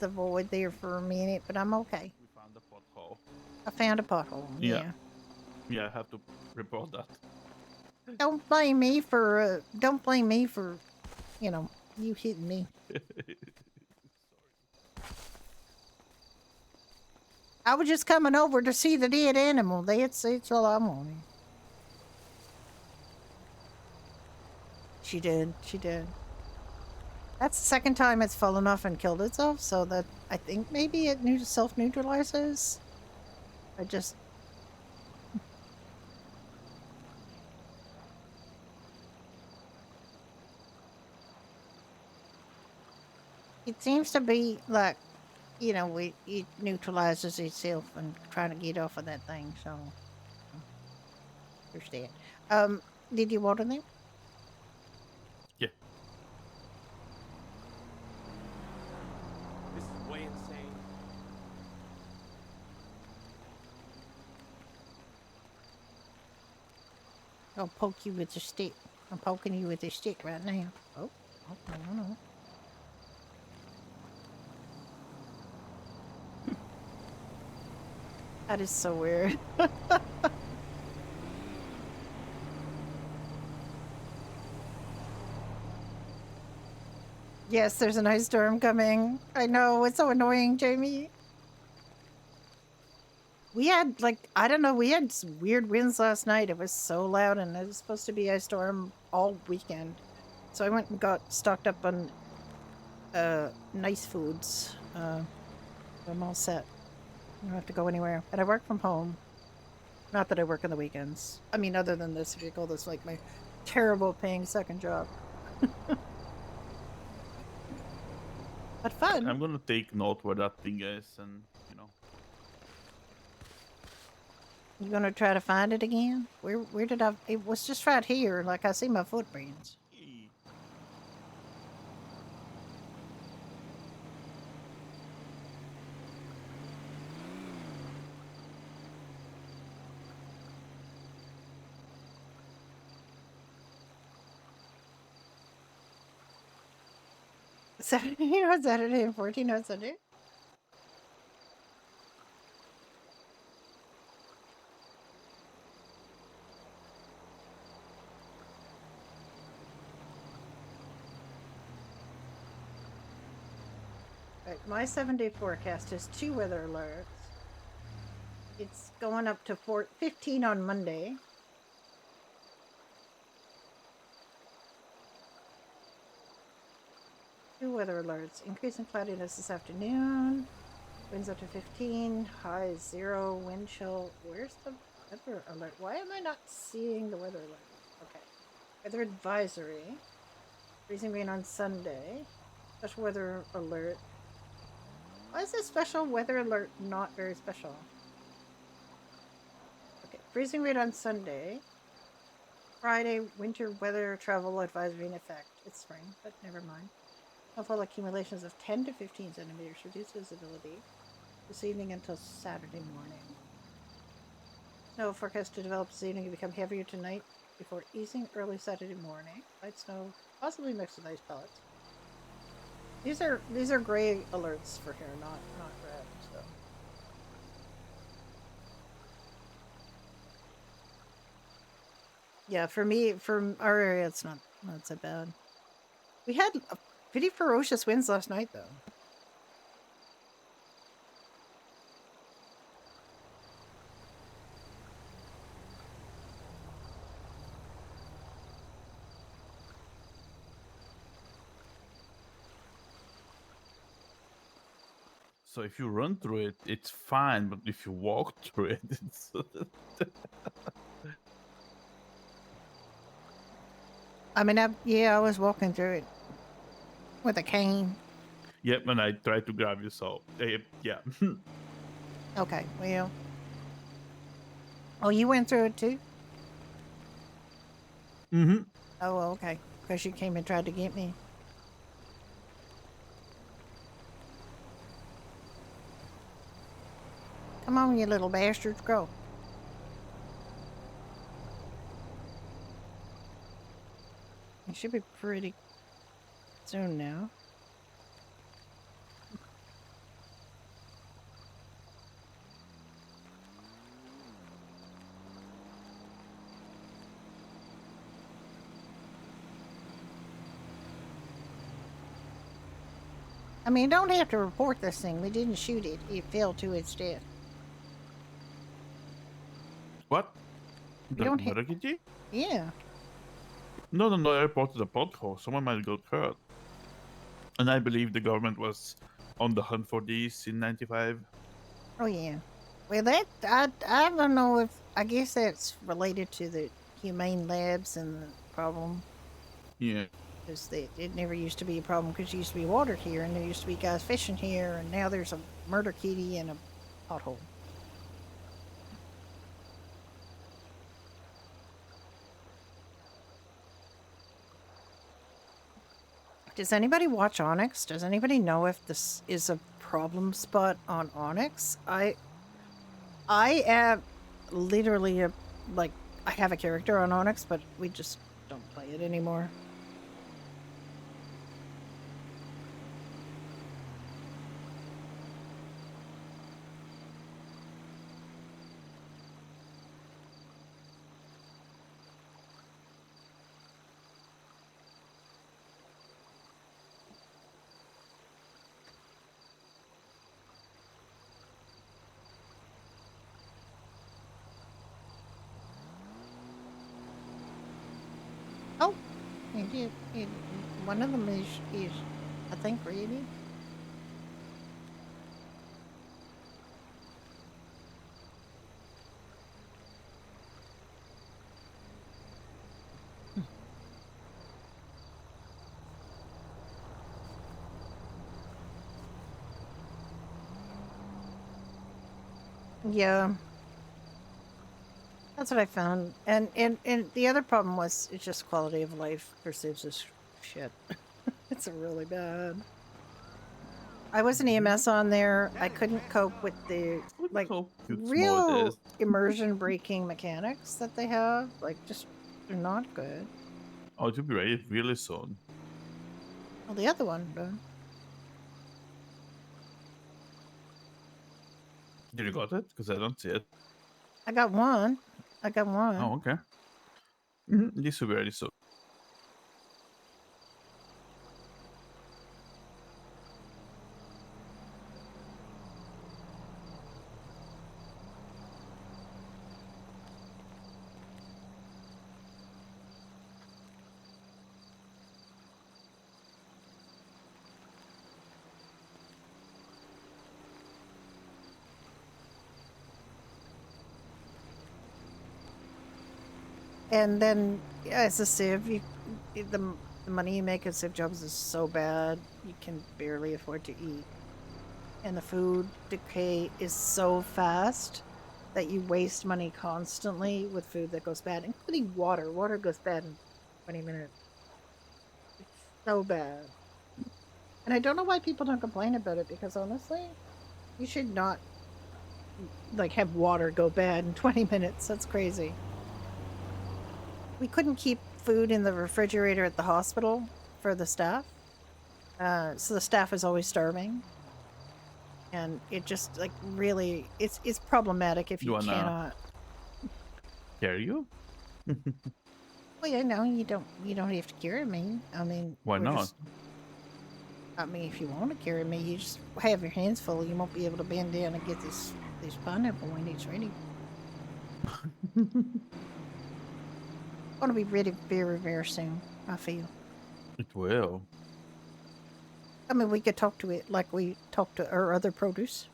void there for a minute, but I'm okay. we found a pothole. I found a pothole. Yeah. Yeah, I have to report that. Don't blame me for you know, you hitting me. I was just coming over to see the dead animal. That's all I'm wanting. She did. That's the second time it's fallen off and killed itself, so that I think maybe it self-neutralizes. I just... It seems to be like, you know, it neutralizes itself and trying to get off of that thing, so... There's that. Did you water them? Yeah. This is way insane. I'll poke you with a stick. I'm poking you with a stick right now. Oh, no. That is so weird. Yes, there's an ice storm coming. I know, it's so annoying, Jamie. We had, like, I don't know, we had some weird winds last night. It was so loud, and it was supposed to be ice storm all weekend. So I went and got stocked up on nice foods. I'm all set. I don't have to go anywhere. And I work from home. Not that I work on the weekends. I mean, other than this vehicle, that's like my terrible paying second job. But fun. I'm gonna take note where that thing is, and you know. You gonna try to find it again? Where did I? It was just right here. Like I see my footprints. Saturday on Saturday and 14 on Sunday. Right, my 7-day forecast has 2 weather alerts. It's going up to 15 on Monday. Two weather alerts. Increasing cloudiness this afternoon. Winds up to 15. High 0. Wind chill. Where's the weather alert? Why am I not seeing the weather alert? Okay. Weather advisory. Freezing rain on Sunday. Special weather alert. Why is this special weather alert not very special? Okay. Freezing rain on Sunday. Friday, winter weather travel advisory in effect. It's spring, but never mind. Snowfall accumulations of 10 to 15 centimeters. Reduce visibility this evening until Saturday morning. Snow forecast to develop this evening and become heavier tonight before easing early Saturday morning. Light snow, possibly mixed with ice pellets. These are gray alerts for here, not red. So. Yeah, for me, from our area, it's not so bad. We had pretty ferocious winds last night, though. So if you run through it, it's fine. But if you walk through it, it's. I mean, I was walking through it with a cane. Yep, and I tried to grab you, so yeah. Okay, well. Oh, you went through it too? Mm-hmm. Oh, okay. Because you came and tried to get me. Come on, you little bastards, go. It should be pretty soon now. I mean, you don't have to report this thing. We didn't shoot it. It fell to its death. What? You The don't murder kitty? Yeah. No, I reported a pothole. Someone might got hurt. And I believe the government was on the hunt for these in '95. Oh, yeah. Well, I don't know if, I guess that's related to the humane labs and the problem. Yeah. Because it never used to be a problem because there used to be water here and there used to be guys fishing here and now there's a murder kitty and a pothole. Does anybody watch Onyx? Does anybody know if this is a problem spot on Onyx? I am literally I have a character on Onyx, but we just don't play it anymore. Oh, one of them is I think ready. Yeah. That's what I found. And the other problem was it's just quality of life perceives this shit. It's really bad. I was an EMS on there. I couldn't cope with the real immersion breaking mechanics that they have. Like just they're not good. Oh, it will be ready really soon. Well, the other one, but Did you got it? Because I don't see it. I got one. Oh, okay. This will be ready soon. And then as a civ, the money you make at civ jobs is so bad you can barely afford to eat. And the food decay is so fast that you waste money constantly with food that goes bad, including water. Water goes bad in 20 minutes. It's so bad. And I don't know why people don't complain about it, because honestly, you should not have water go bad in 20 minutes. That's crazy. We couldn't keep food in the refrigerator at the hospital for the staff. So the staff is always starving. And it just really it's problematic if you cannot carry you. Well, yeah, no, you don't have to carry me. I mean, why not? I mean, if you want to carry me, you just have your hands full. You won't be able to bend down and get this pineapple when it's ready. It's going to be ready very, very soon, I feel. It will. I mean, we could talk to it like we talk to our other produce.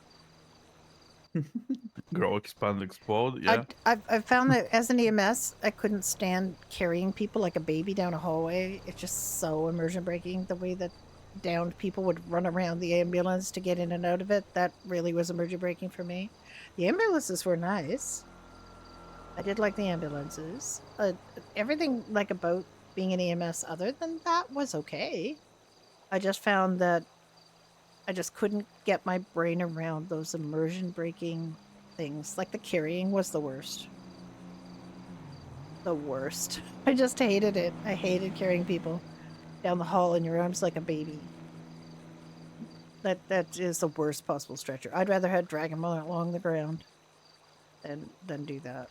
Grow, expand, explode. Yeah. I've found that as an EMS, I couldn't stand carrying people like a baby down a hallway. It's just so immersion breaking. The way that downed people would run around the ambulance to get in and out of it, that really was immersion breaking for me. The ambulances were nice. I did like the ambulances. Everything like about being an EMS other than that was okay. I just found that I just couldn't get my brain around those immersion breaking things. Like the carrying was the worst. The worst. I just hated it. I hated carrying people down the hall in your arms like a baby. That is the worst possible stretcher. I'd rather have drag them along the ground than do that.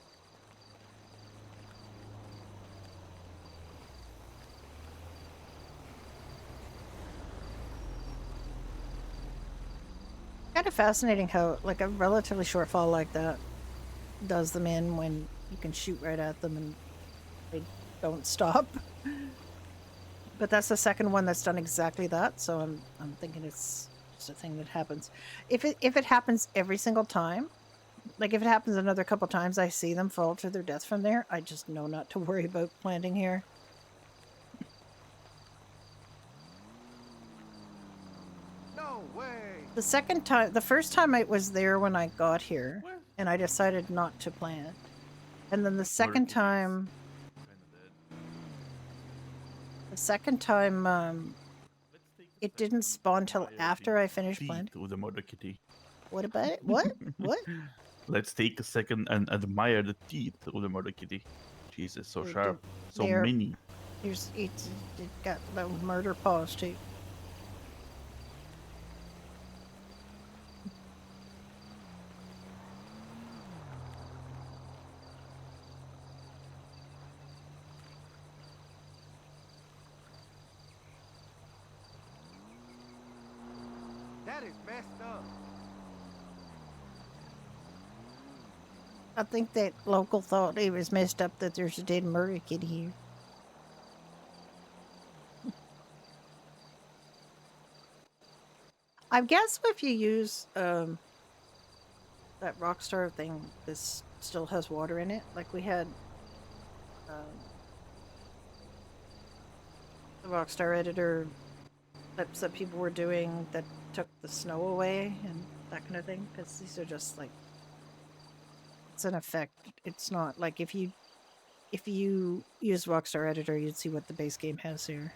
Kind of fascinating how like a relatively short fall like that does them in when you can shoot right at them and they don't stop. But that's the second one that's done exactly that, so I'm thinking it's just a thing that happens. If it happens every single time, like if it happens another couple times, I see them fall to their death from there, I just know not to worry about planting here. No way. The first time I was there when I got here, and I decided not to plant. And then the second time, it didn't spawn till after I finished planting. With the murder kitty. What about it? What? What? Let's take a second and admire the teeth of the murder kitty. Jesus, so sharp, so they're- many. It got little murder paws too. That is messed up. I think that local thought it was messed up that there's a dead murder kitty here. I guess if you use that Rockstar thing, this still has water in it. Like we had the Rockstar editor clips that people were doing that took the snow away and that kind of thing. Because these are just like it's an effect. It's not like if you use Rockstar editor, you'd see what the base game has here.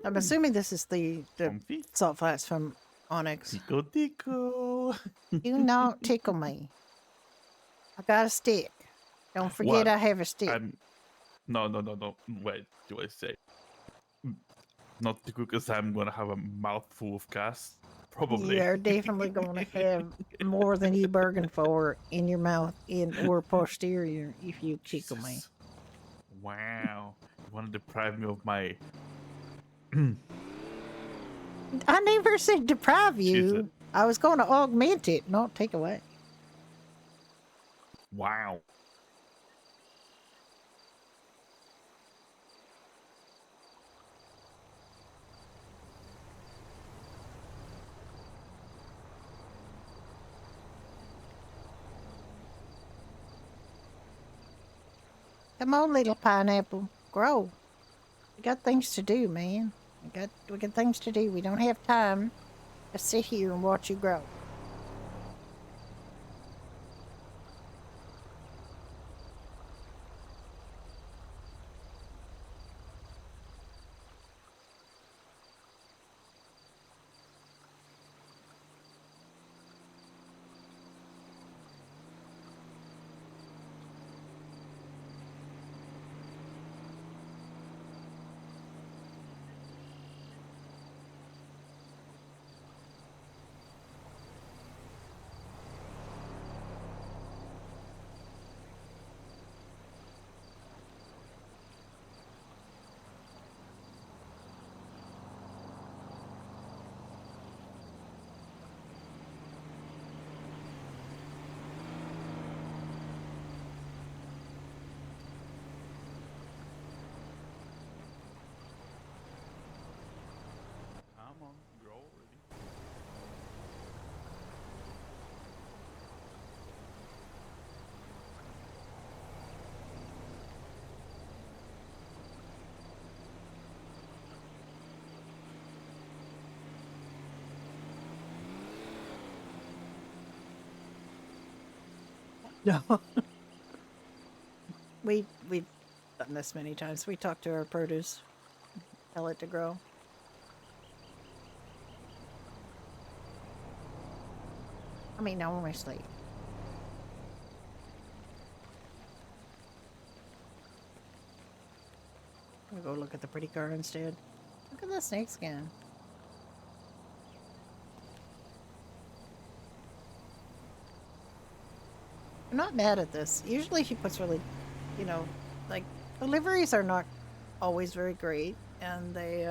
I'm assuming this is the salt flats from Onyx. Tickle, tickle. You don't tickle me. I got a stick. Don't forget I have a stick. No. Wait, do I say? Not tickle because I'm gonna have a mouthful of gas. Probably. You're definitely going to have more than you bargained for in your mouth or posterior if you tickle me. Wow. You want to deprive me of my... I never said deprive you. I was going to augment it, not take away. Wow. Come on, little pineapple. Grow. We got things to do, man. We got things to do. We don't have time to sit here and watch you grow. No. We've done this many times. We talk to our produce, tell it to grow. I mean, honestly. We'll go look at the pretty car instead. Look at the snake skin. I'm not mad at this. Usually she puts really, you know, like, the liveries are not always very great, and they,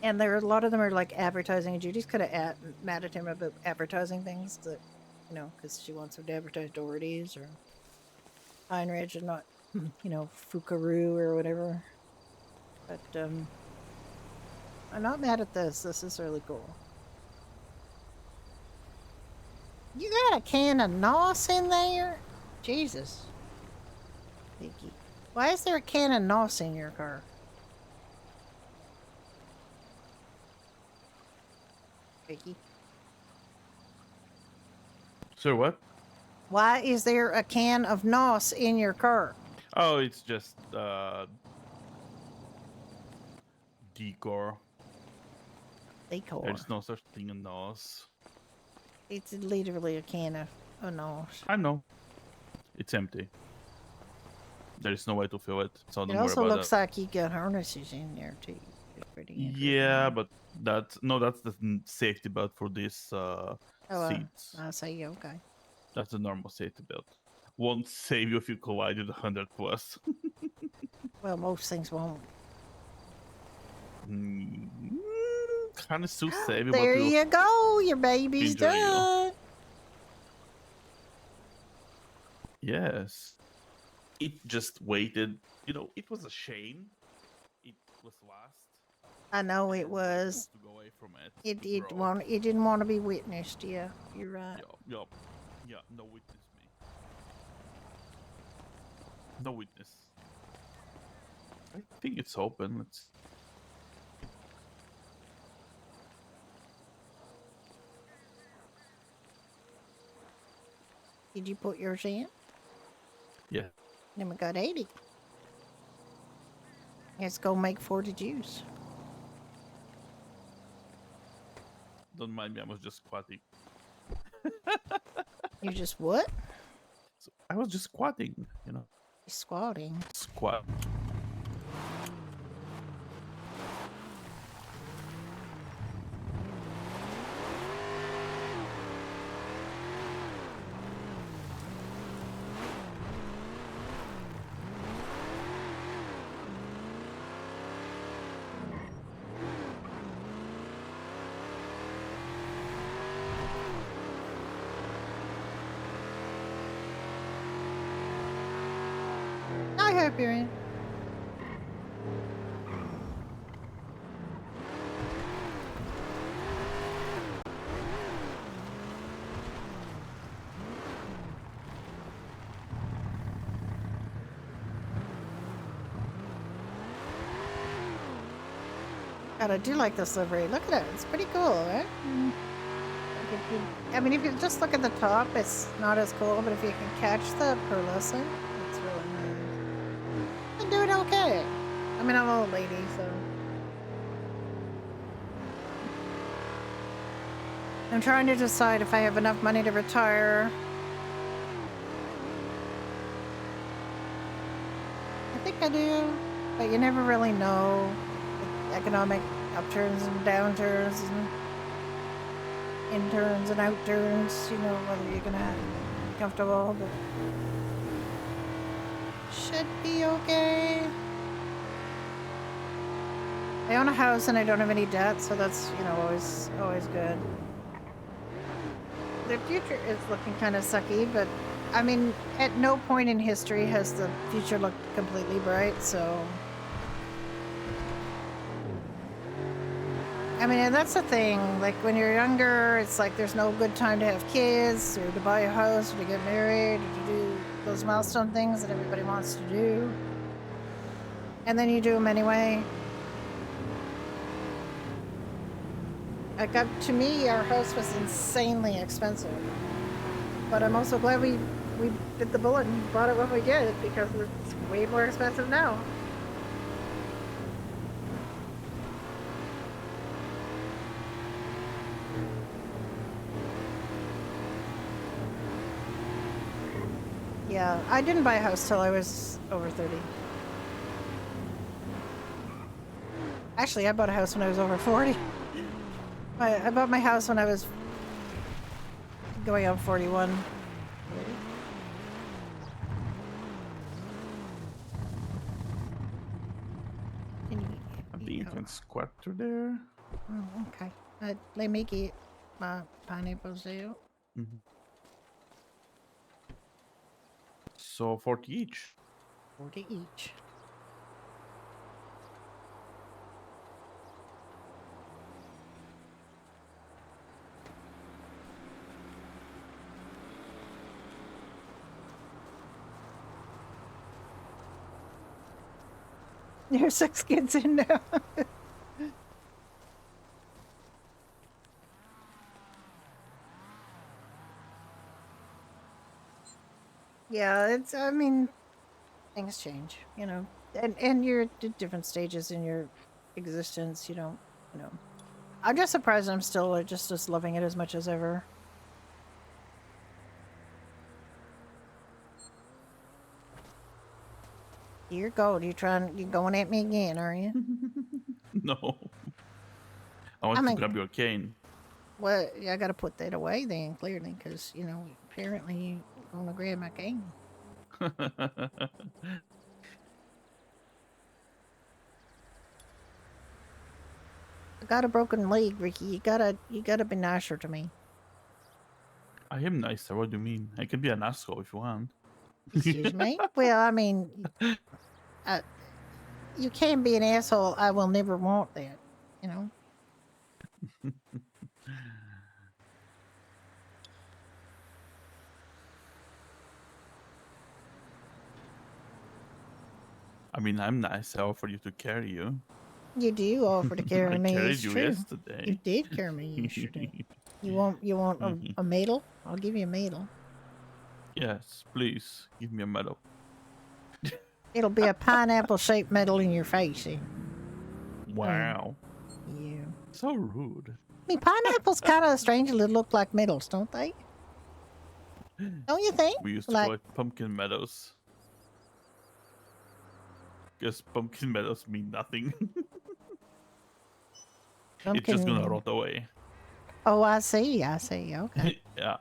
and there are a lot of them are like advertising, and Judy's kind of mad at him about advertising things that, you know, because she wants him to advertise Doherty's or Pine Ridge and not, you know, Fukaru or whatever. But, I'm not mad at this. This is really cool. You got a can of NOS in there? Jesus. Vicky. Why is there a can of NOS in your car? Vicky. Sir, what? Why is there a can of NOS in your car? Oh, it's just decor. Decor. There's no such thing in those. It's literally a can of NOS. I know. It's empty. There is no way to fill it, so don't It worry also about looks that. like you got harnesses in there too. It's pretty interesting. Yeah, but that's the safety belt for these seats. I say okay. That's a normal safety belt. Won't save you if you collide with 100 plus. Well, most things won't. Kind of still save you, There but you go. Your baby's injure you. done. Yes. It just waited. You know, it was a shame. It was last. I know it was. To go away from it. It broke. didn't want to be witnessed. Yeah, you're right. Yeah, no witness me. No witness. I think it's open. Let's. Did you put yours in? Yeah. Then we got 80. Let's go make 40 juice. Don't mind me. I was just squatting. You just what? So I was just squatting. You know. Squatting. Squat. I hope you're in. God, I do like this livery. Look at it. It's pretty cool, right? I mean, if you just look at the top, it's not as cool, but if you can catch the pearlescent, it's really nice. I'm doing okay. I mean, I'm an old lady, so. I'm trying to decide if I have enough money to retire. I think I do, but you never really know. Economic upturns and downturns and in-turns and out-turns, you know, whether you're gonna be comfortable, but should be okay. I own a house and I don't have any debt, so that's, you know, always good. The future is looking kind of sucky, but I mean, at no point in history has the future looked completely bright, so. I mean, and that's the thing, like when you're younger, it's like there's no good time to have kids or to buy a house or to get married or to do those milestone things that everybody wants to do. And then you do them anyway. Like, to me, our house was insanely expensive. But I'm also glad we bit the bullet and bought it when we did, because it's way more expensive now. Yeah, I didn't buy a house till I was over 30. Actually, I bought a house when I was over 40. I bought my house when I was going on 41. Can you, I think you can squat through there. oh, okay. Let me get my pineapples out. So 40 each. 40 each. There's 6 kids in now. Yeah, it's, I mean, things change, you know, and you're at different stages in your existence, you know. I'm just surprised I'm still just as loving it as much as ever. You're gold. You going at me again, are you? No. I want to grab your cane. Well, I gotta put that away then, clearly, because, you know, apparently you want to grab my cane. I got a broken leg, Ricky. You gotta be nicer to me. I am nicer. What do you mean? I can be an asshole if you want. Excuse me? Well, I mean, you can be an asshole. I will never want that, you know? I mean, I'm nice. I offered you to carry you. You do offer to carry I me. carried It's you true. yesterday. You did carry me yesterday. You want a medal? I'll give you a medal. Yes, please give me a medal. It'll be a pineapple-shaped medal in your face. Wow. Yeah. So rude. I mean, pineapples kind of strangely look like medals, don't they? Don't you think? We used to Like, collect pumpkin medals. Because pumpkin medals mean nothing. It's just gonna pumpkin- rot away. Oh, I see. Okay. Yeah.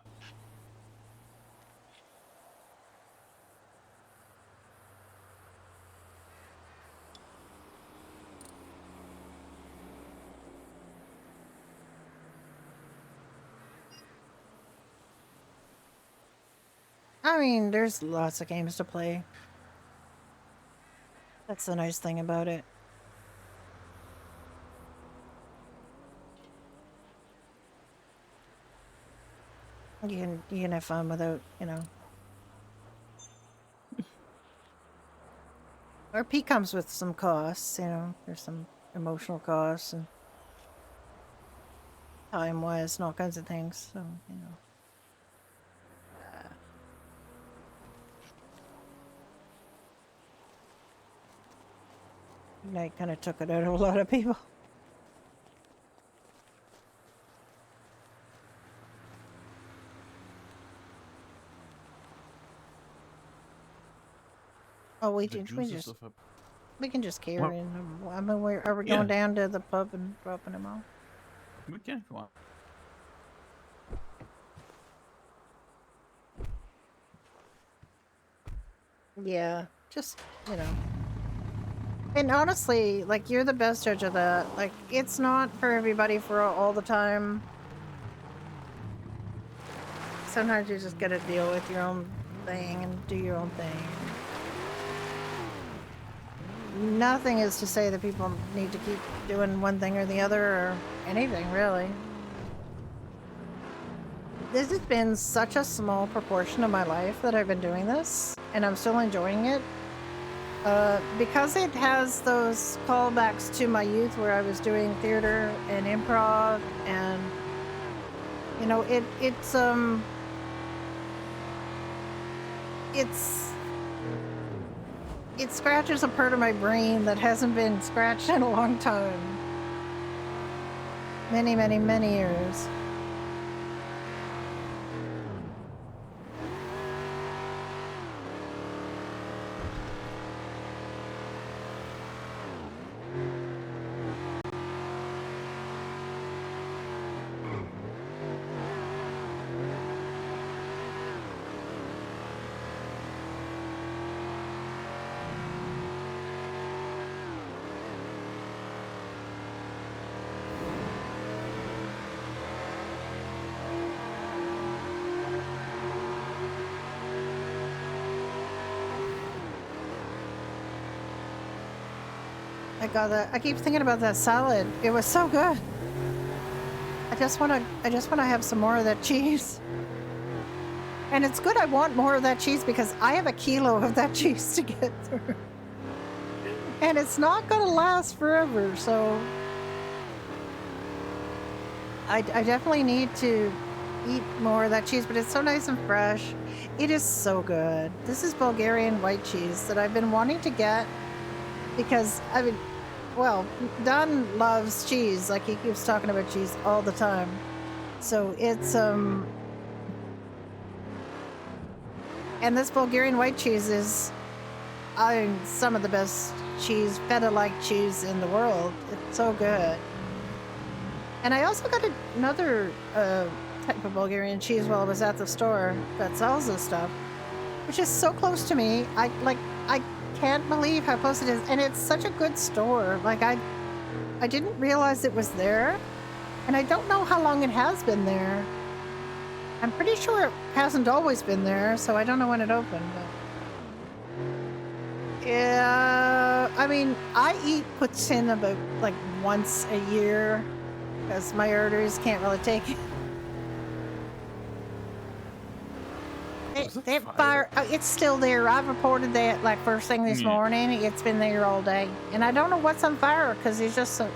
I mean, there's lots of games to play. That's the nice thing about it. You can have fun without, you know. RP comes with some costs, you know. There's some emotional costs and time-wise and all kinds of things. So, you know. Ignite kind of took it out of a lot of people. Oh, we can just carry What? them. I mean, are we Yeah. going down to the pub and dropping them off? We can if you want. Yeah, just, you know. And honestly, like, you're the best judge of that. Like, it's not for everybody for all the time. Sometimes you just gotta deal with your own thing and do your own thing. Nothing is to say that people need to keep doing one thing or the other or anything, really. This has been such a small proportion of my life that I've been doing this, and I'm still enjoying it. because it has those callbacks to my youth where I was doing theater and improv, and you know, it scratches a part of my brain that hasn't been scratched in a long time. Many, many, many years. I got that. I keep thinking about that salad. It was so good. I just want to have some more of that cheese. And it's good I want more of that cheese because I have a kilo of that cheese to get through. And it's not going to last forever, so I definitely need to eat more of that cheese, but it's so nice and fresh. It is so good. This is Bulgarian white cheese that I've been wanting to get because, I mean, well, Don loves cheese. Like, he keeps talking about cheese all the time. So it's, and this Bulgarian white cheese is, some of the best cheese, feta-like cheese in the world. It's so good. And I also got another type of Bulgarian cheese while I was at the store that sells this stuff, which is so close to me. I can't believe how close it is, and it's such a good store. Like, I didn't realize it was there, and I don't know how long it has been there. I'm pretty sure it hasn't always been there, so I don't know when it opened. But yeah, I mean, I eat poutine about like once a year because my arteries can't really take it. That fire, it's still there. I reported that like first thing this morning. It's been there all day, and I don't know what's on fire because it's just so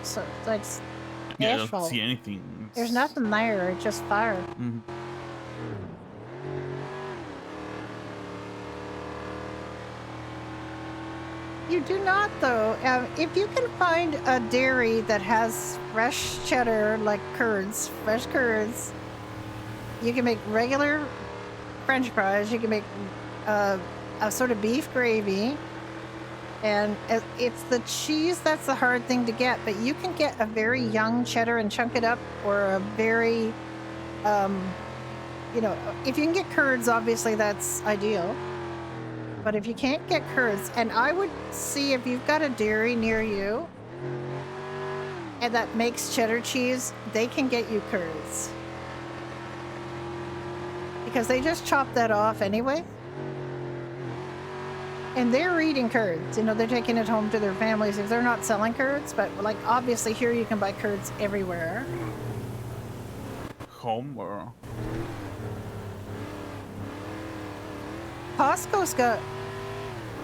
like Yeah, I don't asphalt. see anything. There's nothing there. It's just fire. Mhm. You do not, though. If you can find a dairy that has fresh cheddar, like curds, fresh curds, you can make regular French fries. You can make a sort of beef gravy. And it's the cheese that's the hard thing to get, but you can get a very young cheddar and chunk it up, or a very, you know, if you can get curds, obviously that's ideal. But if you can't get curds, and I would see if you've got a dairy near you and that makes cheddar cheese, they can get you curds. Because they just chop that off anyway. And they're eating curds. You know, they're taking it home to their families if they're not selling curds. But, like, obviously here you can buy curds everywhere. Home or? Costco's got...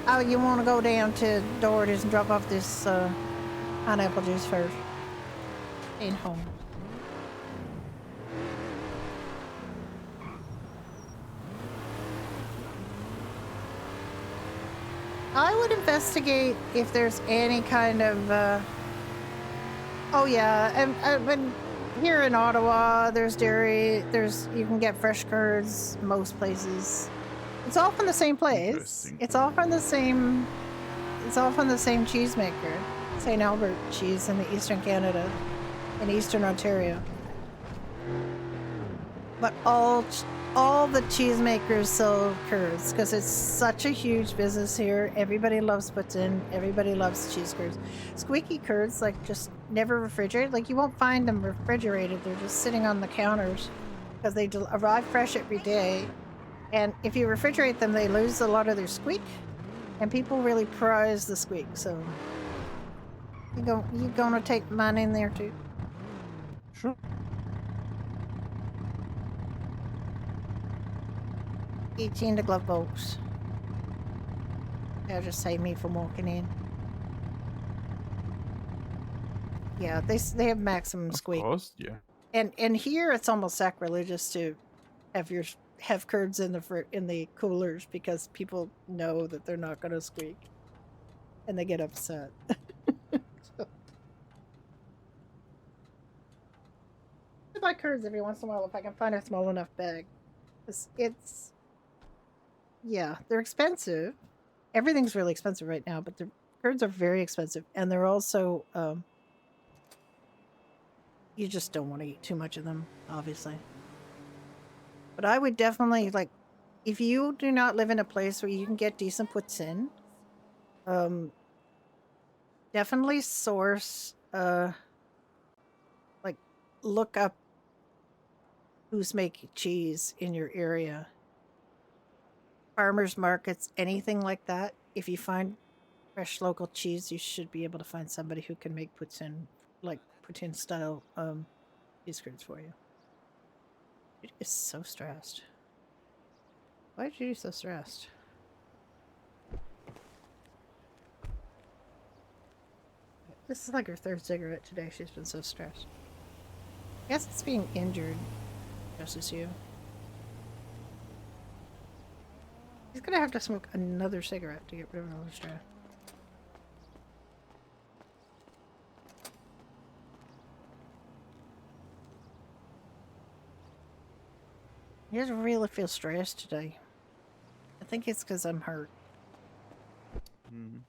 Oh, you want to go down to Doherty's and drop off this pineapple juice first. In home. I would investigate if there's any kind of... Oh, yeah. And here in Ottawa, there's dairy. You can get fresh curds most places. It's all from the same place. It's all from the same cheesemaker. St. Albert cheese in the Eastern Canada, in Eastern Ontario. But all the cheesemakers sell curds because it's such a huge business here. Everybody loves poutine. Everybody loves cheese curds. Squeaky curds, like, just never refrigerated. Like, you won't find them refrigerated. They're just sitting on the counters because they arrive fresh every day. And if you refrigerate them, they lose a lot of their squeak, and people really prize the squeak. So you gonna take mine in there too? Sure. $18 the glove box. That'll just save me from walking in. Yeah, they have maximum squeak. Of course, yeah. And here it's almost sacrilegious to have curds in the coolers because people know that they're not going to squeak, and they get upset. So, I buy curds every once in a while if I can find a small enough bag. It's yeah, they're expensive. Everything's really expensive right now, but the curds are very expensive, and they're also you just don't want to eat too much of them, obviously. But I would definitely, like, if you do not live in a place where you can get decent poutine, definitely source, like, look up who's making cheese in your area. Farmers markets, anything like that. If you find fresh local cheese, you should be able to find somebody who can make poutine, like poutine style cheese curds for you. Judy is so stressed. Why is Judy so stressed? This is like her third cigarette today. She's been so stressed. I guess it's being injured, just as you. He's gonna have to smoke another cigarette to get rid of all the stress. He doesn't really feel stressed today. I think it's because I'm hurt. Mm.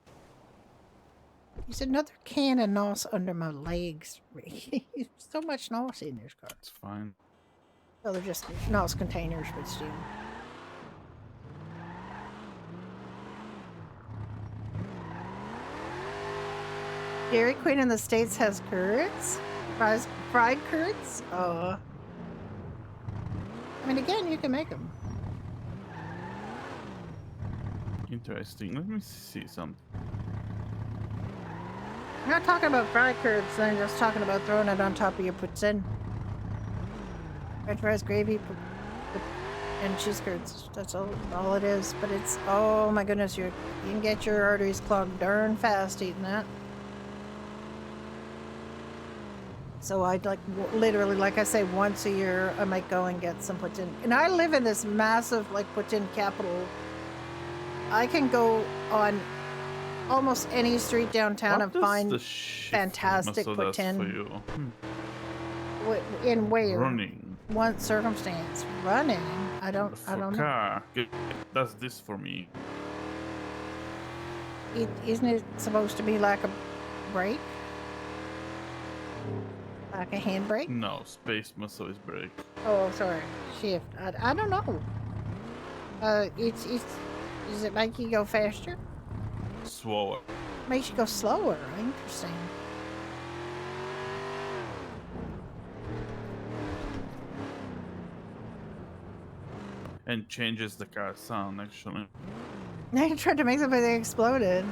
There's another can of nos under my legs. So much nos in this car. It's fine. Well, they're just nos containers, but still. Dairy Queen in the States has curds? Fried curds? Oh. I mean, again, you can make them. Interesting. Let me see something. I'm not talking about fried curds, I'm just talking about throwing it on top of your poutine. French fries, gravy, and cheese curds. That's all it is. But it's, oh my goodness, you can get your arteries clogged darn fast eating that. So I'd like, literally, like I say, once a year, I might go and get some poutine. And I live in this massive, like, poutine capital. I can go on almost any street downtown and find fantastic poutine. In where? Running. One circumstance. Running? I don't know. Car. It does this for me. Isn't it supposed to be like a brake? Like a handbrake? No, space must always break. Oh, sorry. Shift. I don't know. Does it make you go faster? Slower. Makes you go slower. Interesting. And changes the car sound, actually. I tried to make something that exploded.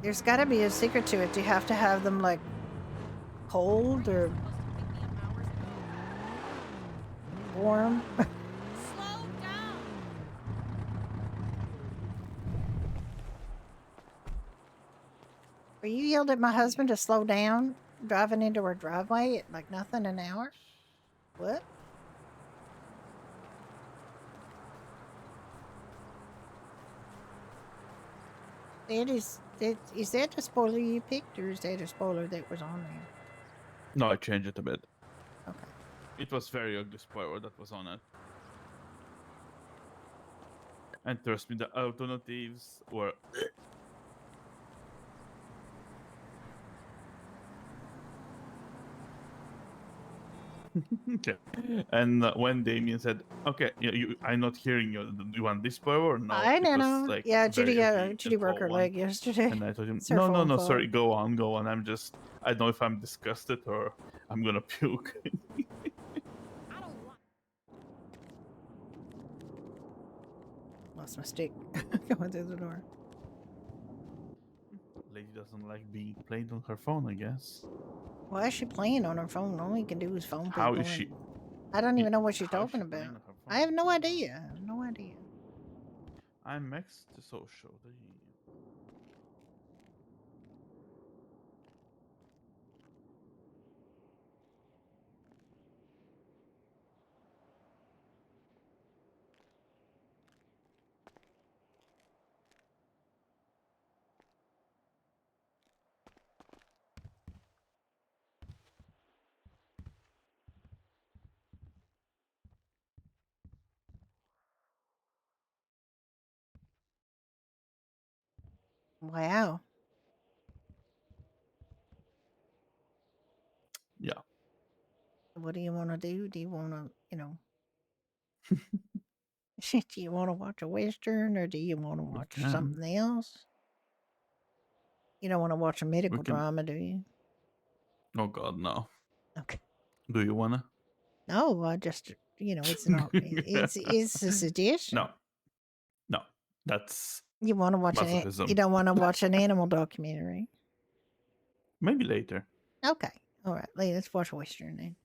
There's got to be a secret to it. Do you have to have them, like, cold or warm? Are you yelled at my husband to slow down driving into our driveway at like nothing an hour? What? Is that the spoiler you picked, or is that a spoiler that was on there? No, I changed it a bit. Okay. It was very ugly spoiler that was on it. And trust me, the alternatives were... Okay. And when Damien said, "Okay, I'm not hearing you. Do you want this power or no?" I It was, know. like, Yeah, very ugly Judy and broke her low leg one. yesterday. And I told him, It's her no, fault. sorry, go on. I don't know if I'm disgusted or I'm gonna puke. Lost my stick going through the door. Lady doesn't like being played on her phone, I guess. Why is she playing on her phone? All you can do is phone people. How is she? I don't even know what she's How is talking she playing about. on her I have no idea. No idea. IMAX to social. Wow. Yeah. What do you want to do? Do you want to, do you want to watch a Western or do you want to watch can. something else? You don't want to watch a medical can- drama, do you? Oh God, no. Okay. Do you wanna? No, I just, it's not, it's a suggestion. No. That's You want to watch you masochism. don't want to watch an animal documentary. Maybe later. Okay. All right. Let's watch a Western then.